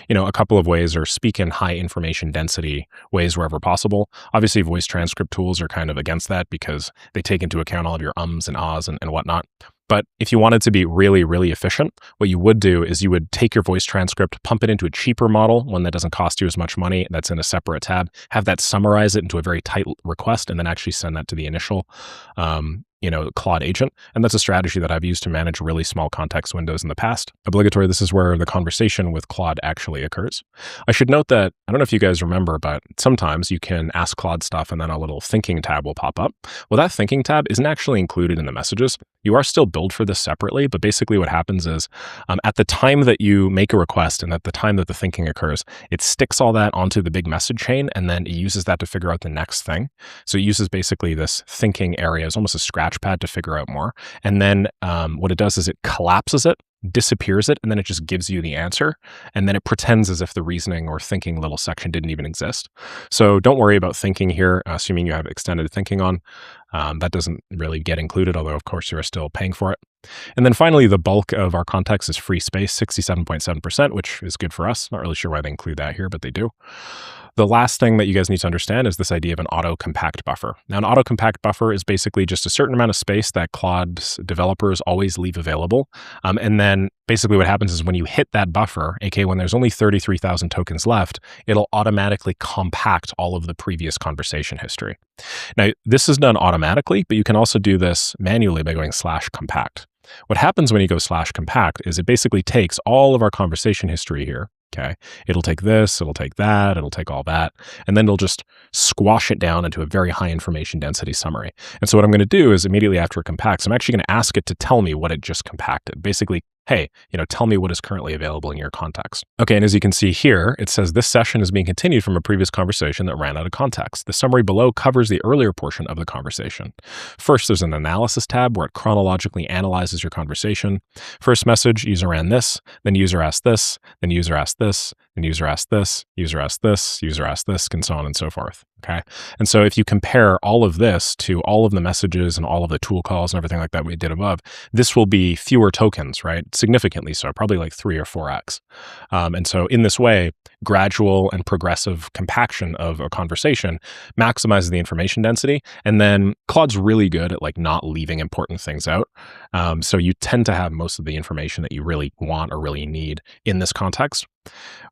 A couple of ways are speak in high information density ways wherever possible. Obviously, voice transcript tools are kind of against that because they take into account all of your ums and ahs and whatnot. But if you wanted to be really, really efficient, what you would do is you would take your voice transcript, pump it into a cheaper model, one that doesn't cost you as much money, that's in a separate tab, have that summarize it into a very tight request, and then actually send that to the initial Claude agent. And that's a strategy that I've used to manage really small context windows in the past. Obligatory, this is where the conversation with Claude actually occurs. I should note that, I don't know if you guys remember, but sometimes you can ask Claude stuff and then a little thinking tab will pop up. Well, that thinking tab isn't actually included in the messages. You are still billed for this separately, but basically what happens is at the time that you make a request and at the time that the thinking occurs, it sticks all that onto the big message chain and then it uses that to figure out the next thing. So it uses basically this thinking area as almost a scratch pad to figure out more. And then what it does is it collapses it, disappears it, and then it just gives you the answer. And then it pretends as if the reasoning or thinking little section didn't even exist. So don't worry about thinking here, assuming you have extended thinking on. That doesn't really get included, although of course you are still paying for it. And then finally, the bulk of our context is free space, 67.7%, which is good for us. Not really sure why they include that here, but they do. The last thing that you guys need to understand is this idea of an auto-compact buffer. Now, an auto-compact buffer is basically just a certain amount of space that Claude's developers always leave available. And then basically what happens is when you hit that buffer, aka when there's only 33,000 tokens left, it'll automatically compact all of the previous conversation history. Now, this is done automatically, but you can also do this manually by going /compact. What happens when you go /compact is it basically takes all of our conversation history here. Okay. It'll take this, it'll take that, it'll take all that, and then it'll just squash it down into a very high information density summary. And so what I'm going to do is immediately after it compacts, I'm actually going to ask it to tell me what it just compacted. Basically, hey, tell me what is currently available in your context. Okay, and as you can see here, it says this session is being continued from a previous conversation that ran out of context. The summary below covers the earlier portion of the conversation. First, there's an analysis tab where it chronologically analyzes your conversation. First message, user ran this, then user asked this, then user asked this, then user asked this, user asked this, user asked this, and so on and so forth. Okay. And so if you compare all of this to all of the messages and all of the tool calls and everything like that we did above, this will be fewer tokens, right? Significantly so, probably like 3 or 4x. And so in this way, gradual and progressive compaction of a conversation maximizes the information density. And then Claude's really good at like not leaving important things out. So you tend to have most of the information that you really want or really need in this context.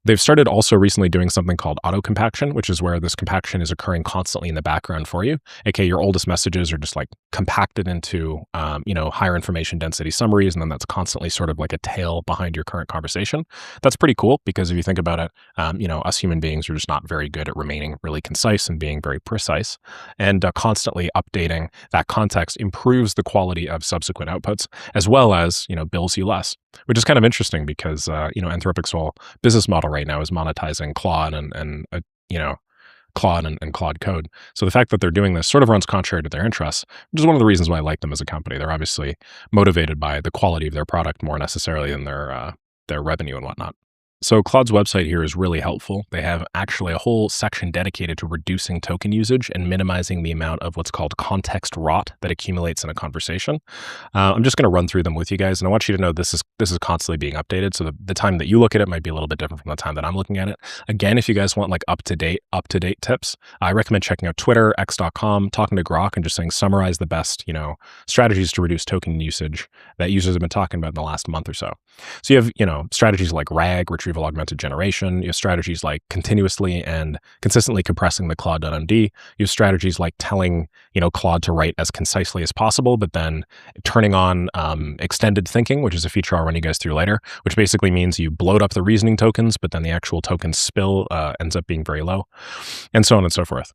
They've started also recently doing something called auto compaction, which is where this compaction is occurring constantly in the background for you. AKA your oldest messages are just like compacted into, higher information density summaries. And then that's constantly sort of like a tail behind your current conversation. That's pretty cool because if you think about it, us human beings are just not very good at remaining really concise and being very precise. And constantly updating that context improves the quality of subsequent outputs, as well as, bills you less, which is kind of interesting because, Anthropic's whole business model right now is monetizing Claude and Claude and Claude Code. So the fact that they're doing this sort of runs contrary to their interests, which is one of the reasons why I like them as a company. They're obviously motivated by the quality of their product more necessarily than their revenue and whatnot. So Claude's website here is really helpful. They have actually a whole section dedicated to reducing token usage and minimizing the amount of what's called context rot that accumulates in a conversation. I'm just going to run through them with you guys, and I want you to know this is constantly being updated. So the time that you look at it might be a little bit different from the time that I'm looking at it. Again, if you guys want like up to date tips, I recommend checking out Twitter, x.com, talking to Grok, and just saying summarize the best strategies to reduce token usage that users have been talking about in the last month or so. So you have strategies like RAG, retrieval augmented generation. You have strategies like continuously and consistently compressing the claude.md. You have strategies like telling Claude to write as concisely as possible, but then turning on extended thinking, which is a feature I'll run you guys through later, which basically means you bloat up the reasoning tokens, but then the actual token spill ends up being very low, and so on and so forth.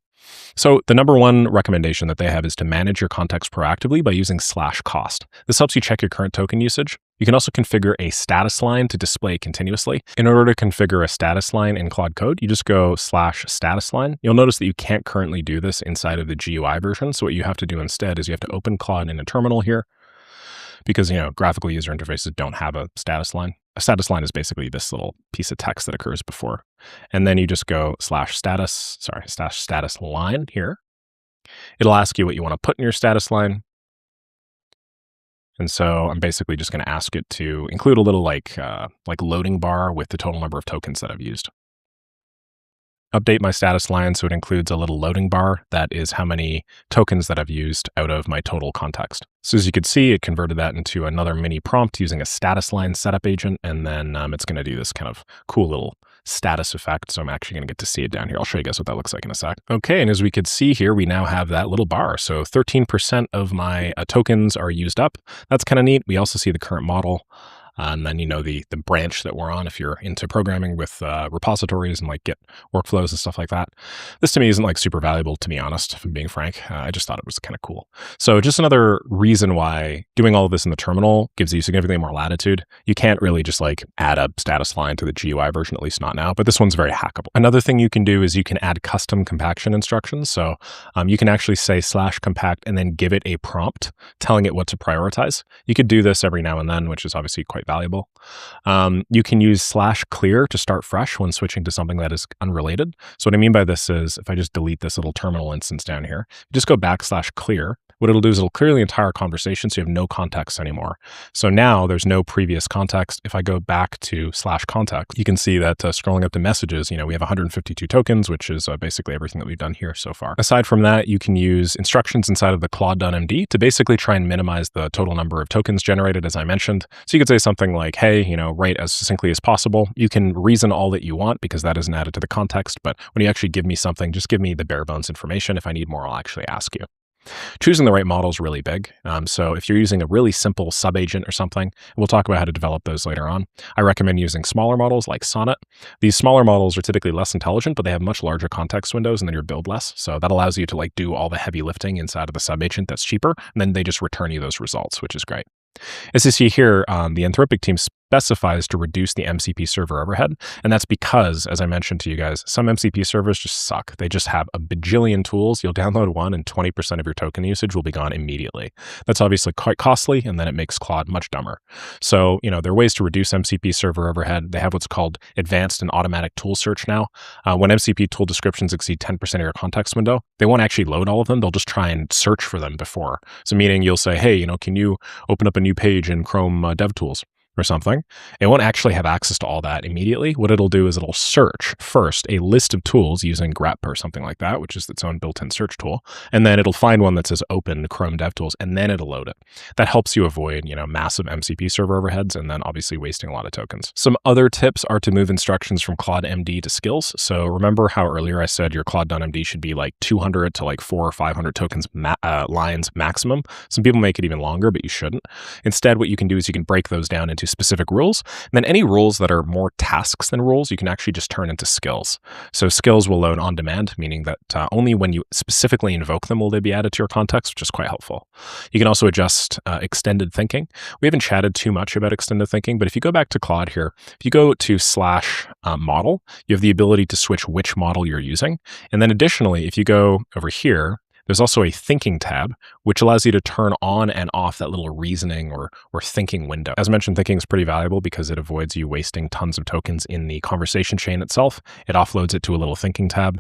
So the number one recommendation that they have is to manage your context proactively by using /cost. This helps you check your current token usage. You can also configure a status line to display continuously. In order to configure a status line in Claude Code, you just go /status line. You'll notice that you can't currently do this inside of the GUI version. So what you have to do instead is you have to open Claude in a terminal here, because graphical user interfaces don't have a status line. A status line is basically this little piece of text that occurs before. And then you just go /status line here. It'll ask you what you want to put in your status line. And so I'm basically just going to ask it to include a little like loading bar with the total number of tokens that I've used. Update my status line so it includes a little loading bar that is how many tokens that I've used out of my total context. So as you can see, it converted that into another mini prompt using a status line setup agent, and then it's going to do this kind of cool little status effect. So I'm actually going to get to see it down here. I'll show you guys what that looks like in a sec. Okay, and as we could see here, we now have that little bar. So 13% of my tokens are used up. That's kind of neat. We also see the current model. And then, the branch that we're on if you're into programming with repositories and like Git workflows and stuff like that. This to me isn't like super valuable, to be honest, if I'm being frank. I just thought it was kind of cool. So just another reason why doing all of this in the terminal gives you significantly more latitude. You can't really just like add a status line to the GUI version, at least not now, but this one's very hackable. Another thing you can do is you can add custom compaction instructions. So you can actually say /compact and then give it a prompt telling it what to prioritize. You could do this every now and then, which is obviously quite valuable. You can use /clear to start fresh when switching to something that is unrelated. So what I mean by this is if I just delete this little terminal instance down here, just go /clear. What it'll do is it'll clear the entire conversation so you have no context anymore. So now there's no previous context. If I go back to /context, you can see that scrolling up to messages, we have 152 tokens, which is basically everything that we've done here so far. Aside from that, you can use instructions inside of the claude.md to basically try and minimize the total number of tokens generated, as I mentioned. So you could say something like, hey, write as succinctly as possible. You can reason all that you want because that isn't added to the context. But when you actually give me something, just give me the bare bones information. If I need more, I'll actually ask you. Choosing the right model is really big. So if you're using a really simple sub-agent or something, we'll talk about how to develop those later on. I recommend using smaller models like Sonnet. These smaller models are typically less intelligent, but they have much larger context windows and then you're build less. So that allows you to like do all the heavy lifting inside of the sub-agent that's cheaper. And then they just return you those results, which is great. As you see here, the Anthropic team specifies to reduce the MCP server overhead. And that's because, as I mentioned to you guys, some MCP servers just suck. They just have a bajillion tools. You'll download one and 20% of your token usage will be gone immediately. That's obviously quite costly, and then it makes Claude much dumber. So, there are ways to reduce MCP server overhead. They have what's called advanced and automatic tool search now. When MCP tool descriptions exceed 10% of your context window, they won't actually load all of them. They'll just try and search for them before. So meaning you'll say, hey, can you open up a new page in Chrome DevTools? Or something. It won't actually have access to all that immediately. What it'll do is it'll search first a list of tools using grep or something like that, which is its own built-in search tool. And then it'll find one that says open Chrome DevTools, and then it'll load it. That helps you avoid, massive MCP server overheads and then obviously wasting a lot of tokens. Some other tips are to move instructions from claude.md to skills. So remember how earlier I said your claude.md should be like 200 to like 400 or 500 tokens lines maximum. Some people make it even longer, but you shouldn't. Instead, what you can do is you can break those down into specific rules. And then any rules that are more tasks than rules, you can actually just turn into skills. So skills will load on demand, meaning that only when you specifically invoke them will they be added to your context, which is quite helpful. You can also adjust extended thinking. We haven't chatted too much about extended thinking, but if you go back to Claude here, if you go to /model, you have the ability to switch which model you're using. And then additionally, if you go over here, There's also a thinking tab, which allows you to turn on and off that little reasoning or thinking window. As mentioned, thinking is pretty valuable because it avoids you wasting tons of tokens in the conversation chain itself. It offloads it to a little thinking tab.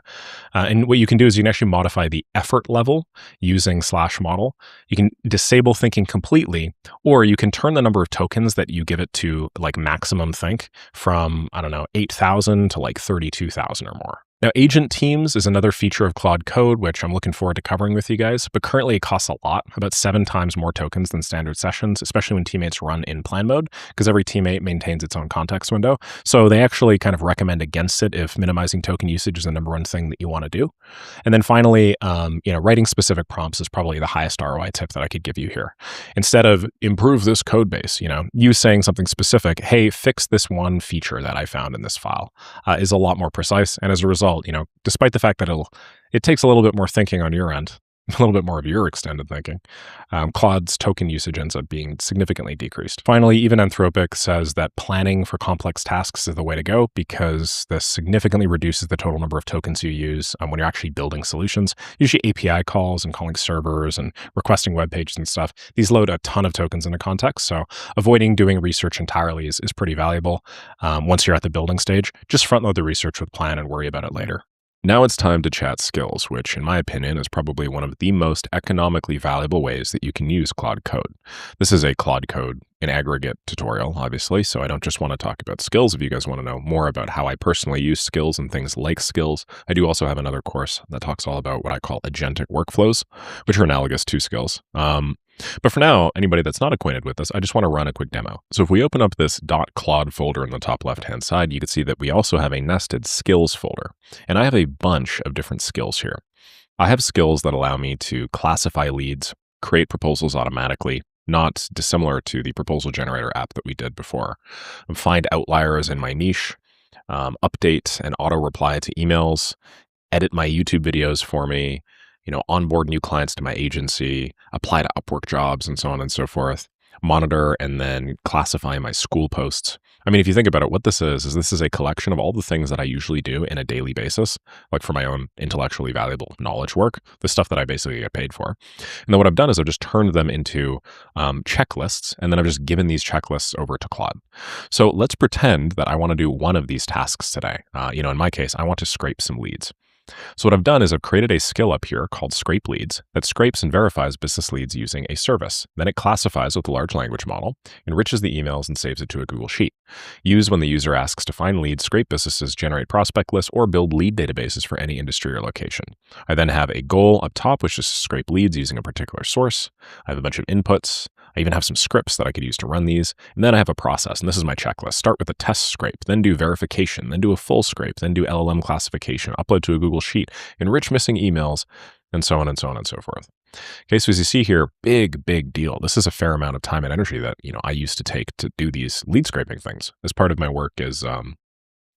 And what you can do is you can actually modify the effort level using /model. You can disable thinking completely, or you can turn the number of tokens that you give it to like maximum think from, I don't know, 8,000 to like 32,000 or more. Now, agent teams is another feature of Claude Code, which I'm looking forward to covering with you guys, but currently it costs a lot, about 7 times more tokens than standard sessions, especially when teammates run in plan mode, because every teammate maintains its own context window. So they actually kind of recommend against it if minimizing token usage is the number one thing that you want to do. And then finally, writing specific prompts is probably the highest ROI tip that I could give you here. Instead of improve this code base, you saying something specific, hey, fix this one feature that I found in this file, is a lot more precise. And as a result, despite the fact that it takes a little bit more thinking on your end, a little bit more of your extended thinking, Claude's token usage ends up being significantly decreased. Finally, even Anthropic says that planning for complex tasks is the way to go because this significantly reduces the total number of tokens you use when you're actually building solutions. Usually API calls and calling servers and requesting web pages and stuff, these load a ton of tokens into context. So avoiding doing research entirely is pretty valuable. Once you're at the building stage, just front load the research with plan and worry about it later. Now it's time to chat skills, which in my opinion is probably one of the most economically valuable ways that you can use Claude Code. This is a Claude Code in aggregate tutorial, obviously, so I don't just want to talk about skills. If you guys want to know more about how I personally use skills and things like skills, I do also have another course that talks all about what I call agentic workflows, which are analogous to skills. But for now, anybody that's not acquainted with this, I just want to run a quick demo. So if we open up this .claude folder in the top left-hand side, you can see that we also have a nested skills folder. And I have a bunch of different skills here. I have skills that allow me to classify leads, create proposals automatically, not dissimilar to the proposal generator app that we did before, find outliers in my niche, update and auto reply to emails, edit my YouTube videos for me, onboard new clients to my agency, apply to Upwork jobs, and so on and so forth, monitor and then classify my school posts. I mean, if you think about it, what this is this is a collection of all the things that I usually do in a daily basis, like for my own intellectually valuable knowledge work, the stuff that I basically get paid for. And then what I've done is I've just turned them into checklists, and then I've just given these checklists over to Claude. So let's pretend that I want to do one of these tasks today. In my case, I want to scrape some leads. So what I've done is I've created a skill up here called Scrape Leads that scrapes and verifies business leads using a service. Then it classifies with a large language model, enriches the emails, and saves it to a Google Sheet. Use when the user asks to find leads, scrape businesses, generate prospect lists, or build lead databases for any industry or location. I then have a goal up top, which is to scrape leads using a particular source. I have a bunch of inputs. I even have some scripts that I could use to run these. And then I have a process, and this is my checklist. Start with a test scrape, then do verification, then do a full scrape, then do LLM classification, upload to a Google Sheet, enrich missing emails, and so on and so on and so forth. Okay, so as you see here, big deal. This is a fair amount of time and energy that, I used to take to do these lead scraping things. As part of my work is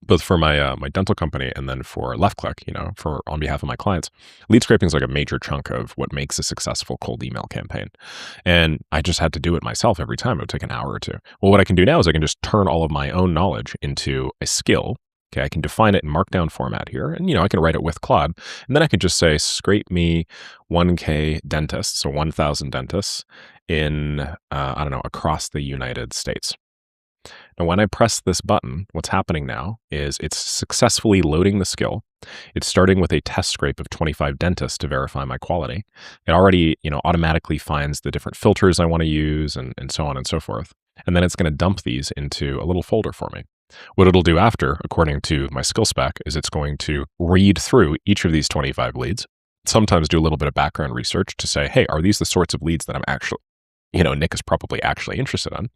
both for my my dental company and then for LeftClick, for on behalf of my clients, lead scraping is like a major chunk of what makes a successful cold email campaign. And I just had to do it myself every time. It would take an hour or two. Well, what I can do now is I can just turn all of my own knowledge into a skill. Okay, I can define it in markdown format here, and I can write it with Claude, and then I could just say, scrape me 1K dentists, so 1,000 dentists in, across the United States. Now, when I press this button, what's happening now is it's successfully loading the skill. It's starting with a test scrape of 25 dentists to verify my quality. It already, automatically finds the different filters I want to use and so on and so forth. And then it's going to dump these into a little folder for me. What it'll do after, according to my skill spec, is it's going to read through each of these 25 leads, sometimes do a little bit of background research to say, hey, are these the sorts of leads that I'm actually, Nick is probably actually interested in?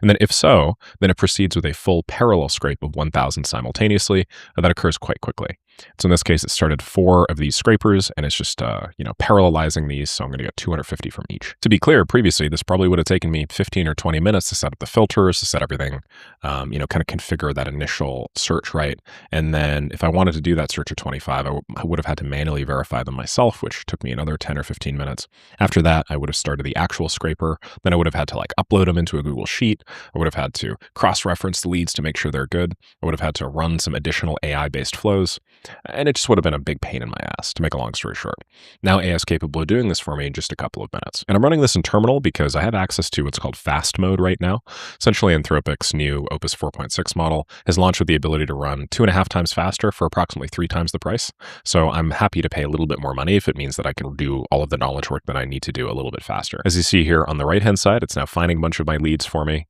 And then if so, then it proceeds with a full parallel scrape of 1,000 simultaneously. That occurs quite quickly. So in this case, it started 4 of these scrapers, and it's just, parallelizing these. So I'm going to get 250 from each. To be clear, previously, this probably would have taken me 15 or 20 minutes to set up the filters, to set everything, kind of configure that initial search right. And then if I wanted to do that search of 25, I would have had to manually verify them myself, which took me another 10 or 15 minutes. After that, I would have started the actual scraper, forever. Then I would have had to like upload them into a Google Sheet. I would have had to cross-reference the leads to make sure they're good. I would have had to run some additional AI-based flows. And it just would have been a big pain in my ass, to make a long story short. Now AI is capable of doing this for me in just a couple of minutes. And I'm running this in terminal because I have access to what's called fast mode right now. Essentially, Anthropic's new Opus 4.6 model has launched with the ability to run 2.5 times faster for approximately 3 times the price. So I'm happy to pay a little bit more money if it means that I can do all of the knowledge work that I need to do a little bit faster. As you see here on the right-hand side, it's now finding a bunch of my leads for me.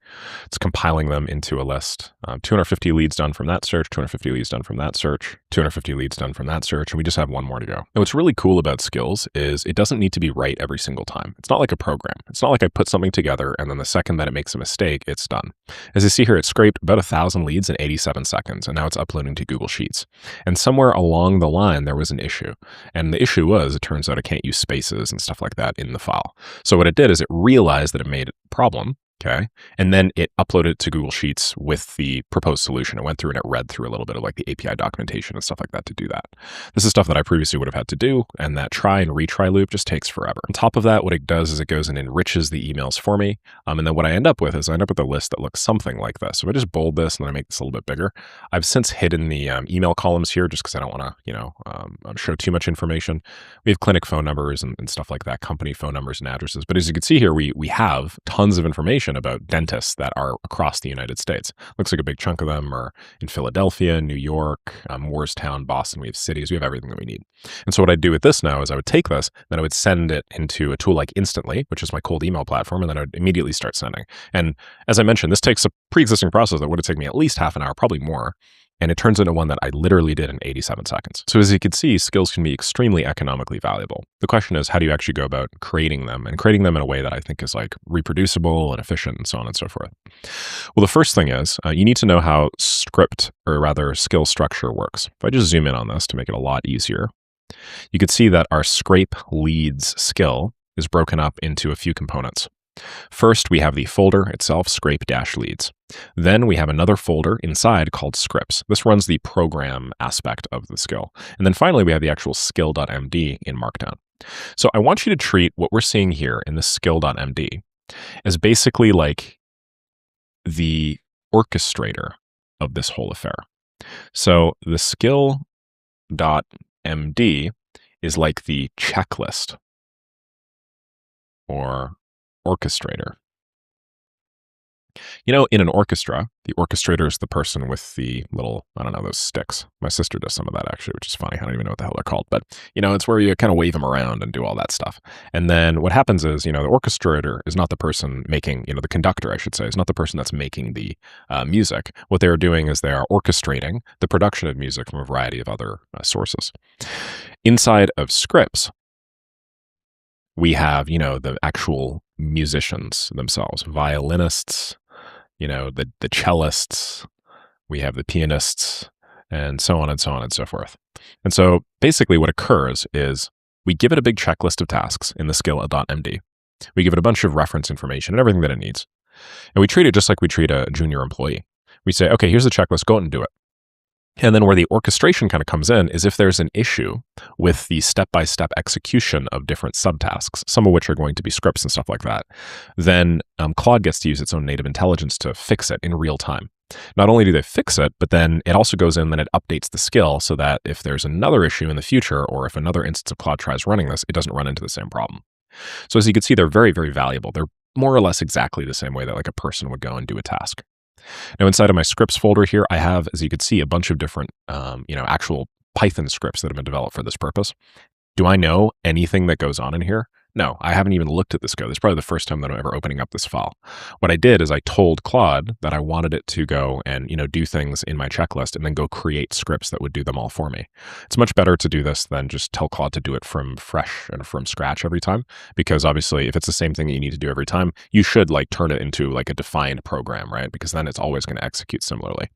It's compiling them into a list. 250 leads done from that search, 250 leads done from that search, 250 leads done from that search, and we just have one more to go. And what's really cool about Skills is it doesn't need to be right every single time. It's not like a program. It's not like I put something together and then the second that it makes a mistake, it's done. As you see here, it scraped about 1,000 leads in 87 seconds, and now it's uploading to Google Sheets. And somewhere along the line, there was an issue. And the issue was, it turns out I can't use spaces and stuff like that in the file. So what it did is it realized that it made a problem. Okay. And then it uploaded it to Google Sheets with the proposed solution. It went through and it read through a little bit of like the API documentation and stuff like that to do that. This is stuff that I previously would have had to do, and that try and retry loop just takes forever. On top of that, what it does is it goes and enriches the emails for me. And then what I end up with is I end up with a list that looks something like this. So if I just bold this and then I make this a little bit bigger, I've since hidden the email columns here just because I don't want to, show too much information. We have clinic phone numbers and stuff like that, company phone numbers and addresses. But as you can see here, we have tons of information about dentists that are across the United States. Looks like a big chunk of them are in Philadelphia, New York, Moorestown, Boston. We have cities. We have everything that we need. And so what I'd do with this now is I would take this, then I would send it into a tool like Instantly, which is my cold email platform, and then I would immediately start sending. And as I mentioned, this takes a pre-existing process that would have taken me at least half an hour, probably more. And it turns into one that I literally did in 87 seconds. So as you can see, skills can be extremely economically valuable. The question is, how do you actually go about creating them and creating them in a way that I think is like reproducible and efficient and so on and so forth? Well, the first thing is you need to know how script, or rather skill structure, works. If I just zoom in on this to make it a lot easier, you can see that our scrape leads skill is broken up into a few components. First, we have the folder itself, scrape-leads. Then we have another folder inside called scripts. This runs the program aspect of the skill. And then finally, we have the actual skill.md in Markdown. So I want you to treat what we're seeing here in the skill.md as basically like the orchestrator of this whole affair. So the skill.md is like the checklist or orchestrator. You know, in an orchestra, the orchestrator is the person with the little, I don't know, those sticks. My sister does some of that actually, which is funny. I don't even know what the hell they're called, but it's where you kind of wave them around and do all that stuff. And then what happens is, the orchestrator is not the person making, the conductor, I should say, is not the person that's making the music. What they are doing is they are orchestrating the production of music from a variety of other sources. Inside of scripts, we have, the actual musicians themselves, violinists, the cellists, we have the pianists, and so on and so on and so forth. And so basically what occurs is we give it a big checklist of tasks in the skill.md. We give it a bunch of reference information and everything that it needs. And we treat it just like we treat a junior employee. We say, okay, here's the checklist, go out and do it. And then where the orchestration kind of comes in is if there's an issue with the step-by-step execution of different subtasks, some of which are going to be scripts and stuff like that, then Claude gets to use its own native intelligence to fix it in real time. Not only do they fix it, but then it also goes in and it updates the skill so that if there's another issue in the future, or if another instance of Claude tries running this, it doesn't run into the same problem. So as you can see, they're very, very valuable. They're more or less exactly the same way that like a person would go and do a task. Now, inside of my scripts folder here, I have, as you can see, a bunch of different, actual Python scripts that have been developed for this purpose. Do I know anything that goes on in here? No, I haven't even looked at this code. This is probably the first time that I'm ever opening up this file. What I did is I told Claude that I wanted it to go and, do things in my checklist and then go create scripts that would do them all for me. It's much better to do this than just tell Claude to do it from fresh and from scratch every time, because obviously if it's the same thing that you need to do every time, you should like turn it into like a defined program, right? Because then it's always going to execute similarly.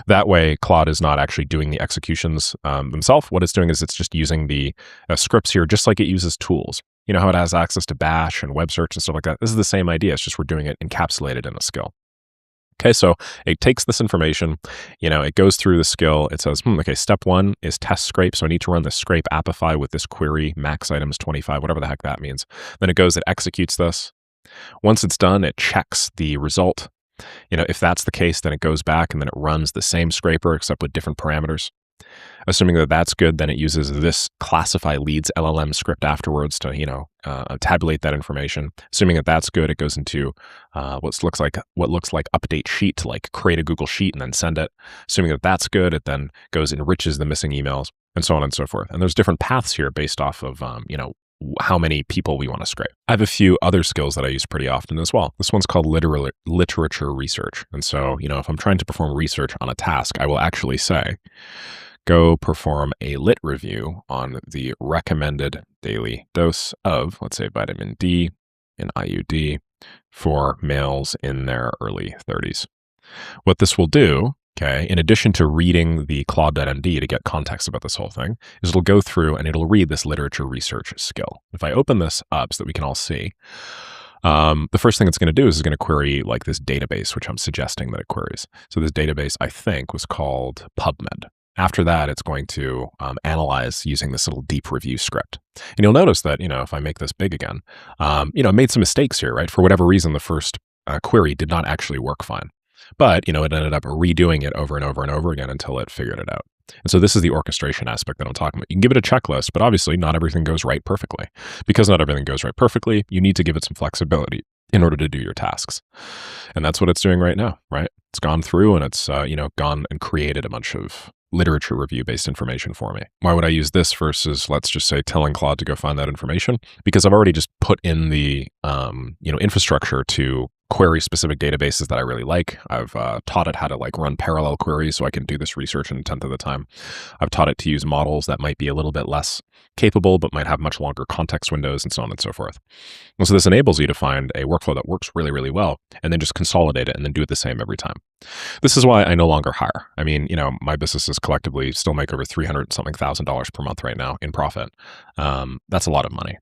That way, Claude is not actually doing the executions themselves. What it's doing is it's just using the scripts here just like it uses tools. You know how it has access to bash and web search and stuff like that? This is the same idea. It's just we're doing it encapsulated in a skill. Okay, so it takes this information, it goes through the skill. It says, okay, step 1 is test scrape. So I need to run the scrape appify with this query, max items 25, whatever the heck that means. Then it goes, it executes this. Once it's done, it checks the result. If that's the case, then it goes back and then it runs the same scraper except with different parameters. Assuming that that's good, then it uses this classify leads LLM script afterwards to, tabulate that information. Assuming that that's good, it goes into what looks like update sheet to like create a Google Sheet and then send it. Assuming that that's good, it then goes enriches the missing emails and so on and so forth. And there's different paths here based off of, how many people we want to scrape. I have a few other skills that I use pretty often as well. This one's called literature research. And so, if I'm trying to perform research on a task, I will actually say, go perform a lit review on the recommended daily dose of, let's say, vitamin D in IUD for males in their early 30s. What this will do, in addition to reading the claude.md to get context about this whole thing, is it'll go through and it'll read this literature research skill. If I open this up so that we can all see, the first thing it's going to do is it's going to query like this database, which I'm suggesting that it queries. So this database, I think, was called PubMed. After that, it's going to analyze using this little deep review script. And you'll notice that, if I make this big again, it made some mistakes here, right? For whatever reason, the first query did not actually work fine. But, it ended up redoing it over and over and over again until it figured it out. And so this is the orchestration aspect that I'm talking about. You can give it a checklist, but obviously not everything goes right perfectly. Because not everything goes right perfectly, you need to give it some flexibility in order to do your tasks. And that's what it's doing right now, right? It's gone through and it's, gone and created a bunch of literature review based information for me. Why would I use this versus, let's just say, telling Claude to go find that information? Because I've already just put in the, infrastructure to query specific databases that I really like. I've taught it how to like run parallel queries so I can do this research in a tenth of the time. I've taught it to use models that might be a little bit less capable, but might have much longer context windows and so on and so forth. And so this enables you to find a workflow that works really, really well and then just consolidate it and then do it the same every time. This is why I no longer hire. I mean, my businesses collectively still make over $300-something thousand per month right now in profit. That's a lot of money.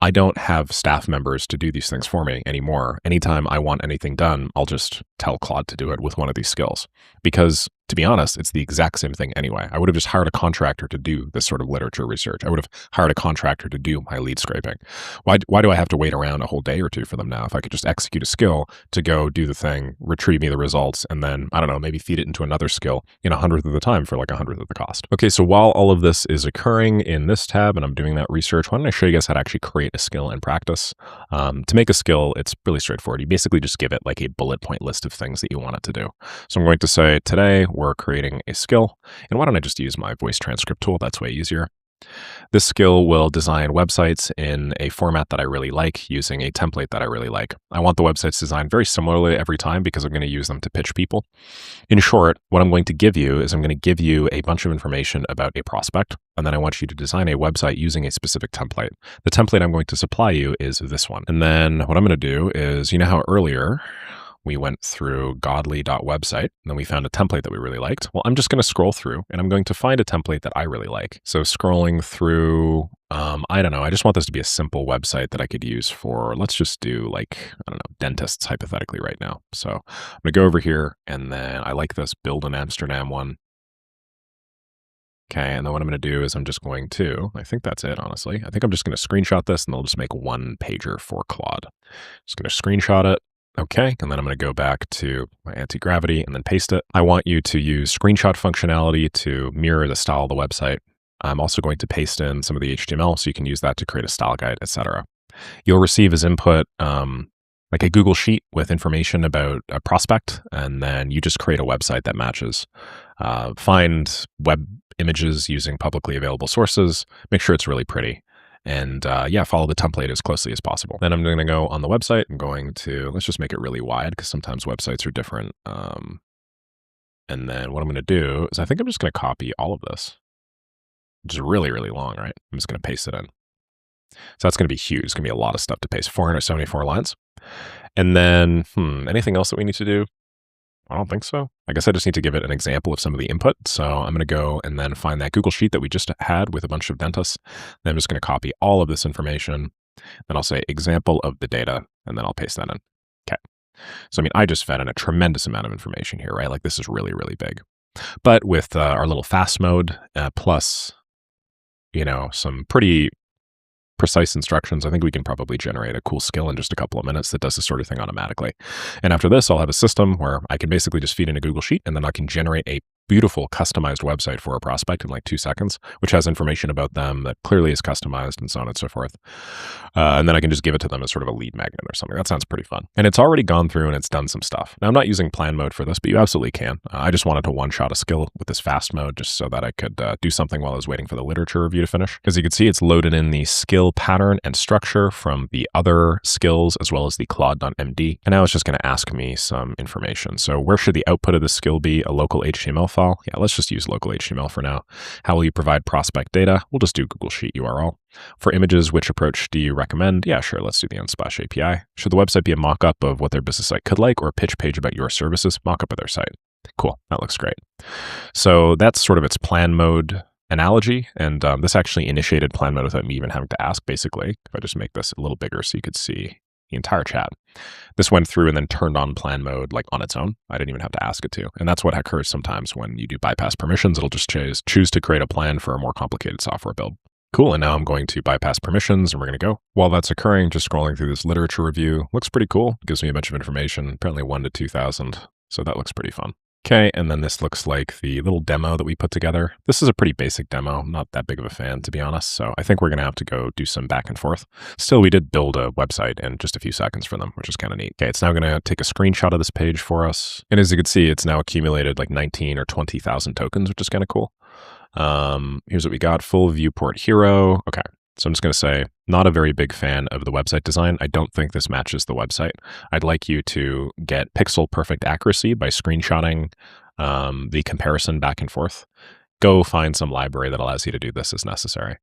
I don't have staff members to do these things for me anymore. Anytime I want anything done, I'll just tell Claude to do it with one of these skills. Because to be honest, it's the exact same thing anyway. I would have just hired a contractor to do this sort of literature research. I would have hired a contractor to do my lead scraping. Why do I have to wait around a whole day or two for them now? If I could just execute a skill to go do the thing, retrieve me the results, and then, I don't know, maybe feed it into another skill in 100th of the time for like 100th of the cost. Okay, so while all of this is occurring in this tab and I'm doing that research, why don't I show you guys how to actually create a skill in practice? To make a skill, it's really straightforward. You basically just give it like a bullet point list of things that you want it to do. So I'm going to say, today we're creating a skill. And why don't I just use my voice transcript tool? That's way easier. This skill will design websites in a format that I really like using a template that I really like. I want the websites designed very similarly every time because I'm going to use them to pitch people. In short, what I'm going to give you is I'm going to give you a bunch of information about a prospect, and then I want you to design a website using a specific template. The template I'm going to supply you is this one. And then what I'm going to do is, how earlier we went through godly.website, and then we found a template that we really liked. Well, I'm just going to scroll through and I'm going to find a template that I really like. So scrolling through, I don't know, I just want this to be a simple website that I could use for, let's just do like, I don't know, dentists hypothetically right now. So I'm going to go over here and then I like this build in Amsterdam one. Okay, and then what I'm going to do is I'm just going to, I think that's it, honestly. I think I'm just going to screenshot this and they'll just make one pager for Claude. Just going to screenshot it. Okay, and then I'm going to go back to my anti-gravity and then paste it. I want you to use screenshot functionality to mirror the style of the website. I'm also going to paste in some of the HTML so you can use that to create a style guide, etc. You'll receive as input like a Google Sheet with information about a prospect, and then you just create a website that matches. Find web images using publicly available sources. Make sure it's really pretty. And follow the template as closely as possible. Then I'm going to go on the website. I'm going to, let's just make it really wide because sometimes websites are different. And then what I'm going to do is I think I'm just going to copy all of this, which is really, really long, right? I'm just going to paste it in. So that's going to be huge. It's going to be a lot of stuff to paste, 474 lines. And then, anything else that we need to do? I don't think so. I guess I just need to give it an example of some of the input. So I'm going to go and then find that Google Sheet that we just had with a bunch of dentists. Then I'm just going to copy all of this information. Then I'll say example of the data, and then I'll paste that in. Okay. So, I just fed in a tremendous amount of information here, right? Like this is really, really big. But with our little fast mode, plus, some pretty precise instructions, I think we can probably generate a cool skill in just a couple of minutes that does this sort of thing automatically. And after this, I'll have a system where I can basically just feed in a Google Sheet, and then I can generate a beautiful customized website for a prospect in like 2 seconds, which has information about them that clearly is customized and so on and so forth. And then I can just give it to them as sort of a lead magnet or something. That sounds pretty fun. And it's already gone through and it's done some stuff. Now, I'm not using plan mode for this, but you absolutely can. I just wanted to one-shot a skill with this fast mode just so that I could do something while I was waiting for the literature review to finish. As you can see, it's loaded in the skill pattern and structure from the other skills as well as the claude.md. And now it's just going to ask me some information. So where should the output of the skill be? A local HTML file? Yeah, let's just use local HTML for now. How will you provide prospect data? We'll just do Google Sheet URL. For images, which approach do you recommend? Yeah, sure, let's do the Unsplash API. Should the website be a mock-up of what their business site could like, or a pitch page about your services? Mock-up of their site. Cool, that looks great. So that's sort of its plan mode analogy, and this actually initiated plan mode without me even having to ask, basically. If I just make this a little bigger so you could see the entire chat. This went through and then turned on plan mode like on its own. I didn't even have to ask it to. And that's what occurs sometimes when you do bypass permissions. It'll just choose to create a plan for a more complicated software build. Cool, and now I'm going to bypass permissions and we're going to go. While that's occurring, just scrolling through this literature review. Looks pretty cool. Gives me a bunch of information, apparently 1 to 2,000. So that looks pretty fun. Okay, and then this looks like the little demo that we put together. This is a pretty basic demo. I'm not that big of a fan, to be honest, so I think we're going to have to go do some back and forth. Still, we did build a website in just a few seconds for them, which is kind of neat. Okay, it's now going to take a screenshot of this page for us. And as you can see, it's now accumulated like 19 or 20,000 tokens, which is kind of cool. Here's what we got. Full viewport hero. Okay. So I'm just going to say, not a very big fan of the website design. I don't think this matches the website. I'd like you to get pixel perfect accuracy by screenshotting the comparison back and forth. Go find some library that allows you to do this as necessary.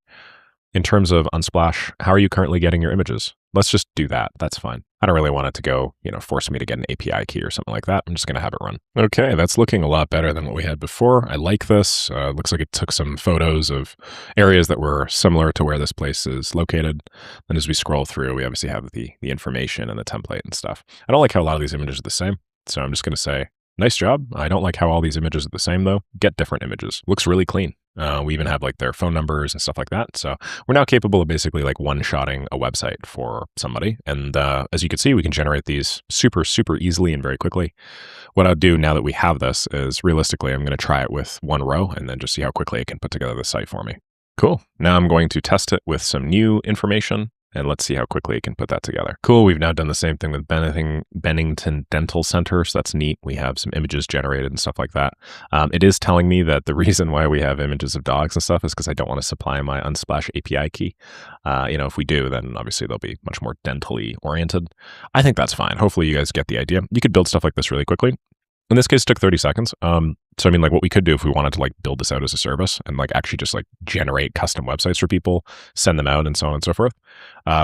In terms of Unsplash, how are you currently getting your images? Let's just do that. That's fine. I don't really want it to go, force me to get an API key or something like that. I'm just going to have it run. Okay, that's looking a lot better than what we had before. I like this. Looks like it took some photos of areas that were similar to where this place is located. And as we scroll through, we obviously have the information and the template and stuff. I don't like how a lot of these images are the same. So I'm just going to say, nice job. I don't like how all these images are the same though. Get different images. Looks really clean. We even have like their phone numbers and stuff like that. So we're now capable of basically like one-shotting a website for somebody. And as you can see, we can generate these super, super easily and very quickly. What I'll do now that we have this is realistically, I'm going to try it with one row and then just see how quickly it can put together the site for me. Cool. Now I'm going to test it with some new information. And let's see how quickly it can put that together. Cool, we've now done the same thing with Bennington Dental Center, so that's neat. We have some images generated and stuff like that. It is telling me that the reason why we have images of dogs and stuff is because I don't want to supply my Unsplash API key. If we do, then obviously they'll be much more dentally oriented. I think that's fine. Hopefully you guys get the idea. You could build stuff like this really quickly. In this case, it took 30 seconds. So I mean, like what we could do if we wanted to like build this out as a service and like actually just like generate custom websites for people, send them out and so on and so forth.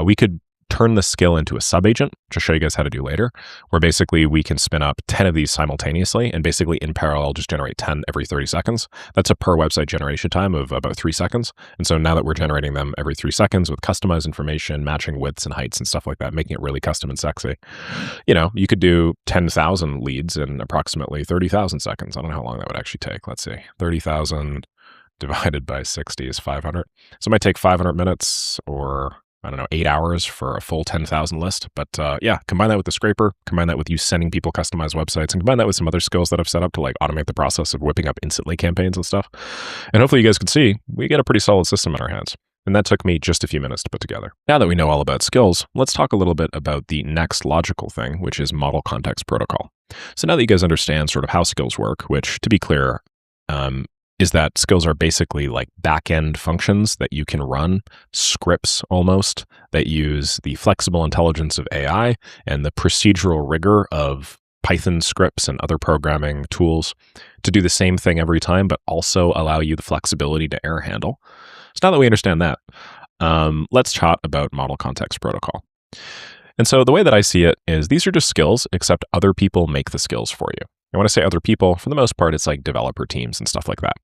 We could turn the skill into a sub-agent, which I'll show you guys how to do later, where basically we can spin up 10 of these simultaneously and basically in parallel just generate 10 every 30 seconds. That's a per website generation time of about 3 seconds. And so now that we're generating them every 3 seconds with customized information, matching widths and heights and stuff like that, making it really custom and sexy, you could do 10,000 leads in approximately 30,000 seconds. I don't know how long that would actually take. Let's see, 30,000 divided by 60 is 500. So it might take 500 minutes or 8 hours for a full 10,000 list. But yeah, combine that with the scraper, combine that with you sending people customized websites, and combine that with some other skills that I've set up to like automate the process of whipping up instantly campaigns and stuff. And hopefully you guys can see we get a pretty solid system in our hands. And that took me just a few minutes to put together. Now that we know all about skills, let's talk a little bit about the next logical thing, which is model context protocol. So now that you guys understand sort of how skills work, which to be clear, is that skills are basically like back-end functions that you can run, scripts almost, that use the flexible intelligence of AI and the procedural rigor of Python scripts and other programming tools to do the same thing every time, but also allow you the flexibility to error handle. So now that we understand that, let's chat about model context protocol. And so the way that I see it is these are just skills, except other people make the skills for you. And when I say other people, for the most part, it's like developer teams and stuff like that.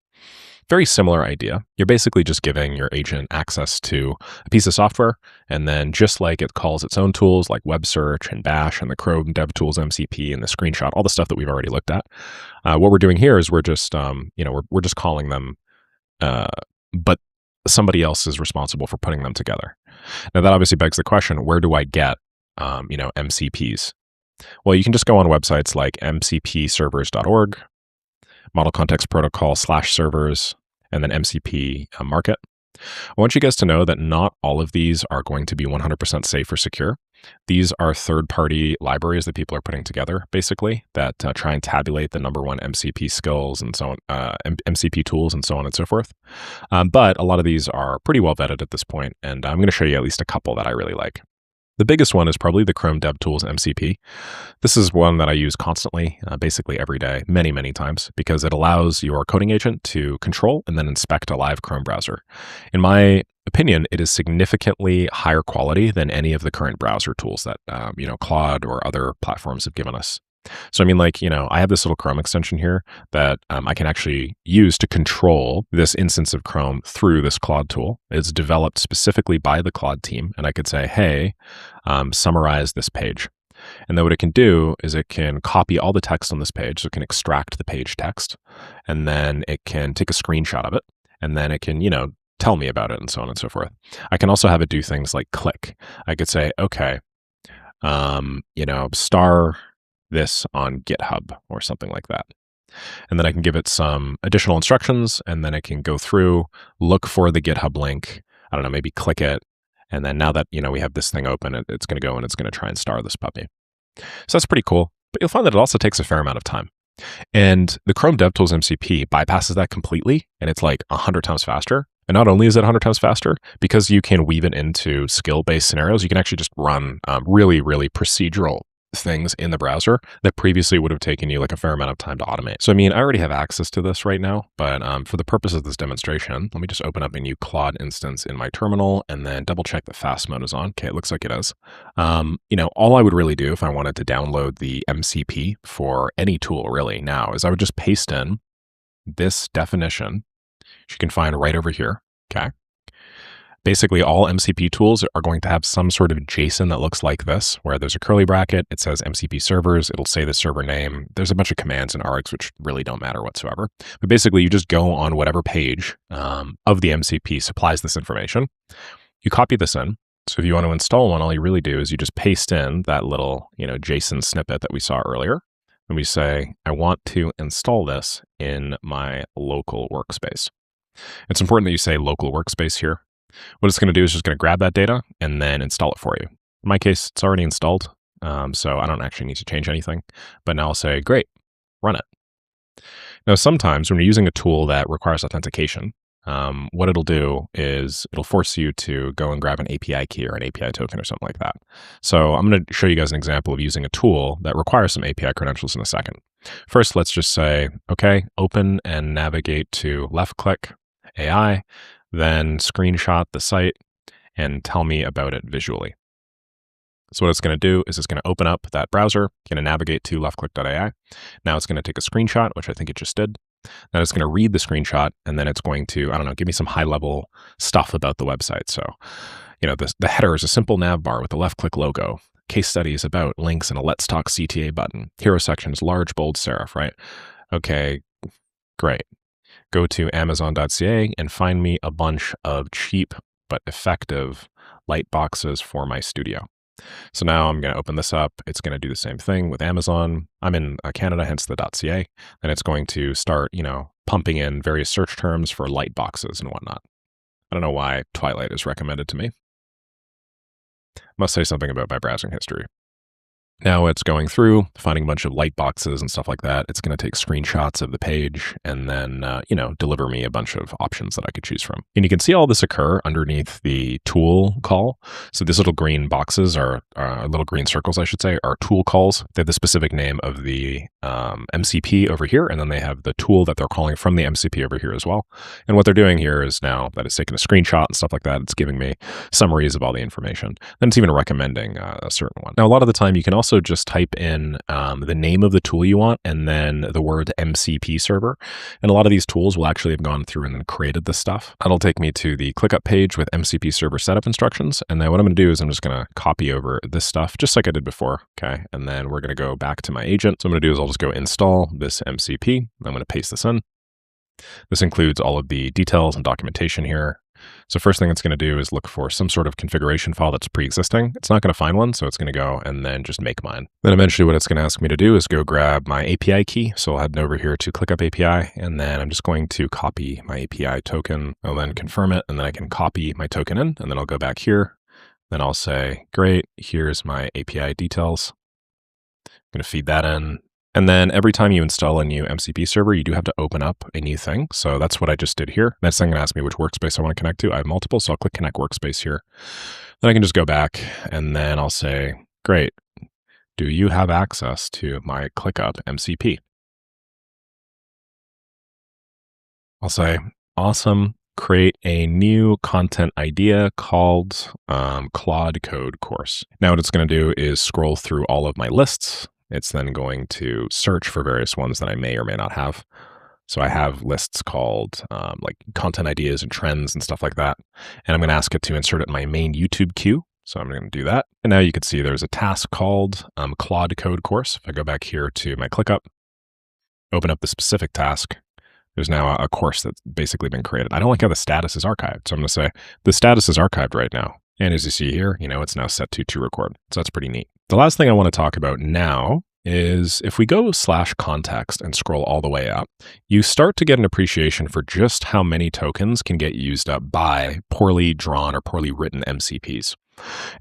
Very similar idea. You're basically just giving your agent access to a piece of software, and then just like it calls its own tools like web search and bash and the Chrome DevTools MCP and the screenshot, all the stuff that we've already looked at. What we're doing here is we're just, we're just calling them, but somebody else is responsible for putting them together. Now that obviously begs the question, where do I get, MCPs? Well, you can just go on websites like mcpservers.org, Model Context Protocol/servers, and then MCP Market. I want you guys to know that not all of these are going to be 100% safe or secure. These are third-party libraries that people are putting together, basically, that try and tabulate the number one MCP skills and so on, MCP tools and so on and so forth. But a lot of these are pretty well vetted at this point, and I'm going to show you at least a couple that I really like. The biggest one is probably the Chrome DevTools MCP. This is one that I use constantly, basically every day, many, many times, because it allows your coding agent to control and then inspect a live Chrome browser. In my opinion, it is significantly higher quality than any of the current browser tools that, Claude or other platforms have given us. So, I have this little Chrome extension here that I can actually use to control this instance of Chrome through this Claude tool. It's developed specifically by the Claude team. And I could say, hey, summarize this page. And then what it can do is it can copy all the text on this page. So it can extract the page text, and then it can take a screenshot of it. And then it can, tell me about it and so on and so forth. I can also have it do things like click. I could say, okay, star this on GitHub or something like that. And then I can give it some additional instructions, and then it can go through, look for the GitHub link. I don't know, maybe click it. And then now that, we have this thing open, it's going to go and it's going to try and star this puppy. So that's pretty cool. But you'll find that it also takes a fair amount of time. And the Chrome DevTools MCP bypasses that completely, and it's like 100 times faster. And not only is it 100 times faster, because you can weave it into skill-based scenarios, you can actually just run really, really procedural things in the browser that previously would have taken you like a fair amount of time to automate. So, I already have access to this right now, but for the purpose of this demonstration, let me just open up a new Claude instance in my terminal and then double check that fast mode is on. Okay, it looks like it is. All I would really do if I wanted to download the MCP for any tool really now is I would just paste in this definition, which you can find right over here. Okay. Basically, all MCP tools are going to have some sort of JSON that looks like this, where there's a curly bracket, it says MCP servers, it'll say the server name. There's a bunch of commands and args which really don't matter whatsoever. But basically, you just go on whatever page of the MCP supplies this information. You copy this in. So if you want to install one, all you really do is you just paste in that little, JSON snippet that we saw earlier. And we say, I want to install this in my local workspace. It's important that you say local workspace here. What it's going to do is just going to grab that data and then install it for you. In my case, it's already installed, so I don't actually need to change anything. But now I'll say, great, run it. Now, sometimes when you're using a tool that requires authentication, what it'll do is it'll force you to go and grab an API key or an API token or something like that. So I'm going to show you guys an example of using a tool that requires some API credentials in a second. First, let's just say, okay, open and navigate to left-click AI, then screenshot the site and tell me about it visually. So what it's going to do is it's going to open up that browser, going to navigate to leftclick.ai. Now it's going to take a screenshot, which I think it just did. Then it's going to read the screenshot, and then it's going to, give me some high-level stuff about the website. So, the header is a simple nav bar with a left-click logo. Case studies about links and a Let's Talk CTA button. Hero section is large, bold serif, right? Okay, great. Go to amazon.ca and find me a bunch of cheap but effective light boxes for my studio. So now I'm going to open this up. It's going to do the same thing with Amazon. I'm in Canada, hence the .ca. And it's going to start, pumping in various search terms for light boxes and whatnot. I don't know why Twilight is recommended to me. Must say something about my browsing history. Now it's going through, finding a bunch of light boxes and stuff like that. It's going to take screenshots of the page and then, deliver me a bunch of options that I could choose from. And you can see all this occur underneath the tool call. So these little green boxes are, little green circles, I should say, are tool calls. They have the specific name of the MCP over here, and then they have the tool that they're calling from the MCP over here as well. And what they're doing here is now that it's taking a screenshot and stuff like that, it's giving me summaries of all the information. Then it's even recommending a certain one. Now, a lot of the time you can also just type in the name of the tool you want and then the word MCP server. And a lot of these tools will actually have gone through and then created this stuff. That'll take me to the ClickUp page with MCP server setup instructions. And then what I'm going to do is I'm just going to copy over this stuff just like I did before. Okay. And then we're going to go back to my agent. So what I'm going to do is I'll just go install this MCP. I'm going to paste this in. This includes all of the details and documentation here. So first thing it's going to do is look for some sort of configuration file that's pre-existing. It's not going to find one, so it's going to go and then just make mine. Then eventually what it's going to ask me to do is go grab my API key. So I'll head over here to ClickUp API, and then I'm just going to copy my API token. I'll then confirm it, and then I can copy my token in, and then I'll go back here. Then I'll say, great, here's my API details. I'm going to feed that in. And then every time you install a new MCP server, you do have to open up a new thing. So that's what I just did here. Next thing, going to ask me which workspace I want to connect to. I have multiple, so I'll click Connect Workspace here. Then I can just go back, and then I'll say, great, do you have access to my ClickUp MCP? I'll say, awesome, create a new content idea called Claude Code course. Now what it's going to do is scroll through all of my lists. It's then going to search for various ones that I may or may not have. So I have lists called like content ideas and trends and stuff like that. And I'm going to ask it to insert it in my main YouTube queue. So I'm going to do that. And now you can see there's a task called Claude Code course. If I go back here to my ClickUp, open up the specific task, there's now a course that's basically been created. I don't like how the status is archived. So I'm going to say the status is archived right now. And as you see here, it's now set to record. So that's pretty neat. The last thing I want to talk about now is if we go /context and scroll all the way up, you start to get an appreciation for just how many tokens can get used up by poorly drawn or poorly written MCPs.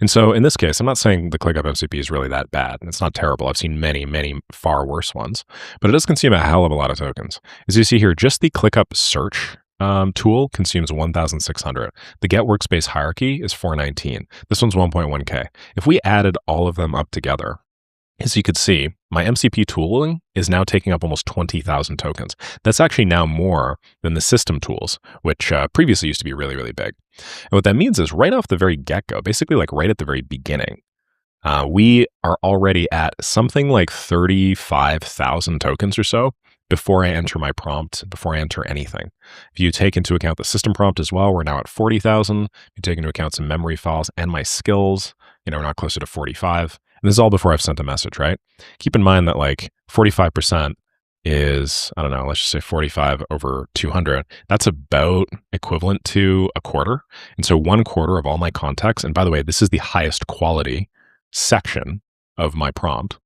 And so in this case, I'm not saying the ClickUp MCP is really that bad. It's not terrible. I've seen many, many far worse ones, but it does consume a hell of a lot of tokens. As you see here, just the ClickUp search tool consumes 1,600. The get workspace hierarchy is 419. This one's 1.1K. If we added all of them up together, as you could see, my MCP tooling is now taking up almost 20,000 tokens. That's actually now more than the system tools, which previously used to be really, really big. And what that means is right off the very get-go, basically like right at the very beginning, we are already at something like 35,000 tokens or so before I enter my prompt, before I enter anything. If you take into account the system prompt as well, we're now at 40,000. If you take into account some memory files and my skills, we're not closer to 45. And this is all before I've sent a message, right? Keep in mind that like 45% is, I don't know, let's just say 45 over 200. That's about equivalent to a quarter. And so 1/4 of all my context, and by the way, this is the highest quality section of my prompt.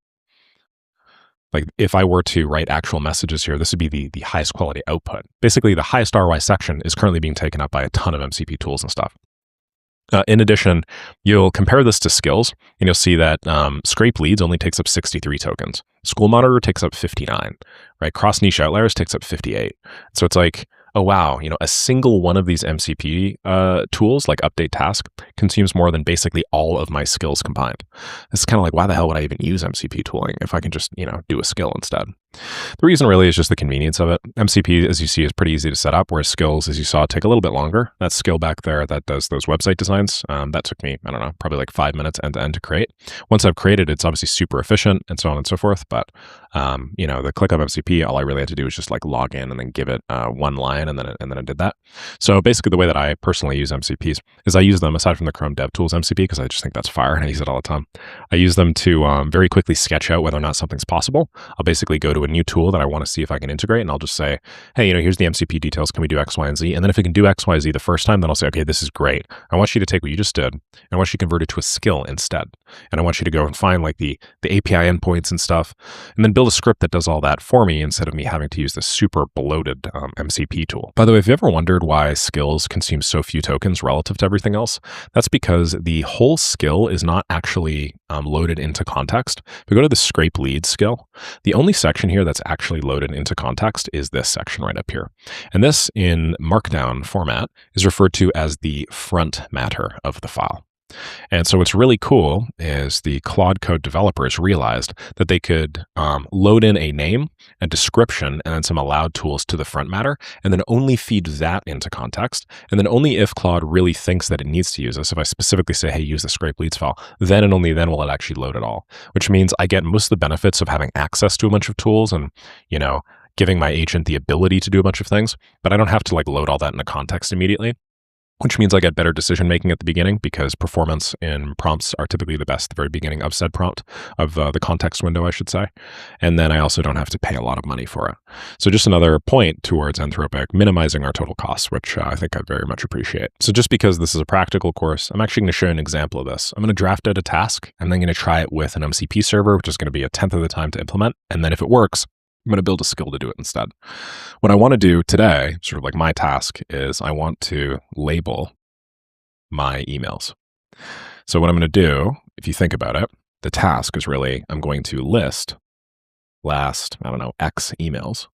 Like if I were to write actual messages here, this would be the highest quality output. Basically, the highest ROI section is currently being taken up by a ton of MCP tools and stuff. In addition, you'll compare this to skills, and you'll see that scrape leads only takes up 63 tokens. School monitor takes up 59, right? Cross niche outliers takes up 58. So it's like, oh wow, a single one of these MCP tools, like update task, consumes more than basically all of my skills combined. It's kind of like, why the hell would I even use MCP tooling if I can just, do a skill instead? The reason really is just the convenience of it. MCP, as you see, is pretty easy to set up, whereas skills, as you saw, take a little bit longer. That skill back there that does those website designs, that took me, I don't know, probably like 5 minutes end to end to create. Once I've created, it's obviously super efficient and so on and so forth. But, the ClickUp MCP, all I really had to do was just like log in and then give it one line, and then it did that. So basically the way that I personally use MCPs is I use them, aside from the Chrome DevTools MCP, because I just think that's fire and I use it all the time. I use them to very quickly sketch out whether or not something's possible. I'll basically go to a new tool that I want to see if I can integrate, and I'll just say, hey, here's the MCP details. Can we do X, Y, and Z? And then if it can do X, Y, Z the first time, then I'll say, okay, this is great. I want you to take what you just did, and I want you to convert it to a skill instead. And I want you to go and find like the API endpoints and stuff, and then build a script that does all that for me instead of me having to use this super bloated MCP tool. By the way, if you ever wondered why skills consume so few tokens relative to everything else, that's because the whole skill is not actually loaded into context. If we go to the scrape lead skill, the only section here that's actually loaded into context is this section right up here. And this in Markdown format is referred to as the front matter of the file. And so what's really cool is the Claude Code developers realized that they could load in a name, a description, and then some allowed tools to the front matter, and then only feed that into context. And then only if Claude really thinks that it needs to use this, if I specifically say, hey, use the scrape leads file, then and only then will it actually load it all, which means I get most of the benefits of having access to a bunch of tools and, giving my agent the ability to do a bunch of things, but I don't have to like load all that into context immediately. which means I get better decision making at the beginning because performance in prompts are typically the best at the very beginning of said prompt, of the context window, I should say. And then I also don't have to pay a lot of money for it. So just another point towards Anthropic minimizing our total costs, which I think I very much appreciate. So just because this is a practical course, I'm actually going to show you an example of this. I'm going to draft out a task. I'm then going to try it with an MCP server, which is going to be 1/10 of the time to implement. And then if it works, I'm going to build a skill to do it instead. What I want to do today, sort of like my task, is I want to label my emails. So what I'm going to do, if you think about it, the task is really, I'm going to list last, I don't know, X emails.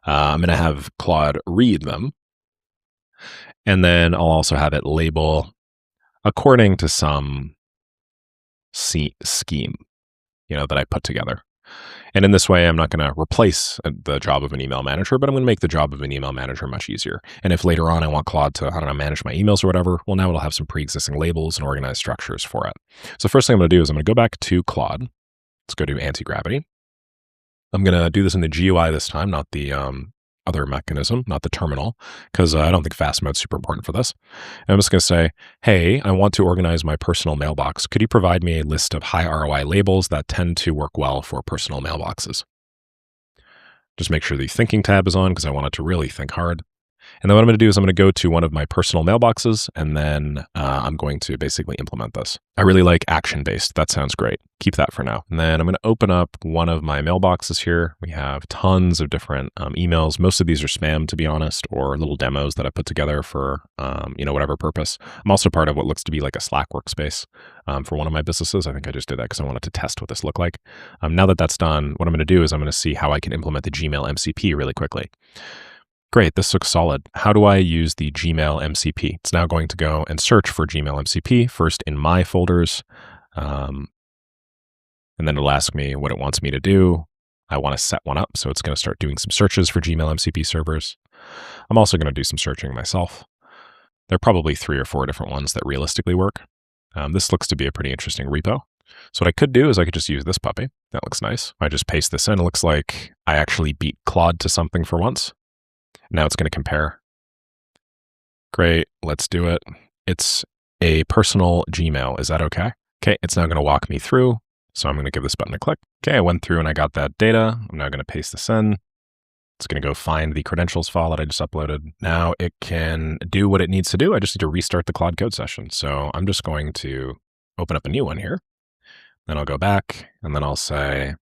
I'm going to have Claude read them. And then I'll also have it label according to some scheme, that I put together. And in this way, I'm not going to replace the job of an email manager, but I'm going to make the job of an email manager much easier. And if later on I want Claude to, manage my emails or whatever, well, now it'll have some pre-existing labels and organized structures for it. So first thing I'm going to do is I'm going to go back to Claude. Let's go to anti-gravity. I'm going to do this in the GUI this time, not the other mechanism, not the terminal, because I don't think fast mode is super important for this. And I'm just going to say, hey, I want to organize my personal mailbox. Could you provide me a list of high ROI labels that tend to work well for personal mailboxes? Just make sure the thinking tab is on because I want it to really think hard. And then what I'm going to do is I'm going to go to one of my personal mailboxes, and then I'm going to basically implement this. I really like action-based. That sounds great. Keep that for now. And then I'm going to open up one of my mailboxes here. We have tons of different emails. Most of these are spam, to be honest, or little demos that I put together for, whatever purpose. I'm also part of what looks to be like a Slack workspace for one of my businesses. I think I just did that because I wanted to test what this looked like. Now that that's done, what I'm going to do is I'm going to see how I can implement the Gmail MCP really quickly. Great, this looks solid. How do I use the Gmail MCP? It's now going to go and search for Gmail MCP, first in my folders, and then it'll ask me what it wants me to do. I want to set one up, so it's going to start doing some searches for Gmail MCP servers. I'm also going to do some searching myself. There are probably 3 or 4 different ones that realistically work. This looks to be a pretty interesting repo. So what I could do is I could just use this puppy. That looks nice. I just paste this in. It looks like I actually beat Claude to something for once. Now it's going to compare. Great, let's do it. It's a personal Gmail. Is that okay? Okay, it's now going to walk me through. So I'm going to give this button a click. Okay, I went through and I got that data. I'm now going to paste this in. It's going to go find the credentials file that I just uploaded. Now it can do what it needs to do. I just need to restart the Claude Code session. So I'm just going to open up a new one here. Then I'll go back and then I'll say,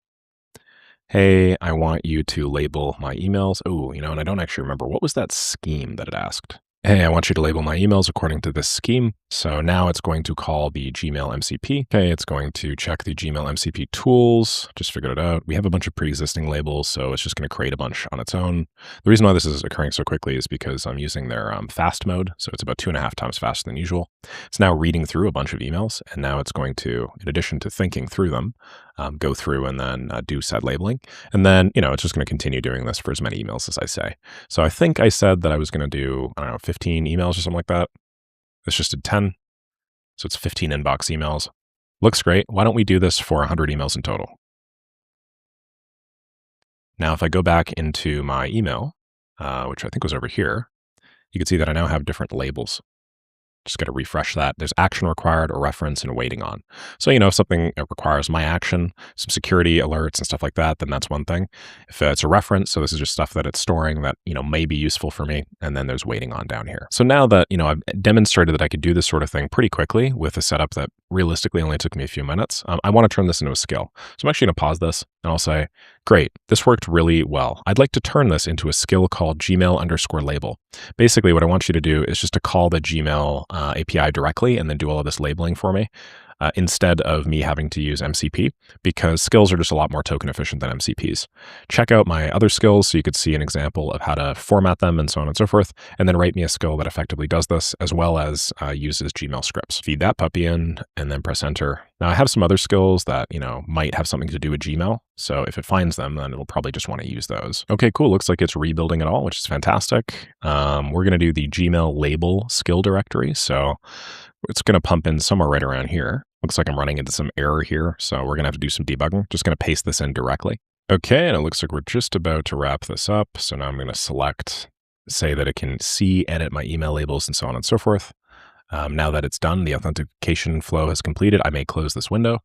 hey, I want you to label my emails. Oh, and I don't actually remember. What was that scheme that it asked? Hey, I want you to label my emails according to this scheme. So now it's going to call the Gmail MCP. Okay, it's going to check the Gmail MCP tools. Just figured it out. We have a bunch of pre-existing labels, so it's just going to create a bunch on its own. The reason why this is occurring so quickly is because I'm using their fast mode. So it's about 2.5 times faster than usual. It's now reading through a bunch of emails, and now it's going to, in addition to thinking through them, go through and then do said labeling. And then, it's just going to continue doing this for as many emails as I say. So I think I said that I was going to do, 15 emails or something like that. This just did 10. So it's 15 inbox emails. Looks great. Why don't we do this for 100 emails in total? Now, if I go back into my email, which I think was over here, you can see that I now have different labels. Just got to refresh that. There's action required, a reference, and waiting on. So, if something requires my action, some security alerts and stuff like that, then that's one thing. If it's a reference, so this is just stuff that it's storing that, may be useful for me. And then there's waiting on down here. So now that, I've demonstrated that I could do this sort of thing pretty quickly with a setup that realistically only took me a few minutes, I want to turn this into a skill. So I'm actually going to pause this and I'll say, great, this worked really well. I'd like to turn this into a skill called Gmail_label. Basically, what I want you to do is just to call the Gmail API directly and then do all of this labeling for me instead of me having to use MCP, because skills are just a lot more token efficient than MCPs. Check out my other skills so you could see an example of how to format them and so on and so forth, and then write me a skill that effectively does this as well as uses Gmail scripts. Feed that puppy in and then press enter. Now I have some other skills that, might have something to do with Gmail. So if it finds them, then it'll probably just want to use those. Okay, cool. Looks like it's rebuilding it all, which is fantastic. We're going to do the Gmail label skill directory. So it's going to pump in somewhere right around here. Looks like I'm running into some error here. So we're going to have to do some debugging. Just going to paste this in directly. Okay, and it looks like we're just about to wrap this up. So now I'm going to select say that it can see, edit my email labels, and so on and so forth. Now that it's done, the authentication flow has completed. I may close this window.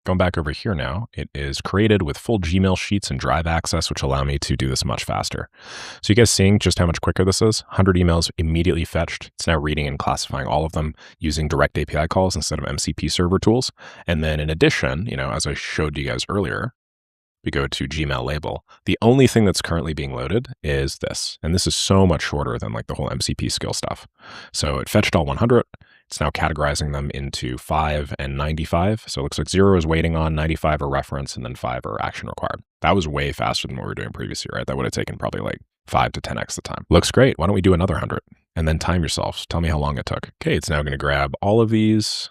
Going back over here now, it is created with full Gmail sheets and Drive access, which allow me to do this much faster. So you guys seeing just how much quicker this is? 100 emails immediately fetched. It's now reading and classifying all of them using direct API calls instead of MCP server tools. And then in addition, as I showed you guys earlier, we go to Gmail label. The only thing that's currently being loaded is this. And this is so much shorter than like the whole MCP skill stuff. So it fetched all 100. It's now categorizing them into 5 and 95. So it looks like 0 is waiting on, 95 are reference, and then 5 are action required. That was way faster than what we were doing previously, right? That would have taken probably like 5 to 10x the time. Looks great. Why don't we do another 100? And then time yourselves. Tell me how long it took. Okay, it's now going to grab all of these.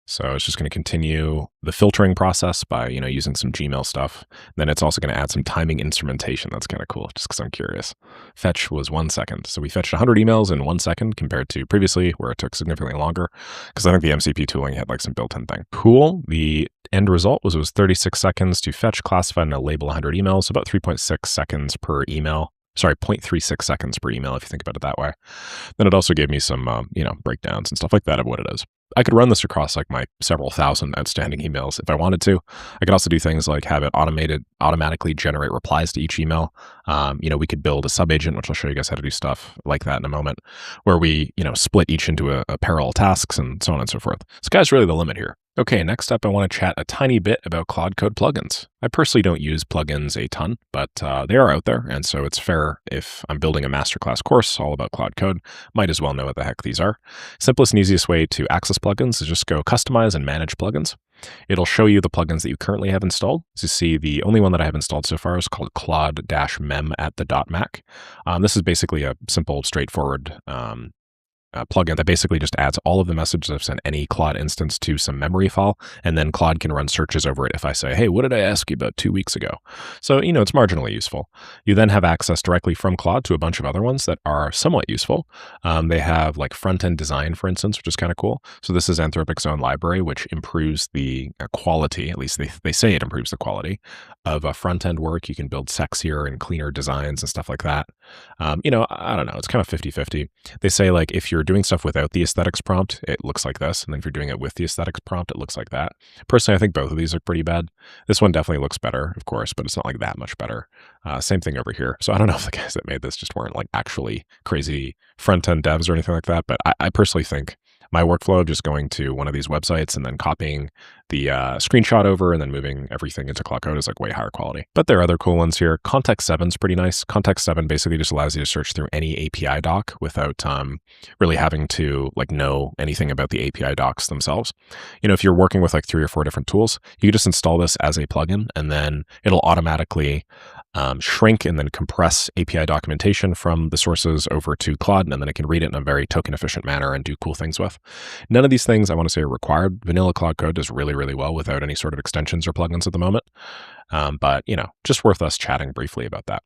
So it's just going to continue the filtering process by, using some Gmail stuff. Then it's also going to add some timing instrumentation. That's kind of cool, just because I'm curious. Fetch was 1 second. So we fetched 100 emails in 1 second compared to previously where it took significantly longer, because I think the MCP tooling had like some built-in thing. Cool. The end result was it was 36 seconds to fetch, classify, and label 100 emails, about 3.6 seconds per email. Sorry, 0.36 seconds per email, if you think about it that way. Then it also gave me some, breakdowns and stuff like that of what it is. I could run this across like my several thousand outstanding emails if I wanted to. I could also do things like have it automatically generate replies to each email. We could build a sub-agent, which I'll show you guys how to do stuff like that in a moment, where we, split each into a parallel tasks and so on and so forth. Sky's really the limit here. Okay, next up, I want to chat a tiny bit about Claude Code plugins. I personally don't use plugins a ton, but they are out there, and so it's fair if I'm building a masterclass course all about Claude Code, might as well know what the heck these are. Simplest and easiest way to access plugins is just go customize and manage plugins. It'll show you the plugins that you currently have installed. As you see, the only one that I have installed so far is called claude-mem at the .mac. This is basically a simple, straightforward plugin that basically just adds all of the messages in any Claude instance to some memory file, and then Claude can run searches over it if I say, hey, what did I ask you about 2 weeks ago? So, it's marginally useful. You then have access directly from Claude to a bunch of other ones that are somewhat useful. They have like front-end design, for instance, which is kind of cool. So this is Anthropic's own library, which improves the quality, at least they say it improves the quality of front-end work. You can build sexier and cleaner designs and stuff like that. I don't know. It's kind of 50-50. They say like if you're doing stuff without the aesthetics prompt, it looks like this. And then if you're doing it with the aesthetics prompt, it looks like that. Personally, I think both of these are pretty bad. This one definitely looks better, of course, but it's not like that much better. Same thing over here. So I don't know if the guys that made this just weren't like actually crazy front-end devs or anything like that. But I personally think my workflow of just going to one of these websites and then copying the screenshot over and then moving everything into Claude Code is like way higher quality. But there are other cool ones here. Context 7 is pretty nice. Context 7 basically just allows you to search through any API doc without really having to like know anything about the API docs themselves. If you're working with like 3 or 4 different tools, you can just install this as a plugin, and then it'll automatically shrink and then compress API documentation from the sources over to Claude, and then it can read it in a very token efficient manner and do cool things with. None of these things I want to say are required. Vanilla Claude Code does really, really well without any sort of extensions or plugins at the moment. But just worth us chatting briefly about that.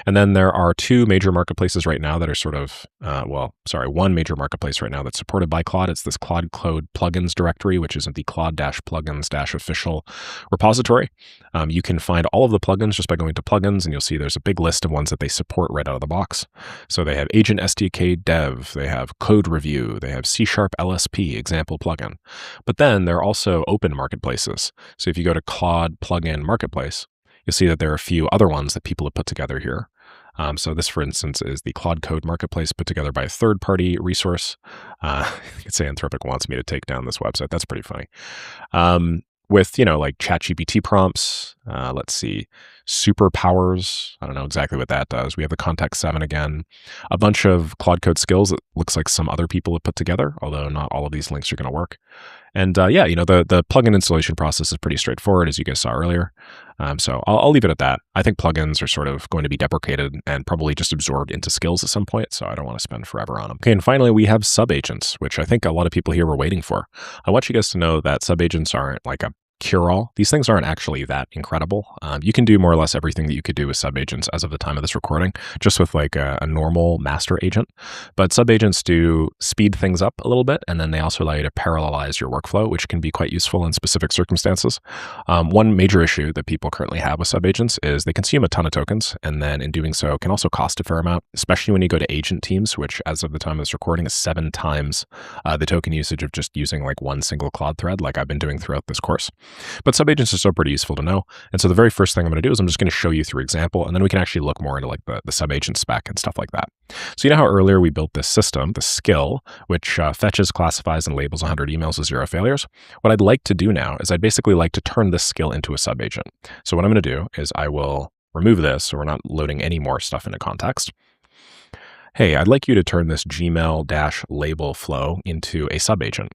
And then there are 2 major marketplaces right now that are sort of, one major marketplace right now that's supported by Claude. It's this Claude Code plugins directory, which is in the claude-plugins-official repository. You can find all of the plugins just by going to plugins, and you'll see there's a big list of ones that they support right out of the box. So they have Agent SDK Dev, they have Code Review, they have C# LSP example plugin. But then there are also open marketplaces. So if you go to Claude Plugin Marketplace, you'll see that there are a few other ones that people have put together here. So this, for instance, is the Claude Code Marketplace put together by a third-party resource. I could say Anthropic wants me to take down this website. That's pretty funny. With, like ChatGPT prompts, let's see, superpowers. I don't know exactly what that does. We have the Context 7 again, a bunch of Claude Code skills that looks like some other people have put together, although not all of these links are going to work. And the plugin installation process is pretty straightforward, as you guys saw earlier. So I'll leave it at that. I think plugins are sort of going to be deprecated and probably just absorbed into skills at some point, so I don't want to spend forever on them. Okay, and finally, we have sub-agents, which I think a lot of people here were waiting for. I want you guys to know that sub-agents aren't like a cure-all. These things aren't actually that incredible. You can do more or less everything that you could do with subagents as of the time of this recording, just with like a normal master agent. But subagents do speed things up a little bit, and then they also allow you to parallelize your workflow, which can be quite useful in specific circumstances. One major issue that people currently have with subagents is they consume a ton of tokens, and then in doing so can also cost a fair amount, especially when you go to agent teams, which as of the time of this recording is 7 times the token usage of just using like one single Claude thread like I've been doing throughout this course. But subagents are still pretty useful to know. And so the very first thing I'm going to do is I'm just going to show you through example, and then we can actually look more into like the subagent spec and stuff like that. So you know how earlier we built this system, the skill, which fetches, classifies, and labels 100 emails with 0 failures? What I'd like to do now is I'd basically like to turn this skill into a subagent. So what I'm going to do is I will remove this so we're not loading any more stuff into context. Hey, I'd like you to turn this Gmail-label flow into a subagent.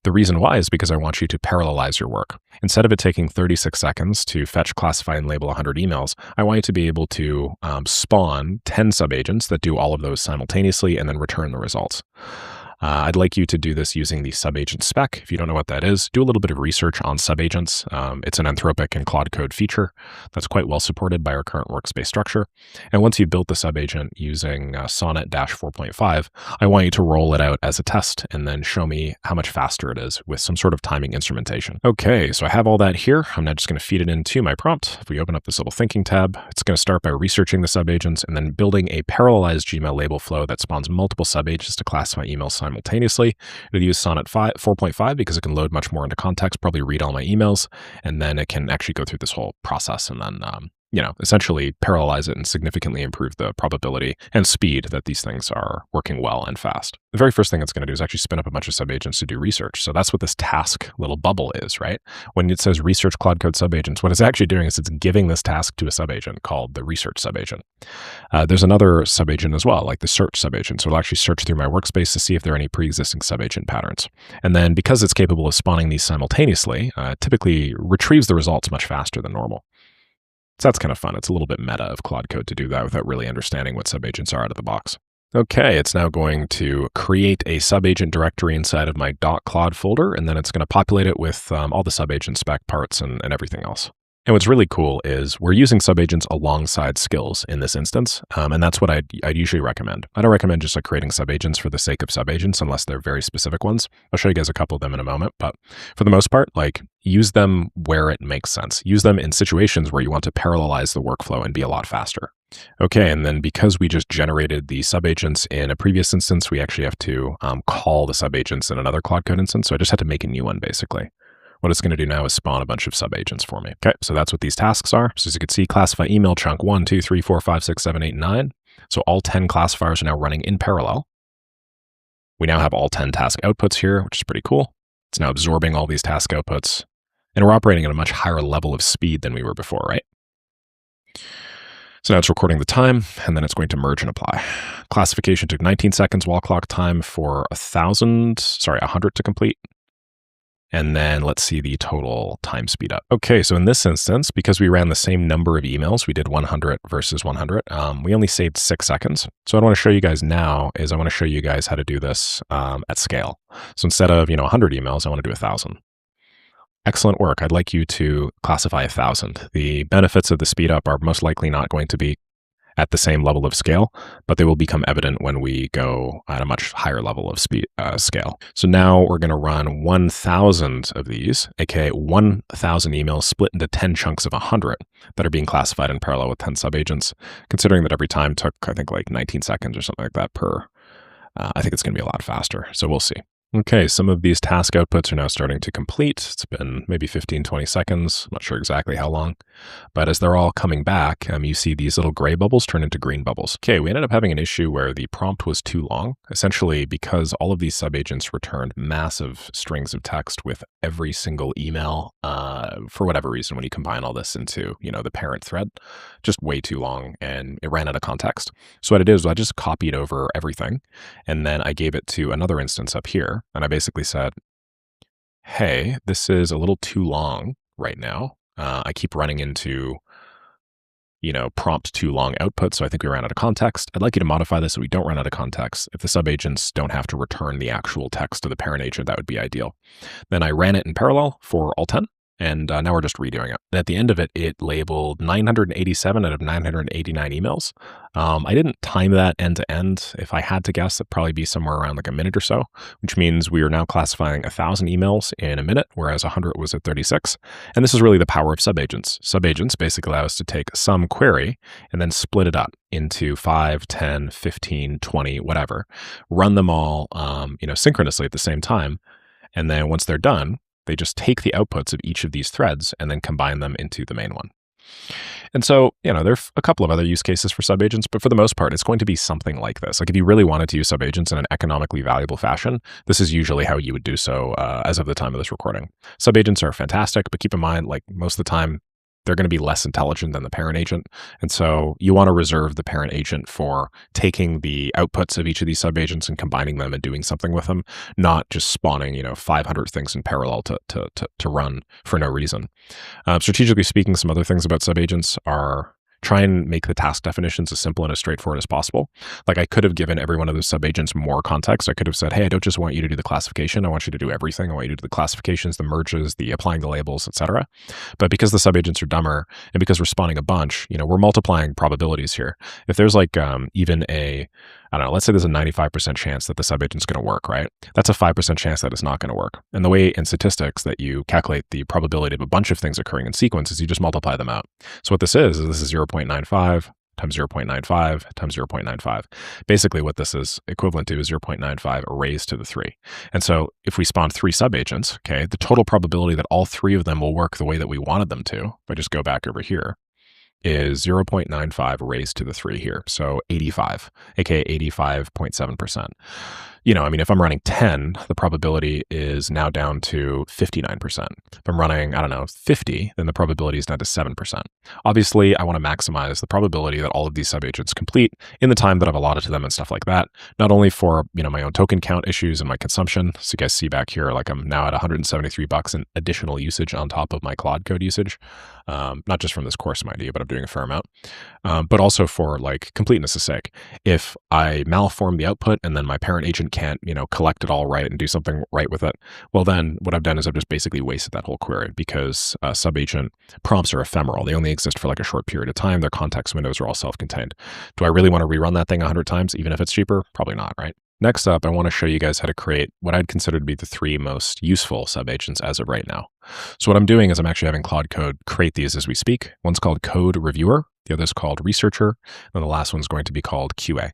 The reason why is because I want you to parallelize your work. Instead of it taking 36 seconds to fetch, classify, and label 100 emails, I want you to be able to spawn 10 subagents that do all of those simultaneously and then return the results. I'd like you to do this using the subagent spec. If you don't know what that is, do a little bit of research on subagents. It's an Anthropic and Claude Code feature that's quite well supported by our current workspace structure. And once you've built the subagent using Sonnet-4.5, I want you to roll it out as a test and then show me how much faster it is with some sort of timing instrumentation. Okay, so I have all that here. I'm now just going to feed it into my prompt. If we open up this little thinking tab, it's going to start by researching the subagents and then building a parallelized Gmail label flow that spawns multiple subagents to classify emails simultaneously. It'll use Sonnet 4.5 because it can load much more into context, probably read all my emails, and then it can actually go through this whole process and then essentially parallelize it and significantly improve the probability and speed that these things are working well and fast. The very first thing it's going to do is actually spin up a bunch of subagents to do research. So that's what this task little bubble is, right? When it says research Claude Code subagents, what it's actually doing is it's giving this task to a subagent called the research subagent. There's another subagent as well, like the search subagent. So it'll actually search through my workspace to see if there are any pre-existing subagent patterns. And then because it's capable of spawning these simultaneously, typically retrieves the results much faster than normal. So that's kind of fun. It's a little bit meta of Claude Code to do that without really understanding what subagents are out of the box. Okay, it's now going to create a subagent directory inside of my .claude folder, and then it's going to populate it with all the subagent spec parts and everything else. And what's really cool is we're using subagents alongside skills in this instance, and that's what I'd usually recommend. I don't recommend just like creating subagents for the sake of subagents unless they're very specific ones. I'll show you guys a couple of them in a moment, but for the most part, like use them where it makes sense. Use them in situations where you want to parallelize the workflow and be a lot faster. Okay, and then because we just generated the subagents in a previous instance, we actually have to call the subagents in another Claude Code instance, so I just had to make a new one basically. What it's going to do now is spawn a bunch of subagents for me. Okay, so that's what these tasks are. So as you can see, classify email chunk 1, 2, 3, 4, 5, 6, 7, 8, 9. So all 10 classifiers are now running in parallel. We now have all 10 task outputs here, which is pretty cool. It's now absorbing all these task outputs, and we're operating at a much higher level of speed than we were before, right? So now it's recording the time, and then it's going to merge and apply. Classification took 19 seconds, wall clock time for 100 to complete. And then let's see the total time speed up. Okay, so in this instance, because we ran the same number of emails, we did 100 versus 100, we only saved 6 seconds. So what I want to show you guys now is I want to show you guys how to do this at scale. So instead of 100 emails, I want to do 1,000. Excellent work. I'd like you to classify 1,000. The benefits of the speed up are most likely not going to be at the same level of scale, but they will become evident when we go at a much higher level of scale. So now we're going to run 1,000 of these, aka 1,000 emails split into 10 chunks of 100 that are being classified in parallel with 10 subagents, considering that every time took, I think, like 19 seconds or something like that per. I think it's going to be a lot faster, so we'll see. Okay, some of these task outputs are now starting to complete. It's been maybe 15, 20 seconds. I'm not sure exactly how long. But as they're all coming back, you see these little gray bubbles turn into green bubbles. Okay, we ended up having an issue where the prompt was too long, essentially because all of these subagents returned massive strings of text with every single email for whatever reason when you combine all this into, the parent thread. Just way too long, and it ran out of context. So what I did is I just copied over everything, and then I gave it to another instance up here. And I basically said, hey, this is a little too long right now. I keep running into, prompt too long output. So I think we ran out of context. I'd like you to modify this so we don't run out of context. If the subagents don't have to return the actual text to the parent agent, that would be ideal. Then I ran it in parallel for all 10. And now we're just redoing it. And at the end of it, it labeled 987 out of 989 emails. I didn't time that end to end. If I had to guess, it'd probably be somewhere around like a minute or so, which means we are now classifying 1,000 emails in a minute, whereas 100 was at 36. And this is really the power of subagents. Subagents basically allow us to take some query and then split it up into 5, 10, 15, 20, whatever, run them all, synchronously at the same time. And then once they're done, they just take the outputs of each of these threads and then combine them into the main one. And so, there are a couple of other use cases for subagents, but for the most part, it's going to be something like this. Like if you really wanted to use subagents in an economically valuable fashion, this is usually how you would do so as of the time of this recording. Subagents are fantastic, but keep in mind, like most of the time, they're going to be less intelligent than the parent agent. And so you want to reserve the parent agent for taking the outputs of each of these subagents and combining them and doing something with them, not just spawning, 500 things in parallel to run for no reason. Strategically speaking, some other things about subagents are try and make the task definitions as simple and as straightforward as possible. Like I could have given every one of those subagents more context. I could have said, hey, I don't just want you to do the classification. I want you to do everything. I want you to do the classifications, the merges, the applying the labels, etc. But because the subagents are dumber and because we're spawning a bunch, we're multiplying probabilities here. If there's like even a, I don't know, let's say there's a 95% chance that the subagent's going to work, right? That's a 5% chance that it's not going to work. And the way in statistics that you calculate the probability of a bunch of things occurring in sequence is you just multiply them out. So what this is 0.95 times 0.95 times 0.95. Basically what this is equivalent to is 0.95 raised to the 3. And so if we spawn 3 subagents, okay, the total probability that all 3 of them will work the way that we wanted them to, if I just go back over here, is 0.95 raised to the 3 here. So 85, aka 85.7%. If I'm running 10, the probability is now down to 59%. If I'm running, 50, then the probability is down to 7%. Obviously, I want to maximize the probability that all of these subagents complete in the time that I've allotted to them and stuff like that. Not only for, my own token count issues and my consumption. So you guys see back here, like I'm now at $173 in additional usage on top of my Claude Code usage. Not just from this course, mind you, but I'm doing a fair amount. But also for like completeness' sake. If I malform the output and then my parent agent can't, collect it all right and do something right with it, well then what I've done is I've just basically wasted that whole query because subagent prompts are ephemeral. They only exist for like a short period of time. Their context windows are all self-contained. Do I really want to rerun that thing 100 times, even if it's cheaper? Probably not, right? Next up, I want to show you guys how to create what I'd consider to be the 3 most useful subagents as of right now. So what I'm doing is I'm actually having Claude Code create these as we speak. One's called Code Reviewer, the other's called Researcher, and the last one's going to be called QA.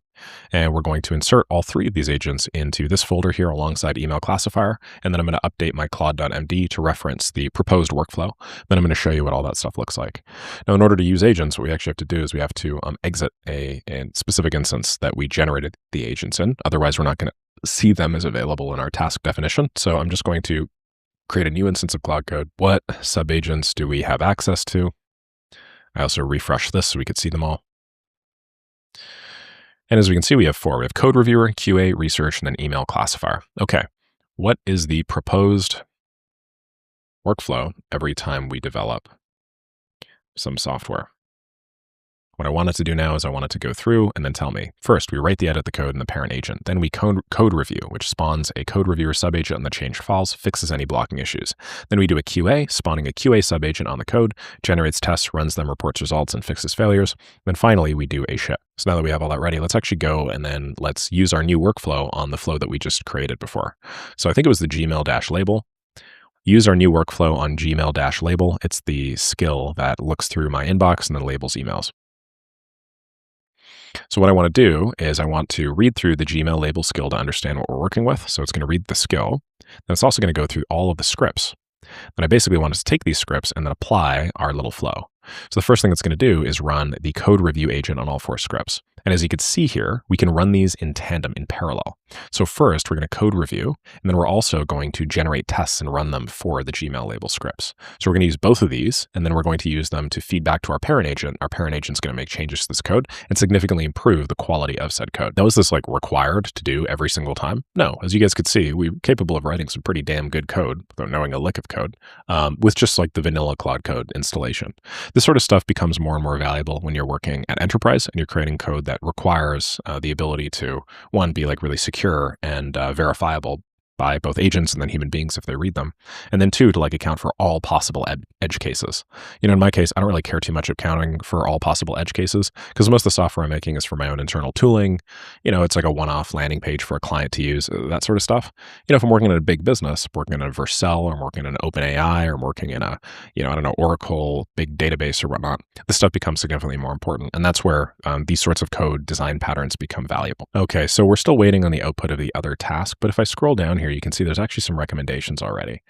And we're going to insert all 3 of these agents into this folder here alongside email classifier, and then I'm going to update my claude.md to reference the proposed workflow. Then I'm going to show you what all that stuff looks like. Now, in order to use agents, what we actually have to do is we have to exit a specific instance that we generated the agents in. Otherwise, we're not going to see them as available in our task definition. So I'm just going to create a new instance of Claude Code. What subagents do we have access to? I also refresh this so we could see them all. And as we can see, we have 4. We have Code Reviewer, QA, Research, and then Email Classifier. Okay, what is the proposed workflow every time we develop some software? What I want it to do now is I want it to go through and then tell me. First, we write the edit the code in the parent agent. Then we code review, which spawns a code reviewer subagent on the changed files, fixes any blocking issues. Then we do a QA, spawning a QA subagent on the code, generates tests, runs them, reports results, and fixes failures. Then finally, we do a ship. So now that we have all that ready, let's actually go and then let's use our new workflow on the flow that we just created before. So I think it was the Gmail-label. Use our new workflow on Gmail-label. It's the skill that looks through my inbox and then labels emails. So what I want to do is I want to read through the Gmail label skill to understand what we're working with. So it's going to read the skill. Then it's also going to go through all of the scripts. Then I basically want us to take these scripts and then apply our little flow. So the first thing it's going to do is run the code review agent on all 4 scripts. And as you can see here, we can run these in tandem, in parallel. So first, we're going to code review, and then we're also going to generate tests and run them for the Gmail label scripts. So we're going to use both of these, and then we're going to use them to feed back to our parent agent. Our parent agent's going to make changes to this code and significantly improve the quality of said code. Now, is this like required to do every single time? No. As you guys could see, we're capable of writing some pretty damn good code without knowing a lick of code with just like the vanilla Claude Code installation. This sort of stuff becomes more and more valuable when you're working at enterprise and you're creating code that requires the ability to, one, be like really secure and verifiable by both agents and then human beings if they read them. And then 2, to like account for all possible edge cases. In my case, I don't really care too much accounting for all possible edge cases because most of the software I'm making is for my own internal tooling. It's like a one-off landing page for a client to use, that sort of stuff. If I'm working in a big business, working in a Vercel, or I'm working in an OpenAI, or I'm working in a, I don't know, Oracle big database or whatnot, this stuff becomes significantly more important. And that's where these sorts of code design patterns become valuable. Okay, so we're still waiting on the output of the other task, but if I scroll down here, you can see there's actually some recommendations already.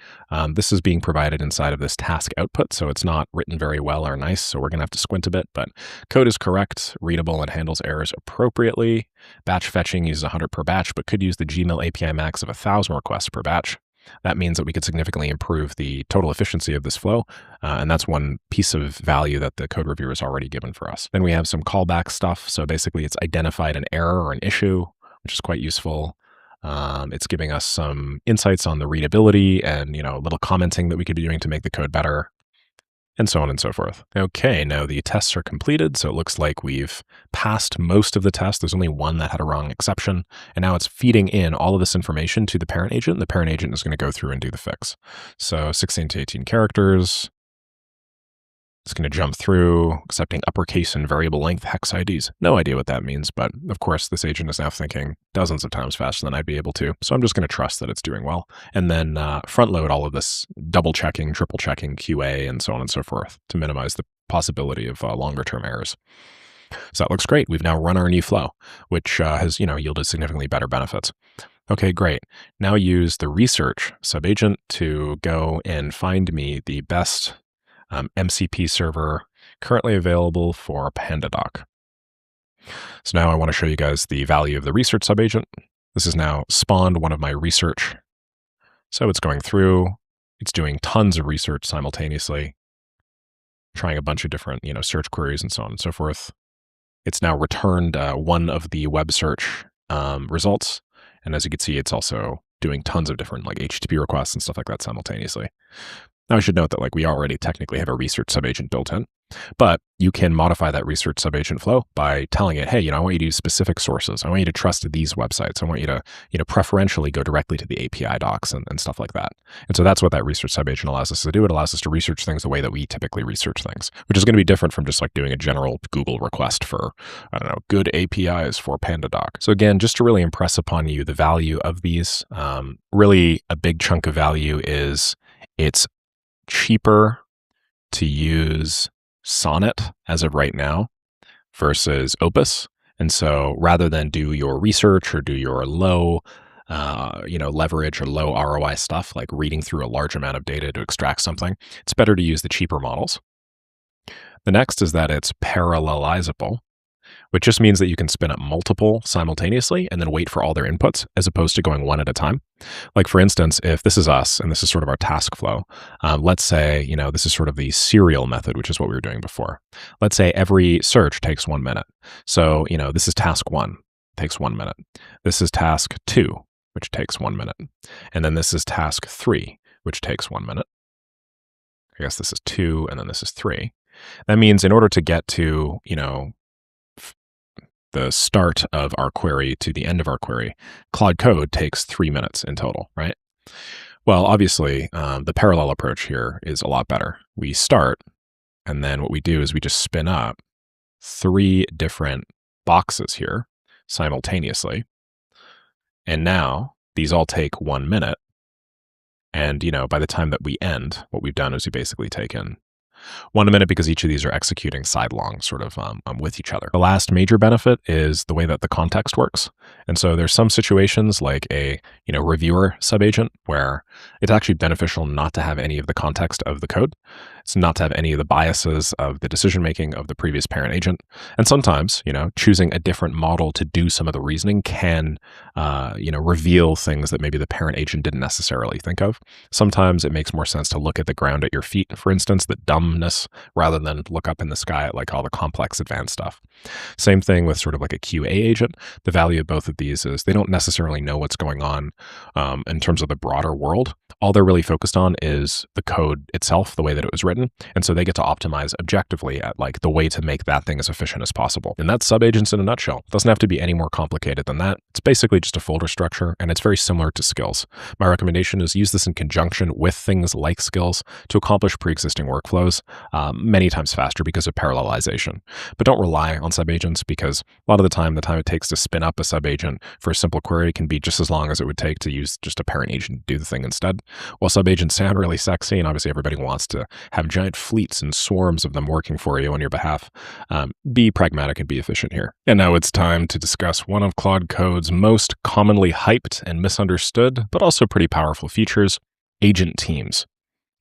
This is being provided inside of this task output, so it's not written very well or nice, so we're going to have to squint a bit, but code is correct, readable, and handles errors appropriately. Batch fetching uses 100 per batch, but could use the Gmail API max of 1,000 requests per batch. That means that we could significantly improve the total efficiency of this flow, and that's one piece of value that the code reviewer has already given for us. Then we have some callback stuff, so basically it's identified an error or an issue, which is quite useful. It's giving us some insights on the readability and, little commenting that we could be doing to make the code better, and so on and so forth. Okay, now the tests are completed, so it looks like we've passed most of the tests. There's only one that had a wrong exception, and now it's feeding in all of this information to the parent agent. The parent agent is going to go through and do the fix. So 16 to 18 characters. It's going to jump through, accepting uppercase and variable length hex IDs. No idea what that means, but of course this agent is now thinking dozens of times faster than I'd be able to. So I'm just going to trust that it's doing well. And then front load all of this double checking, triple checking, QA, and so on and so forth to minimize the possibility of longer term errors. So that looks great. We've now run our new flow, which has, yielded significantly better benefits. Okay, great. Now use the research subagent to go and find me the best MCP server currently available for PandaDoc. So now I want to show you guys the value of the research subagent. This has now spawned one of my research. So it's going through, it's doing tons of research simultaneously, trying a bunch of different, search queries and so on and so forth. It's now returned one of the web search results. And as you can see, it's also doing tons of different like HTTP requests and stuff like that simultaneously. Now, I should note that we already technically have a research subagent built in, but you can modify that research subagent flow by telling it, hey, I want you to use specific sources. I want you to trust these websites. I want you to, preferentially go directly to the API docs and stuff like that. And so that's what that research subagent allows us to do. It allows us to research things the way that we typically research things, which is going to be different from just doing a general Google request for, good APIs for PandaDoc. So again, just to really impress upon you the value of these, really a big chunk of value is it's cheaper to use Sonnet as of right now versus Opus. And so rather than do your research or do your low, leverage or low ROI stuff, like reading through a large amount of data to extract something, it's better to use the cheaper models. The next is that it's parallelizable, which just means that you can spin up multiple simultaneously and then wait for all their inputs as opposed to going one at a time. Like for instance, if this is us and this is sort of our task flow, let's say, this is sort of the serial method, which is what we were doing before. Let's say every search takes 1 minute. So, this is task 1, takes 1 minute. This is task 2, which takes 1 minute. And then this is task 3, which takes 1 minute. I guess this is 2 and then this is 3. That means in order to get to, the start of our query to the end of our query, Claude Code takes 3 minutes in total, right? Well, obviously, the parallel approach here is a lot better. We start, and then what we do is we just spin up 3 different boxes here simultaneously. And now these all take 1 minute. And, by the time that we end, what we've done is we basically taken 1 minute because each of these are executing sidelong sort of with each other. The last major benefit is the way that the context works. And so there's some situations like a, reviewer subagent where it's actually beneficial not to have any of the context of the code. It's not to have any of the biases of the decision-making of the previous parent agent. And sometimes, choosing a different model to do some of the reasoning can, reveal things that maybe the parent agent didn't necessarily think of. Sometimes it makes more sense to look at the ground at your feet, for instance, the dumbness, rather than look up in the sky at all the complex advanced stuff. Same thing with sort of like a QA agent. The value of both of these is they don't necessarily know what's going on in terms of the broader world. All they're really focused on is the code itself, the way that it was written. And so they get to optimize objectively at like the way to make that thing as efficient as possible. And that's subagents in a nutshell. It doesn't have to be any more complicated than that. It's basically just a folder structure, and it's very similar to skills. My recommendation is use this in conjunction with things like skills to accomplish pre-existing workflows many times faster because of parallelization. But don't rely on subagents, because a lot of the time it takes to spin up a subagent for a simple query can be just as long as it would take to use just a parent agent to do the thing instead. While subagents sound really sexy, and obviously everybody wants to have giant fleets and swarms of them working for you on your behalf, be pragmatic and be efficient here. And now it's time to discuss one of Claude Code's most commonly hyped and misunderstood, but also pretty powerful features, agent teams.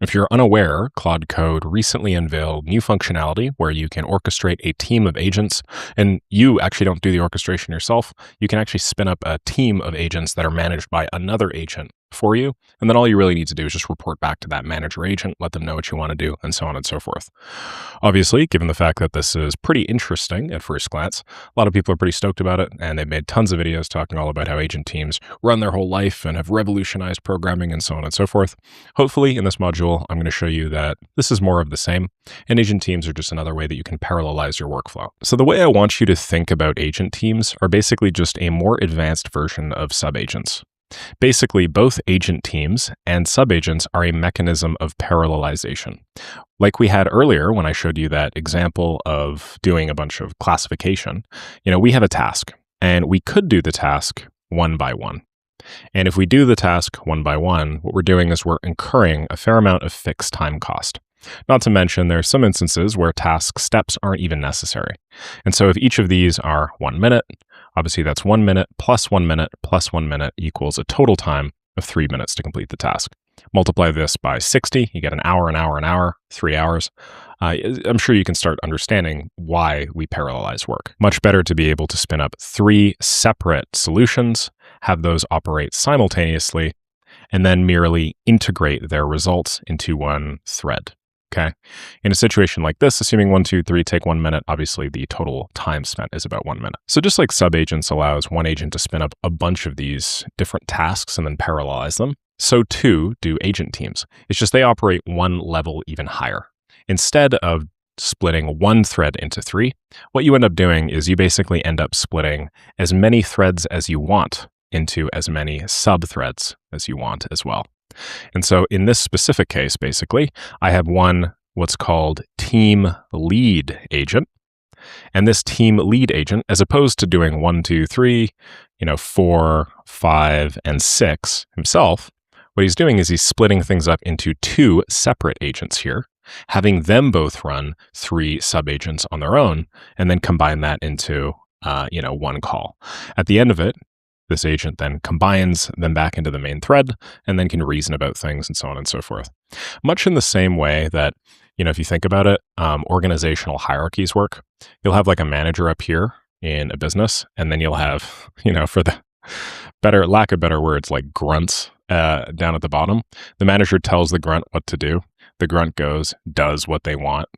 If you're unaware, Claude Code recently unveiled new functionality where you can orchestrate a team of agents, and you actually don't do the orchestration yourself. You can actually spin up a team of agents that are managed by another agent for you, and then all you really need to do is just report back to that manager agent, let them know what you want to do, and so on and so forth. Obviously, given the fact that this is pretty interesting at first glance, a lot of people are pretty stoked about it, and they've made tons of videos talking all about how agent teams run their whole life and have revolutionized programming and so on and so forth. Hopefully, in this module, I'm going to show you that this is more of the same, and agent teams are just another way that you can parallelize your workflow. So the way I want you to think about agent teams are basically just a more advanced version of subagents. Basically, both agent teams and subagents are a mechanism of parallelization. Like we had earlier when I showed you that example of doing a bunch of classification, we have a task, and we could do the task one by one. And if we do the task one by one, what we're doing is we're incurring a fair amount of fixed time cost. Not to mention, there are some instances where task steps aren't even necessary. And so if each of these are 1 minute, obviously that's 1 minute plus 1 minute plus 1 minute equals a total time of 3 minutes to complete the task. Multiply this by 60, you get an hour, 3 hours. I'm sure you can start understanding why we parallelize work. Much better to be able to spin up 3 separate solutions, have those operate simultaneously, and then merely integrate their results into one thread. Okay. In a situation like this, assuming 1, 2, 3 take 1 minute, obviously the total time spent is about 1 minute. So just like subagents allows one agent to spin up a bunch of these different tasks and then parallelize them, so too do agent teams. It's just they operate one level even higher. Instead of splitting one thread into 3, what you end up doing is you basically end up splitting as many threads as you want into as many sub-threads as you want as well. And so in this specific case, basically, I have what's called team lead agent. And this team lead agent, as opposed to doing 1, 2, 3, 4, 5, and 6 himself, what he's doing is he's splitting things up into 2 separate agents here, having them both run 3 sub-agents on their own, and then combine that into, one call. At the end of it, this agent then combines them back into the main thread and then can reason about things and so on and so forth. Much in the same way that, if you think about it, organizational hierarchies work. You'll have like a manager up here in a business, and then you'll have, for the lack of better words, like grunts down at the bottom. The manager tells the grunt what to do. The grunt goes, does what they want,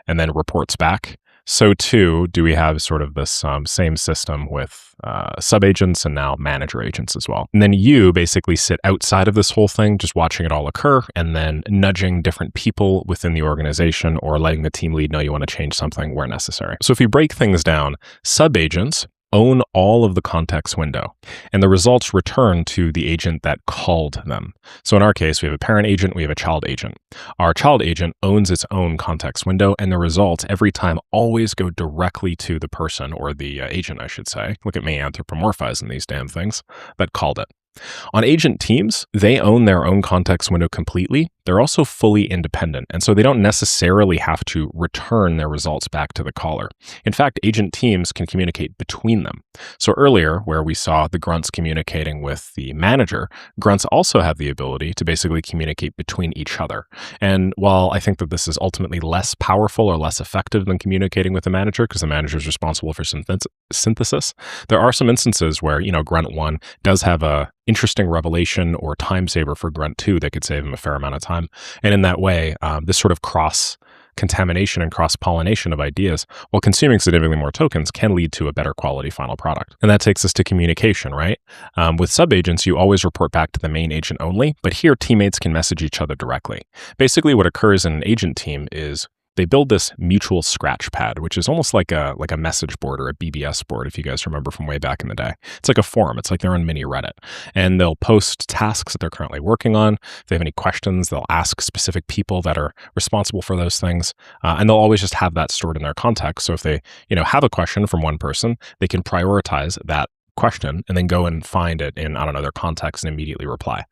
and then reports back. So too do we have sort of this same system with subagents and now manager agents as well. And then you basically sit outside of this whole thing, just watching it all occur and then nudging different people within the organization or letting the team lead know you want to change something where necessary. So if we break things down, subagents own all of the context window, and the results return to the agent that called them. So in our case, we have a parent agent, we have a child agent. Our child agent owns its own context window, and the results every time always go directly to the person, or the agent, I should say. Look at me anthropomorphizing these damn things, that called it. On agent teams, they own their own context window completely. They're also fully independent, and so they don't necessarily have to return their results back to the caller. In fact, agent teams can communicate between them. So earlier, where we saw the grunts communicating with the manager, grunts also have the ability to basically communicate between each other. And while I think that this is ultimately less powerful or less effective than communicating with the manager, because the manager is responsible for synthesis, there are some instances where, grunt 1 does have a interesting revelation or time saver for grunt 2 that could save him a fair amount of time. And in that way, this sort of cross contamination and cross-pollination of ideas, while consuming significantly more tokens can lead to a better quality final product. And that takes us to communication, right? With subagents, you always report back to the main agent only, but here teammates can message each other directly. Basically, what occurs in an agent team is they build this mutual scratch pad, which is almost like a message board or a BBS board, if you guys remember from way back in the day. It's like a forum. It's like their own mini Reddit. And they'll post tasks that they're currently working on. If they have any questions, they'll ask specific people that are responsible for those things. And they'll always just have that stored in their context. So if they, have a question from one person, they can prioritize that question and then go and find it in, their context and immediately reply.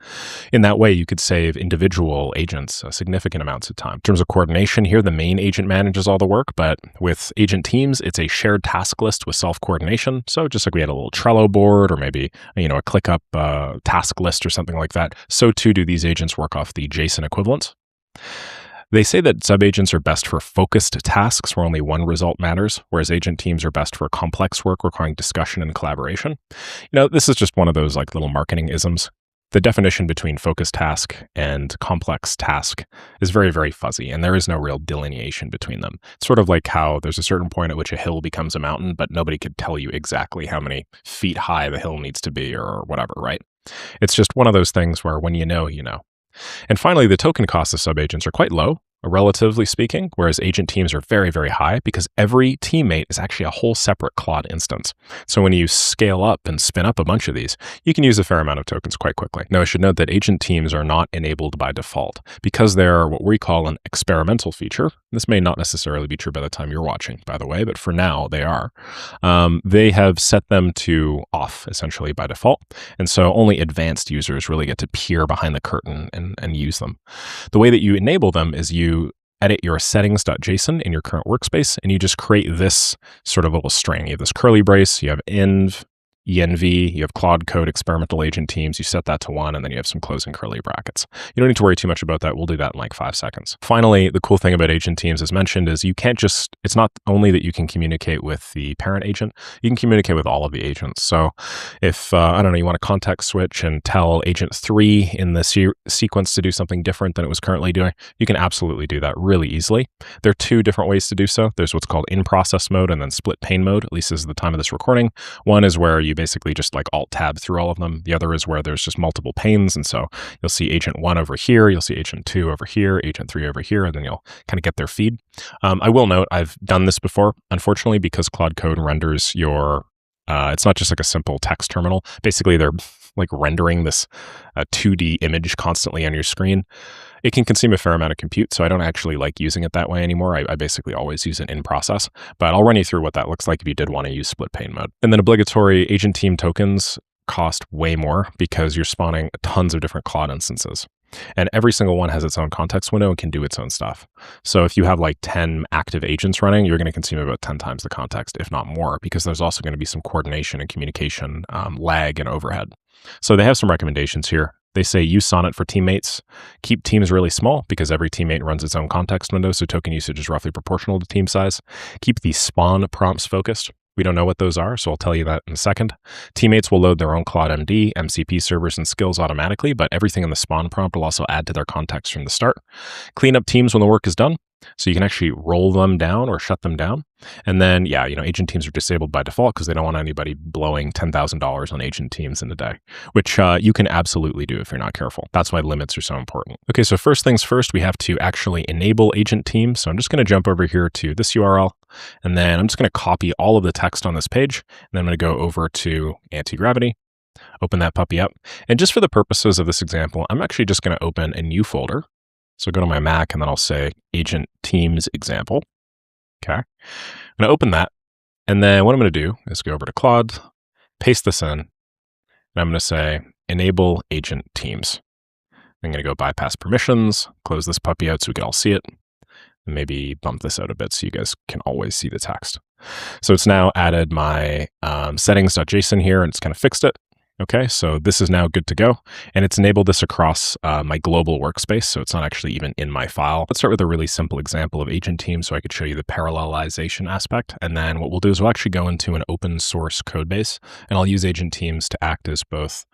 In that way, you could save individual agents significant amounts of time. In terms of coordination here, the main agent manages all the work, but with agent teams, it's a shared task list with self-coordination. So just like we had a little Trello board or maybe, a ClickUp task list or something like that, so too do these agents work off the JSON equivalent. They say that subagents are best for focused tasks where only one result matters, whereas agent teams are best for complex work requiring discussion and collaboration. This is just one of those little marketing isms. The definition between focused task and complex task is very, very fuzzy, and there is no real delineation between them. It's sort of like how there's a certain point at which a hill becomes a mountain, but nobody could tell you exactly how many feet high the hill needs to be or whatever, right? It's just one of those things where when you know, you know. And finally, the token costs of subagents are quite low, relatively speaking, whereas agent teams are very, very high because every teammate is actually a whole separate Claude instance. So when you scale up and spin up a bunch of these, you can use a fair amount of tokens quite quickly. Now, I should note that agent teams are not enabled by default because they're what we call an experimental feature. This may not necessarily be true by the time you're watching, by the way, but for now they are. They have set them to off essentially by default. And so only advanced users really get to peer behind the curtain and use them. The way that you enable them is you edit your settings.json in your current workspace, and you just create this sort of little string. You have this curly brace, you have env, you have Claude Code experimental agent teams, you set that to 1, and then you have some closing curly brackets. You don't need to worry too much about that. We'll do that in like 5 seconds. Finally, the cool thing about agent teams, as mentioned, is you can't just, it's not only that you can communicate with the parent agent, you can communicate with all of the agents. So if, you want to context switch and tell agent 3 in the sequence to do something different than it was currently doing, you can absolutely do that really easily. There are 2 different ways to do so. There's what's called in-process mode and then split pane mode, at least as of the time of this recording. One is where you basically just like alt-tab through all of them. The other is where there's just multiple panes, and so you'll see agent 1 over here, you'll see agent 2 over here, agent 3 over here, and then you'll kind of get their feed. I will note I've done this before, unfortunately, because Claude Code renders your it's not just like a simple text terminal. Basically, they're like rendering this 2D image constantly on your screen. It can consume a fair amount of compute, so I don't actually like using it that way anymore. I basically always use it in process, but I'll run you through what that looks like if you did want to use split pane mode. And then obligatory agent team tokens cost way more because you're spawning tons of different Claude instances. And every single one has its own context window and can do its own stuff. So if you have like 10 active agents running, you're going to consume about 10 times the context, if not more, because there's also going to be some coordination and communication lag and overhead. So they have some recommendations here. They say use Sonnet for teammates. Keep teams really small because every teammate runs its own context window, so token usage is roughly proportional to team size. Keep the spawn prompts focused. We don't know what those are, so I'll tell you that in a second. Teammates will load their own Claude MD, MCP servers, and skills automatically, but everything in the spawn prompt will also add to their context from the start. Clean up teams when the work is done, so you can actually roll them down or shut them down. And then, agent teams are disabled by default because they don't want anybody blowing $10,000 on agent teams in a day, which you can absolutely do if you're not careful. That's why limits are so important. Okay, so first things first, we have to actually enable agent teams. So I'm just going to jump over here to this URL, and then I'm just going to copy all of the text on this page, and then I'm going to go over to anti-gravity, open that puppy up. And just for the purposes of this example, I'm actually just going to open a new folder. So go to my Mac, and then I'll say agent teams example. Okay, I'm going to open that. And then what I'm going to do is go over to Claude, paste this in, and I'm going to say enable agent teams. I'm going to go bypass permissions, close this puppy out so we can all see it, and maybe bump this out a bit so you guys can always see the text. So it's now added my settings.json here, and it's kind of fixed it. Okay, so this is now good to go, and it's enabled this across my global workspace, so it's not actually even in my file. Let's start with a really simple example of agent teams so I could show you the parallelization aspect, and then what we'll do is we'll actually go into an open source code base, and I'll use agent teams to act as both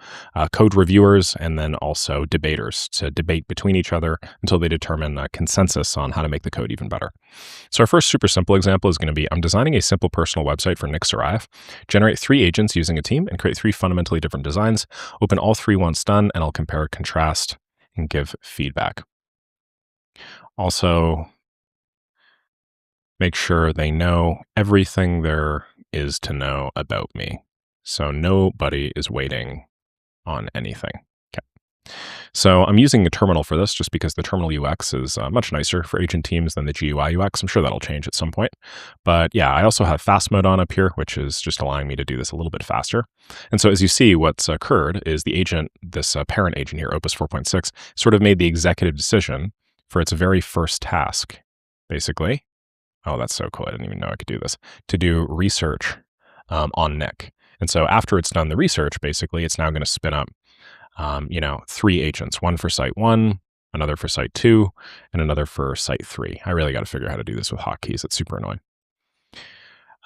code reviewers and then also debaters to debate between each other until they determine a consensus on how to make the code even better. So our first super simple example is going to be, I'm designing a simple personal website for Nick Sarayev, generate 3 agents using a team, and create 3 fundamentally different designs, open all 3 once done, and I'll compare, contrast, and give feedback. Also, make sure they know everything there is to know about me. So nobody is waiting on anything. So I'm using a terminal for this just because the terminal UX is much nicer for agent teams than the GUI UX. I'm sure that'll change at some point. But yeah, I also have fast mode on up here, which is just allowing me to do this a little bit faster. And so as you see, what's occurred is the agent, this parent agent here, Opus 4.6, sort of made the executive decision for its very first task, basically. Oh, that's so cool. I didn't even know I could do this. To do research on Nick. And so after it's done the research, basically, it's now going to spin up 3 agents, one for site 1, another for site 2, and another for site 3. I really got to figure out how to do this with hotkeys. It's super annoying.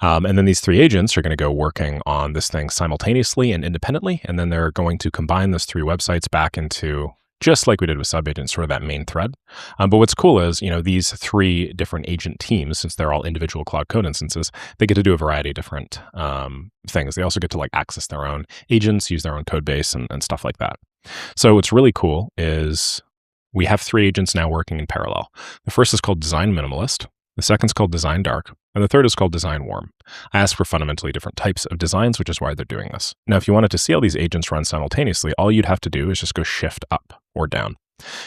And then these 3 agents are going to go working on this thing simultaneously and independently, and then they're going to combine those 3 websites back into, just like we did with subagents, sort of that main thread. But what's cool is, these 3 different agent teams, since they're all individual Cloud Code instances, they get to do a variety of different things. They also get to access their own agents, use their own code base, and stuff like that. So what's really cool is we have 3 agents now working in parallel. The first is called Design Minimalist. The second is called Design Dark, and the third is called Design Warm. I asked for fundamentally different types of designs, which is why they're doing this. Now, if you wanted to see all these agents run simultaneously, all you'd have to do is just go Shift up or down.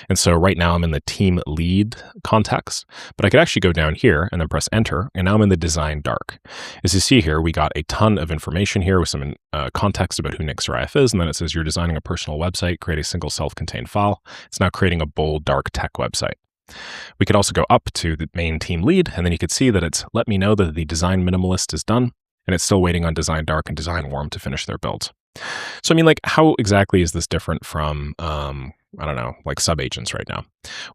And so right now I'm in the team lead context, but I could actually go down here and then press enter, and now I'm in the Design Dark. As you see here, we got a ton of information here with some context about who Nick Sarayev is, and then it says you're designing a personal website, create a single self-contained file. It's now creating a bold, dark tech website. We could also go up to the main team lead, and then you could see that it's let me know that the Design Minimalist is done, and it's still waiting on Design Dark and Design Warm to finish their builds. So, how exactly is this different from, subagents right now?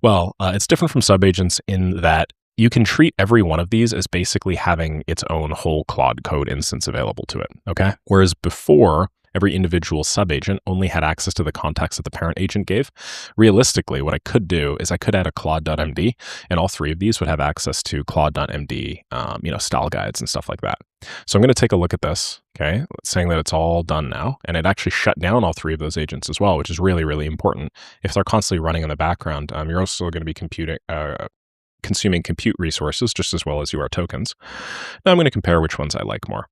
Well, it's different from subagents in that you can treat every one of these as basically having its own whole Claude Code instance available to it, okay? Whereas before, every individual subagent only had access to the context that the parent agent gave. Realistically, what I could do is I could add a claude.md, and all 3 of these would have access to claude.md, style guides and stuff like that. So I'm going to take a look at this, okay, saying that it's all done now, and it actually shut down all 3 of those agents as well, which is really, really important. If they're constantly running in the background, you're also going to be consuming compute resources just as well as you are tokens. Now I'm going to compare which ones I like more.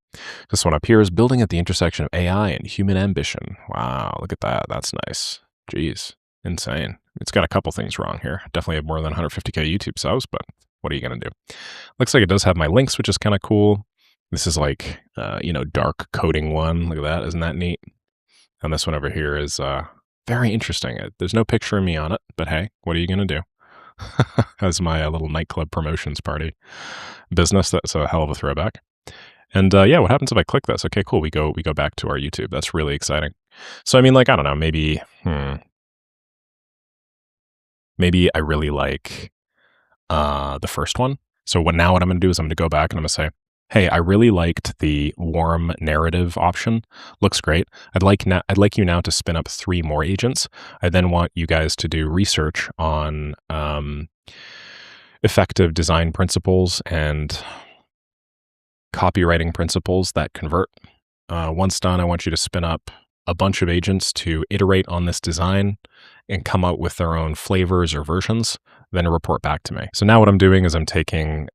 This one up here is building at the intersection of AI and human ambition. Wow, look at that. That's nice. Jeez, insane. It's got a couple things wrong here. Definitely have more than 150K YouTube subs, but what are you going to do? Looks like it does have my links, which is kind of cool. This is dark coding one. Look at that. Isn't that neat? And this one over here is very interesting. There's no picture of me on it, but hey, what are you going to do? As my little nightclub promotions party business. That's a hell of a throwback. And what happens if I click this? Okay, cool. We go back to our YouTube. That's really exciting. So I don't know, maybe I really like the first one. So what I'm going to do is I'm going to go back and I'm going to say, hey, I really liked the warm narrative option. Looks great. I'd like you now to spin up 3 more agents. I then want you guys to do research on effective design principles and copywriting principles that convert. Once done, I want you to spin up a bunch of agents to iterate on this design and come out with their own flavors or versions, then report back to me. So now what I'm doing is I'm taking,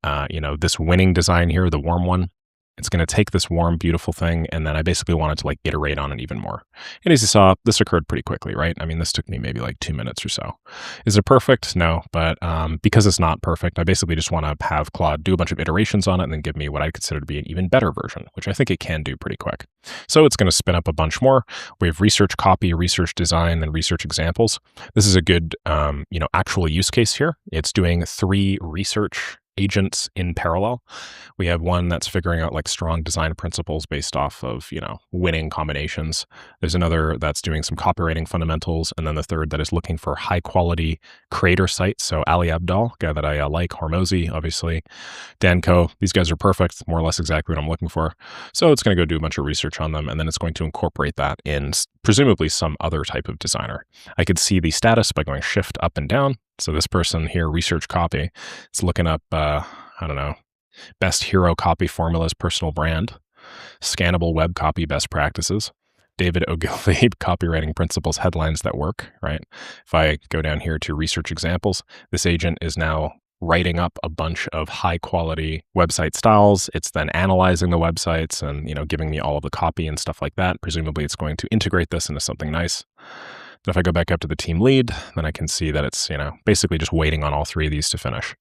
this winning design here, the warm one. It's going to take this warm, beautiful thing, and then I basically wanted to iterate on it even more. And as you saw, this occurred pretty quickly, right? This took me maybe 2 minutes or so. Is it perfect? No, but because it's not perfect, I basically just want to have Claude do a bunch of iterations on it and then give me what I consider to be an even better version, which I think it can do pretty quick. So it's going to spin up a bunch more. We have research copy, research design, and research examples. This is a good, actual use case here. It's doing 3 research agents in parallel. We have one that's figuring out like strong design principles based off of, winning combinations. There's another that's doing some copywriting fundamentals. And then the third that is looking for high quality creator sites. So Ali Abdal, guy that I like, Hormozy, obviously, Danco, these guys are perfect, more or less exactly what I'm looking for. So it's going to go do a bunch of research on them, and then it's going to incorporate that in presumably some other type of designer. I could see the status by going shift up and down. So this person here, research copy, it's looking up, best hero copy formulas, personal brand, scannable web copy best practices, David Ogilvy copywriting principles, headlines that work, right? If I go down here to research examples, this agent is now writing up a bunch of high quality website styles. It's then analyzing the websites and, giving me all of the copy and stuff like that. Presumably it's going to integrate this into something nice. If I go back up to the team lead, then I can see that it's, basically just waiting on all three of these to finish.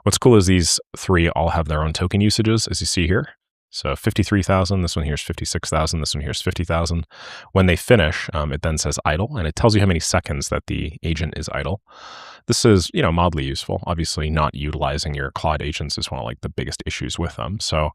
What's cool is these three all have their own token usages, as you see here. So 53,000, this one here is 56,000, this one here is 50,000. When they finish, it then says idle, and it tells you how many seconds that the agent is idle. This is, mildly useful. Obviously, not utilizing your Claude agents is one of like the biggest issues with them. So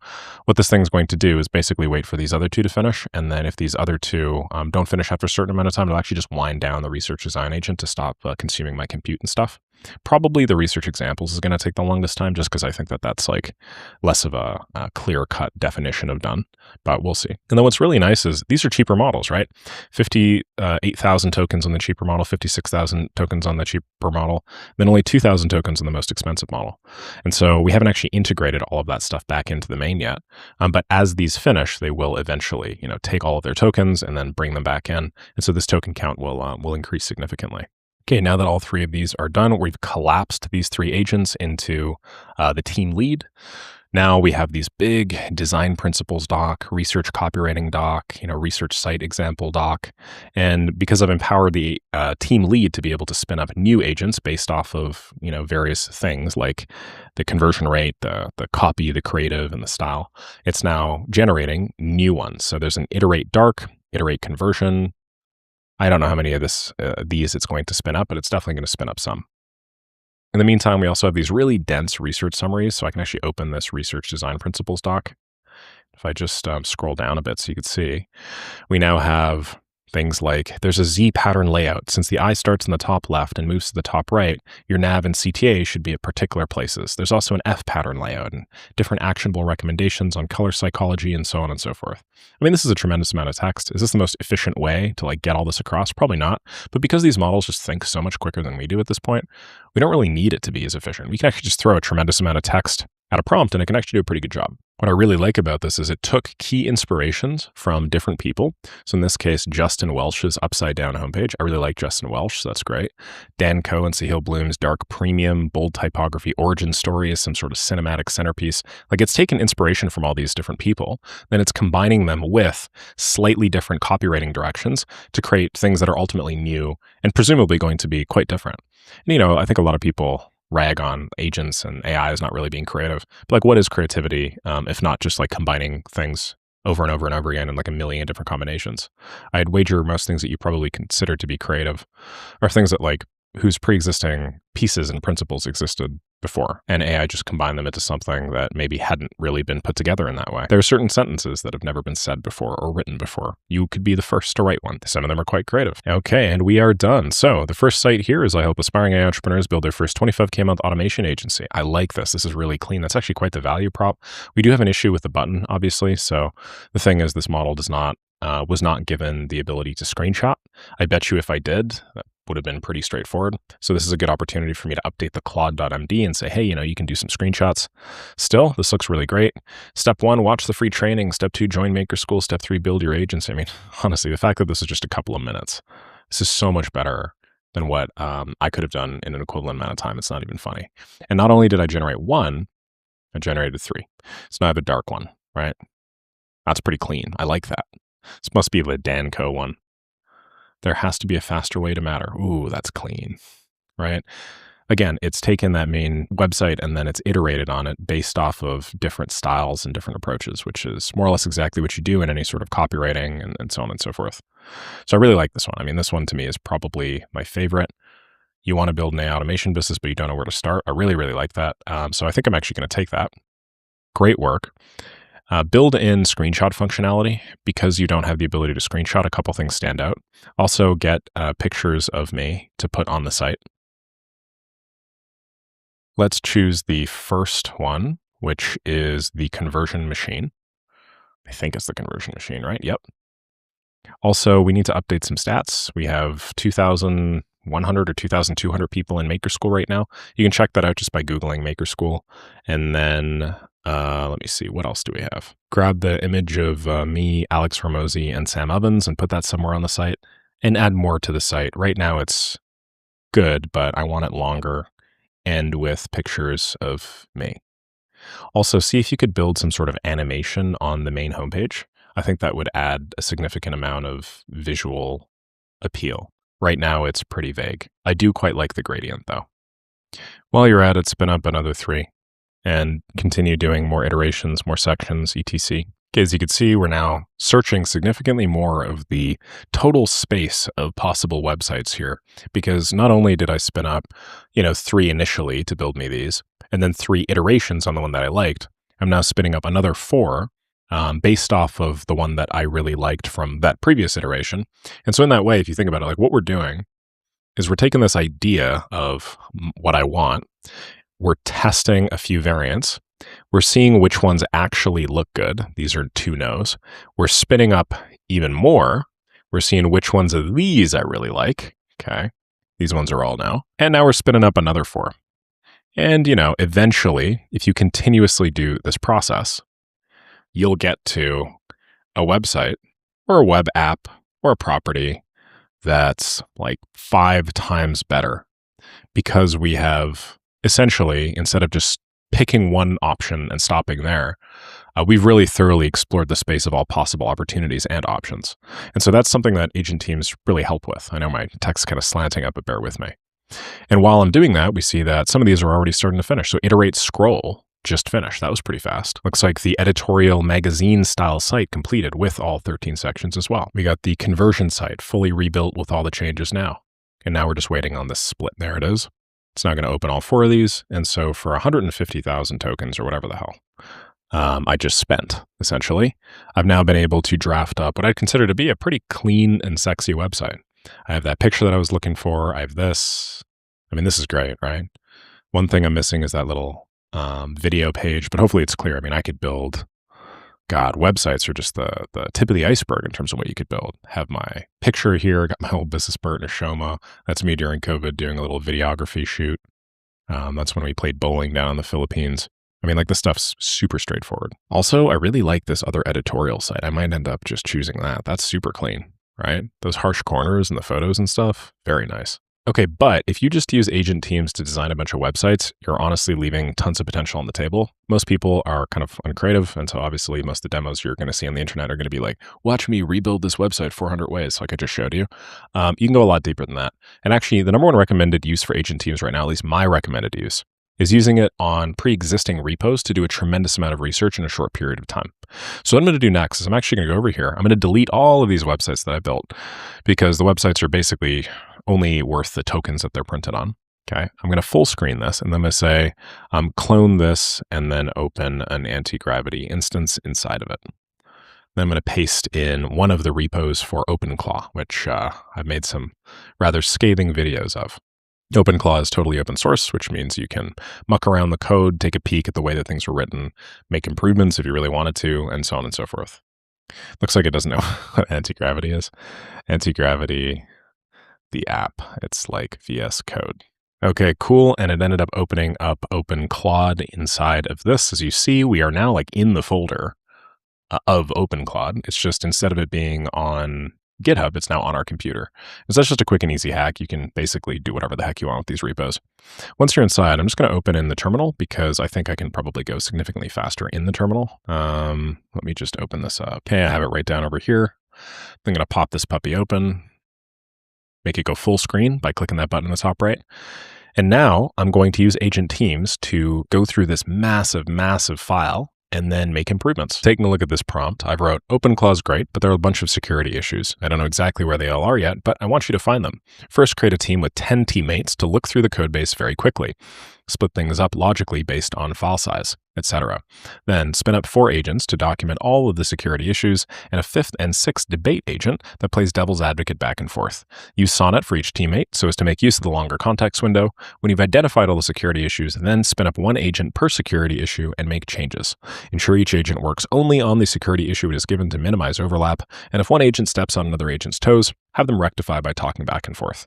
what this thing is going to do is basically wait for these other two to finish. And then if these other two don't finish after a certain amount of time, it'll actually just wind down the research design agent to stop consuming my compute and stuff. Probably the research examples is going to take the longest time just because I think that that's like less of a clear-cut definition of done, but we'll see. And then what's really nice is these are cheaper models, right? 58,000 tokens on the cheaper model, 56,000 tokens on the cheaper model, then only 2,000 tokens on the most expensive model. And so we haven't actually integrated all of that stuff back into the main yet. But as these finish, they will eventually, take all of their tokens and then bring them back in. And so this token count will increase significantly. Okay, now that all three of these are done, we've collapsed these three agents into the team lead. Now we have these big design principles doc, research copywriting doc, research site example doc. And because I've empowered the team lead to be able to spin up new agents based off of, various things like the conversion rate, the copy, the creative, and the style, it's now generating new ones. So there's an iterate dark, iterate conversion. I don't know how many of these it's going to spin up, but it's definitely going to spin up some. In the meantime, we also have these really dense research summaries, so I can actually open this research design principles doc. If I just scroll down a bit so you can see, we now have things like there's a Z pattern layout. Since the eye starts in the top left and moves to the top right, your nav and CTA should be at particular places. There's also an F pattern layout and different actionable recommendations on color psychology and so on and so forth. I mean, this is a tremendous amount of text. Is this the most efficient way to like get all this across? Probably not. But because these models just think so much quicker than we do at this point, we don't really need it to be as efficient. We can actually just throw a tremendous amount of text at a prompt and it can actually do a pretty good job. What I really like about this is it took key inspirations from different people. So in this case, Justin Welch's upside down homepage. I really like Justin Welch, so that's great. Dan Coe and Sahil Bloom's dark premium, bold typography origin story is some sort of cinematic centerpiece. Like it's taken inspiration from all these different people, then it's combining them with slightly different copywriting directions to create things that are ultimately new and presumably going to be quite different. And, I think a lot of people rag on agents and AI is not really being creative. But like, what is creativity if not just like combining things over and over and over again in like a million different combinations? I'd wager most things that you probably consider to be creative are things that like whose pre-existing pieces and principles existed before, and AI just combined them into something that maybe hadn't really been put together in that way. There are certain sentences that have never been said before or written before. You could be the first to write one. Some of them are quite creative. Okay, and we are done. So the first site here is I help aspiring AI entrepreneurs build their first 25K month automation agency. I like this. This is really clean. That's actually quite the value prop. We do have an issue with the button, obviously. So the thing is, this model was not given the ability to screenshot. I bet you if I did, that would have been pretty straightforward. So this is a good opportunity for me to update the claude.md and say, hey, you can do some screenshots. Still, this looks really great. Step 1, watch the free training. Step 2, join Maker School. Step 3, build your agency. I mean, honestly, the fact that this is just a couple of minutes, this is so much better than what I could have done in an equivalent amount of time. It's not even funny. And not only did I generate one, I generated 3. So now I have a dark one, right? That's pretty clean. I like that. This must be the Danco one. There has to be a faster way to matter. Ooh, that's clean, right? Again, it's taken that main website and then it's iterated on it based off of different styles and different approaches, which is more or less exactly what you do in any sort of copywriting and so on and so forth. So I really like this one. I mean, this one to me is probably my favorite. You want to build an AI automation business, but you don't know where to start. I really, really like that. So I think I'm actually going to take that. Great work. Build in screenshot functionality. Because you don't have the ability to screenshot, a couple things stand out. Also get pictures of me to put on the site. Let's choose the first one, which is the conversion machine. I think it's the conversion machine, right? Yep. Also, we need to update some stats. We have 2,100 or 2,200 people in Maker School right now. You can check that out just by Googling Maker School. And then, let me see, what else do we have? Grab the image of me, Alex Hormozy, and Sam Ovens and put that somewhere on the site and add more to the site. Right now it's good, but I want it longer and with pictures of me. Also, see if you could build some sort of animation on the main homepage. I think that would add a significant amount of visual appeal. Right now, it's pretty vague. I do quite like the gradient, though. While you're at it, spin up another 3 and continue doing more iterations, more sections, etc. Okay, as you can see, we're now searching significantly more of the total space of possible websites here, because not only did I spin up, 3 initially to build me these, and then 3 iterations on the one that I liked, I'm now spinning up another 4 based off of the one that I really liked from that previous iteration. And so in that way, if you think about it, like what we're doing is we're taking this idea of what I want, we're testing a few variants, we're seeing which ones actually look good. These are 2 no's. We're spinning up even more. We're seeing which ones of these I really like. Okay. These ones are all no. And now we're spinning up another 4. And, eventually, if you continuously do this process, you'll get to a website or a web app or a property that's like 5 times better, because we have essentially, instead of just picking one option and stopping there, we've really thoroughly explored the space of all possible opportunities and options. And so that's something that agent teams really help with. I know my text's kind of slanting up, but bear with me. And while I'm doing that, we see that some of these are already starting to finish. So iterate scroll just finished. That was pretty fast. Looks like the editorial magazine style site completed with all 13 sections as well. We got the conversion site fully rebuilt with all the changes now. And now we're just waiting on this split. There it is. It's now going to open all 4 of these. And so for 150,000 tokens or whatever the hell I just spent, essentially, I've now been able to draft up what I'd consider to be a pretty clean and sexy website. I have that picture that I was looking for. I have this. I mean, this is great, right? One thing I'm missing is that little video page, but hopefully it's clear. I mean, I could build, websites are just the tip of the iceberg in terms of what you could build. Have my picture here. I got my old business partner, Shoma. That's me during COVID doing a little videography shoot. That's when we played bowling down in the Philippines. I mean, like, this stuff's super straightforward. Also, I really like this other editorial site. I might end up just choosing that. That's super clean, right? Those harsh corners and the photos and stuff, very nice. Okay, but if you just use agent teams to design a bunch of websites, you're honestly leaving tons of potential on the table. Most people are kind of uncreative, and so obviously most of the demos you're going to see on the internet are going to be like, watch me rebuild this website 400 ways, like I just showed you. You can go a lot deeper than that. And actually, the number 1 recommended use for agent teams right now, at least my recommended use, is using it on pre-existing repos to do a tremendous amount of research in a short period of time. So what I'm going to do next is I'm actually going to go over here. I'm going to delete all of these websites that I built, because the websites are basically only worth the tokens that they're printed on. Okay, I'm going to full screen this, and then I'm going to say, clone this, and then open an anti-gravity instance inside of it. Then I'm going to paste in one of the repos for OpenClaw, which I've made some rather scathing videos of. OpenClaw is totally open source, which means you can muck around the code, take a peek at the way that things were written, make improvements if you really wanted to, and so on and so forth. Looks like it doesn't know what anti-gravity is. Anti-gravity, the app. It's like VS Code. Okay, cool. And it ended up opening up OpenClaw inside of this. As you see, we are now like in the folder of OpenClaw. It's just, instead of it being on GitHub, it's now on our computer. So that's just a quick and easy hack. You can basically do whatever the heck you want with these repos. Once you're inside, I'm just going to open in the terminal, because I think I can probably go significantly faster in the terminal. Let me just open this up. Okay, I have it right down over here. I'm going to pop this puppy open, make it go full screen by clicking that button in the top right. And now I'm going to use agent teams to go through this massive, massive file and then make improvements. Taking a look at this prompt, I wrote OpenClaw's great, but there are a bunch of security issues. I don't know exactly where they all are yet, but I want you to find them. First, create a team with 10 teammates to look through the code base very quickly. Split things up logically based on file size, etc. Then spin up 4 agents to document all of the security issues and a 5th and 6th debate agent that plays devil's advocate back and forth. Use Sonnet for each teammate so as to make use of the longer context window. When you've identified all the security issues, then spin up 1 agent per security issue and make changes. Ensure each agent works only on the security issue it is given to minimize overlap, and if one agent steps on another agent's toes, have them rectify by talking back and forth.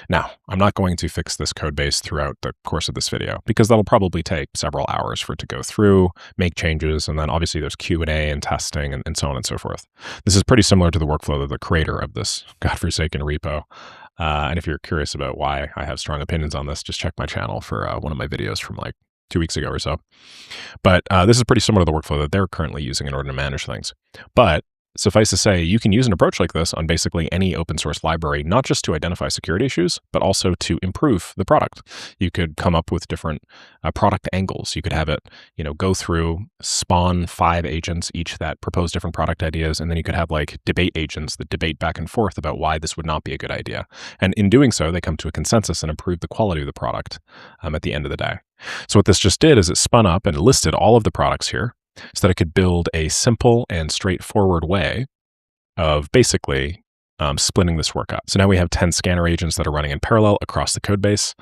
Now, I'm not going to fix this code base throughout the course of this video because that'll probably take several hours for it to go through, make changes, and then obviously there's Q&A and testing and so on and so forth. This is pretty similar to the workflow of the creator of this godforsaken repo. And if you're curious about why I have strong opinions on this, just check my channel for one of my videos from like 2 weeks ago or so. But this is pretty similar to the workflow that they're currently using in order to manage things. But suffice to say, you can use an approach like this on basically any open source library, not just to identify security issues, but also to improve the product. You could come up with different product angles. You could have it, go through, spawn 5 agents, each that propose different product ideas, and then you could have like debate agents that debate back and forth about why this would not be a good idea. And in doing so, they come to a consensus and improve the quality of the product at the end of the day. So what this just did is it spun up and listed all of the products here, so that I could build a simple and straightforward way of basically splitting this work up. So now we have 10 scanner agents that are running in parallel across the code base.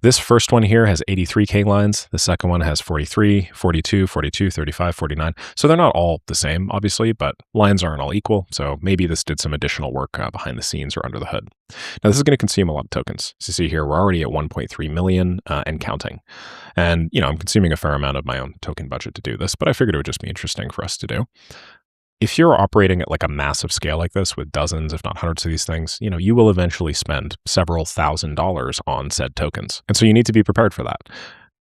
This first one here has 83K lines. The second one has 43, 42, 42, 35, 49. So they're not all the same, obviously, but lines aren't all equal. So maybe this did some additional work behind the scenes or under the hood. Now this is going to consume a lot of tokens. As you see here, we're already at 1.3 million and counting. And, I'm consuming a fair amount of my own token budget to do this, but I figured it would just be interesting for us to do. If you're operating at like a massive scale like this with dozens, if not hundreds of these things, you will eventually spend several $1,000s on said tokens. And so you need to be prepared for that.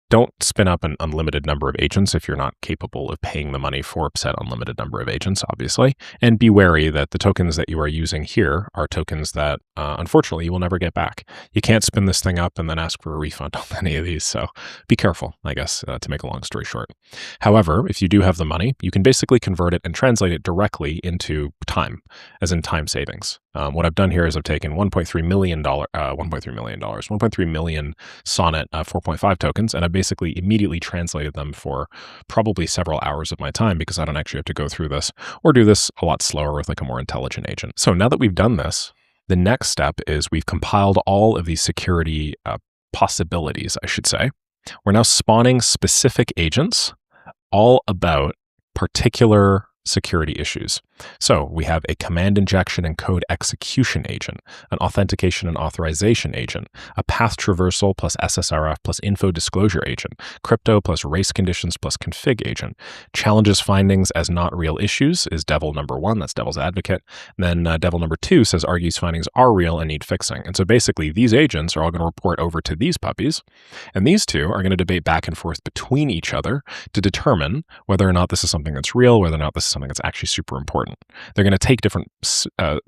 Don't spin up an unlimited number of agents if you're not capable of paying the money for said unlimited number of agents, obviously. And be wary that the tokens that you are using here are tokens that, unfortunately, you will never get back. You can't spin this thing up and then ask for a refund on any of these. So be careful, I guess, to make a long story short. However, if you do have the money, you can basically convert it and translate it directly into time, as in time savings. What I've done here is I've taken $1.3 million Sonnet 4.5 tokens, and I've basically immediately translated them for probably several hours of my time because I don't actually have to go through this or do this a lot slower with like a more intelligent agent. So now that we've done this, the next step is we've compiled all of these security possibilities, I should say. We're now spawning specific agents all about particular security issues. So we have a command injection and code execution agent, an authentication and authorization agent, a path traversal plus SSRF plus info disclosure agent, crypto plus race conditions plus config agent, challenges findings as not real issues is devil number 1, that's devil's advocate. And then devil number 2 says argues findings are real and need fixing. And so basically these agents are all going to report over to these puppies, and these two are going to debate back and forth between each other to determine whether or not this is something that's real, whether or not this is something that's actually super important. They're going to take different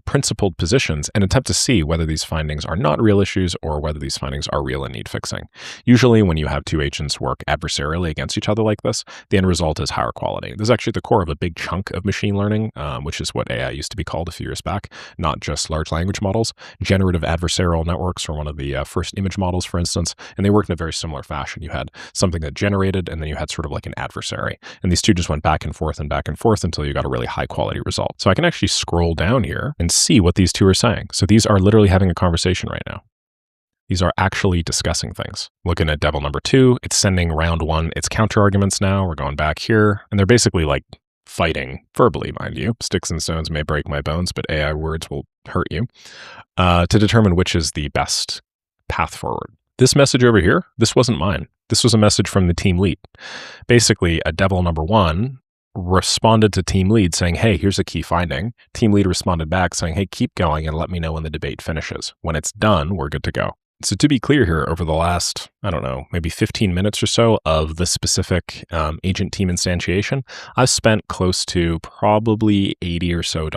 principled positions and attempt to see whether these findings are not real issues or whether these findings are real and need fixing. Usually when you have 2 agents work adversarially against each other like this, the end result is higher quality. This is actually the core of a big chunk of machine learning, which is what AI used to be called a few years back, not just large language models. Generative adversarial networks were one of the first image models, for instance, and they worked in a very similar fashion. You had something that generated, and then you had sort of like an adversary. And these two just went back and forth until you got a really high quality result. So I can actually scroll down here and see what these two are saying. So these are literally having a conversation right now. These are actually discussing things. Looking at devil number 2, it's sending round 1 its counter arguments now. We're going back here, and they're basically like fighting verbally, mind you. Sticks and stones may break my bones, but AI words will hurt you, to determine which is the best path forward. This message over here, this wasn't mine. This was a message from the team lead. Basically, a devil number 1 responded to team lead saying, hey, here's a key finding. Team lead responded back saying, hey, keep going and let me know when the debate finishes. When it's done, we're good to go. So to be clear here, over the last, I don't know, maybe 15 minutes or so of the specific agent team instantiation, I've spent close to probably $80 or so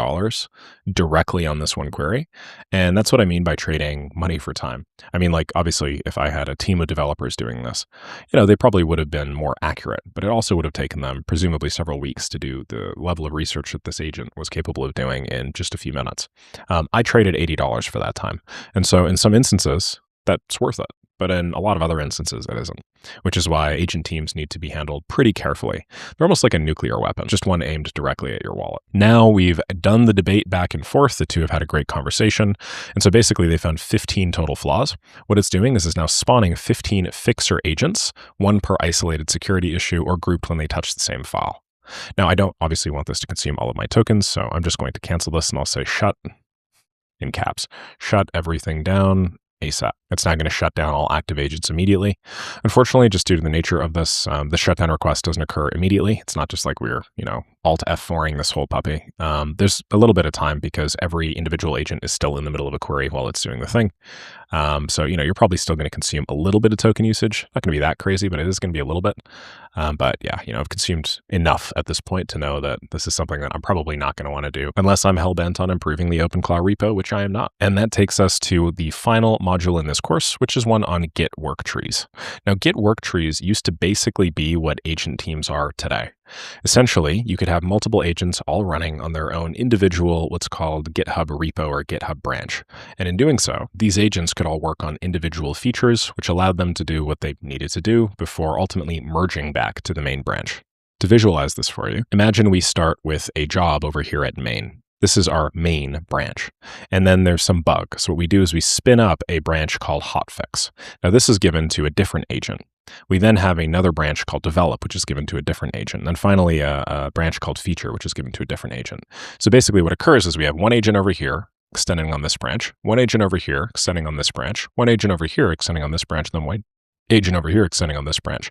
directly on this one query. And that's what I mean by trading money for time. I mean, like, obviously, if I had a team of developers doing this, they probably would have been more accurate, but it also would have taken them presumably several weeks to do the level of research that this agent was capable of doing in just a few minutes. I traded $80 for that time. And so in some instances, that's worth it. But in a lot of other instances, it isn't, which is why agent teams need to be handled pretty carefully. They're almost like a nuclear weapon, just one aimed directly at your wallet. Now we've done the debate back and forth. The two have had a great conversation. And so basically they found 15 total flaws. What it's doing is now spawning 15 fixer agents, one per isolated security issue or grouped when they touch the same file. Now, I don't obviously want this to consume all of my tokens, so I'm just going to cancel this and I'll say shut, in caps, shut everything down ASAP. It's not going to shut down all active agents immediately. Unfortunately, just due to the nature of this, the shutdown request doesn't occur immediately. It's not just like we're, Alt F4ing this whole puppy. There's a little bit of time because every individual agent is still in the middle of a query while it's doing the thing. So, you're probably still going to consume a little bit of token usage. Not going to be that crazy, but it is going to be a little bit. But yeah, I've consumed enough at this point to know that this is something that I'm probably not going to want to do unless I'm hell-bent on improving the OpenClaw repo, which I am not. And that takes us to the final module in this course, which is one on Git work trees. Now, Git work trees used to basically be what agent teams are today. Essentially, you could have multiple agents all running on their own individual, what's called GitHub repo or GitHub branch. And in doing so, these agents could all work on individual features, which allowed them to do what they needed to do before ultimately merging back to the main branch. To visualize this for you, imagine we start with a job over here at main. This is our main branch. And then there's some bug. So what we do is we spin up a branch called hotfix. Now this is given to a different agent. We then have another branch called develop, which is given to a different agent. And then finally a branch called feature, which is given to a different agent. So basically what occurs is we have one agent over here extending on this branch, one agent over here extending on this branch, one agent over here extending on this branch, and then one agent over here extending on this branch.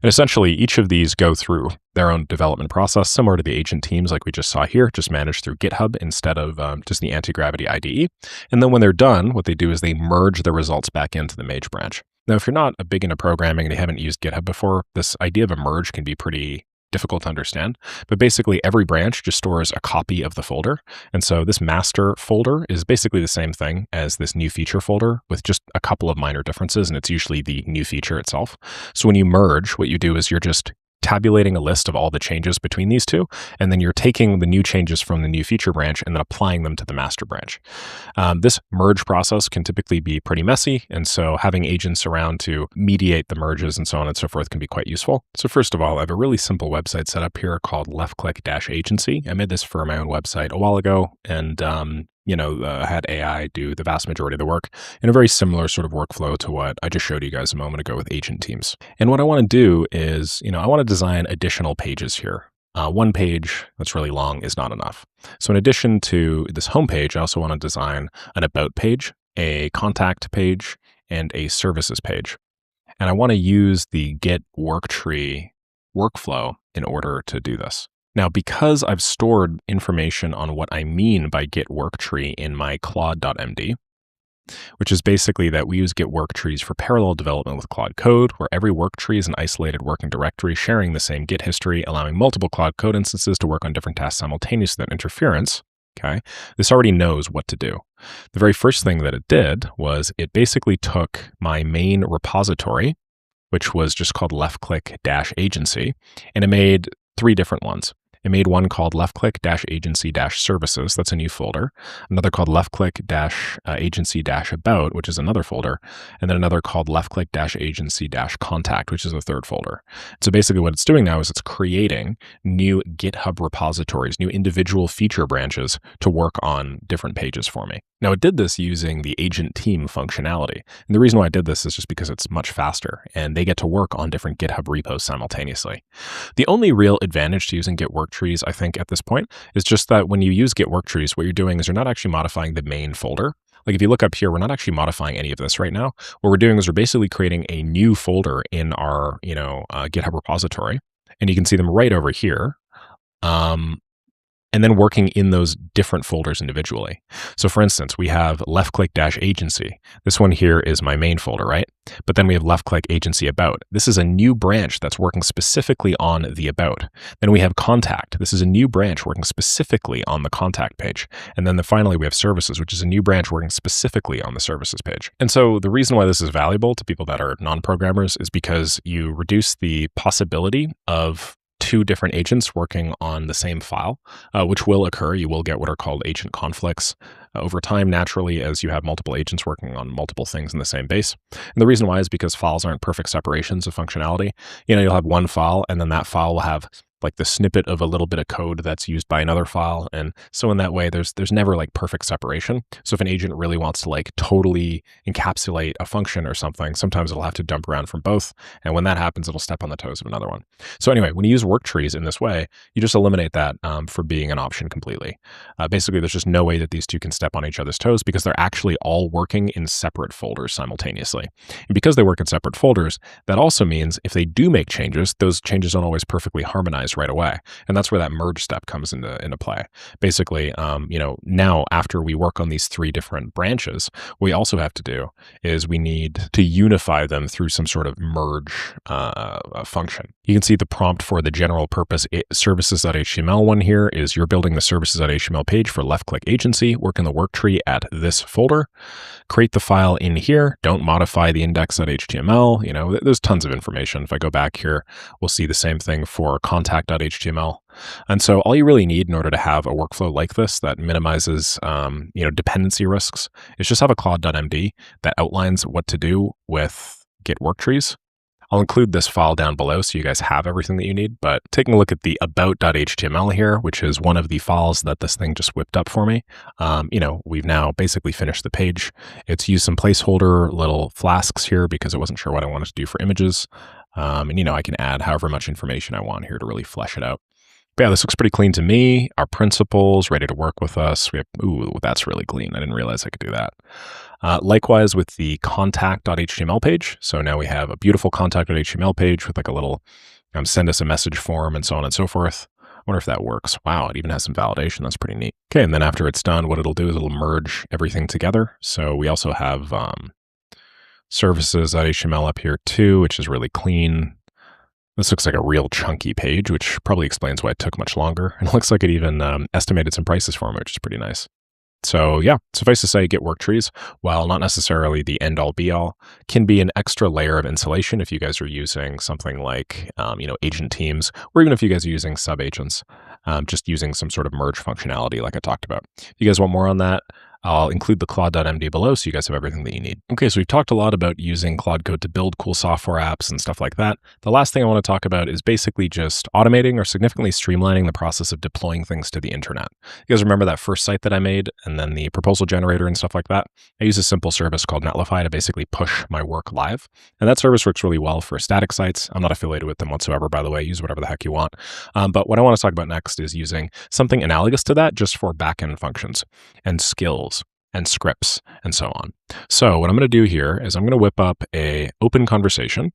And essentially each of these go through their own development process, similar to the agent teams like we just saw here, just managed through GitHub instead of just the anti-gravity IDE. And then when they're done, what they do is they merge the results back into the Mage branch. Now, if you're not a big into programming and you haven't used GitHub before, this idea of a merge can be pretty difficult to understand, but basically every branch just stores a copy of the folder. And so this master folder is basically the same thing as this new feature folder with just a couple of minor differences, and it's usually the new feature itself. So when you merge, what you do is you're just tabulating a list of all the changes between these two, and then you're taking the new changes from the new feature branch and then applying them to the master branch. This merge process can typically be pretty messy, and so having agents around to mediate the merges and so on and so forth can be quite useful. So first of all, I have a really simple website set up here called left-click-agency. I made this for my own website a while ago, and had AI do the vast majority of the work in a very similar sort of workflow to what I just showed you guys a moment ago with agent teams. And what I want to do is, I want to design additional pages here. One page that's really long is not enough. So in addition to this home page, I also want to design an about page, a contact page, and a services page. And I want to use the Git work tree workflow in order to do this. Now, because I've stored information on what I mean by Git work tree in my claude.md, which is basically that we use Git work trees for parallel development with Claude Code, where every work tree is an isolated working directory sharing the same Git history, allowing multiple Claude Code instances to work on different tasks simultaneously without interference. Okay, this already knows what to do. The very first thing that it did was it basically took my main repository, which was just called left-click-agency, and it made 3 different ones. It made one called left-click-agency-services. That's a new folder. Another called left-click-agency-about, which is another folder. And then another called left-click-agency-contact, which is a third folder. So basically what it's doing now is it's creating new GitHub repositories, new individual feature branches to work on different pages for me. Now, it did this using the agent team functionality. And the reason why I did this is just because it's much faster and they get to work on different GitHub repos simultaneously. The only real advantage to using Git work trees, I think, at this point is just that when you use Git work trees, what you're doing is you're not actually modifying the main folder. Like if you look up here, we're not actually modifying any of this right now. What we're doing is we're basically creating a new folder in our, GitHub repository, and you can see them right over here. and then working in those different folders individually. So for instance, we have left-click-agency. This one here is my main folder, right? But then we have left-click agency about. This is a new branch that's working specifically on the about. Then we have contact. This is a new branch working specifically on the contact page. And then finally, we have services, which is a new branch working specifically on the services page. And so the reason why this is valuable to people that are non-programmers is because you reduce the possibility of two different agents working on the same file, which will occur. You will get what are called agent conflicts over time, naturally, as you have multiple agents working on multiple things in the same base. And the reason why is because files aren't perfect separations of functionality. You'll have one file, and then that file will have like the snippet of a little bit of code that's used by another file. And so in that way, there's never like perfect separation. So if an agent really wants to like totally encapsulate a function or something, sometimes it'll have to dump around from both. And when that happens, it'll step on the toes of another one. So anyway, when you use work trees in this way, you just eliminate that for being an option completely. Basically, there's just no way that these two can step on each other's toes because they're actually all working in separate folders simultaneously. And because they work in separate folders, that also means if they do make changes, those changes don't always perfectly harmonize right away. And that's where that merge step comes into play. Basically, now after we work on these three different branches, what we also have to do is we need to unify them through some sort of merge function. You can see the prompt for the general purpose services.html one here is you're building the services.html page for left-click agency, work in the work tree at this folder, create the file in here, don't modify the index.html. There's tons of information. If I go back here, we'll see the same thing for contact.html. And so all you really need in order to have a workflow like this that minimizes, dependency risks is just have a claude.md that outlines what to do with Git work trees. I'll include this file down below so you guys have everything that you need, but taking a look at the about.html here, which is one of the files that this thing just whipped up for me, we've now basically finished the page. It's used some placeholder little flasks here because it wasn't sure what I wanted to do for images. I can add however much information I want here to really flesh it out. But yeah, this looks pretty clean to me. Our principals ready to work with us. We have, ooh, that's really clean. I didn't realize I could do that. Likewise with the contact.html page. So now we have a beautiful contact.html page with like a little send us a message form and so on and so forth. I wonder if that works. Wow, it even has some validation. That's pretty neat. Okay, and then after it's done, what it'll do is it'll merge everything together. So we also have services.html up here too, which is really clean. This looks like a real chunky page, which probably explains why it took much longer. And it looks like it even estimated some prices for me, which is pretty nice. So yeah, suffice to say, Git work trees, while not necessarily the end-all be-all, can be an extra layer of insulation if you guys are using something like, agent teams, or even if you guys are using sub-agents, just using some sort of merge functionality like I talked about. If you guys want more on that, I'll include the claude.md below so you guys have everything that you need. Okay, so we've talked a lot about using Claude Code to build cool software apps and stuff like that. The last thing I want to talk about is basically just automating or significantly streamlining the process of deploying things to the internet. You guys remember that first site that I made and then the proposal generator and stuff like that? I use a simple service called Netlify to basically push my work live. And that service works really well for static sites. I'm not affiliated with them whatsoever, by the way. Use whatever the heck you want. But what I want to talk about next is using something analogous to that just for backend functions and skills and scripts and so on. So what I'm going to do here is I'm going to whip up a open conversation. I'm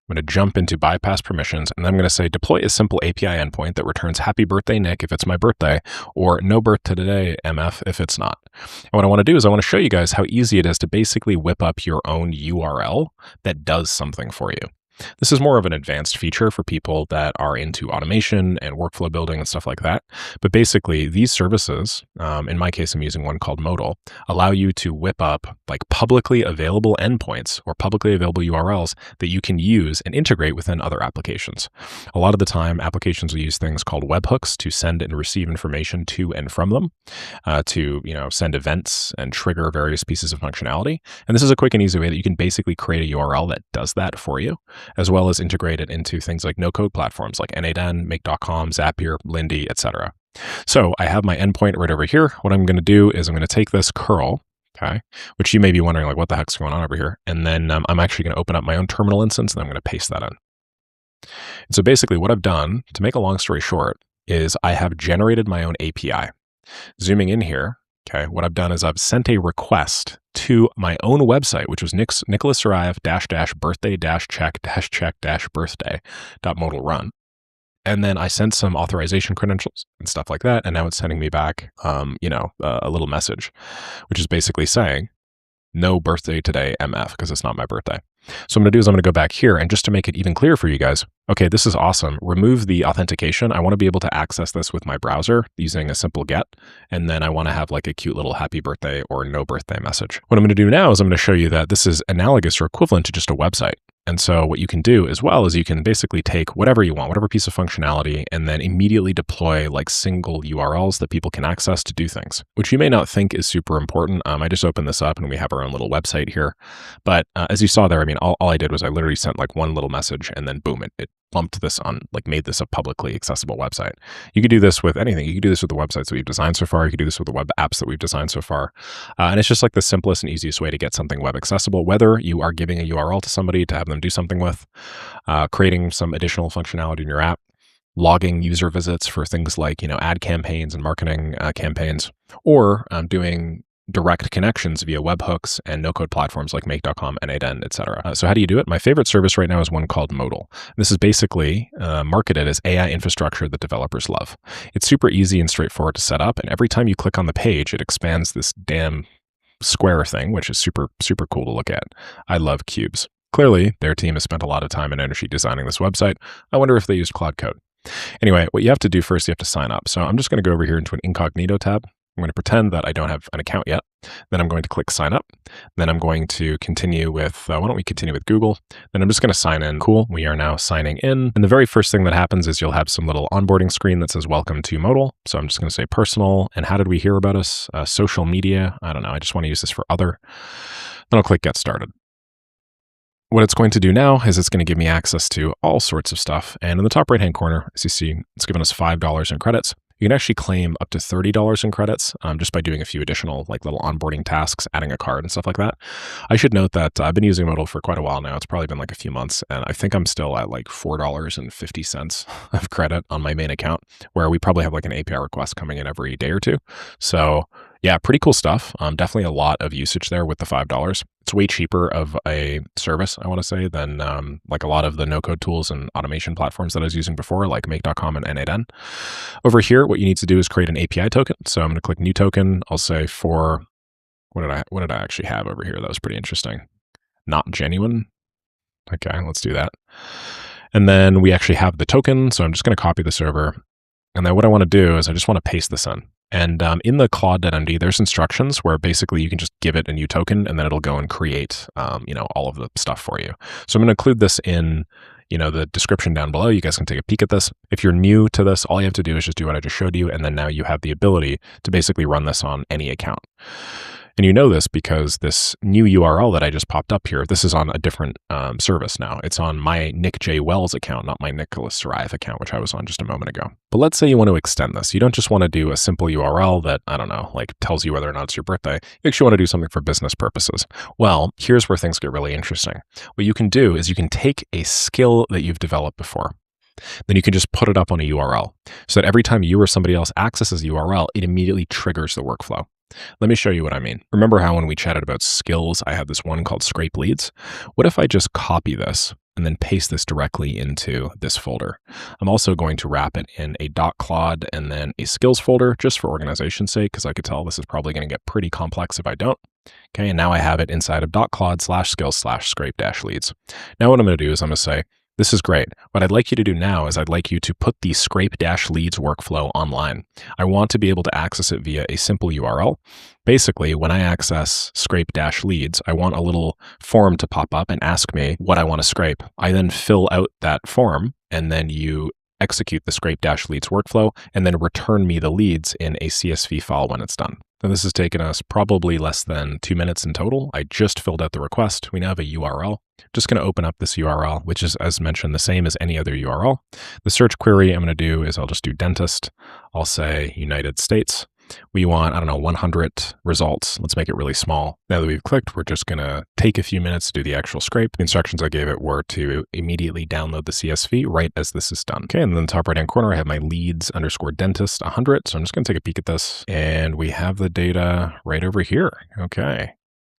going to jump into bypass permissions, and then I'm going to say deploy a simple API endpoint that returns happy birthday, Nick, if it's my birthday, or no birth today, MF, if it's not. And what I want to do is I want to show you guys how easy it is to basically whip up your own URL that does something for you. This is more of an advanced feature for people that are into automation and workflow building and stuff like that. But basically, these services, in my case, I'm using one called Modal, allow you to whip up like publicly available endpoints or publicly available URLs that you can use and integrate within other applications. A lot of the time, applications will use things called webhooks to send and receive information to and from them, to send events and trigger various pieces of functionality. And this is a quick and easy way that you can basically create a URL that does that for you, as well as integrate it into things like no-code platforms like N8N, Make.com, Zapier, Lindy, etc. So I have my endpoint right over here. What I'm going to do is I'm going to take this curl, okay, which you may be wondering, like, what the heck's going on over here? And then I'm actually going to open up my own terminal instance, and I'm going to paste that in. And so basically what I've done, to make a long story short, is I have generated my own API. Zooming in here, okay, what I've done is I've sent a request to my own website, which was nicholasarive --birthday-check-check-birthday.modal run. And then I sent some authorization credentials and stuff like that. And now it's sending me back, a little message, which is basically saying, no birthday today, MF, because it's not my birthday. So what I'm going to do is I'm going to go back here, and just to make it even clearer for you guys, okay, this is awesome. Remove the authentication. I want to be able to access this with my browser using a simple get, and then I want to have like a cute little happy birthday or no birthday message. What I'm going to do now is I'm going to show you that this is analogous or equivalent to just a website. And so what you can do as well is you can basically take whatever you want, whatever piece of functionality, and then immediately deploy like single URLs that people can access to do things, which you may not think is super important. I just opened this up and we have our own little website here. But as you saw there, I mean, all I did was I literally sent like one little message and then boom, it bumped this on, like made this a publicly accessible website. You could do this with anything. You could do this with the websites that we've designed so far. You could do this with the web apps that we've designed so far. And it's just like the simplest and easiest way to get something web accessible, whether you are giving a URL to somebody to have them do something with, creating some additional functionality in your app, logging user visits for things like, ad campaigns and marketing campaigns, or doing direct connections via webhooks and no-code platforms like make.com, N8N, etc. So how do you do it? My favorite service right now is one called Modal. This is basically marketed as AI infrastructure that developers love. It's super easy and straightforward to set up, and every time you click on the page, it expands this damn square thing, which is super, super cool to look at. I love cubes. Clearly, their team has spent a lot of time and energy designing this website. I wonder if they used Claude Code. Anyway, what you have to do first, you have to sign up. So I'm just going to go over here into an incognito tab. I'm going to pretend that I don't have an account yet. Then I'm going to click sign up. Then I'm going to continue with, why don't we continue with Google? Then I'm just going to sign in. Cool. We are now signing in. And the very first thing that happens is you'll have some little onboarding screen that says welcome to Modal. So I'm just going to say personal. And how did we hear about us? Social media. I don't know. I just want to use this for other. Then I'll click get started. What it's going to do now is it's going to give me access to all sorts of stuff. And in the top right-hand corner, as you see, it's given us $5 in credits. You can actually claim up to $30 in credits just by doing a few additional like little onboarding tasks, adding a card and stuff like that. I should note that I've been using Modal for quite a while now. It's probably been like a few months, and I think I'm still at like $4.50 of credit on my main account, where we probably have like an API request coming in every day or two. So yeah, pretty cool stuff. Definitely a lot of usage there with the $5. It's way cheaper of a service, I want to say, than like a lot of the no-code tools and automation platforms that I was using before, like make.com and N8N. Over here, what you need to do is create an API token. So I'm going to click new token. I'll say for, what did I actually have over here? That was pretty interesting. Not genuine. Okay, let's do that. And then we actually have the token. So I'm just going to copy this over. And then what I want to do is I just want to paste this in. And in the claude.md, there's instructions where basically you can just give it a new token and then it'll go and create, all of the stuff for you. So I'm going to include this in, the description down below. You guys can take a peek at this. If you're new to this, all you have to do is just do what I just showed you. And then now you have the ability to basically run this on any account. And you know this because this new URL that I just popped up here, this is on a different service now. It's on my Nick J. Wells account, not my Nicholas Sarayev account, which I was on just a moment ago. But let's say you want to extend this. You don't just want to do a simple URL that, I don't know, like tells you whether or not it's your birthday. You actually want to do something for business purposes. Well, here's where things get really interesting. What you can do is you can take a skill that you've developed before. Then you can just put it up on a URL so that every time you or somebody else accesses the URL, it immediately triggers the workflow. Let me show you what I mean. Remember how when we chatted about skills, I had this one called scrape leads? What if I just copy this and then paste this directly into this folder? I'm also going to wrap it in a .claude and then a skills folder just for organization's sake, because I could tell this is probably going to get pretty complex if I don't. Okay, and now I have it inside of .claude/skills/scrape-leads. Now what I'm going to do is I'm going to say, this is great. What I'd like you to do now is I'd like you to put the scrape-leads workflow online. I want to be able to access it via a simple URL. Basically, when I access scrape-leads, I want a little form to pop up and ask me what I want to scrape. I then fill out that form, and then you execute the scrape-leads workflow, and then return me the leads in a CSV file when it's done. And this has taken us probably less than 2 minutes in total. I just filled out the request. We now have a URL. Just going to open up this URL, which is, as mentioned, the same as any other URL. The search query I'm going to do is I'll just do dentist. I'll say United States. We want, 100 results. Let's make it really small. Now that we've clicked, we're just going to take a few minutes to do the actual scrape. The instructions I gave it were to immediately download the CSV right as this is done. Okay, and then in the top right-hand corner, I have my leads_dentist 100. So I'm just going to take a peek at this. And we have the data right over here. Okay.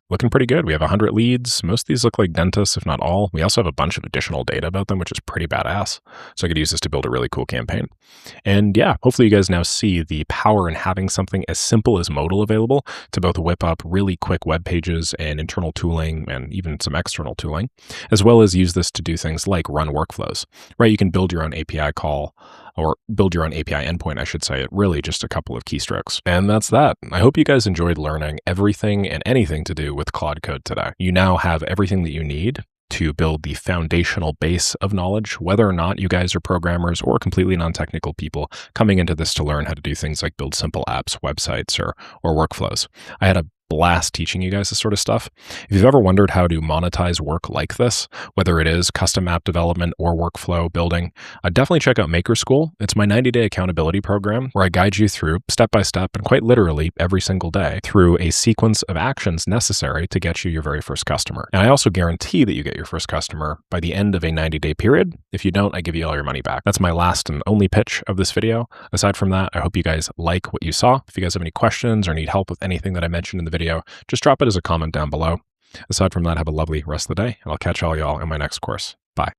looking pretty good. We have 100 leads. Most of these look like dentists, if not all. We also have a bunch of additional data about them, which is pretty badass. So I could use this to build a really cool campaign. And yeah, hopefully you guys now see the power in having something as simple as Modal available to both whip up really quick web pages and internal tooling and even some external tooling, as well as use this to do things like run workflows, right? You can build your own API call or build your own API endpoint, I should say, at really just a couple of keystrokes. And that's that. I hope you guys enjoyed learning everything and anything to do with Claude Code today. You now have everything that you need to build the foundational base of knowledge, whether or not you guys are programmers or completely non-technical people coming into this to learn how to do things like build simple apps, websites, or workflows. I had a blast teaching you guys this sort of stuff. If you've ever wondered how to monetize work like this, whether it is custom app development or workflow building, definitely check out Maker School. It's my 90-day accountability program where I guide you through step by step and quite literally every single day through a sequence of actions necessary to get you your very first customer. And I also guarantee that you get your first customer by the end of a 90-day period. If you don't, I give you all your money back. That's my last and only pitch of this video. Aside from that, I hope you guys like what you saw. If you guys have any questions or need help with anything that I mentioned in the video, just drop it as a comment down below. Aside from that, have a lovely rest of the day, and I'll catch all y'all in my next course.